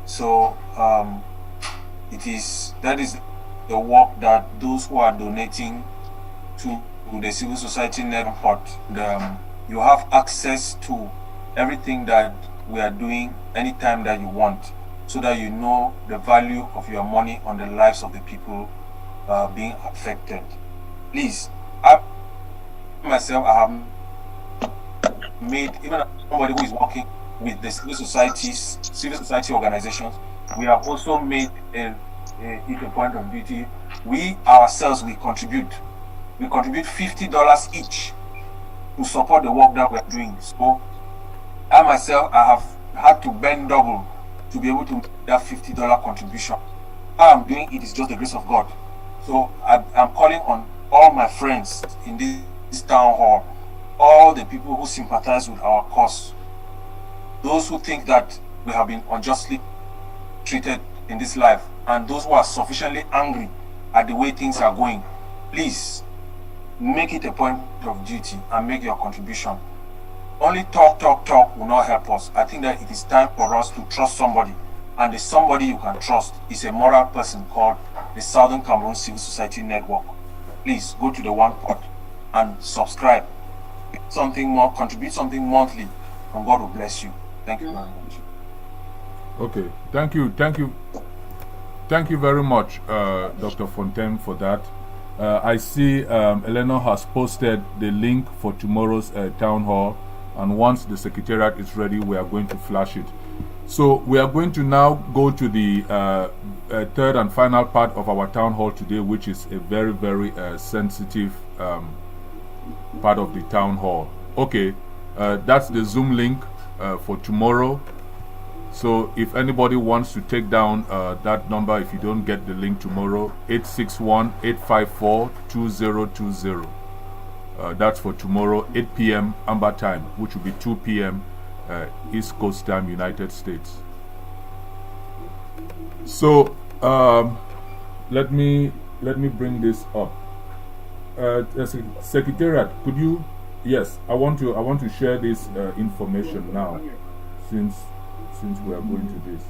So that is the work that those who are donating to the Civil Society Network, you have access to everything that we are doing anytime that you want, so that you know the value of your money on the lives of the people being affected. Please, myself, I have made, even somebody who is working with the civil society organizations, we have also made it a point of duty. We ourselves, we contribute $50 each to support the work that we're doing. So I myself, I have had to bend double to be able to make that $50 contribution. How I'm doing it is just the grace of God. So I'm calling on all my friends in this town hall, all the people who sympathize with our cause, those who think that we have been unjustly treated in this life, and those who are sufficiently angry at the way things are going, please make it a point of duty and make your contribution. Only talk will not help us. I think that it is time for us to trust somebody, and the somebody you can trust is a moral person called the Southern Cameroon Civil Society Network. Please go to the one pot and subscribe. Something more, contribute something monthly, and God will bless you. Thank you very much.
Okay, thank you very much, Dr. Fontaine, for that. I see Eleanor has posted the link for tomorrow's town hall, and once the secretariat is ready, we are going to flash it. So we are going to now go to the third and final part of our town hall today, which is a very, very sensitive part of the town hall. Okay, that's the Zoom link for tomorrow. So if anybody wants to take down that number, if you don't get the link tomorrow, 861-854-2020. That's for tomorrow, 8 p.m. Amber time, which will be 2 p.m. East Coast time, United States. So let me bring this up. Secretariat, could you? Yes, I want to share this information now, since we are going to this.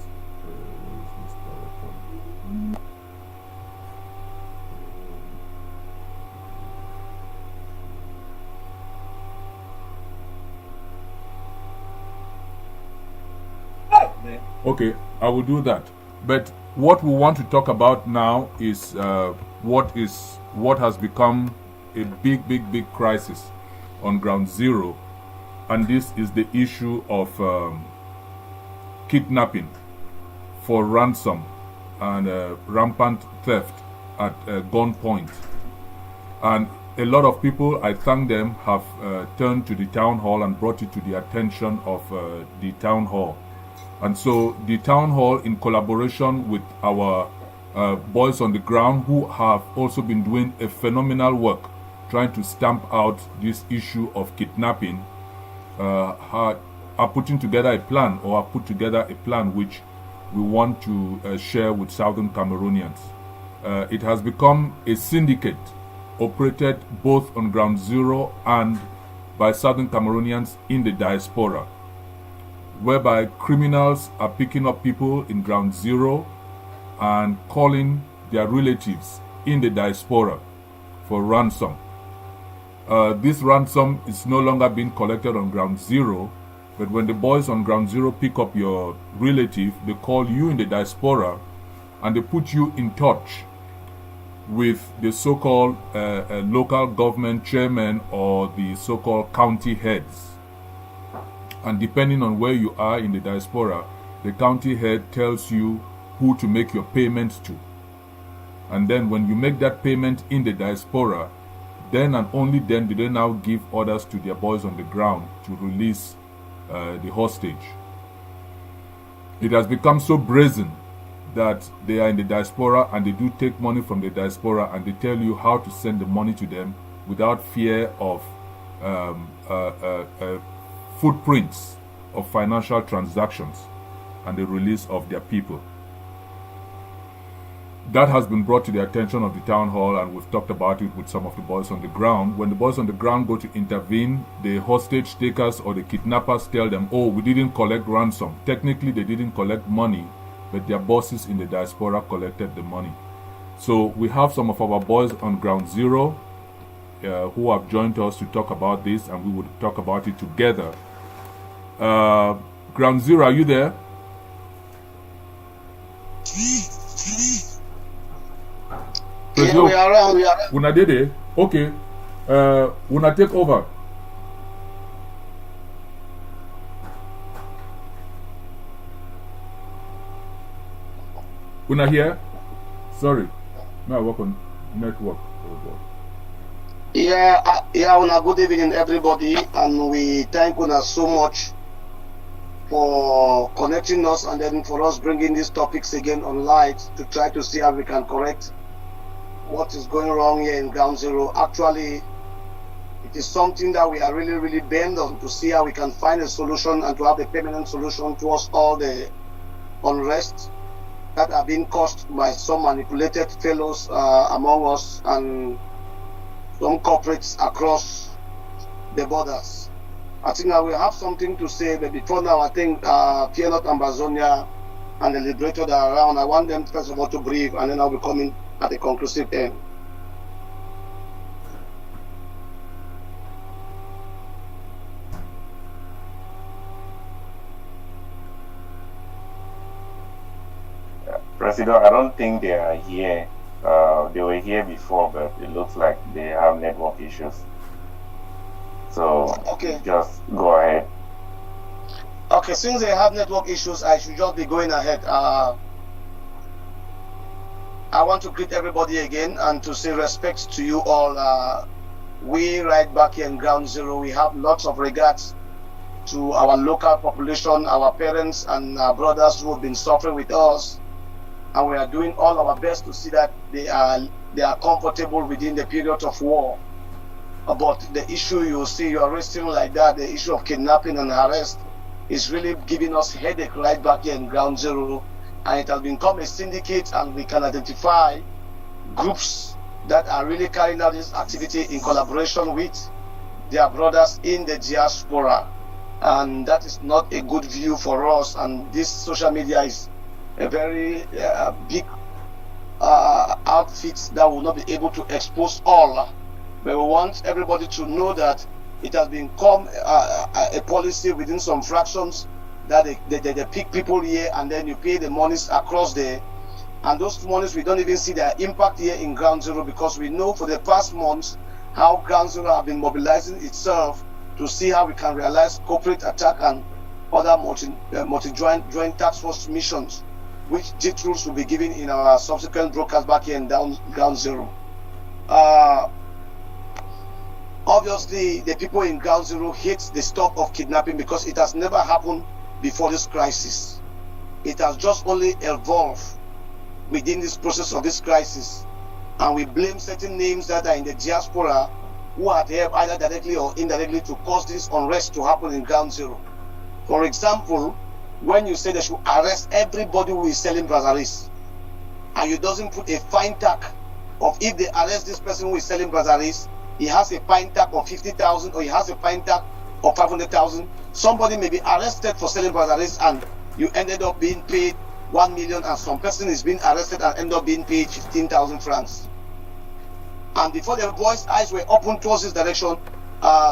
Okay, I will do that. But what we want to talk about now is what has become a big crisis on ground zero, and this is the issue of kidnapping for ransom and rampant theft at gunpoint. And a lot of people, I thank them, have turned to the town hall and brought it to the attention of the town hall. And so the town hall, in collaboration with our boys on the ground, who have also been doing a phenomenal work trying to stamp out this issue of kidnapping, are putting together a plan, or have put together a plan which we want to share with Southern Cameroonians. It has become a syndicate operated both on ground zero and by Southern Cameroonians in the diaspora, whereby criminals are picking up people in ground zero and calling their relatives in the diaspora for ransom. This ransom is no longer being collected on ground zero, but when the boys on ground zero pick up your relative, they call you in the diaspora and they put you in touch with the so-called local government chairman or the so-called county heads. And depending on where you are in the diaspora, the county head tells you who to make your payments to. And then when you make that payment in the diaspora, then and only then do they now give orders to their boys on the ground to release the hostage. It has become so brazen that they are in the diaspora and they do take money from the diaspora, and they tell you how to send the money to them without fear of footprints of financial transactions and the release of their people. That has been brought to the attention of the town hall, and we've talked about it with some of the boys on the ground. When the boys on the ground go to intervene, the hostage takers or the kidnappers tell them, oh, we didn't collect ransom. Technically, they didn't collect money, but their bosses in the diaspora collected the money. So we have some of our boys on ground zero who have joined us to talk about this, and we would talk about it together. Ground zero, are you there?
Yeah, we are around.
Una dede? Okay. Una take over. Una here? Sorry. No, I work on network. Oh God.
Yeah, Una, good evening, everybody, and we thank Una so much for connecting us and then for us bringing these topics again on light to try to see how we can correct what is going wrong here in Ground Zero. Actually, it is something that we are really bent on to see how we can find a solution and to have a permanent solution towards all the unrest that are being caused by some manipulated fellows among us and some corporates across the borders. I think I will have something to say, but before now, I think Fear Not Ambazonia and the Liberator that are around, I want them first of all to brief, and then I'll be coming at a conclusive end.
President, I don't think they are here. They were here before, but it looks like they have network issues. So
okay,
just go ahead.
Okay, since they have network issues, I should just be going ahead. I want to greet everybody again and to say respect to you all. We right back here in Ground Zero, we have lots of regards to our local population, our parents and our brothers who have been suffering with us. And we are doing all our best to see that they are comfortable within the period of war. But the issue you see, you are arresting like that, the issue of kidnapping and arrest is really giving us headache right back here in Ground Zero. And it has become a syndicate, and we can identify groups that are really carrying out this activity in collaboration with their brothers in the diaspora. And that is not a good view for us. And this social media is a very big outfit that will not be able to expose all. But we want everybody to know that it has become a policy within some fractions that they pick people here and then you pay the monies across there. And those monies, we don't even see their impact here in Ground Zero, because we know for the past months how Ground Zero have been mobilizing itself to see how we can realize corporate attack and other multi-joint task force missions, which details will be given in our subsequent broadcast back here in Ground Zero. Obviously, the people in Ground Zero hate the stop of kidnapping because it has never happened before this crisis. It has just only evolved within this process of this crisis. And we blame certain names that are in the diaspora who are there either directly or indirectly to cause this unrest to happen in Ground Zero. For example, when you say they should arrest everybody who is selling brasseries, and you doesn't put a fine tag of if they arrest this person who is selling brasseries, he has a fine tag of 50,000 or he has a fine tag of 500,000. Somebody may be arrested for selling brasseries and you ended up being paid 1 million, and some person is being arrested and end up being paid 15,000 francs. And before the boys' eyes were open towards this direction,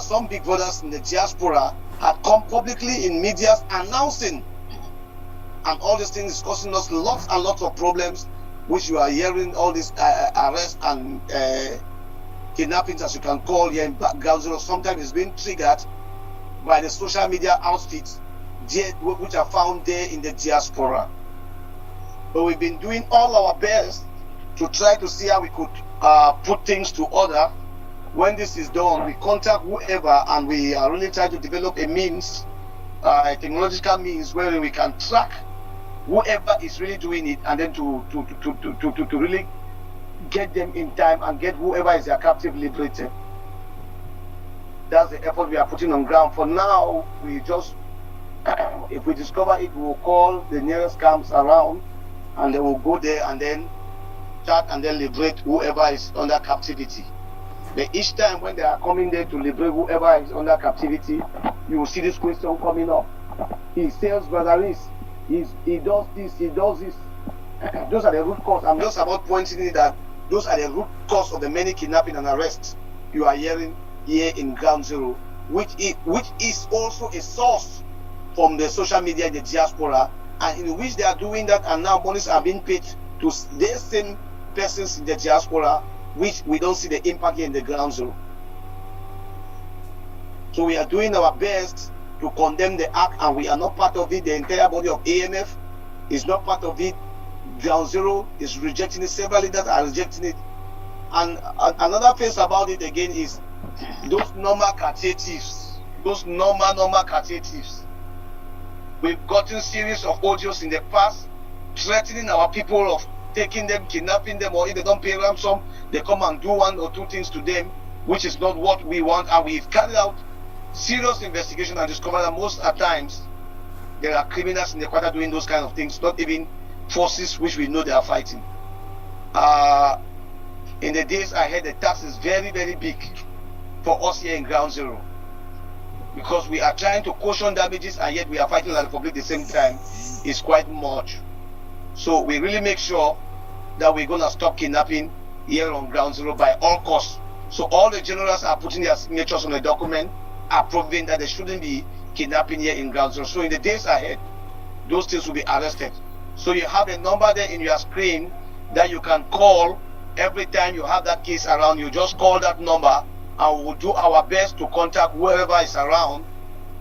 some big brothers in the diaspora had come publicly in media announcing, and all these things is causing us lots and lots of problems, which you are hearing all these arrests and kidnappings, as you can call here in Ground Zero. Sometimes it's being triggered by the social media outfits which are found there in the diaspora. But we've been doing all our best to try to see how we could put things to order. When this is done, we contact whoever, and we are really trying to develop a means, a technological means where we can track whoever is really doing it, and then to really get them in time and get whoever is their captive liberated. That's the effort we are putting on ground. For now, we just, if we discover it, we'll call the nearest camps around, and then we'll go there and then chat and then liberate whoever is under captivity. But each time when they are coming there to liberate whoever is under captivity, you will see this question coming up. He sells brasseries, he does this, he does this. Those are the root cause. I'm just about pointing it that those are the root cause of the many kidnapping and arrests you are hearing here in Ground Zero, which is also a source from the social media in the diaspora, and in which they are doing that, and now monies are being paid to the same persons in the diaspora, which we don't see the impact here in the Ground Zero. So we are doing our best to condemn the act, and we are not part of it. The entire body of AMF is not part of it. Ground Zero is rejecting it. Several leaders are rejecting it. And another phase about it again is those normal cateatives, those normal cateatives. We've gotten series of audios in the past threatening our people of taking them, kidnapping them, or if they don't pay ransom, they come and do one or two things to them, which is not what we want. And we've carried out serious investigation and discovered that most at times there are criminals in the quarter doing those kind of things, not even forces which we know they are fighting. In the days ahead, the task is very, very big for us here in Ground Zero, because we are trying to caution damages and yet we are fighting like the public at the same time. Is quite much. So we really make sure that we're going to stop kidnapping here on Ground Zero by all costs. So all the generals are putting their signatures on the document, approving that there shouldn't be kidnapping here in Ground Zero. So in the days ahead, those things will be arrested. So you have a number there in your screen that you can call every time you have that case around. You just call that number and we will do our best to contact whoever is around.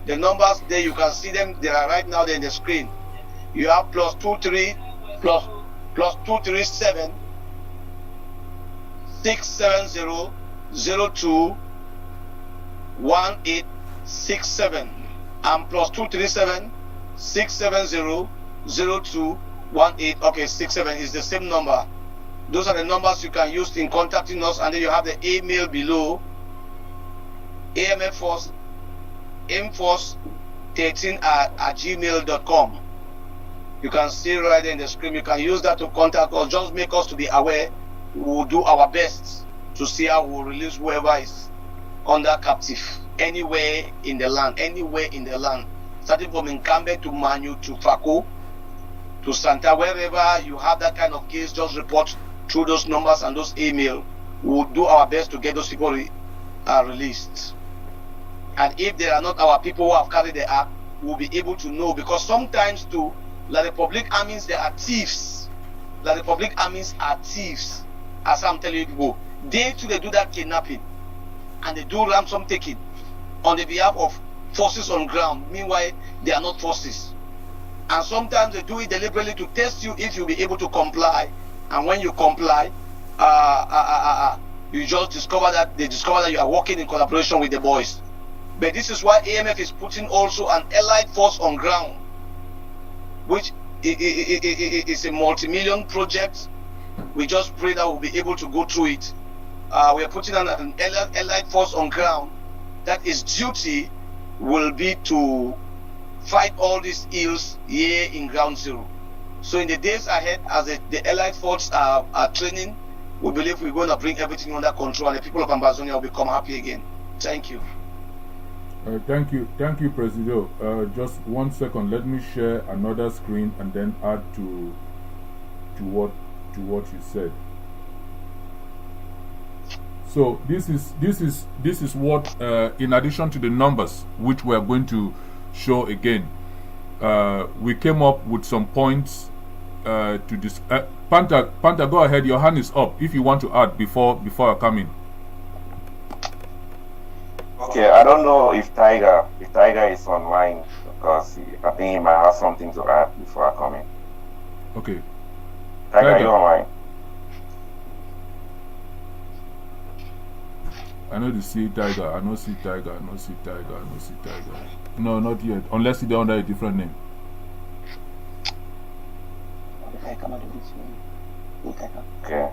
The numbers there, you can see them. They are right now there in the screen. You have +23 +237 670 02 1867 and +237 670 02 18. Okay, 67 is the same number. Those are the numbers you can use in contacting us, and then you have the email below, amforce13@gmail.com. You can see right there in the screen. You can use that to contact us. Just make us to be aware. We will do our best to see how we will release whoever is under captive anywhere in the land, starting from Nkambe to Manu to Fako to Santa, wherever you have that kind of case. Just report through those numbers and those email. We will do our best to get those people released. And if they are not our people who have carried the act, we will be able to know, because sometimes too, like the public armies, they are thieves. As I'm telling you people, they too, they do that kidnapping and they do ransom taking on the behalf of forces on ground. Meanwhile, they are not forces. And sometimes they do it deliberately to test you if you'll be able to comply. And when you comply, you just discover that you are working in collaboration with the boys. But this is why AMF is putting also an allied force on ground, which is a multi-million project. We just pray that we'll be able to go through it. We are putting an allied force on ground that its duty will be to fight all these ills here in Ground Zero. So in the days ahead, as the allied force are training, we believe we're going to bring everything under control and the people of Ambazonia will become happy again. Thank you.
Thank you, Presido. Just 1 second. Let me share another screen and then add to what you said. So this is what, in addition to the numbers which we are going to show again, we came up with some points to this. Panther, go ahead. Your hand is up if you want to add before I come in.
Okay, I don't know if Tiger is online, because I think he might have something to add before I come in.
Okay.
Tiger, you online?
I know the see Tiger. I know see Tiger. No, not yet. Unless he's under a different name.
Okay.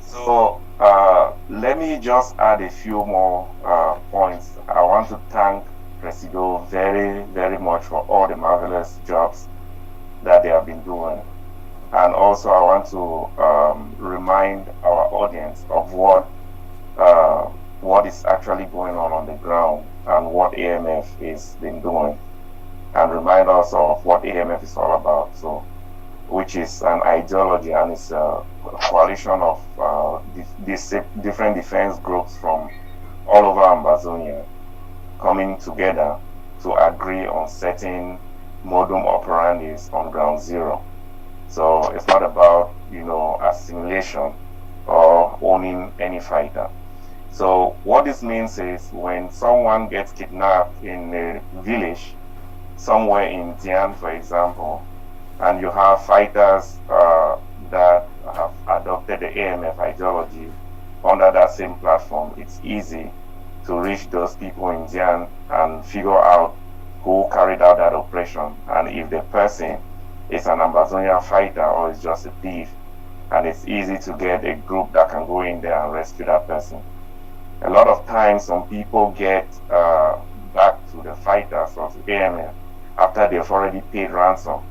So let me just add a few more points. I want to thank Presido very, very much for all the marvelous jobs that they have been doing. And also I want to remind our audience of what is actually going on the ground and what AMF is been doing, and remind us of what AMF is all about. So, which is an ideology, and it's a coalition of different defense groups from all over Ambazonia coming together to agree on certain modum operandis on Ground Zero. So it's not about, assimilation or owning any fighter. So what this means is when someone gets kidnapped in a village, somewhere in Dian, for example, and you have fighters that have adopted the AMF ideology under that same platform, it's easy to reach those people in Dian and figure out who carried out that operation, and if the person is an Ambazonia fighter or is just a thief, and it's easy to get a group that can go in there and rescue that person. A lot of times, some people get back to the fighters or to AMF after they've already paid ransom.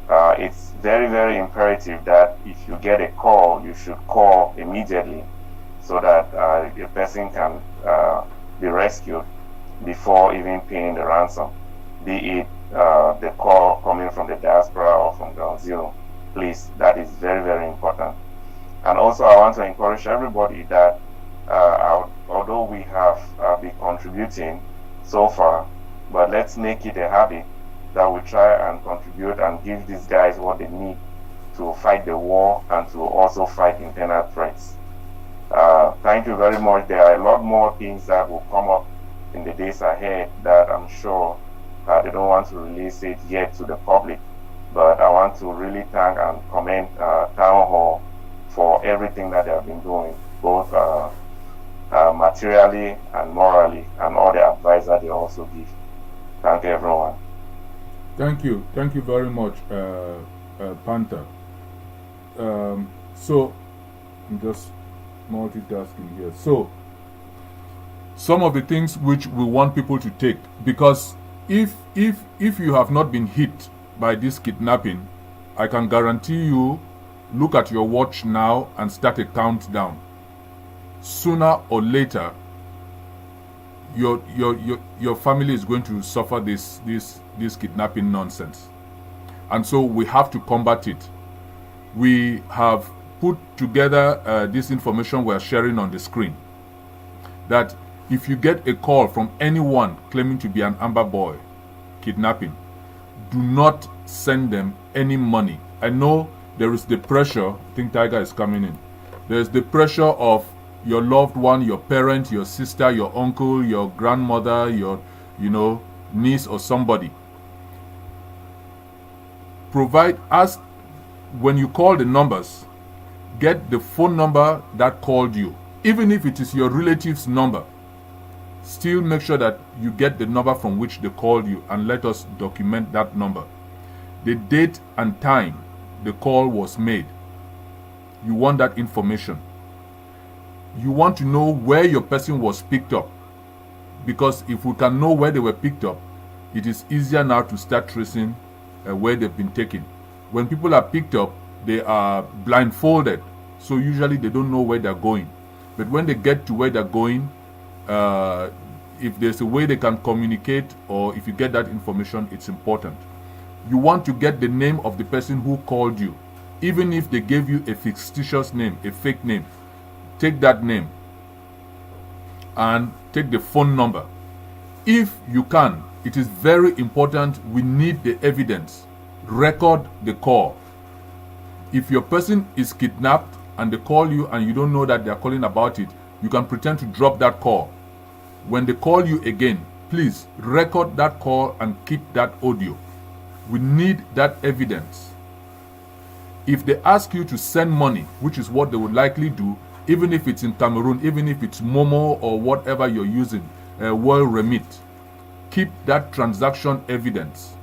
It's very, very imperative that if you get a call, you should call immediately so that the person can be rescued before even paying the ransom, be it the call coming from the diaspora or from ground zero. Please, that is very, very important. And also, I want to encourage everybody that although we have been contributing so far, but let's make it a habit that we try and contribute and give these guys what they need to fight the war and to also fight internal threats. Thank you very much. There are a lot more things that will come up in the days ahead that I'm sure they don't want to release it yet to the public. But I want to really thank and commend Town Hall for everything that they have been doing, both materially and morally, and all the advice that they also give. Thank you, everyone.
Thank you very much, Panther. So I'm just multitasking here. So some of the things which we want people to take, because if you have not been hit by this kidnapping, I can guarantee you, look at your watch now and start a countdown. Sooner or later, your family is going to suffer this kidnapping nonsense, and so we have to combat it. We have put together this information we are sharing on the screen, that if you get a call from anyone claiming to be an Amber Boy kidnapping, do not send them any money. I know there is the pressure, I think Tiger is coming in, there's the pressure of your loved one, your parent, your sister, your uncle, your grandmother, your niece or somebody. Ask when you call the numbers, get the phone number that called you. Even if it is your relative's number, still make sure that you get the number from which they called you and let us document that number. The date and time the call was made. You want that information. You want to know where your person was picked up, because if we can know where they were picked up, it is easier now to start tracing where they've been taken. When people are picked up, they are blindfolded, so usually they don't know where they're going. But when they get to where they're going, if there's a way they can communicate, or if you get that information, it's important. You want to get the name of the person who called you. Even if they gave you a fictitious name, a fake name, take that name and take the phone number. If you can, it is very important, we need the evidence. Record the call. If your person is kidnapped and they call you and you don't know that they are calling about it, you can pretend to drop that call. When they call you again, please record that call and keep that audio. We need that evidence. If they ask you to send money, which is what they would likely do, even if it's in Cameroon, even if it's Momo or whatever you're using, World Remit, keep that transaction evidence.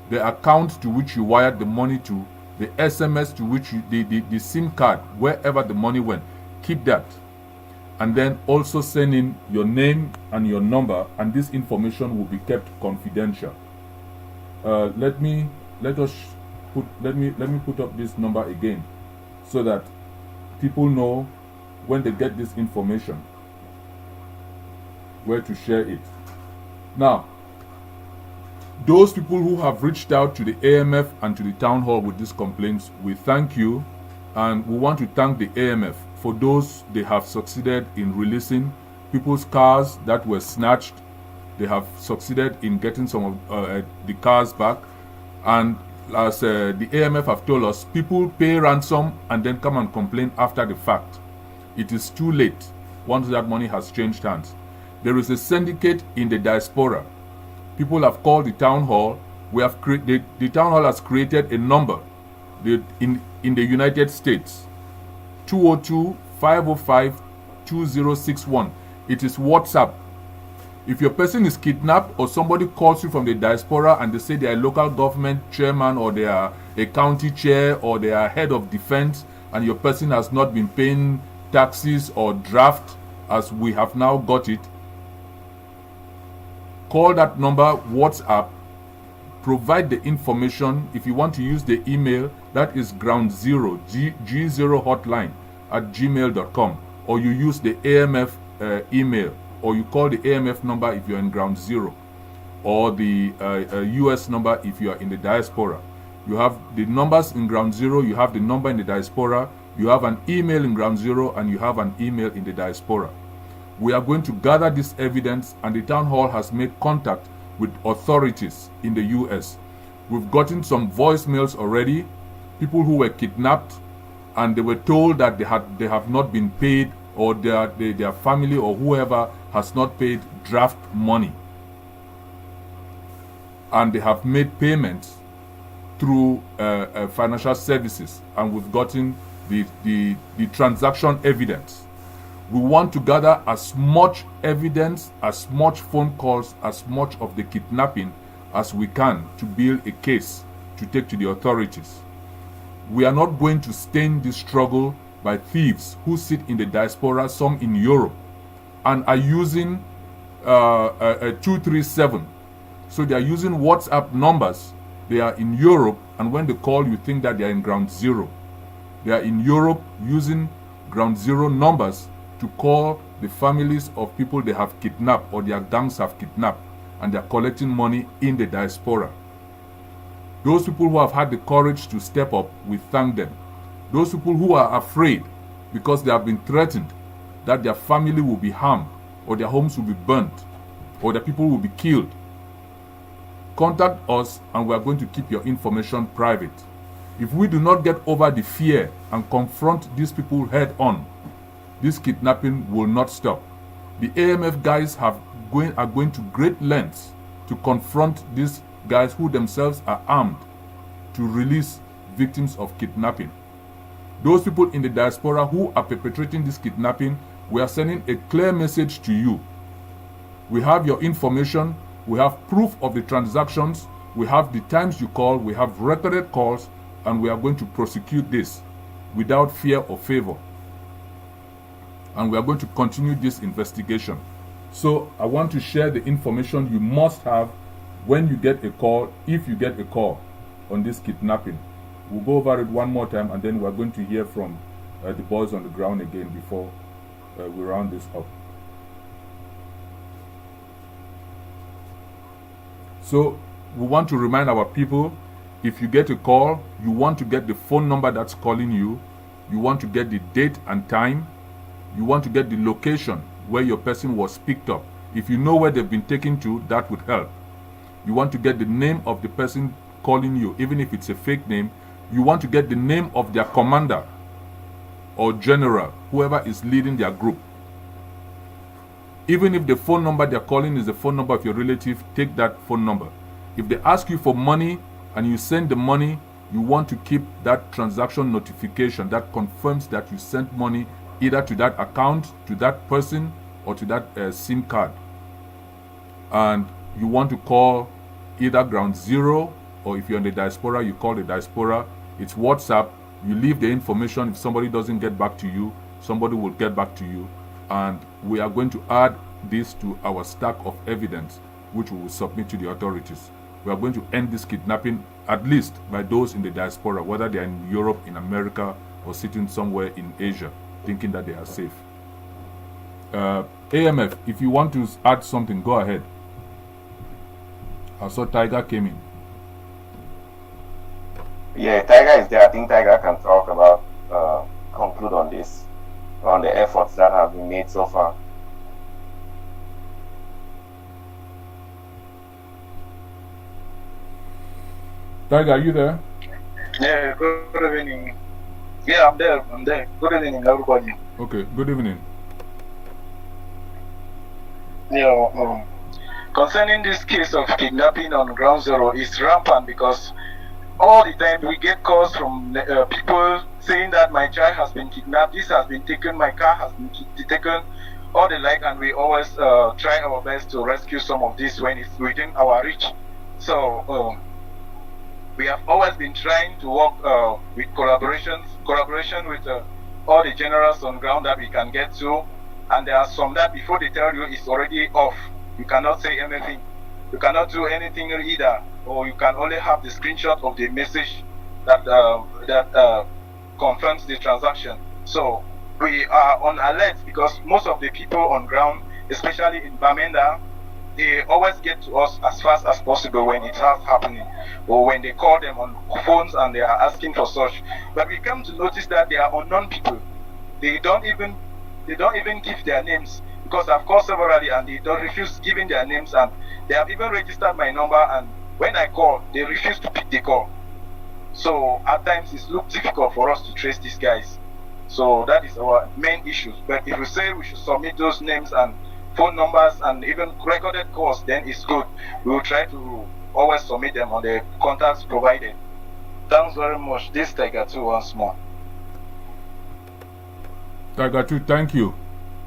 The account to which you wired the money to, the SMS to which the SIM card, wherever the money went, keep that. And then also send in your name and your number, and this information will be kept confidential. Let me put up this number again, so that people know when they get this information where to share it. Now, those people who have reached out to the AMF and to the town hall with these complaints, we thank you, and we want to thank the AMF for those they have succeeded in releasing people's cars that were snatched. They have succeeded in getting some of the cars back, and as the AMF have told us, people pay ransom and then come and complain after the fact. It is too late. once that money has changed hands. There is a syndicate in the diaspora. People have called the town hall. The town hall has created a number in the United States, 202-505-2061. It is WhatsApp. If your person is kidnapped or somebody calls you from the diaspora and they say they are a local government chairman or they are a county chair or they are head of defense and your person has not been paying taxes or draft as we have now got it, call that number, WhatsApp, provide the information. If you want to use the email, that is ground zero, G0 hotline at gmail.com, or you use the AMF email, or you call the AMF number if you're in ground zero, or the US number if you are in the diaspora. You have the numbers in ground zero, you have the number in the diaspora, you have an email in ground zero, and you have an email in the diaspora. We are going to gather this evidence, and the town hall has made contact with authorities in the US. We've gotten some voicemails already, people who were kidnapped and they were told that they have not been paid, or their family or whoever has not paid draft money, and they have made payments through financial services, and we've gotten the transaction evidence. We want to gather as much evidence, as much phone calls, as much of the kidnapping as we can to build a case to take to the authorities. We are not going to stain this struggle by thieves who sit in the diaspora, some in Europe, and are using 237. So they are using WhatsApp numbers. They are in Europe, and when they call, you think that they are in ground zero. They are in Europe using ground zero numbers to call the families of people they have kidnapped or their gangs have kidnapped, and they are collecting money in the diaspora. Those people who have had the courage to step up, we thank them. Those people who are afraid because they have been threatened that their family will be harmed, or their homes will be burnt, or their people will be killed, contact us and we are going to keep your information private. If we do not get over the fear and confront these people head on, this kidnapping will not stop. The AMF guys are going to great lengths to confront these guys who themselves are armed to release victims of kidnapping. Those people in the diaspora who are perpetrating this kidnapping, we are sending a clear message to you. We have your information, we have proof of the transactions, we have the times you call, we have recorded calls, and we are going to prosecute this without fear or favor. And we are going to continue this investigation. So I want to share the information you must have when you get a call, if you get a call on this kidnapping. We'll go over it one more time, and then we're going to hear from the boys on the ground again before we round this up. So we want to remind our people, if you get a call, you want to get the phone number that's calling you, you want to get the date and time, you want to get the location where your person was picked up. If you know where they've been taken to, that would help. You want to get the name of the person calling you, even if it's a fake name. You want to get the name of their commander or general, whoever is leading their group. Even if the phone number they're calling is the phone number of your relative, take that phone number. If they ask you for money and you send the money, you want to keep that transaction notification that confirms that you sent money either to that account, to that person, or to that SIM card. And you want to call either ground zero, or if you're in the diaspora, you call the diaspora. It's WhatsApp. You leave the information. If somebody doesn't get back to you, somebody will get back to you. And we are going to add this to our stack of evidence, which we will submit to the authorities. We are going to end this kidnapping, at least by those in the diaspora, whether they are in Europe, in America, or sitting somewhere in Asia, thinking that they are safe. AMF, if you want to add something, go ahead. I saw Tiger came in.
Yeah, Tiger is there. I think Tiger can talk about, conclude on this, on the efforts that have been made so far.
Tiger, are you there?
Yeah, good evening. Yeah, I'm there. Good evening, everybody.
Okay, good evening.
Concerning this case of kidnapping on ground zero is rampant because all the time we get calls from people saying that my child has been kidnapped, this has been taken, my car has been taken, all the like, and we always try our best to rescue some of this when it's within our reach. So we have always been trying to work with collaboration with all the generals on ground that we can get to, and there are some that before they tell you it's already off. You cannot say anything. You cannot do anything either, or you can only have the screenshot of the message that confirms the transaction. So we are on alert because most of the people on ground, especially in Bamenda, they always get to us as fast as possible when it has happening, or when they call them on phones and they are asking for such. But we come to notice that they are unknown people. They don't even give their names, because I've called severally and they don't refuse giving their names, and they have even registered my number, and when I call, they refuse to pick the call. So at times it looks difficult for us to trace these guys. So that is our main issue. But if we say we should submit those names and phone numbers and even recorded calls, then it's good. We will try to always submit them on the contacts provided. Thanks very much. This Tiger 2 once more.
Tiger 2, thank you.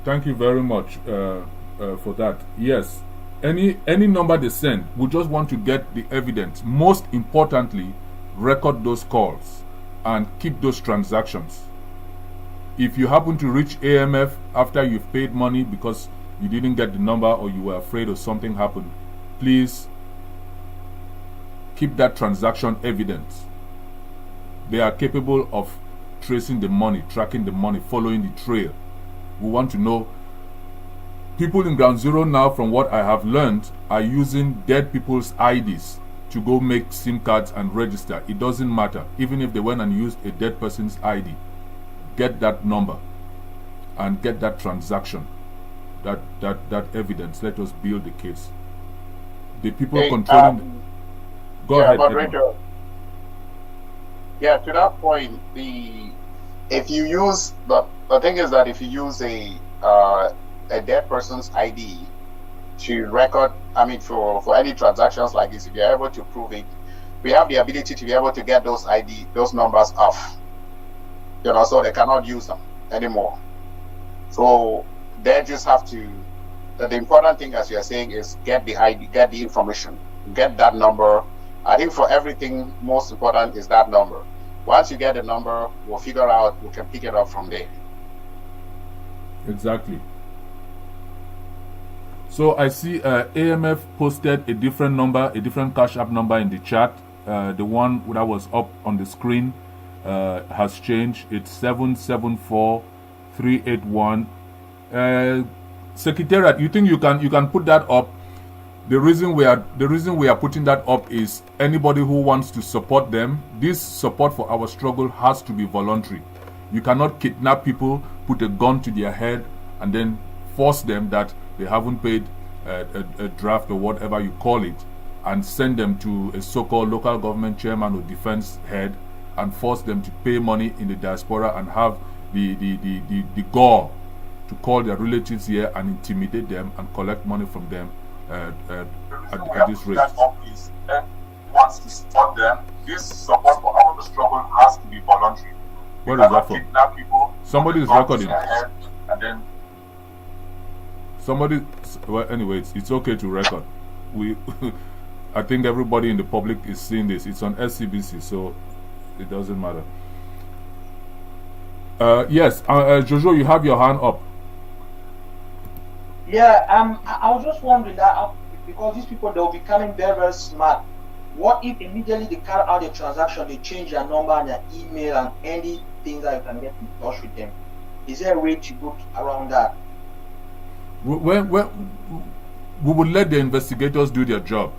Thank you very much for that. Yes, any number they send, we just want to get the evidence. Most importantly, record those calls and keep those transactions. If you happen to reach AMF after you've paid money because you didn't get the number or you were afraid of something happened, please keep that transaction evidence. They are capable of tracing the money, tracking the money, following the trail. We want to know. People in ground zero now, from what I have learned, are using dead people's IDs to go make SIM cards and register. It doesn't matter. Even if they went and used a dead person's ID, get that number and get that transaction, that evidence. Let us build the case. The people controlling. Go ahead,
moderator. Yeah, to that point, if you use the thing is that if you use a dead person's ID to record, I mean, for any transactions like this, if you're able to prove it, we have the ability to be able to get those numbers off. So they cannot use them anymore. So they just have to. The important thing, as you are saying, is get the ID, get the information, get that number. I think for everything, most important is that number. Once you get the number, we'll figure out, we can pick it up from there.
Exactly. So I see AMF posted a different number, a different Cash App number in the chat. The one that was up on the screen has changed. It's 774381. Secretariat, you think you can put that up? The reason we are putting that up is anybody who wants to support them. This support for our struggle has to be voluntary. You cannot kidnap people, put a gun to their head, and then force them that they haven't paid a draft or whatever you call it, and send them to a so-called local government chairman or defense head and force them to pay money in the diaspora and have the gall to call their relatives here and intimidate them and collect money from them at this rate.
Wants to support them. This support for our struggle has to be voluntary.
What is that for?
People,
somebody is recording.
And then
somebody. Well, anyway, it's okay to record. I think everybody in the public is seeing this. It's on SCBC, so it doesn't matter. Yes, Jojo, you have your hand up.
Yeah, I was just wondering that because these people, they'll be becoming very, very smart. What if immediately they carry out the transaction, they change their number and their email and anything that you can get in touch with them? Is there a way to go around that?
We would let the investigators do their job.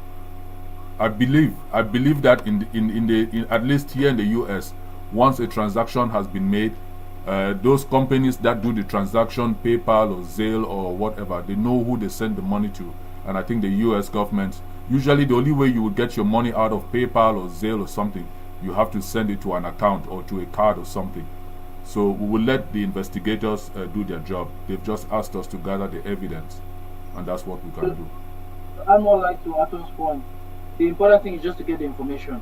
I believe that in at least here in the US, once a transaction has been made, those companies that do the transaction, PayPal or Zelle or whatever, they know who they send the money to. And I think the US government, usually the only way you would get your money out of PayPal or Zelle or something, you have to send it to an account or to a card or something. So we will let the investigators do their job. They've just asked us to gather the evidence. and that's what we can do.
I'm more like to Atom's point. The important thing is just to get the information.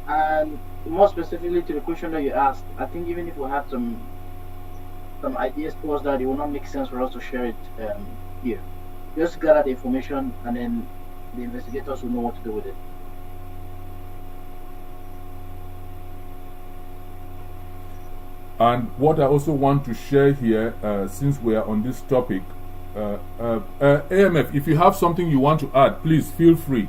And more specifically to the question that you asked, I think even if we had some ideas towards that, it will not make sense for us to share it here. Just gather the information, and then the investigators will know what to do with it.
And what I also want to share here, since we are on this topic, AMF, if you have something you want to add, please feel free.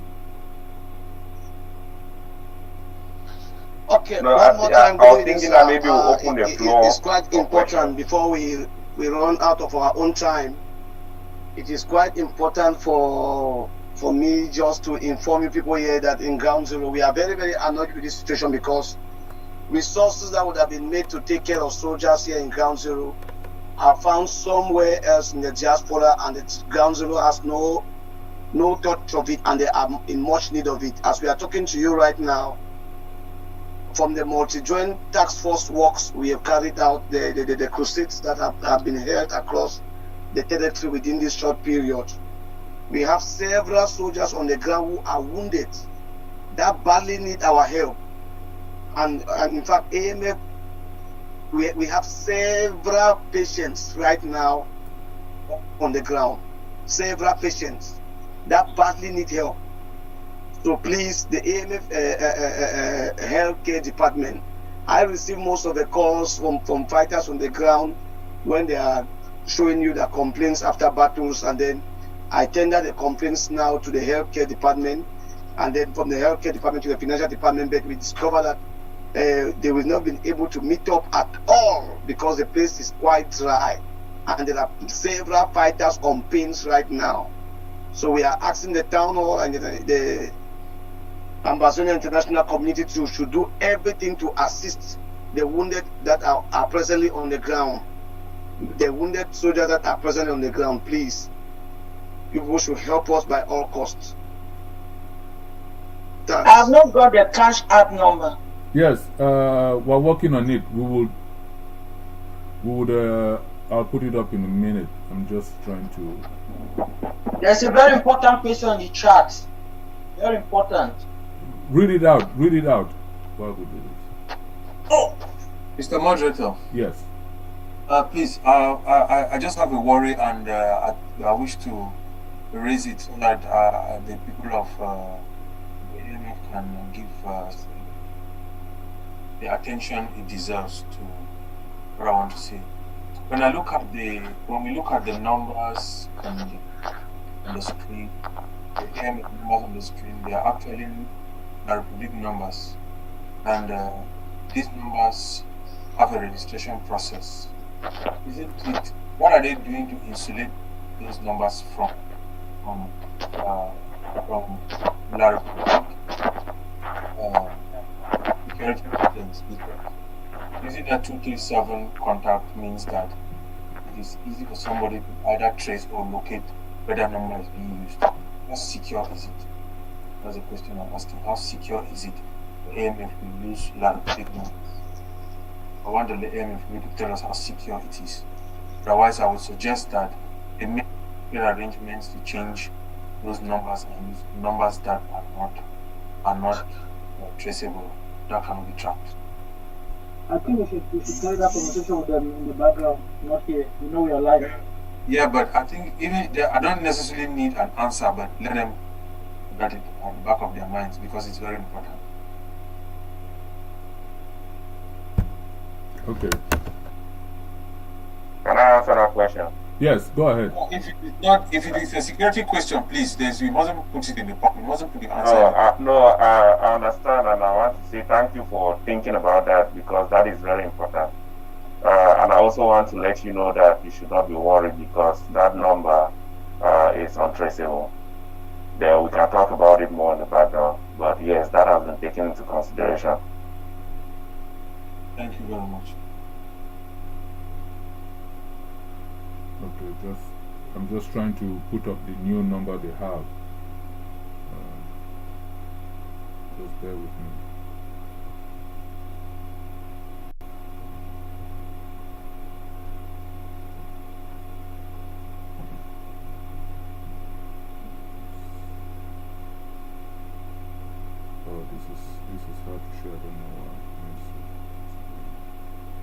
Okay,
No,
one more time.
I was thinking that maybe we'll open the floor.
It's quite important before we run out of our own time. It is quite important for me just to inform you people here that in Ground Zero we are very, very annoyed with this situation because resources that would have been made to take care of soldiers here in Ground Zero are found somewhere else in the diaspora, and the Ground Zero has no touch of it, and they are in much need of it. As we are talking to you right now, from the multi-joint task force works we have carried out, the crusades that have been held across the territory within this short period, we have several soldiers on the ground who are wounded that badly need our help. And in fact, AMF, we have several patients right now on the ground, several patients that badly need help. So please, the AMF healthcare department, I receive most of the calls from fighters on the ground when they are showing you their complaints after battles, and then I tender the complaints now to the healthcare department, and then from the healthcare department to the financial department, but we discover that they will not been able to meet up at all because the place is quite dry, and there are several fighters on pains right now. So we are asking the town hall and the Ambassador international community should do everything to assist the wounded that are presently on the ground. The wounded soldiers that are present on the ground, please. People should help us by all costs. Thanks.
I have not got the cash app number.
Yes, we're working on it. I'll put it up in a minute. I'm just trying to.
There's a very important question in the chat. Very important.
Read it out. Read it out. While we do this.
Oh, Mr. Moderator.
Yes.
Please, I just have a worry, and I wish to raise it so that the people of the AMF can give the attention it deserves to what I want to say. When we look at the numbers on the screen, the AMF numbers on the screen, they are actually Republic numbers, and these numbers have a registration process. What are they doing to insulate those numbers from La Republic security problems? Using that 237 contact means that it is easy for somebody to either trace or locate where that number is being used. How secure is it? That's the question I'm asking. How secure is it for AMF to use La Republic numbers? I want the AMF to tell us how secure it is. Otherwise, I would suggest that they make arrangements to change those numbers and use numbers that are not traceable, that cannot be tracked.
I think we should carry that conversation with them in the background, not here. You know we are live.
Yeah, but I think I don't necessarily need an answer, but let them get it at the back of their minds because it's very important.
Okay.
Can I answer that question?
Yes, go ahead.
If it is a security question, please, you mustn't put it in the pocket. You mustn't put the answer.
I understand, and I want to say thank you for thinking about that because that is very important. And I also want to let you know that you should not be worried because that number is untraceable. Then we can talk about it more in the background. But yes, that has been taken into consideration.
Thank you very much.
Okay, I'm just trying to put up the new number they have. Just bear with me. this is hard to share. I don't know why.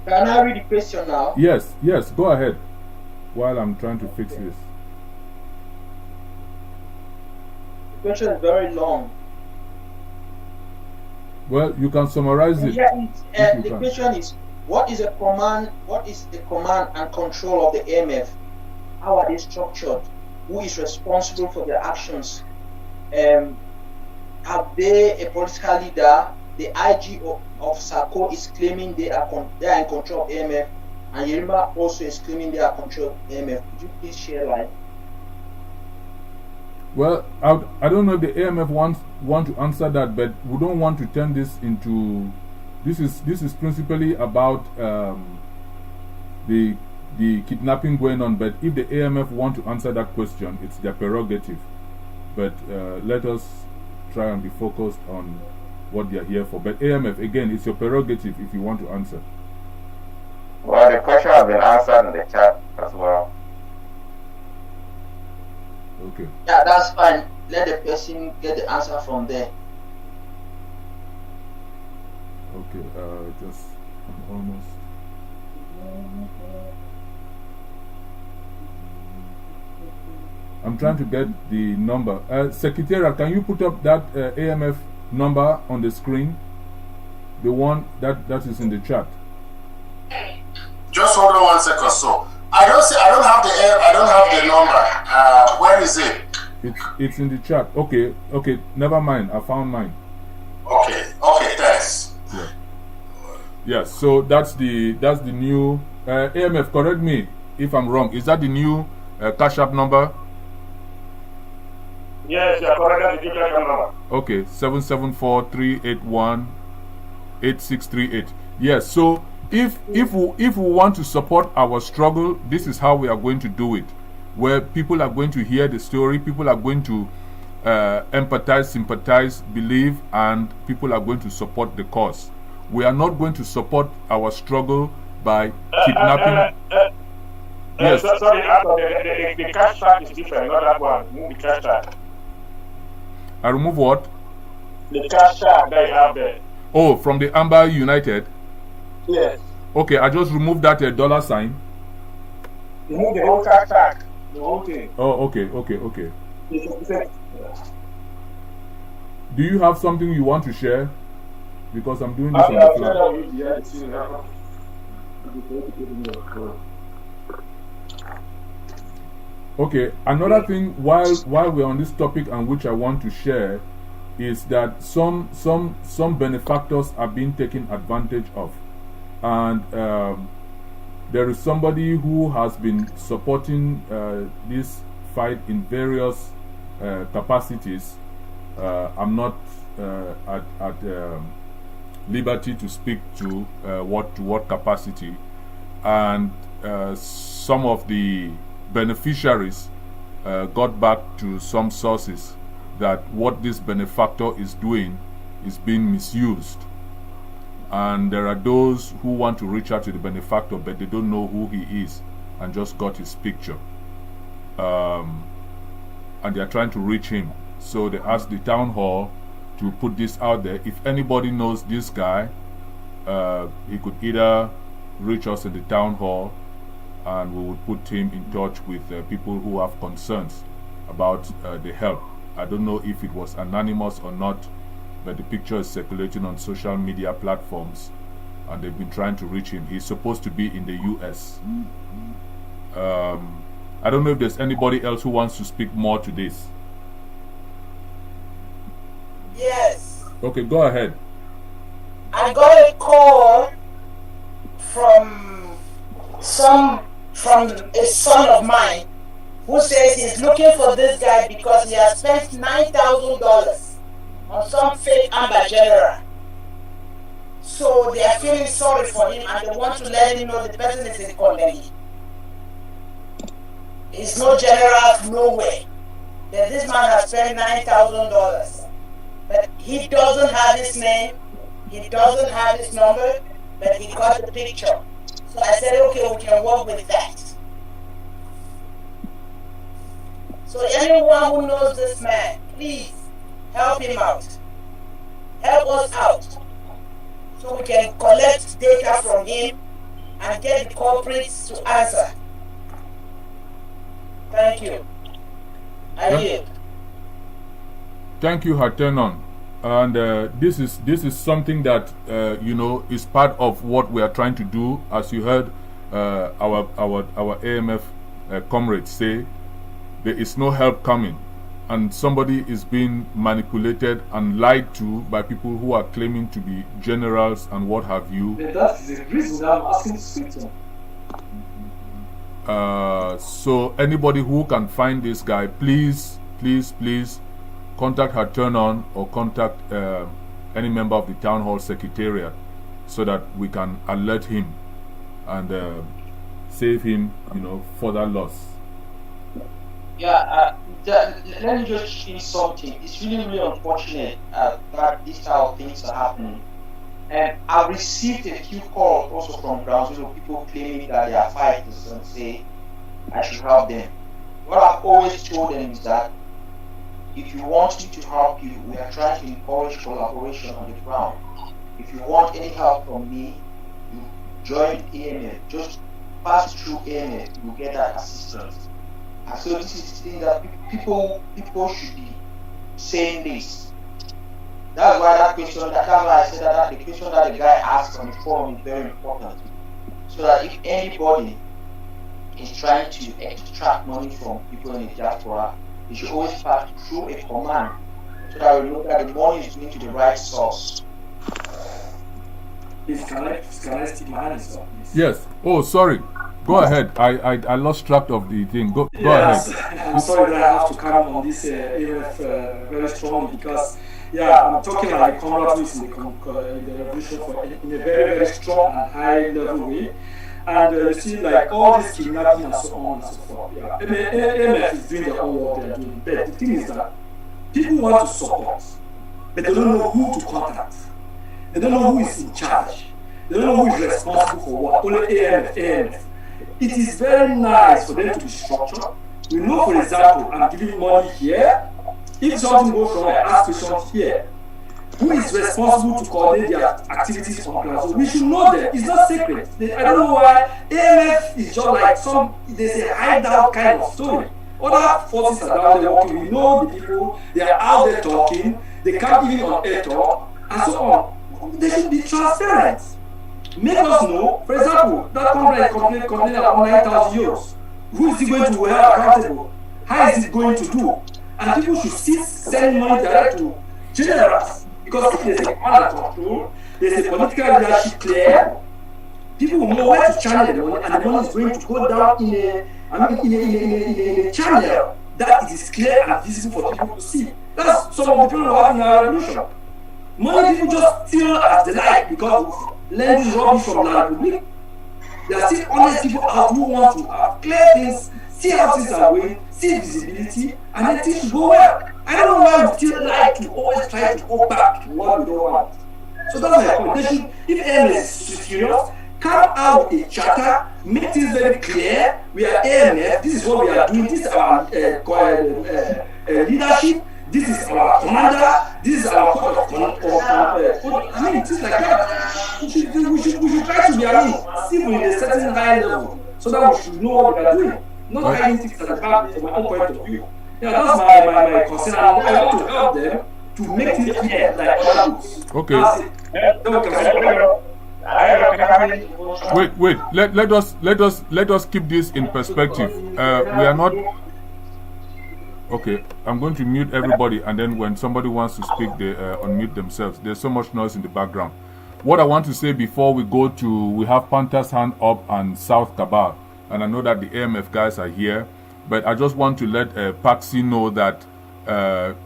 Can I read the question now?
Yes, go ahead. While I'm trying to fix this.
The question is very long.
Well, you can summarize it.
The question is, what is the command and control of the AMF? How are they structured? Who is responsible for their actions? Have they a political leader? The IG of SACO is claiming they are in control of AMF, and Yerima also is claiming they are control of AMF. Could you please share light?
Well, I don't know if the AMF want to answer that, but we don't want to turn this into. This is principally about the kidnapping going on. But if the AMF want to answer that question, it's their prerogative. But let us try and be focused on what they are here for. But AMF, again, it's your prerogative if you want to answer.
Well, the question has been answered in the chat as well.
Okay.
Yeah, that's fine. Let the person get the answer from there.
Okay, I'm almost. I'm trying to get the number. Secretariat, can you put up that AMF number on the screen? The one that is in the chat.
Just hold on 1 second. So I don't have the number. Where is it?
It's in the chat. Okay, never mind. I found mine.
Okay, thanks.
Yeah, so that's the new AMF, correct me if I'm wrong. Is that the new Cash App number?
Yes, you're correct. That's the Cash App number.
Okay, 774-381-8638. Yes, so if we want to support our struggle, this is how we are going to do it. Where people are going to hear the story, people are going to empathize, sympathize, believe, and people are going to support the cause. We are not going to support our struggle by kidnapping.
Yes. Sorry, the cash tag is different, not that one. Move the cash tag.
I remove what?
The cash tag that you have there.
Oh, from the Amber United?
Yes.
Okay, I just removed that dollar sign.
Remove the whole cash tag. The whole thing.
Oh, okay. Do you have something you want to share? Because I'm doing this on the fly. Okay, another thing while we're on this topic and which I want to share is that some benefactors are being taken advantage of, and there is somebody who has been supporting this fight in various capacities. I'm not at liberty to speak to what capacity, and some of the beneficiaries got back to some sources that what this benefactor is doing is being misused, and there are those who want to reach out to the benefactor but they don't know who he is and just got his picture, and they are trying to reach him. So they asked the town hall to put this out there. If anybody knows this guy, he could either reach us in the town hall and we would put him in touch with people who have concerns about the help. I don't know if it was anonymous or not, but the picture is circulating on social media platforms and they've been trying to reach him. He's supposed to be in the US. I don't know if there's anybody else who wants to speak more to this.
Yes.
Okay, go ahead.
I got a call from a son of mine who says he's looking for this guy because he has spent $9,000 on some fake Amber General. So they are feeling sorry for him and they want to let him know the person is in Colony. It's no general nowhere. That this man has spent $9,000. But he doesn't have his name, he doesn't have his number, but he got the picture. So I said, okay, we can work with that. So anyone who knows this man, please help him out.
help us out so we can collect data from him and get the culprits to answer. Thank you. I yield.
Thank you, Hatenon. And this is something that is part of what we are trying to do. As you heard our AMF comrades say, there is no help coming, and somebody is being manipulated and lied to by people who are claiming to be generals and what have you.
That's the reason I'm asking to speak to him.
So anybody who can find this guy, please contact her turn on or contact any member of the town hall secretariat so that we can alert him and save him, further loss.
Yeah, let me just say something. It's really unfortunate that this type of things are happening. And I've received a few calls also from ground zero, people claiming that they are fighters and say I should help them. What I've always told them is that if you want me to help you, we are trying to encourage collaboration on the ground. If you want any help from me, you join AMF. Just pass through AMF, you will get that assistance. And so this is the thing that people should be saying this. That's why that's why I said that the question that the guy asked on the forum is very important. So that if anybody is trying to extract money from people in the diaspora, they should always pass through a command so that we know that the money is going to the right source.
Please, can I stick my hands up, please?
Yes. Oh, sorry. Go ahead. I lost track of the thing. Go
yes,
ahead.
I'm sorry that I have to come on this AMF very strongly because, I'm talking like comrades in the revolution in a very, very strong and high level way. And you see, like all this kidnapping and so on and so forth. Yeah. AMF is doing their own work they are doing. But the thing is that people want to support, but they don't know who to contact. They don't know who is in charge. They don't know who is responsible for what. Only AMF. It is very nice for them to be structured. We know, for example, I'm giving money here. If something goes wrong, I ask questions here. Who is responsible to coordinate their activities on ground? So we should know them. It's not secret. I don't know why AMF is just like there's a hideout kind of story. Other forces are down there working. We know the people, they are out there talking, they can't even on air talk, and so on. They should be transparent. Make us know, for example, that complaint complaining about 9,000 euros. Who is he going to hold accountable? How is it going to do? And people should cease sending money direct to generals. Because if there's a command and control, there's a political leadership clear, people will know where to channel the money, and the money is going to go down in a channel that it is clear and visible for people to see. That's some of the people who have in our revolution. Money people just steal as they like because of lending rubbish from La Republic. There are still honest people out who want to have clear things, see how things are going, see visibility, and then things go well. I don't know why we still like to always try to go back to what we don't want. So that's my point. They should, if AMF is serious, come out with a charter, make things very clear. We are AMF, this is what we are doing, this is our leadership, this is our commander, this is our code of conduct. I mean, things like that. We should try to be civil in a certain high level so that we should know what we are doing. Not hiding things at the back from my own point of view. Yeah, that's my concern. I want to help them to make it clear like others.
Okay. Wait. Let us keep this in perspective. We are not. Okay, I'm going to mute everybody, and then when somebody wants to speak, they unmute themselves. There's so much noise in the background. What I want to say before we have Panthers Hand Up and South Kabah, and I know that the AMF guys are here. But I just want to let Paxi know that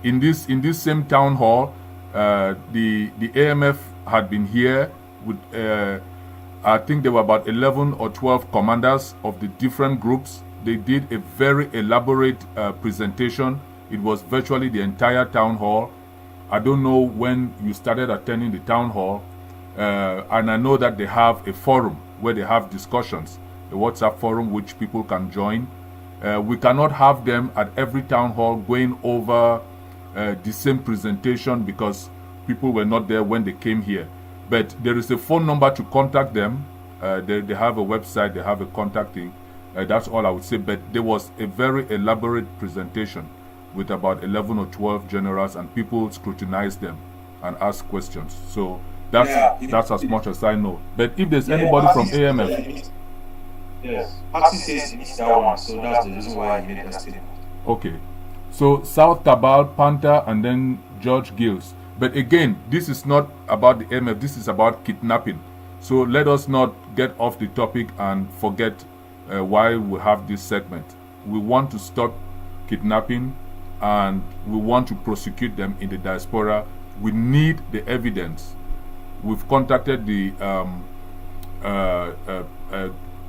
in this same town hall, the AMF had been here with I think there were about 11 or 12 commanders of the different groups. They did a very elaborate presentation. It was virtually the entire town hall. I don't know when you started attending the town hall, and I know that they have a forum where they have discussions, a WhatsApp forum which people can join. We cannot have them at every town hall going over the same presentation because people were not there when they came here. But there is a phone number to contact them. They have a website, they have a contacting. That's all I would say. But there was a very elaborate presentation with about 11 or 12 generals, and people scrutinized them and asked questions. So that's as much as I know. But if there's anybody from AMF...
Yes, Patsy says he missed that one, so that's the reason why he made that statement.
Okay. So South Cabal, Panther, and then George Gills. But again, this is not about the AMF, this is about kidnapping. So let us not get off the topic and forget why we have this segment. We want to stop kidnapping and we want to prosecute them in the diaspora. We need the evidence. We've contacted the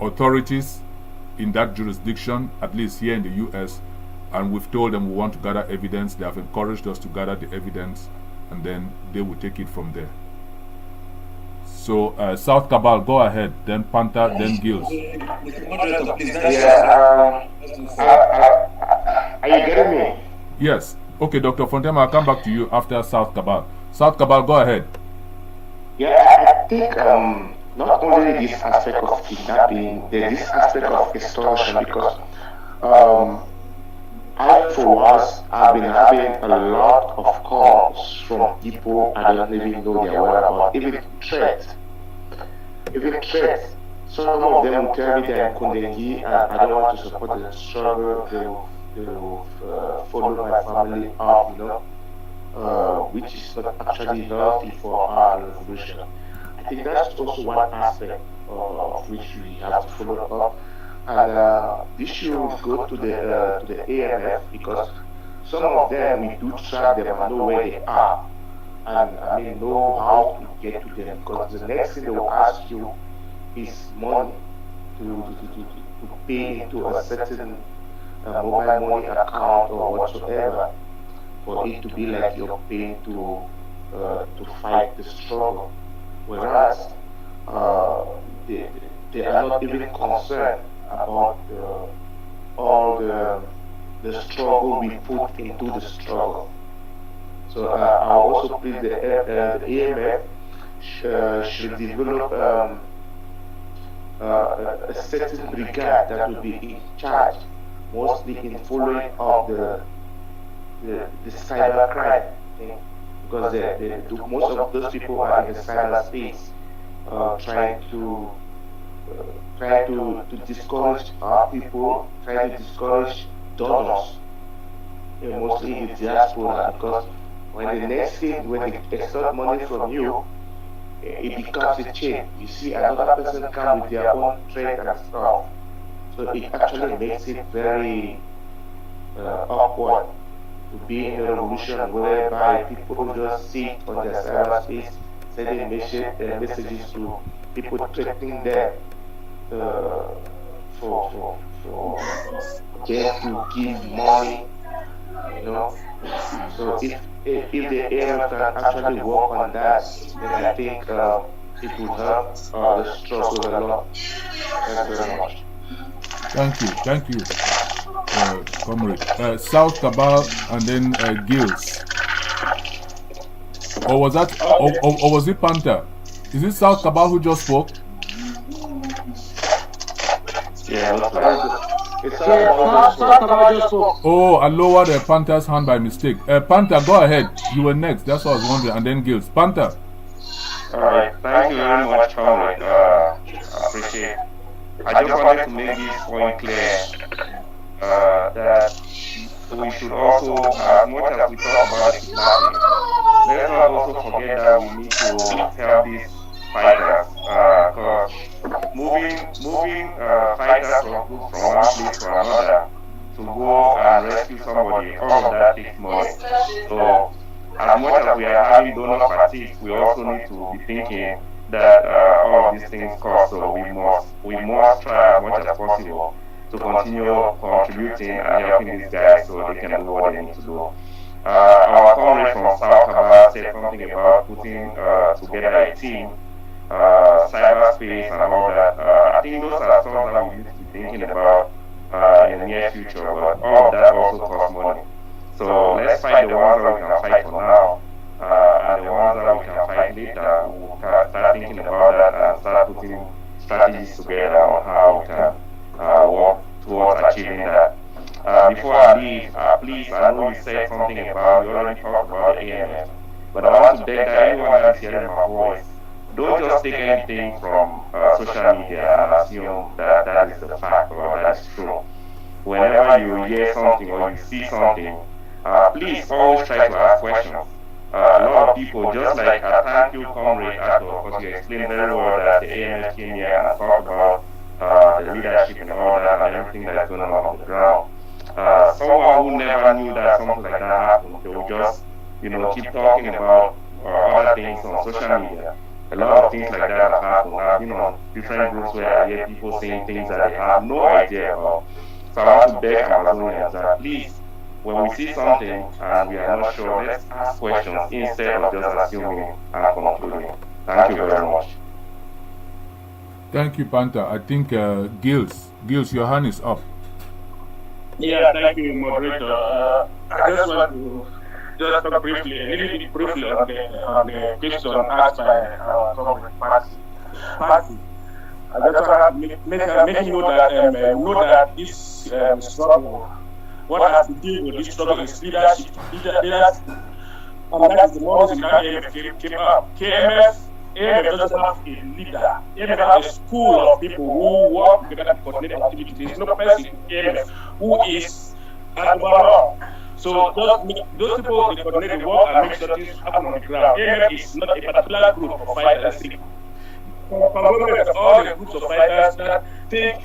authorities in that jurisdiction, at least here in the US, and we've told them we want to gather evidence. They have encouraged us to gather the evidence, and then they will take it from there. So South Cabal, go ahead, then Panther, then Gills.
Are you getting me?
Yes. Okay, Dr. Fontaine, I'll come back to you after South Cabal. South Cabal, go ahead.
Yeah, I think not only this aspect of kidnapping, there's this aspect of extortion, because I, for once, have been having a lot of calls from people I don't even know their whereabouts, even threats. Some of them will tell me they're in Kundengi and I don't want to support the struggle. They will follow my family up, which is not actually healthy for our revolution. I think that's also one aspect of which we have to follow up. And this should go to the AMF, because some of them we do track them and know where they are, and know how to get to them, because the next thing they will ask you is money to pay into a certain mobile money account or whatsoever, for it to be like you're paying to fight the struggle, whereas they are not even concerned about all the struggle we put into the struggle. So I also plead the AMF should develop a certain brigade that will be in charge, mostly in following up the cyber crime thing, because most of those people are in the cyberspace, trying to discourage our people, trying to discourage donors, mostly in the diaspora, because when the next thing, when they extort money from you, it becomes a chain. You see another person come with their own trade and stuff. So it actually makes it very awkward to be in a revolution whereby people just sit on their cyberspace, sending messages to people threatening them for just to give money, So if the AMF can actually work on that, then I think it will help the struggle a lot. Thank you very much.
Thank you, comrade. South Cabal and then Gills. Or was that? Or was it Panther? Is it South Cabal who just spoke? Oh, I lowered the Panther's hand by mistake. Panther, go ahead. You were next. That's what I was wondering. And then Gills. Panther.
Alright, thank you very much, comrade. I appreciate it. I just wanted to make this point clear that we should also, as much as we talk about kidnapping, let's not also forget that we need to help these fighters, because moving fighters from one place to another to go and rescue somebody, all of that takes money. So as much as we are having donor fatigue, we also need to be thinking that all of these things cost. So we must try as much as possible to continue contributing and helping these guys so they can do what they need to do. Our comrade from South Cabal said something about putting together a team, cyberspace and all that. I think those are some that we need to be thinking about in the near future, but all of that also costs money. So let's fight the ones that we can fight for now, and the ones
later we'll start thinking about that and start putting strategies together on how we can work towards achieving that. Before I leave, please, I know you said something about, you already talked about the AMF, but I want to beg that anyone that is hearing my voice, don't just take anything from social media and assume that that is the fact or that is true. Whenever you hear something or you see something, please always try to ask questions. A lot of people, just like thank you, Comrade Ato, because you explained very well that the AMF came here and talked about the leadership and all that and everything that's going on the ground. Someone who never knew that something like that happened, they will just, keep talking about other things on social media. A lot of things like that have happened. I've been on different groups where I hear people saying things that they have no idea about. So I want to beg Amazonians that please, when we see something and we are not sure, let's ask questions instead of just assuming and concluding. Thank you very much.
Thank you, Panther. I think Gills, your hand is up.
Yeah, thank you, moderator. I just want to just talk briefly, a little bit briefly on the question asked by our comrade Party. I just want to make you know that this struggle, what has to deal with this struggle is leadership. And that is the more reason that AMF came up. AMF doesn't have a leader. AMF has a school of people who work together to coordinate activities. There is no person in AMF who is an overall. So those people, they coordinate the work and make sure things happen on the ground. AMF is not a particular group of fighters. It's a conglomerate of all the groups of fighters that pay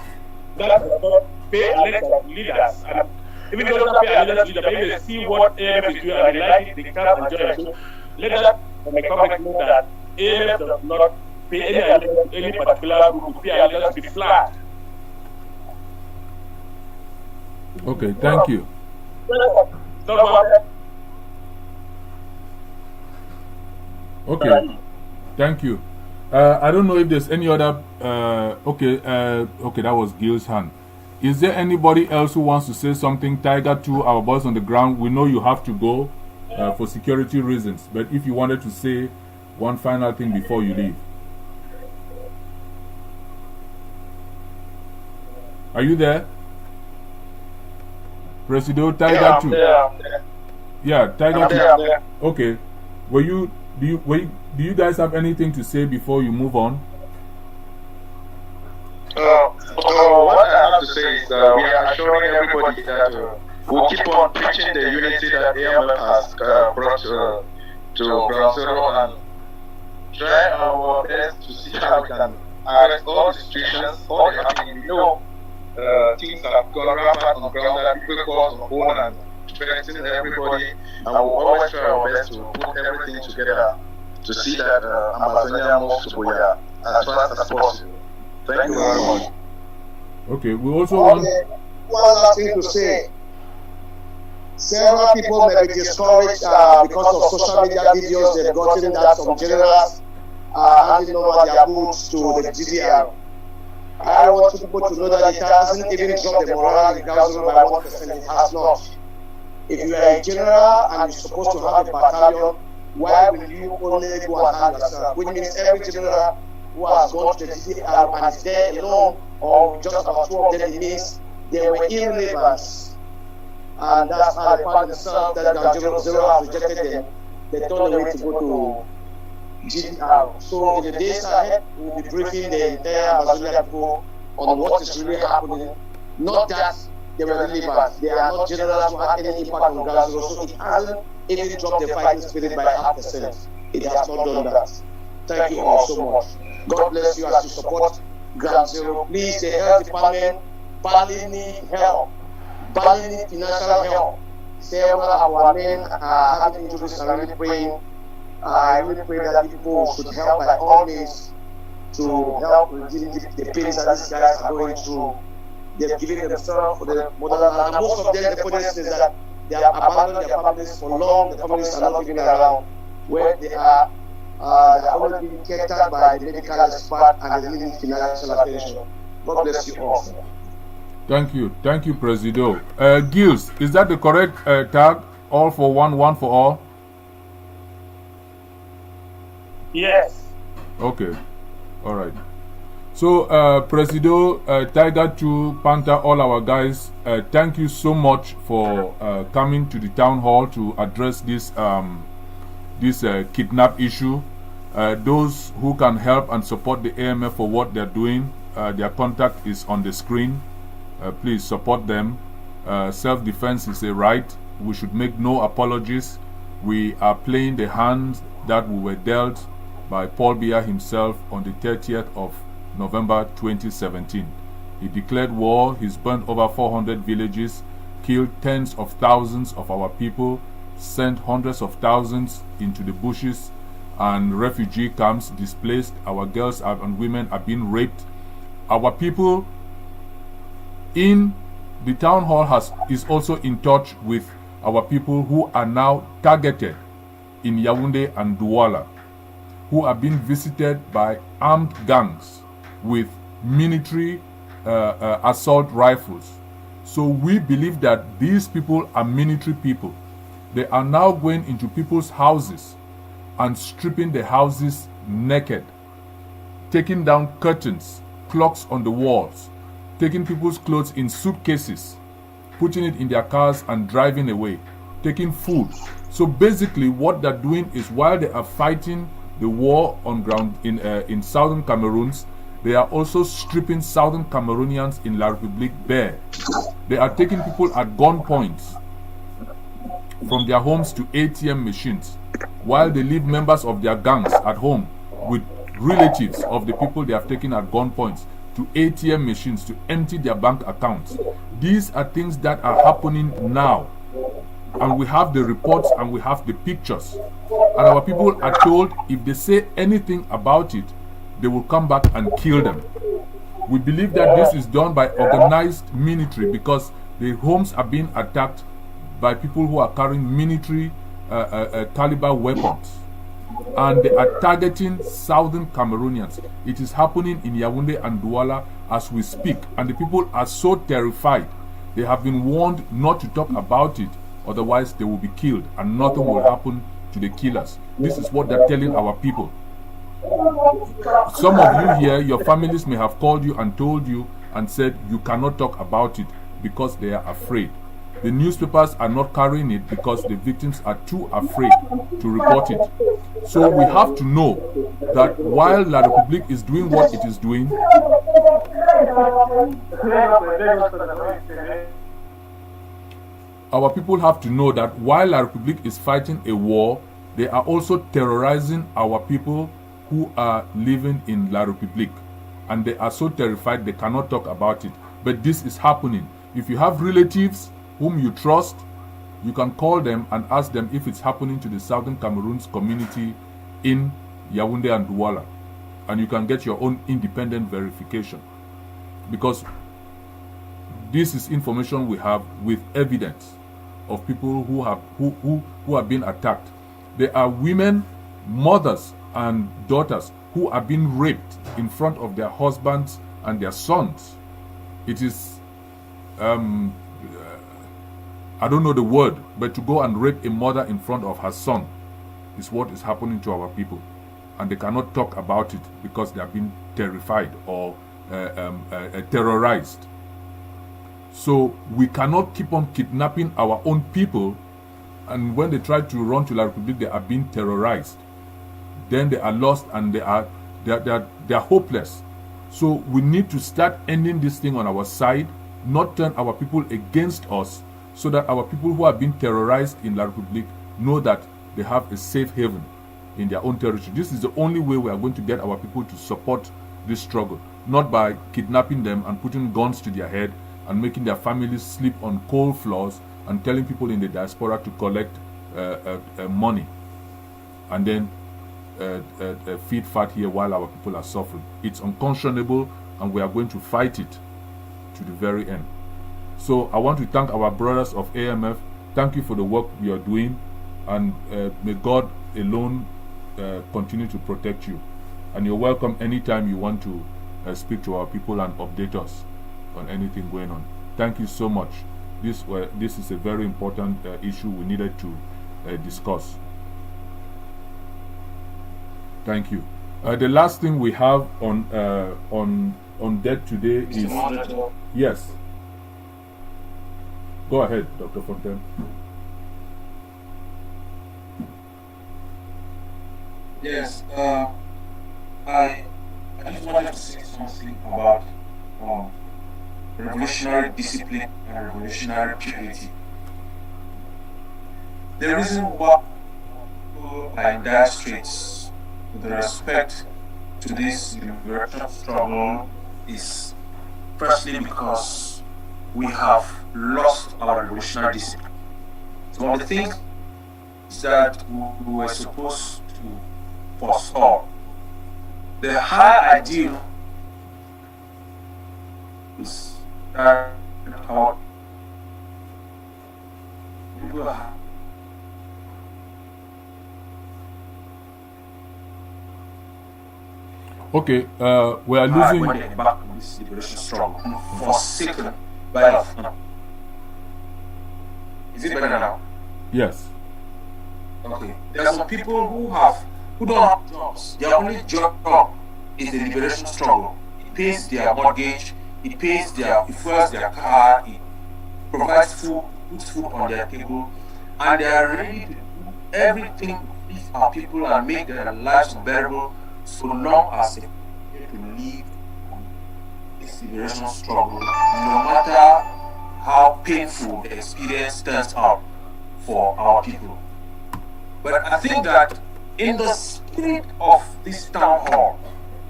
attention to leaders. And even though they don't pay attention to leaders, but if they see what AMF is doing and they like it, they can't enjoy it. So let us from the public know that AMF does not pay any attention to any particular group, pay attention to be flat.
Okay, thank you. Okay, thank you. I don't know if there's any other. Okay, that was Gil's hand. Is there anybody else who wants to say something? Tiger, to our boys on the ground, we know you have to go for security reasons, but if you wanted to say one final thing before you leave. Are you there? Presido, Tiger, too. Yeah, Tiger, too. Okay. Do you guys have anything to say before you move on?
What I have to say is that we are assuring everybody that we'll keep on preaching the unity that AMF has brought to Ground Zero and try our best to see how we can arrest all the situations, all the happening. We know things have gone rampant on ground that people cause on phone and threatening everybody, and we'll always try our best to put everything together to see that Amazonia moves to Boya as fast as possible. Thank you very much.
Okay, we also want
one last thing to say. Several people may be discouraged because of social media videos they've gotten that some generals are handing over their boots to the GDR. I want people to know that it hasn't even dropped the morale in Gaza by 1%. It has not. If you are a general and you're supposed to have a battalion, why will you only go and hand yourself? Which means every general who has gone to the GDR and is there alone, or just about 2 of them, it means they were irrelevant. And that's how they found themselves that Ground Zero has rejected them. They turned away to go to GDR. So in the days ahead, we'll be briefing the entire Amazonian people on what is really happening. Not that they were relevant. They are not generals who had any impact on Ground Zero. So it hasn't even dropped the fighting spirit by 0.5%. It has not done that. Thank you all so much. God bless you as you support Ground Zero. Please, the health department badly need help. Badly need financial help. Several of our men are having injuries and really praying. I really pray that people should help by all means to help redeem the pains that these guys are going through. They've given themselves for the motherland. And most of them, the funniest is that they have abandoned their families for long. The families are not even around where they are. They are always being catered by the medical expert and they need financial attention. God bless you all.
Thank you, Presido. Gilles, is that the correct tag? All for one, one for all?
Yes.
Okay. All right. So, Presido, Tiger 2, Panther, all our guys, thank you so much for coming to the town hall to address this kidnap issue. Those who can help and support the AMF for what they're doing, their contact is on the screen. Please support them. Self-defense is a right. We should make no apologies. We are playing the hand that we were dealt by Paul Biya himself on the 30th of November 2017. He declared war, he's burned over 400 villages, killed tens of thousands of our people, sent hundreds of thousands into the bushes and refugee camps, displaced. Our girls and women are being raped. Our people in the town hall is also in touch with our people who are now targeted in Yaoundé and Douala, who are being visited by armed gangs with military assault rifles. So we believe that these people are military people. They are now going into people's houses and stripping the houses naked, taking down curtains, clocks on the walls, taking people's clothes in suitcases, putting it in their cars and driving away, taking food. So basically what they're doing is, while they are fighting the war on ground in southern Cameroons, they are also stripping southern Cameroonians in La République bare. They are taking people at gunpoint from their homes to ATM machines, while they leave members of their gangs at home with relatives of the people they have taken at gunpoint to ATM machines to empty their bank accounts. These are things that are happening now, and we have the reports and we have the pictures, and our people are told if they say anything about it, they will come back and kill them. We believe that this is done by organized military, because the homes are being attacked by people who are carrying military caliber weapons, and they are targeting southern Cameroonians. It is happening in Yaoundé and Douala as we speak, and the people are so terrified. They have been warned not to talk about it, otherwise they will be killed and nothing will happen to the killers. This is what they're telling our people. Some of you here, your families may have called you and told you and said you cannot talk about it because they are afraid. The newspapers are not carrying it because the victims are too afraid to report it. So we have to know that while La République is doing what it is doing, our people have to know that while La République is fighting a war, they are also terrorizing our people who are living in La République. And they are so terrified they cannot talk about it. But this is happening. If you have relatives whom you trust, you can call them and ask them if it's happening to the Southern Cameroons community in Yaoundé and Douala. And you can get your own independent verification. Because this is information we have with evidence of people who have been attacked. There are women, mothers and daughters who are being raped in front of their husbands and their sons. It is I don't know the word, but to go and rape a mother in front of her son is what is happening to our people. And they cannot talk about it because they are being terrified or terrorized. So we cannot keep on kidnapping our own people, and when they try to run to La République, they are being terrorized. Then they are lost and they are hopeless. So we need to start ending this thing on our side, not turn our people against us, so that our people who have been terrorized in La République know that they have a safe haven in their own territory. This is the only way we are going to get our people to support this struggle, not by kidnapping them and putting guns to their head and making their families sleep on coal floors and telling people in the diaspora to collect money and then feed fat here while our people are suffering. It's unconscionable, and we are going to fight it to the very end. So I want to thank our brothers of AMF. Thank you for the work you are doing, and may God alone continue to protect you. And you're welcome anytime you want to speak to our people and update us on anything going on. Thank you so much. This is a very important issue we needed to discuss. Thank you. The last thing we have on deck today is yes. Go ahead, Dr. Fontaine.
Yes, I just wanted to say something about revolutionary discipline and revolutionary purity. The reason why people are in dire straits with respect to this liberation struggle is firstly because we have lost our revolutionary discipline. Some of the things that we were supposed to forestall, the high ideal is that our people have
okay, we are losing.
when they embark on this liberation struggle, forsaken by love. Is it better now?
Yes.
Okay. There are some people who don't have jobs. Their only job is the liberation struggle. It pays their mortgage, it fuels their car, it provides food, puts food on their table, and they are ready to do everything to please our people and make their lives unbearable so long as they continue to live this liberation struggle, no matter how painful the experience turns out for our people. But I think that in the spirit of this town hall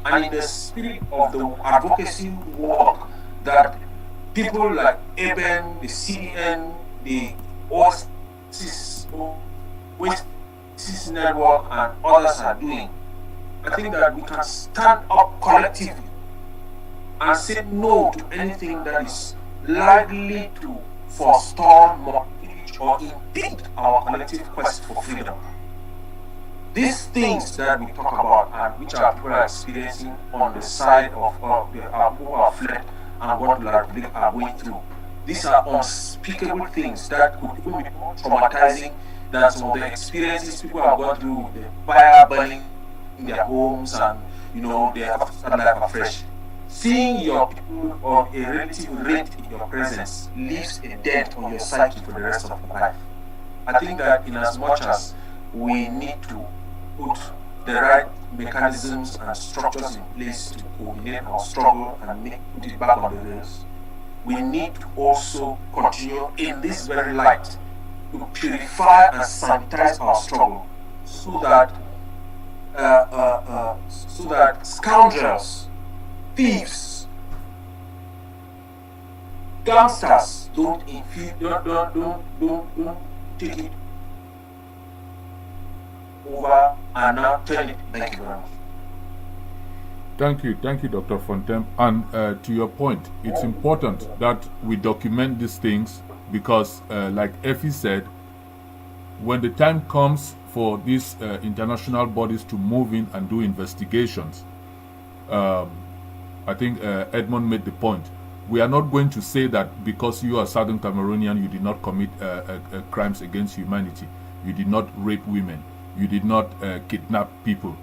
and in the spirit of the advocacy work that people like Eben, the CDN, the OSIS Network, and others are doing, I think that we can stand up collectively and say no to anything that is likely to forestall, mortgage, or impede our collective quest for freedom. These things that we talk about and which our people are experiencing on the side of who are fled and what we are going through, these are unspeakable things that could even be more traumatizing than some of the experiences people have gone through, the fire burning in their homes, and they have to start life afresh. Seeing your people or a relative raped in your presence leaves a dent on your psyche for the rest of your life. I think that in as much as we need to put the right mechanisms and structures in place to coordinate our struggle and put it back on the rails, we need to also continue in this very light to purify and sanitize our struggle so that scoundrels, thieves, gangsters don't take it over and now turn it. Thank you very much.
Thank you, Dr. Fontaine. And to your point, it's important that we document these things because, like Effie said, when the time comes for these international bodies to move in and do investigations, I think Edmond made the point. We are not going to say that because you are Southern Cameroonian, you did not commit crimes against humanity. You did not rape women. You did not kidnap people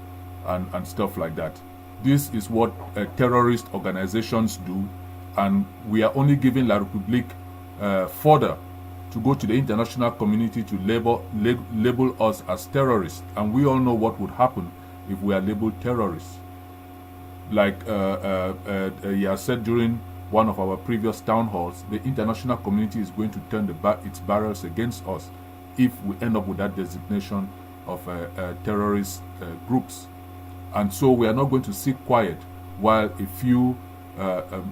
and stuff like that. This is what terrorist organizations do, and we are only giving La République further to go to the international community to label us as terrorists. And we all know what would happen if we are labeled terrorists. Like he has said during one of our previous town halls, the international community is going to turn its barrels against us if we end up with that designation of terrorist groups. And so we are not going to sit quiet while a few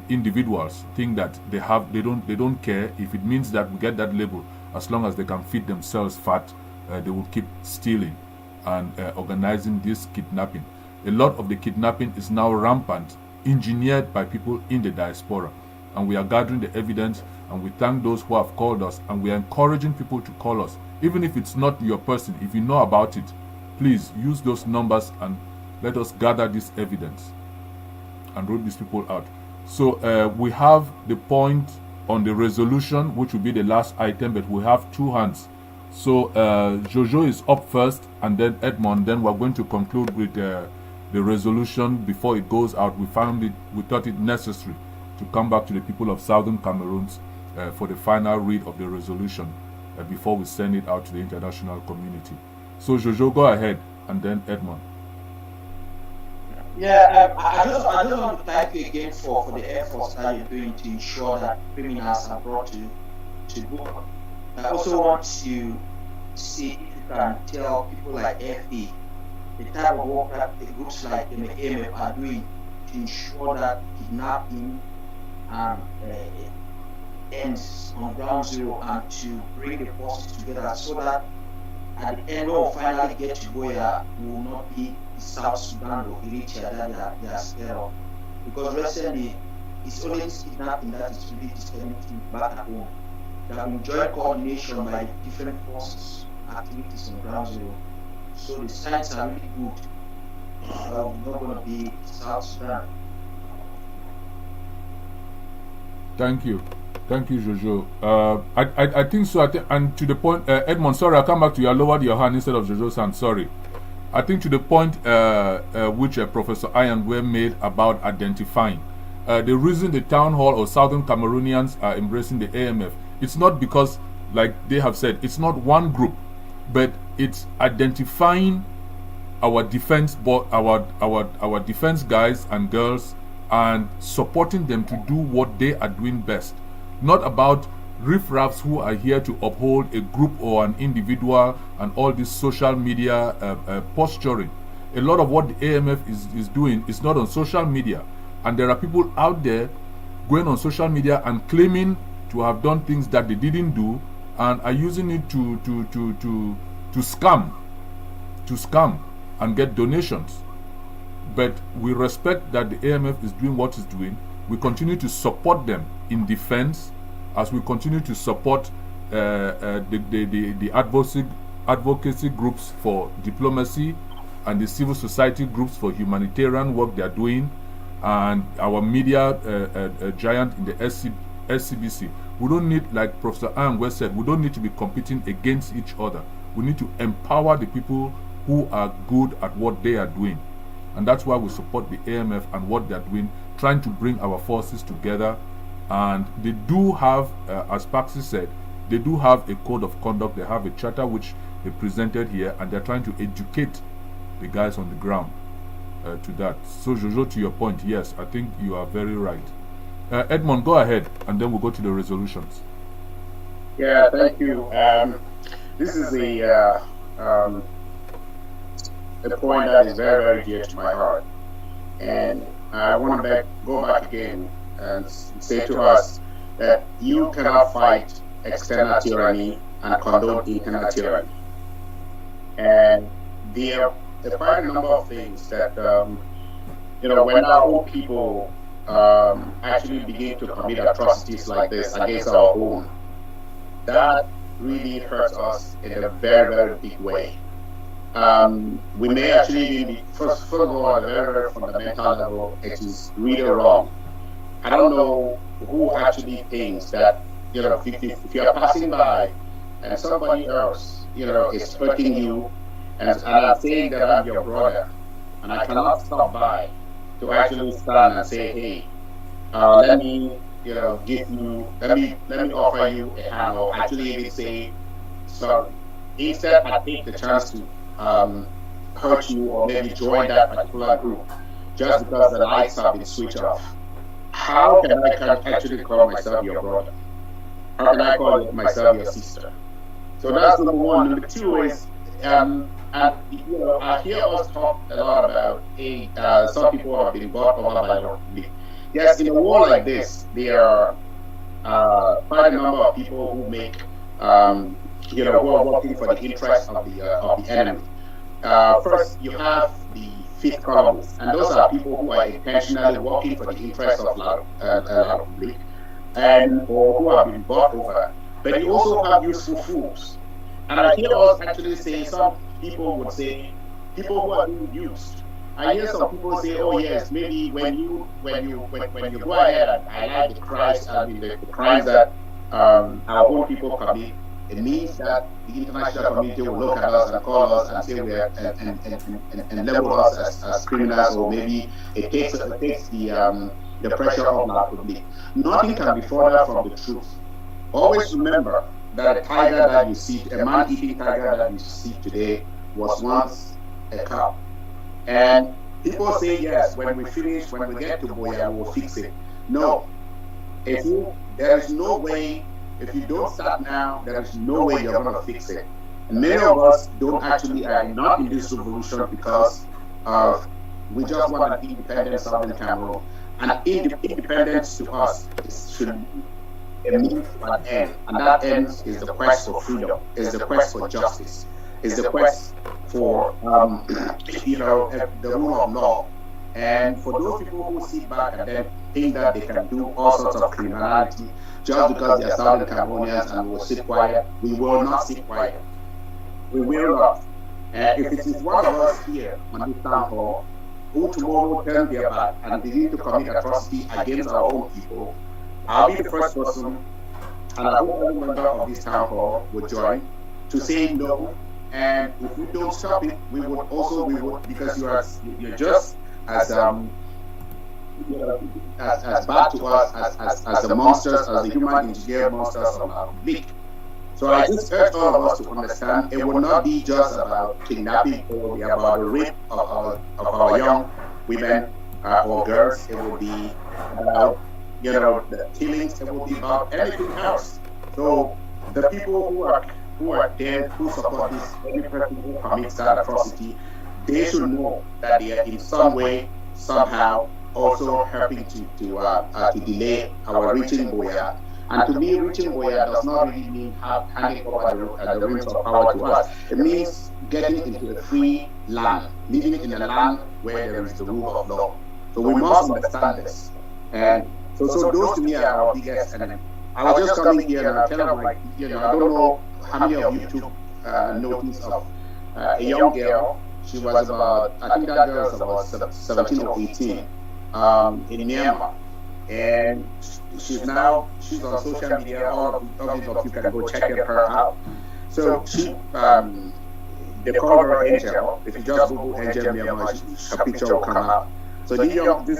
individuals think that they don't care if it means that we get that label. As long as they can feed themselves fat, they will keep stealing and organizing this kidnapping. A lot of the kidnapping is now rampant, engineered by people in the diaspora, and we are gathering the evidence, and we thank those who have called us, and we are encouraging people to call us. Even if it's not your person, if you know about it, please use those numbers and let us gather this evidence and root these people out. So we have the point on the resolution, which will be the last item, but we have two hands. So Jojo is up first, and then Edmond. Then we're going to conclude with the resolution. Before it goes out, we thought it necessary to come back to the people of Southern Cameroons for the final read of the resolution before we send it out to the international community. So Jojo, go ahead, and then Edmond.
Yeah, I just want to thank you again for the efforts that you're doing to ensure that criminals are brought to book. I also want to see if you can tell people like FD the type of work that the groups like the AMF are doing to ensure that kidnapping ends on ground zero, and to bring the forces together so that at the end when we finally get to Boya, we will not be South Sudan or Eritrea that they are scared of. Because recently, it's only this kidnapping that is really disturbing things back at home. There have been joint coordination by the different forces, activities on ground zero. So the signs are really good. We're not going to be South Sudan.
Thank you, Jojo. I think so. And to the point, Edmond. Sorry, I'll come back to you. I lowered your hand instead of Jojo's hand. Sorry. I think to the point which Professor Ayanwe made about identifying the reason the town hall or Southern Cameroonians are embracing the AMF, it's not because, like they have said, it's not one group, but it's identifying our defense, our defense guys and girls, and supporting them to do what they are doing best. Not about riffraffs who are here to uphold a group or an individual and all this social media posturing. A lot of what the AMF is doing is not on social media, and there are people out there going on social media and claiming to have done things that they didn't do, and are using it to scam and get donations. But we respect that the AMF is doing what it's doing. We continue to support them in defense, as we continue to support the advocacy groups for diplomacy and the civil society groups for humanitarian work they are doing, and our media giant in the SCBC. We don't need, like Professor Angwe said, we don't need to be competing against each other. We need to empower the people who are good at what they are doing. And that's why we support the AMF and what they are doing, trying to bring our forces together. And they do have, as Paxi said, they do have a code of conduct. They have a charter which they presented here, and they're trying to educate the guys on the ground to that. So Jojo, to your point, yes, I think you are very right. Edmond, go ahead, and then we'll go to the resolutions.
Yeah, thank you. This is a point that is very, very dear to my heart. And I want to go back again and say to us that you cannot fight external tyranny and condone internal tyranny. And there are quite a number of things that, when our own people actually begin to commit atrocities like this against our own, that really hurts us in a very, very big way. We may actually be, first of all, at a very, very fundamental level, it is really wrong. I don't know who actually thinks that, if you are passing by and somebody else, is hurting you, and I'm saying that I'm your brother, and I cannot stop by to actually stand and say, hey, let me, give you, let me offer you a hand, or actually even say sorry. Instead, I take the chance to hurt you or maybe join that particular group just because the lights have been switched off. How can I actually call myself your brother? How can I call myself your sister? So that's number one. Number two is, I hear us talk a lot about, some people have been bought over by the public. Yes, in a war like this, there are quite a number of people who make, who are working for the interests of the enemy. First, you have the fifth columnists, and those are people who are intentionally working for the interests of the public, and or who have been bought over. But you also have useful fools. And I hear us actually say, some people would say, people who are being used. I hear some people say, oh yes, maybe when you go ahead and highlight the crimes, the crimes that our own people commit, it means that the international community will look at us and call us and say we are and label us as criminals, or maybe it takes the pressure off la public. Nothing can be further from the truth. Always remember that a tiger that you see, a man-eating tiger that you see today, was once a cow. And people say, yes, when we finish, when we get to Boya, we will fix it. No. There is no way, if you don't start now, there is no way you're going to fix it. And many of us are not in this revolution because we just want an independent Southern Cameroon. And independence to us should be a means to an end. And that end is the quest for freedom, is the quest for justice, is the quest for the rule of law. And for those people who sit back and then think that they can do all sorts of criminality just because they are Southern Cameroonians and will sit quiet, we will not sit quiet. We will not. And if it is one of us here on this town hall who tomorrow turn their back and begin to commit atrocity against our own people, I'll be the first person, and I hope every member of this town hall will join, to say no. And if we don't stop it, we would because you're just as bad to us as the monsters, as the human engineered monsters of our public. So I just urge all of us to understand it will not be just about kidnapping, it will be about the rape of our young women or girls. It will be about the killings. It will be about anything else. So the people who are there, who support this, every person who commits that atrocity, they should know that they are in some way, somehow, also helping to delay our reaching Boya. And to me, reaching Boya does not really mean handing over the reins of power to us. It means getting into a free land, living in a land where there is the rule of law. So we must understand this. And so those to me are our biggest enemy. I was just coming here and I'm kind of like, I don't know how many of you took notice of a young girl. She was about, I think that girl was about 17 or 18 in Myanmar. And she's on social media. All of you can go check her out. So she, they call her Angel. If you just Google Angel Myanmar, her picture will come out. So this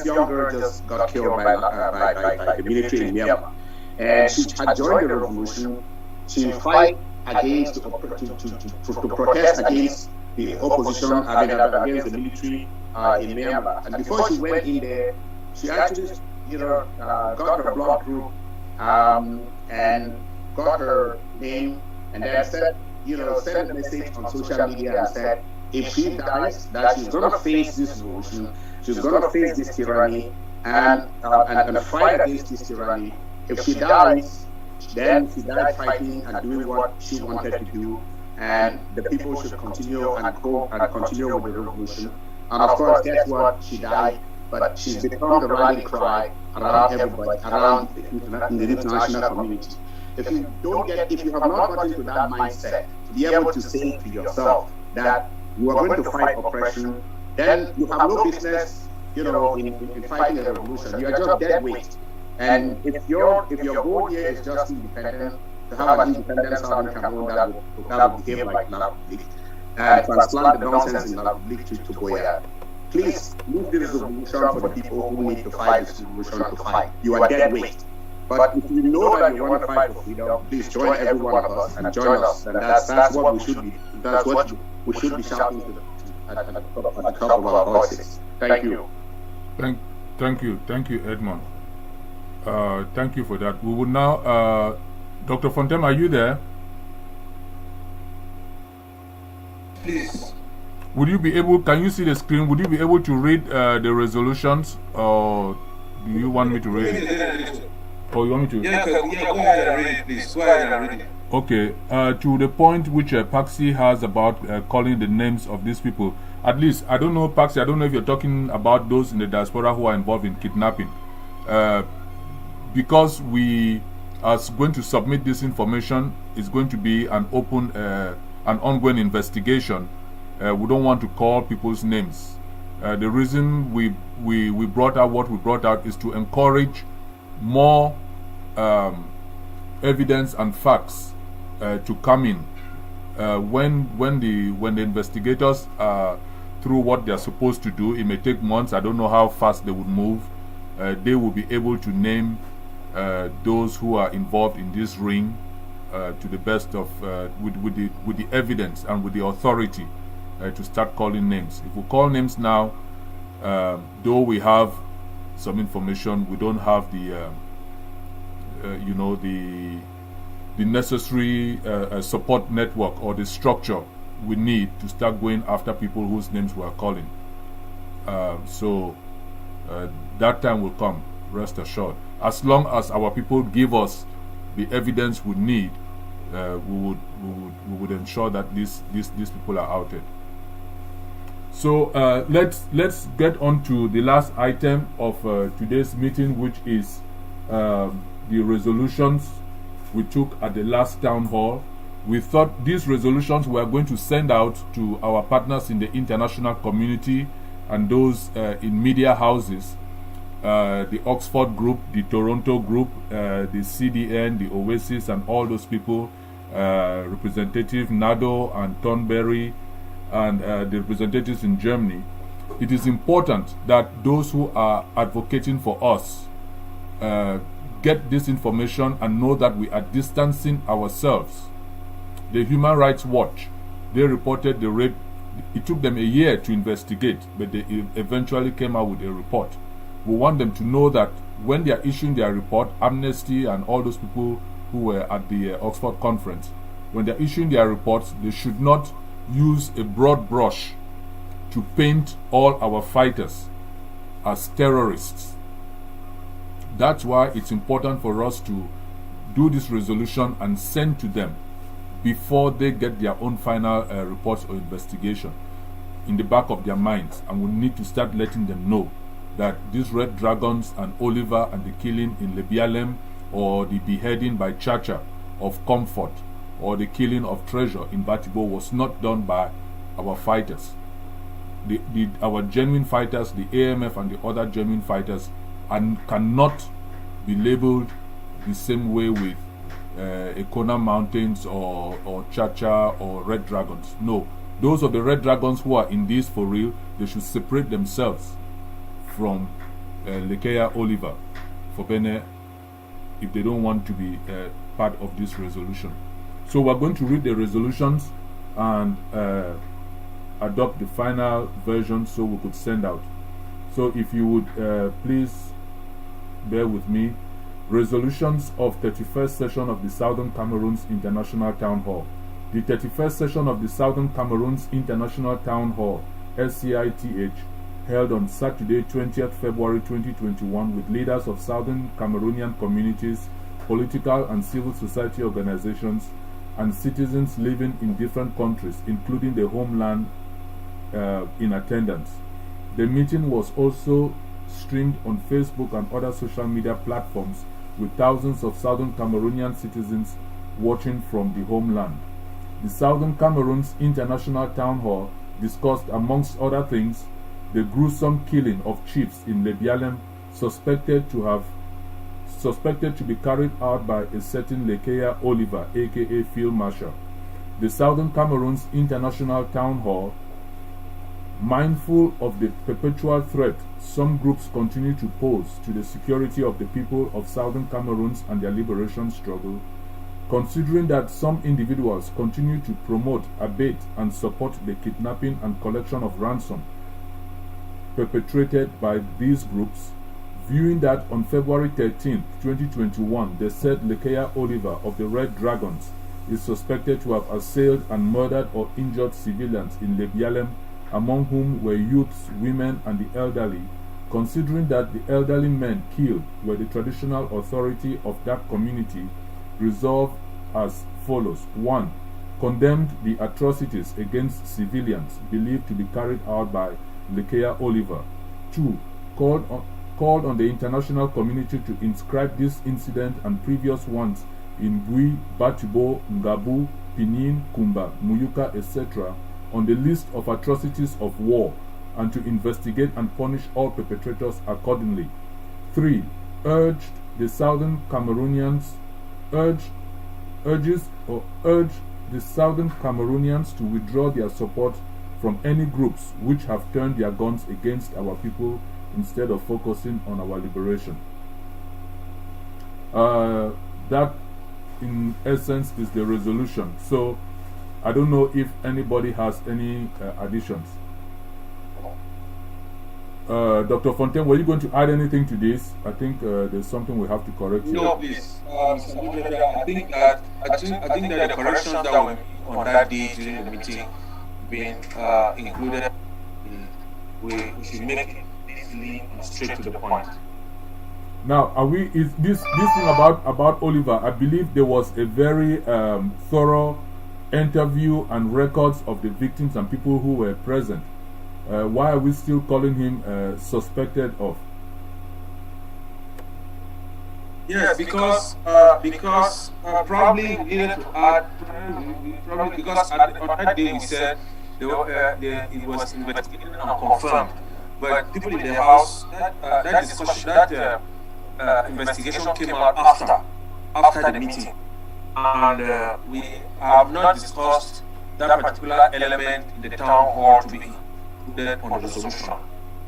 young girl just got killed by the military in Myanmar. And she had joined the revolution to fight against, to protest against the opposition, against the military in Myanmar. And before she went in there, she actually got her blood group and got her name, and then sent a message on social media and said, if she dies, that she's going to face this revolution, she's going to face this tyranny, and fight against this tyranny. If she dies, then she died fighting and doing what she wanted to do, and the people should continue continue with the revolution. And of course, guess what? She died. But she's become the rallying cry around everybody, around the international community. If you have not gotten to that mindset, to be able to say to yourself that you are going to fight oppression, then you have no business, in fighting a revolution. You are just dead weight. And if your goal here is just independent, to have an independent Southern Cameroon that will behave like La Republique, and transplant the nonsense in La Republique to Boya. Please leave this revolution for the people who need to fight this revolution to fight. You are dead weight. But if you know that you want to fight for freedom, please join every one of us and join us. And that's what we should be. That's what we should be shouting at the top of our voices. Thank you.
Thank you, Edmond. Thank you for that. We will now, Dr. Fontem, are you there?
Please.
Would you be able, can you see the screen? Would you be able to read the resolutions, or do you want me to read it? Or you want me to?
Yeah, go ahead and read it, please. Go ahead and read it.
Okay, to the point which Paxi has about calling the names of these people. At least, I don't know, Paxi, I don't know if you're talking about those in the diaspora who are involved in kidnapping. Because we are going to submit this information, it's going to be an open, an ongoing investigation. We don't want to call people's names. The reason we brought out what we brought out is to encourage more evidence and facts to come in. When the investigators through what they are supposed to do, it may take months. I don't know how fast they would move. They will be able to name those who are involved in this ring to the best of with the evidence and with the authority to start calling names. If we call names now, though we have some information, we don't have the the necessary support network or the structure we need to start going after people whose names we are calling. So that time will come, rest assured. As long as our people give us the evidence we need, we would ensure that these people are outed. So let's get on to the last item of today's meeting, which is the resolutions we took at the last town hall. We thought these resolutions we are going to send out to our partners in the international community and those in media houses, the Oxford group, the Toronto group, the CDN, the Oasis, and all those people, Representative Nado and Thornberry, and the representatives in Germany. It is important that those who are advocating for us get this information and know that we are distancing ourselves. The Human Rights Watch, they reported the rape. It took them a year to investigate, but they eventually came out with a report. We want them to know that when they are issuing their report, Amnesty and all those people who were at the Oxford conference, when they are issuing their reports, they should not use a broad brush to paint all our fighters as terrorists. That's why it's important for us to do this resolution and send to them before they get their own final reports or investigation in the back of their minds. And we need to start letting them know that these Red Dragons and Oliver and the killing in Lebialem, or the beheading by Chacha of Comfort, or the killing of Treasure in Batibo was not done by our fighters. Our genuine fighters, the AMF and the other genuine fighters, and cannot be labeled the same way with Ekona Mountains or Chacha or Red Dragons. No, those of the Red Dragons who are in this for real, they should separate themselves from Lekeya Oliver for Bene if they don't want to be part of this resolution. So we're going to read the resolutions and adopt the final version so we could send out. So if you would please bear with me. Resolutions of 31st session of the Southern Cameroons International Town Hall. The 31st session of the Southern Cameroons International Town Hall, SCITH, held on Saturday, 20th February 2021 with leaders of Southern Cameroonian communities, political and civil society organizations, and citizens living in different countries, including the homeland, in attendance. The meeting was also streamed on Facebook and other social media platforms, with thousands of Southern Cameroonian citizens watching from the homeland. The Southern Cameroons International Town Hall discussed, amongst other things, the gruesome killing of chiefs in Lebialem, suspected to be carried out by a certain Lekeya Oliver, aka Field Marshal. The Southern Cameroons International Town Hall, mindful of the perpetual threat some groups continue to pose to the security of the people of Southern Cameroons and their liberation struggle, considering that some individuals continue to promote, abet, and support the kidnapping and collection of ransom perpetrated by these groups, viewing that on February 13, 2021, the said Lekeya Oliver of the Red Dragons is suspected to have assailed and murdered or injured civilians in Lebialem, among whom were youths, women, and the elderly, considering that the elderly men killed were the traditional authority of that community, resolved as follows. 1. Condemned the atrocities against civilians believed to be carried out by Lekeya Oliver. 2. Called on the international community to inscribe this incident and previous ones in Bui, Batibo, Ngabu, Pinin, Kumba, Muyuka, etc. on the list of atrocities of war, and to investigate and punish all perpetrators accordingly. 3. Urged urge the southern Cameroonians to withdraw their support from any groups which have turned their guns against our people instead of focusing on our liberation. That, in essence, is the resolution. So, I don't know if anybody has any additions. Dr. Fontaine, were you going to add anything to this? I think there's something we have to correct here.
No, please. Mr. Moderator, I think that the corrections that were made on that day during the meeting being included, we should make it easily and straight to the point.
Now, is this thing about Oliver? I believe there was a very thorough interview and records of the victims and people who were present. Why are we still calling him suspected of?
Yes, because probably we needed to add, probably because on that day we said it was investigated and confirmed, but people in the house, that discussion, that investigation came out after the meeting, and we have not discussed that particular element in the town hall to be included on the resolution,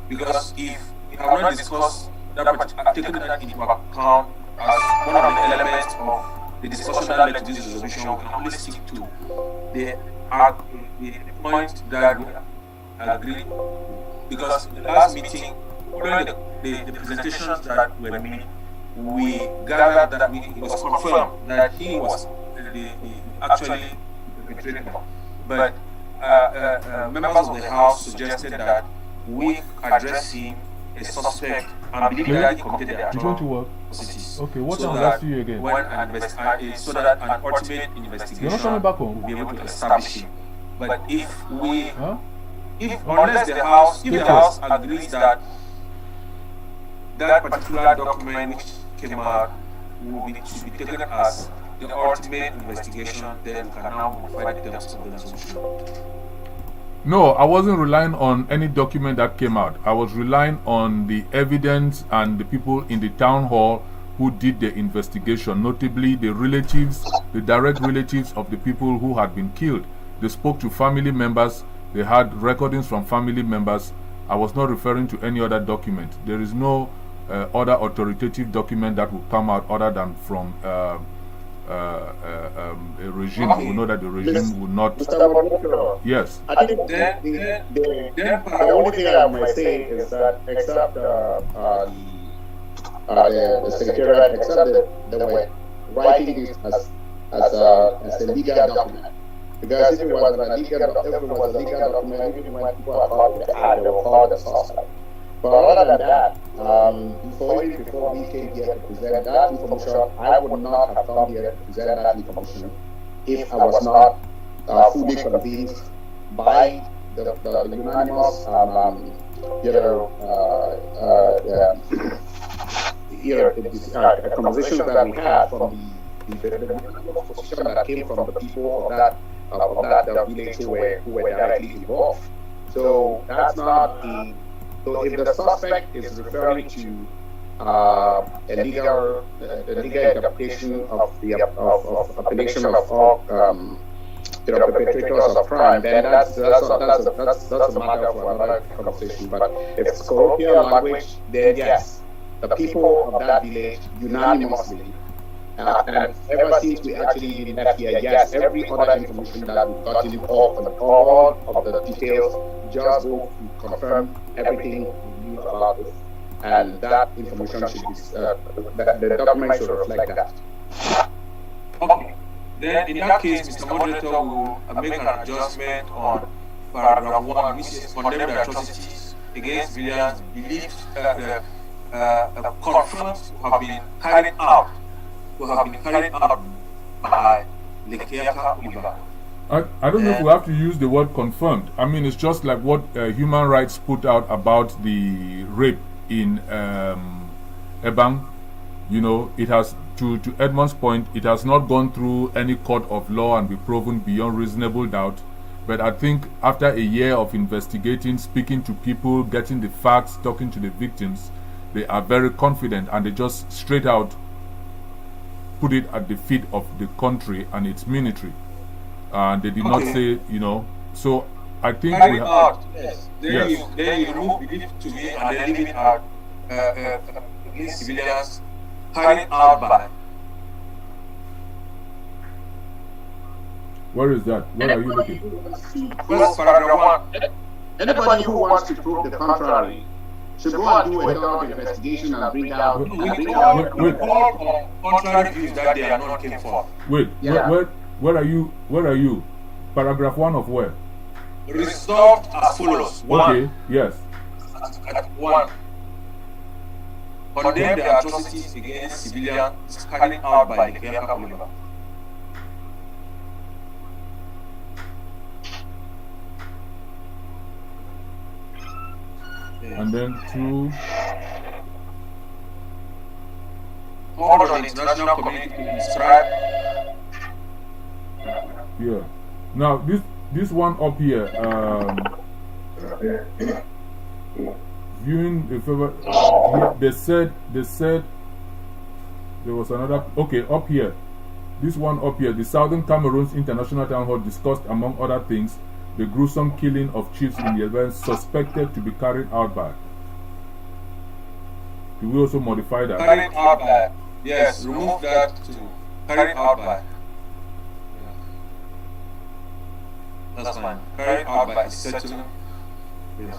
because if we have not discussed that, taken that into account as one of the elements of the discussion that led to this resolution, we can only stick to the point that we agreed, because in the last meeting, during the presentations that were made, we gathered that it was confirmed that he was actually the perpetrator. But members of the House suggested that we address him a suspect and believe that he committed the atrocities.
Okay, what
so
time? Let's see you again.
So that an ultimate investigation
You're not coming back home?
will be able to establish him. But if we, unless the House agrees that that particular document which came out should be taken as the ultimate investigation, then we can now modify the terms of the resolution.
No, I wasn't relying on any document that came out. I was relying on the evidence and the people in the town hall who did the investigation, notably the relatives, the direct relatives of the people who had been killed. They spoke to family members. They had recordings from family members. I was not referring to any other document. There is no other authoritative document that will come out other than from a regime. We know that the regime will not. Yes.
I think the only thing I might say is that except the secretariat, except that they were writing this as a legal document. Because if it was a legal document, even when people are called with the act, they will call the suspect. But other than that, before we came here to present that information, I would not have come here to present that information if I was not fully convinced by the unanimous conversations that we had from the position that came from the people of that village who were directly involved. So that's not the. So if the suspect is referring to a legal interpretation of the application of all perpetrators of crime, then that's a matter for another conversation. But if it's colloquial language, then yes, the people of that village unanimously, and ever since we actually did that here, yes, every other information that we've gotten all of the details just go to confirm everything we knew about this, and that information should be the document should reflect that.
Okay. Then in that case, Mr. Moderator will make an adjustment on paragraph 1, which is condemn the atrocities against civilians believed confirmed to have been carried out by Lekiaka Oliver.
I don't know if we have to use the word confirmed. I mean, it's just like what Human Rights put out about the rape in Ebang. You know, it has, to Edmond's point, it has not gone through any court of law and be proven beyond reasonable doubt. But I think after a year of investigating, speaking to people, getting the facts, talking to the victims, they are very confident and they just straight out put it at the feet of the country and its military. They did not say, So I think
carry
we have.
out, yes.
Yes.
Then you remove belief to me and then leave it out against civilians carried out by.
Where is that? Where are you looking?
First paragraph 1.
Anybody who wants to prove the contrary should go and do a thorough investigation and bring out.
Contrary views that they are not came for.
Wait, where are you? Where are you? Paragraph 1 of where?
Resolved as follows.
Okay, yes.
1. Condemn the atrocities against civilians carried out by the Kenya Police.
And then 2.
Call on the international community to describe.
Yeah. Now this one up here, viewing the favor. Yeah, they said there was another. Okay, up here, this one up here, the Southern Cameroons International Town Hall discussed, among other things, the gruesome killing of chiefs in the event suspected to be carried out by. Do we also modify that?
Carried out by. Yes, remove that to carried out by. That's fine. Carried out by is settled. Yes.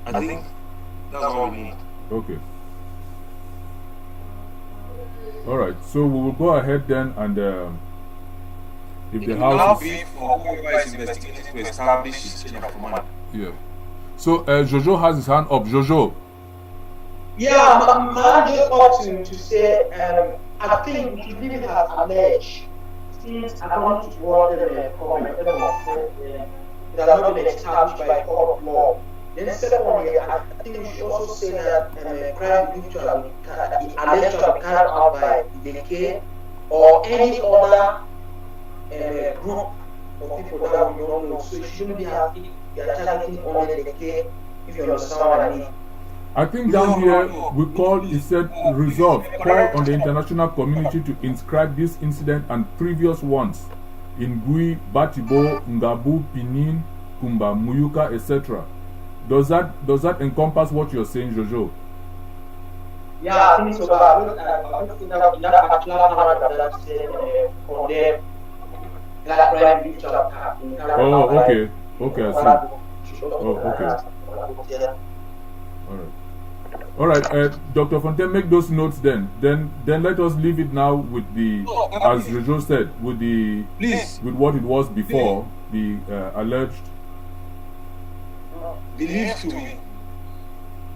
I think that's all we need.
Okay. All right. So we will go ahead then, and if the house
now be for whoever is investigating to establish his chain of command.
Yeah. So Jojo has his hand up. Jojo.
Yeah, man just want to say, I think we should leave it as alleged. Since according to what comment, it has not been established by court of law. Then secondly, I think we should also say that crime believed to have been alleged to have been carried out by the K or any other group of people that we don't know. So it shouldn't be happy they are targeting only the K, if you understand what I mean.
I think down here we called, he said, resolve, call on the international community to inscribe this incident and previous ones in Gui, Batibo, Ngabu, Pinin, Kumba, Muyuka, etc. Does that encompass what you're saying, Jojo?
Yeah, I think so. But I don't think that in that particular paragraph that said condemn that crime believed to have happened.
Oh, okay. Okay, I see. Oh, okay. All right, Dr. Fontaine, make those notes then. Then let us leave it now with the, as Jojo said, with the, with what it was before, the alleged.
Believe to me.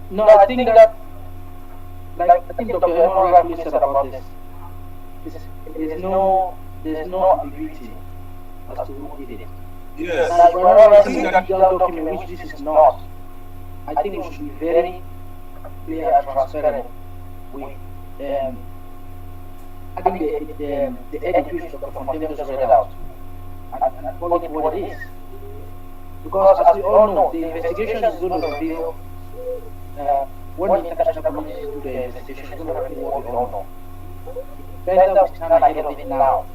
No, I think that, like I think Dr. Emma rightly said about this. There's no ambiguity as to who did it.
Yes.
Like when I write a legal document, which this is not, I think we should be very clear and transparent with I think the edit which Dr. Fontaine just read out and call it what it is. Because as we all know, the investigation is going to reveal when the international community do the investigation, it's going to reveal what we all know. It's better we stand ahead of it now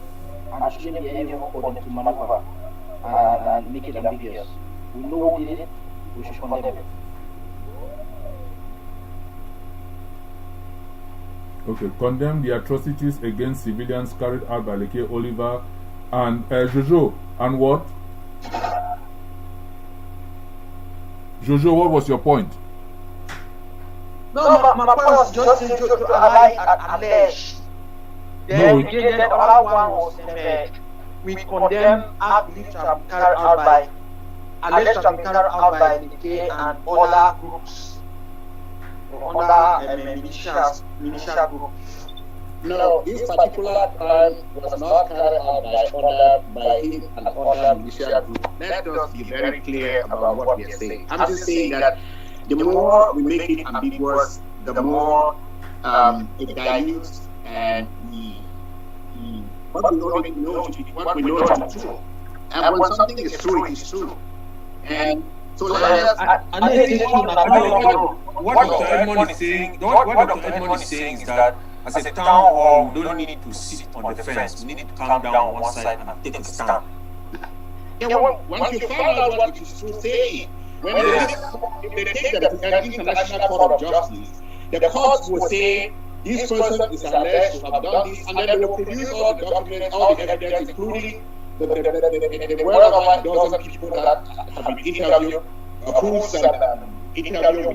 and it shouldn't be anyone for them to maneuver and make it ambiguous. We know who did it, we should condemn it.
Okay, condemn the atrocities against civilians carried out by Leke Oliver and Jojo. And what? Jojo, what was your point?
No, my point was just to allege. Then the other one was we condemn acts believed to have been carried out by alleged to have been carried out by Leke and other groups. Under militia group.
No, this particular crime was not carried out by him and other militia group. Let us be very clear about what we are saying. I'm just saying that the more we make it ambiguous, the more it dilutes and what we know to be true. And when something is true, it is true. And so
what Dr. Edmond is saying, is that
as a town hall, we don't need to sit on the fence. We need to come down on one side and take a stand.
Yeah, once you find out what it is to say, when if they take them to an international court of justice, the courts will say this person is alleged to have done this, and then they will produce all the documents, all the evidence, including the word of a dozen people that have been interviewed, proofs and interview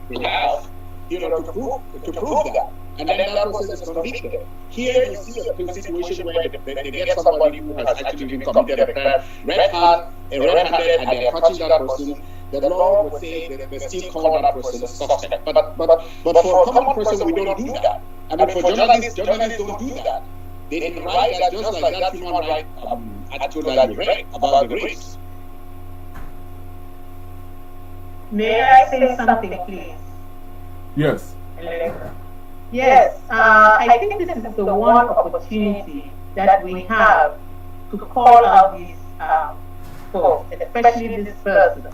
with us, to prove that. And then that process is convicted. Here you see a situation where they get somebody who has actually been committed a crime, red-handed, and they are catching that person. The law would say that they still call that person a suspect. But for a common person, we don't do that. I mean, for journalists don't do that. They can write that just like that human right article that you read about the rapes.
May I say something, please?
Yes.
Yes, I think this is the one opportunity that we have to call out these folks, especially this person.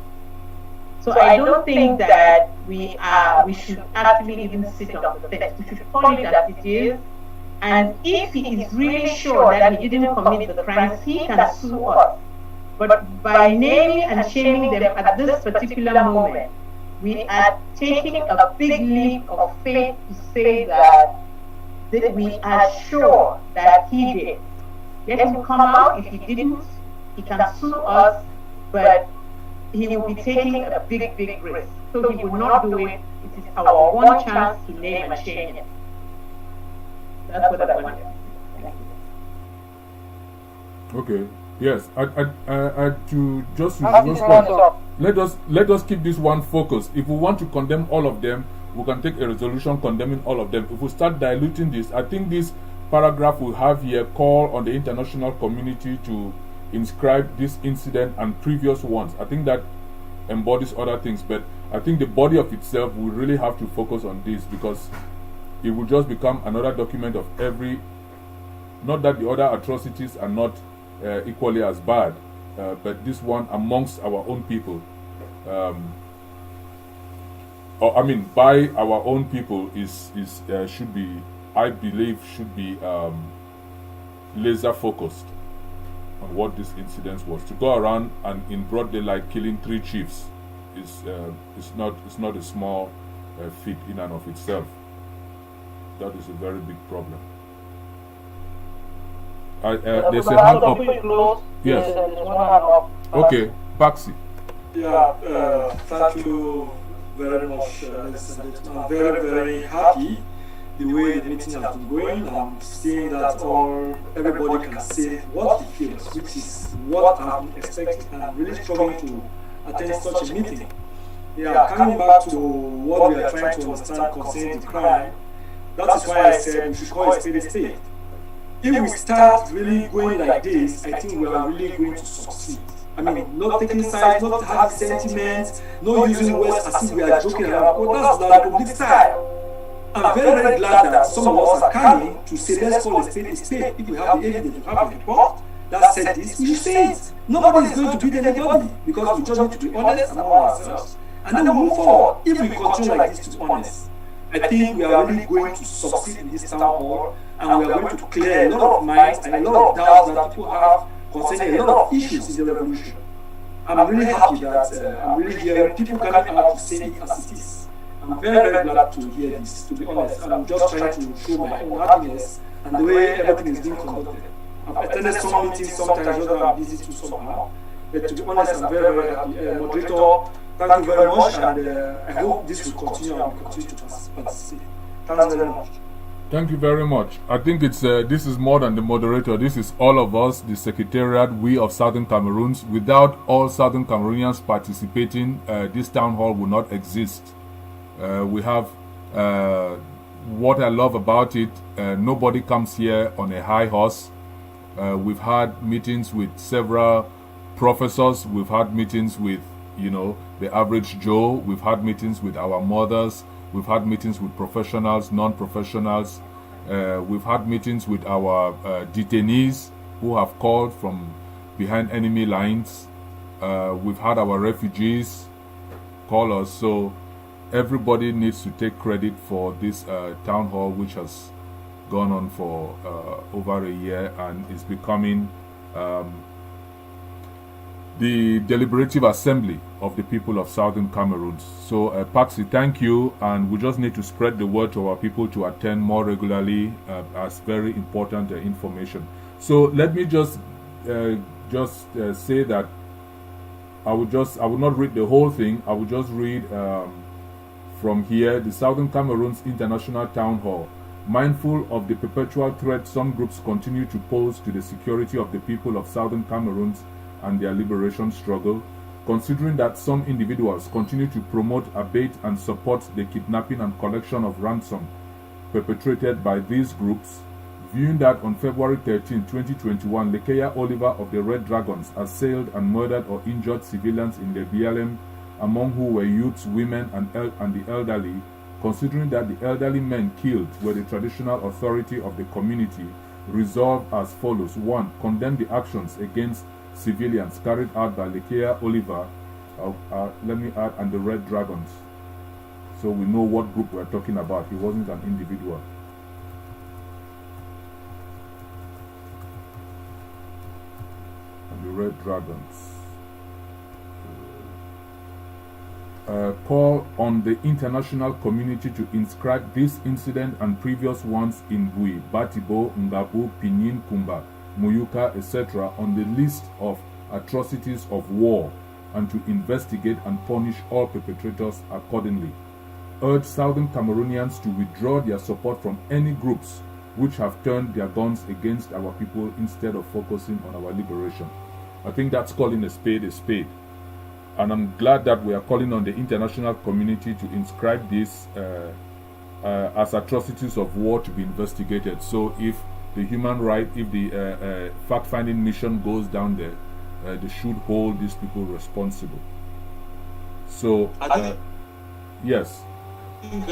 So I don't think that we should actually even sit on the fence. We should call it as it is. And if he is really sure that he didn't commit the crimes, he can sue us. But by naming and shaming them at this particular moment, we are taking a big leap of faith to say that we are sure that he did. Let him come out. If he didn't, he can sue us, but he will be taking a big risk. So he will not do it. It is our one chance to name and shame him. That's what I wanted.
Okay. Yes. To just let us keep this one focused. If we want to condemn all of them, we can take a resolution condemning all of them. If we start diluting this, I think this paragraph we have here call on the international community to inscribe this incident and previous ones. I think that embodies other things, but I think the body of itself will really have to focus on this, because it will just become another document of every, not that the other atrocities are not equally as bad, but this one amongst our own people, or I mean by our own people, is should be, I believe, should be laser focused on what this incident was. To go around and in broad daylight killing 3 chiefs is not a small feat in and of itself. That is a very big problem. There's a hand up. Yes. Okay, Paxi.
Yeah, thank you very much, I'm very happy the way the meeting has been going. I'm seeing that everybody can say what he feels, which is what I'm expecting, and I'm really struggling to attend such a meeting. Yeah, coming back to what we are trying to understand concerning the crime, that is why I said we should call it a state. If we start really going like this, I think we are really going to succeed. I mean, not taking sides, not having sentiments, not using words as if we are joking around. Well, that's the Republic style. I'm very glad that some of us are coming to say, let's call a state a state. If we have the evidence, we have a report that said this, we should say it. Nobody is going to beat anybody, because we just need to be honest among ourselves. And then we move forward. If we continue like this, to be honest, I think we are really going to succeed in this town hall, and we are going to clear a lot of minds and a lot of doubts that people have concerning a lot of issues in the revolution. I'm really happy that I'm really hearing people coming out to say it as it is. I'm very glad to hear this, to be honest. I'm just trying to show my own happiness and the way everything is being conducted. I've attended some meetings sometimes, whether I'm busy too somehow. But to be honest, I'm very happy. Moderator, thank you very much, and I hope this will continue and we continue to participate. Thanks very much.
Thank you very much. I think it's this is more than the moderator. This is all of us, the Secretariat, we of Southern Cameroons. Without all Southern Cameroonians participating, this town hall will not exist. We have what I love about it. Nobody comes here on a high horse. We've had meetings with several professors. We've had meetings with, the average Joe. We've had meetings with our mothers. We've had meetings with professionals, non-professionals. We've had meetings with our detainees who have called from behind enemy lines. We've had our refugees call us. So everybody needs to take credit for this town hall, which has gone on for over a year and is becoming the deliberative assembly of the people of Southern Cameroons. So, Paxi, thank you, and we just need to spread the word to our people to attend more regularly as very important information. So, let me just say that I will not read the whole thing. I will just read from here. The Southern Cameroons International Town Hall. Mindful of the perpetual threat some groups continue to pose to the security of the people of Southern Cameroons and their liberation struggle, considering that some individuals continue to promote, abet, and support the kidnapping and collection of ransom perpetrated by these groups, viewing that on February 13, 2021, Lekeya Oliver of the Red Dragons assailed and murdered or injured civilians in the BLM, among who were youths, women, and the elderly, considering that the elderly men killed were the traditional authority of the community, resolved as follows. 1. Condemn the actions against civilians carried out by Lekeya Oliver, let me add, and the Red Dragons. So we know what group we're talking about. He wasn't an individual. And the Red Dragons. Call on the international community to inscribe this incident and previous ones in Bui, Batibo, Ngabu, Pinin, Kumba, Muyuka, etc. on the list of atrocities of war and to investigate and punish all perpetrators accordingly. Urge Southern Cameroonians to withdraw their support from any groups which have turned their guns against our people instead of focusing on our liberation. I think that's calling a spade a spade. And I'm glad that we are calling on the international community to inscribe this as atrocities of war to be investigated. So if the fact-finding mission goes down there, they should hold these people responsible. So, yes.
I think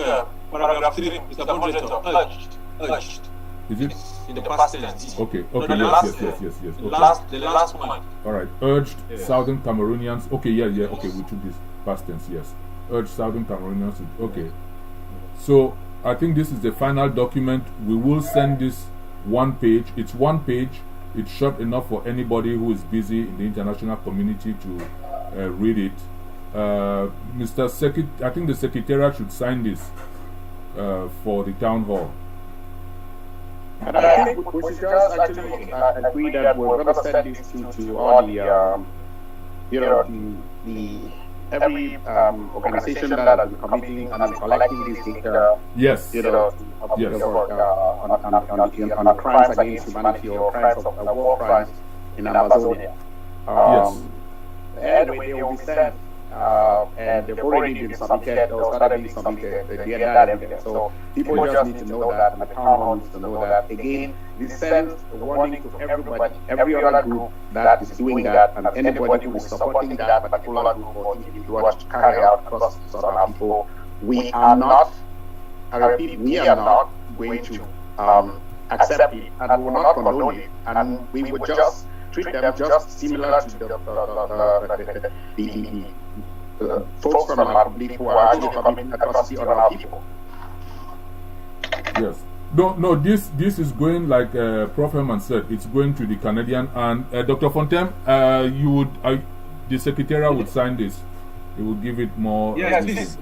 paragraph 3, Mr. Moderator, urged.
Is it?
In the past tense.
Okay,
No,
yes.
Okay. The last point.
All right, urged Southern Cameroonians. Okay, okay, we took this past tense, yes. Urged Southern Cameroonians. Okay. So, I think this is the final document. We will send this one page. It's one page. It's short enough for anybody who is busy in the international community to read it. I think the Secretariat should sign this for the town hall.
And I think we should just actually agree that we're going to send this to all every organization that has been committing and collecting this data.
Yes.
On the crimes against humanity or crimes of war crimes in Amazonia. Anyway, they will be sent. And they've already been submitted or started being submitted, the that evidence. So people just need to know that, and the town hall needs to know that. Again, this sends a warning to everybody, every other group that is doing that, and anybody who is supporting that particular group or individual to carry out atrocities on our people. We are not, I repeat, we are not going to accept it, and we will not condone it, and we will just treat them just similar to the folks from our people who are actually committing atrocity on our people.
Yes. No. This is going, like Prof. Herman said, it's going to the Canadian, and Dr. Fontaine, the Secretariat would sign this. It will give it more.
Yes, please.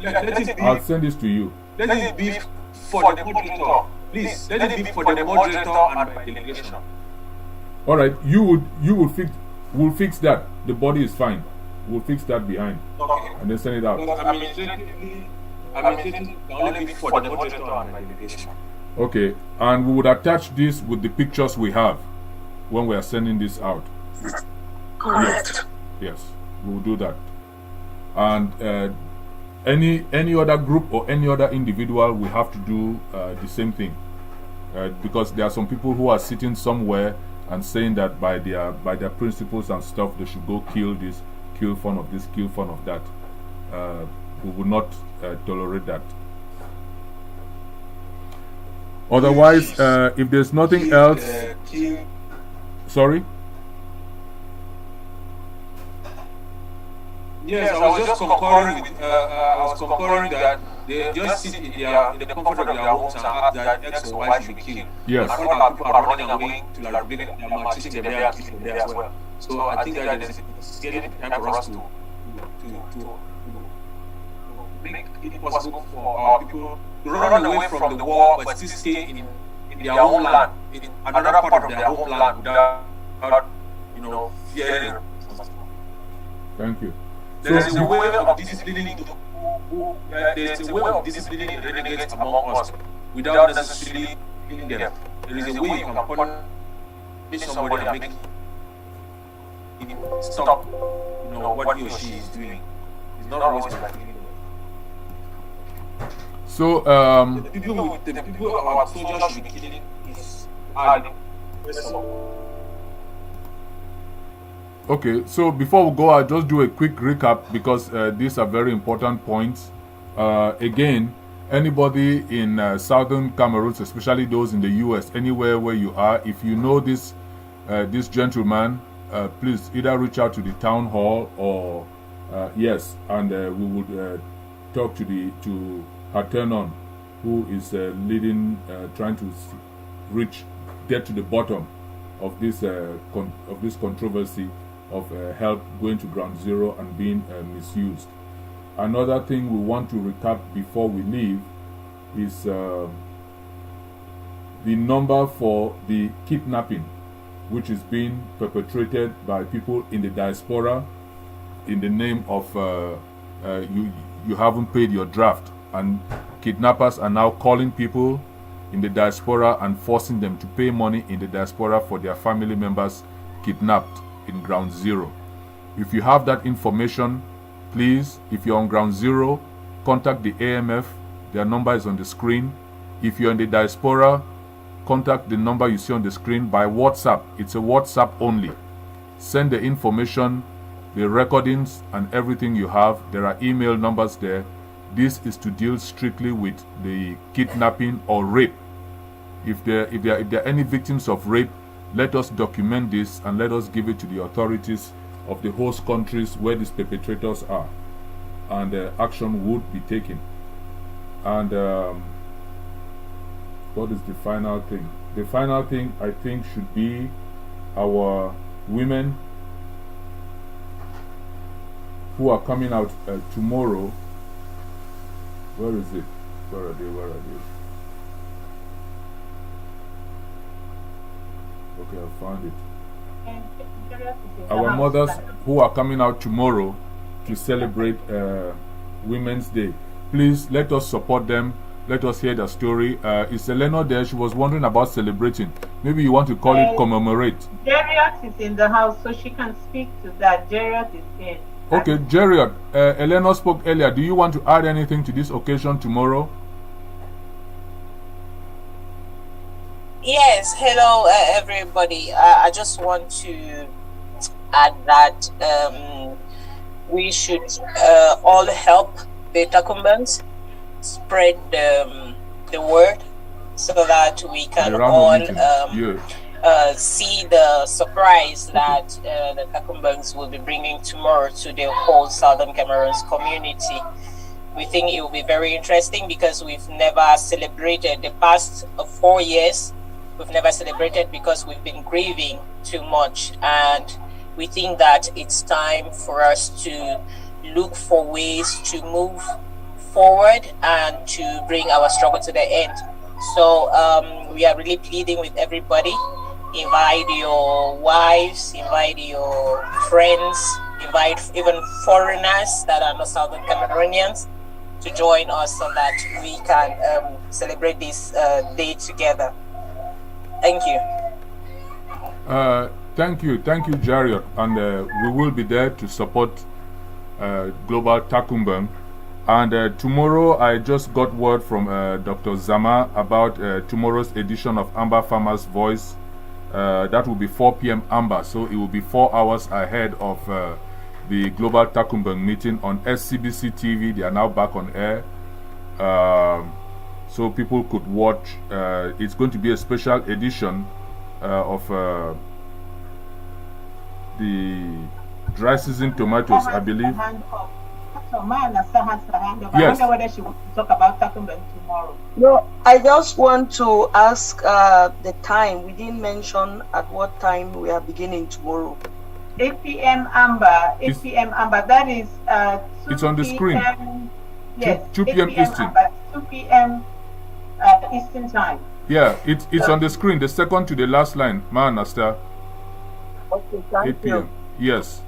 I'll send this to you.
Let it be for the moderator. Please, let it be for the moderator and my delegation.
All right, we'll fix that. The body is fine. We'll fix that behind, and then send it out.
Administratively, can only be for the moderator and my delegation.
Okay, and we would attach this with the pictures we have when we are sending this out.
Correct.
Yes, we will do that. And any other group or any other individual, we have to do the same thing, because there are some people who are sitting somewhere and saying that by their principles and stuff, they should go kill this, kill fun of this, kill fun of that. We will not tolerate that. Otherwise, if there's nothing else, sorry.
Yes, I was just concurring with. I was concurring that they just sit in the comfort of their homes and ask that X or Y should be killed.
Yes.
But all our people are running away to like bring them and chasing them there and killing them there as well. So I think that it's getting time for us to make it possible for our people to run away from the war but still stay in their own land, in another part of their own land without fearing.
Thank you.
There's a way of disciplining there's a way of disciplining renegades among us without necessarily killing them. There is a way you can punish somebody and make him stop what he or she is doing. It's not always like killing them.
So
the people our soldiers should be killing are the
okay, so before we go, I'll just do a quick recap because these are very important points. Again, anybody in southern Cameroons, especially those in the US, anywhere where you are, if you know this gentleman, please either reach out to the town hall or yes, and we would talk to Hatenon, who is leading, trying to get to the bottom of this controversy of help going to ground zero and being misused. Another thing we want to recap before we leave is the number for the kidnapping which is being perpetrated by people in the diaspora in the name of you haven't paid your draft, and kidnappers are now calling people in the diaspora and forcing them to pay money in the diaspora for their family members kidnapped in ground zero. If you have that information, please, if you're on ground zero, contact the AMF. Their number is on the screen. If you're in the diaspora, contact the number you see on the screen by WhatsApp. It's a WhatsApp only. Send the information, the recordings, and everything you have. There are email numbers there. This is to deal strictly with the kidnapping or rape. If there are any victims of rape, let us document this and let us give it to the authorities of the host countries where these perpetrators are, and action would be taken. And what is the final thing? The final thing I think should be our women who are coming out tomorrow. Where is it? Where are they? Okay, I found it. Our mothers who are coming out tomorrow to celebrate Women's Day. Please let us support them. Let us hear their story. Is Elena there? She was wondering about celebrating. Maybe you want to call it commemorate.
Jerriot is in the house, so she can speak to that. Jerriot is here.
Okay, Jerriot. Elena spoke earlier. Do you want to add anything to this occasion tomorrow?
Yes, hello everybody. I just want to add that we should all help the Takumbans spread the word so that we can all see the surprise that the Takumbans will be bringing tomorrow to the whole Southern Cameroons community. We think it will be very interesting because we've never celebrated the past 4 years. We've never celebrated because we've been grieving too much, and we think that it's time for us to look for ways to move forward and to bring our struggle to the end. So we are really pleading with everybody. Invite your wives, invite your friends, invite even foreigners that are not Southern Cameroonians to join us so that we can celebrate this day together. Thank you.
Thank you, Jariot, and we will be there to support Global Takumbang. And tomorrow, I just got word from Dr. Zama about tomorrow's edition of Amber Farmer's Voice. That will be 4 p.m. Amber, so it will be 4 hours ahead of the Global Takumbang meeting on SCBC TV. They are now back on air. So people could watch. It's going to be a special edition of the dry season tomatoes, I believe.
So Manasa has her hand up.
Yes.
I wonder whether she wants to talk about Takumba tomorrow.
No, I just want to ask the time. We didn't mention at what time we are beginning tomorrow.
8 p.m. Amber. 8 p.m. Amber. That is 2
it's on the screen.
Yes.
2 p.m. Eastern.
Amber, 2 p.m. Eastern time.
Yeah, it's on the screen. The second to the last line, Maanasta.
Okay, thank
8 p.m.
you.
Yes.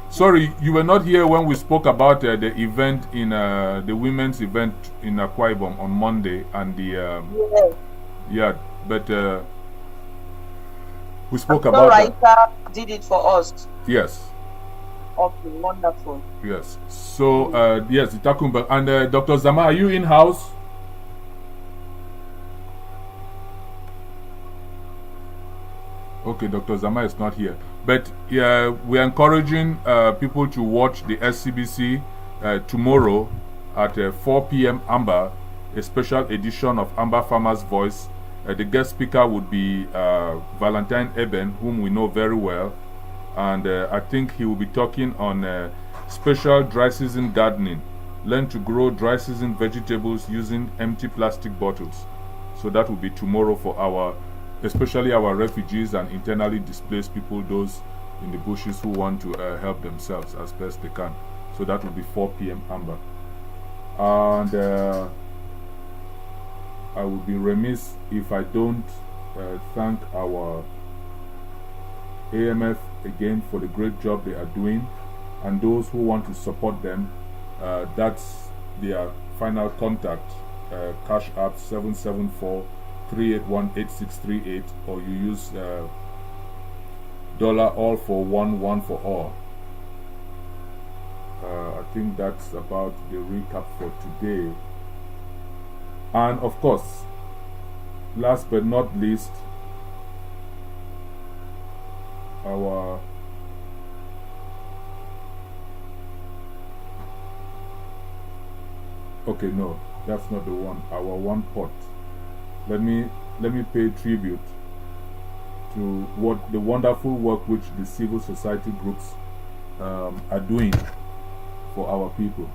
Sorry, you were not here when we spoke about the event in the women's event in Akwa Ibom on Monday and the
Yes.
yeah, but we spoke
The
about that.
writer did it for us.
Yes.
Okay, wonderful.
Yes. So yes, the Takumba and Dr. Zama, are you in house? Okay, Dr. Zama is not here. But yeah, we're encouraging people to watch the SCBC tomorrow at 4 p.m. Amber, a special edition of Amber Farmer's Voice. The guest speaker would be Valentine Eben, whom we know very well. And I think he will be talking on special dry season gardening. Learn to grow dry season vegetables using empty plastic bottles. So that will be tomorrow for especially our refugees and internally displaced people, those in the bushes who want to help themselves as best they can. So that will be 4 p.m. Amber. And I would be remiss if I don't thank our AMF again for the great job they are doing, and those who want to support them, that's their final contact, Cash App 774-381-8638, or you use dollar all for one for all. I think that's about the recap for today. And of course, last but not least, our okay, no, that's not the one. Our one pot. Let me pay tribute to what the wonderful work which the civil society groups are doing for our people.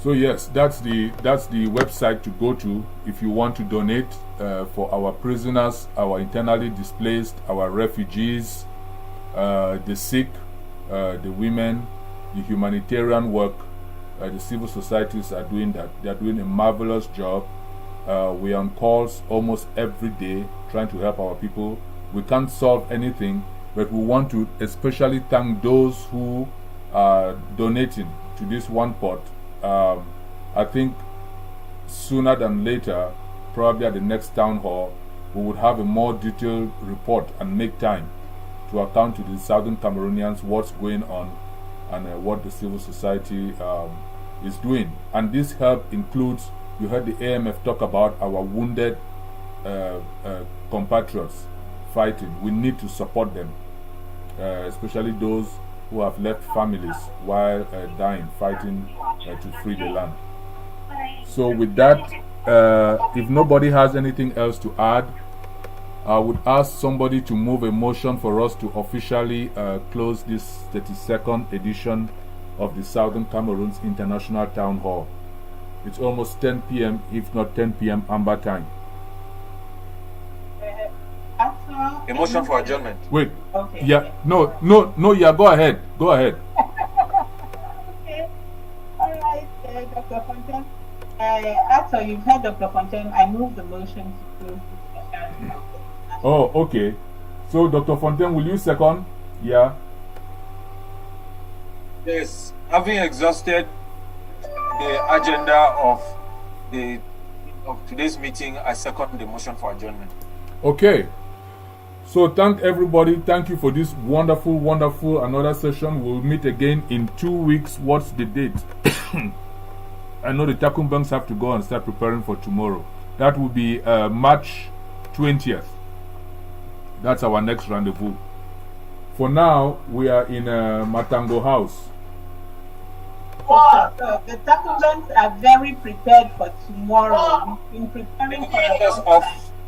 So yes, that's the website to go to if you want to donate for our prisoners, our internally displaced, our refugees, the sick, the women, the humanitarian work. The civil societies are doing that. They are doing a marvelous job. We are on calls almost every day trying to help our people. We can't solve anything, but we want to especially thank those who are donating to this one pot. I think sooner than later, probably at the next town hall, we would have a more detailed report and make time to account to the Southern Cameroonians what's going on and what the civil society is doing. And this help includes, you heard the AMF talk about our wounded compatriots fighting. We need to support them, especially those who have left families while dying, fighting to free the land. So with that, if nobody has anything else to add, I would ask somebody to move a motion for us to officially close this 32nd edition of the Southern Cameroons International Town Hall. It's almost 10 p.m., if not 10 p.m. Amber time.
A motion for adjournment.
Wait.
Okay.
Yeah. No. Yeah. Go ahead.
Okay. All right, Dr. Fontaine. After you've heard Dr. Fontaine, I move the motion to close this session.
Oh, okay. So, Dr. Fontaine, will you second? Yeah.
Yes. Having exhausted the agenda of today's meeting, I second the motion for adjournment.
Okay. So thank everybody. Thank you for this wonderful another session. We'll meet again in 2 weeks. What's the date? I know the Takumbangs have to go and start preparing for tomorrow. That will be March 20th. That's our next rendezvous. For now, we are in Matango House.
So the Takumbans are very prepared for tomorrow. We've been preparing for a long time.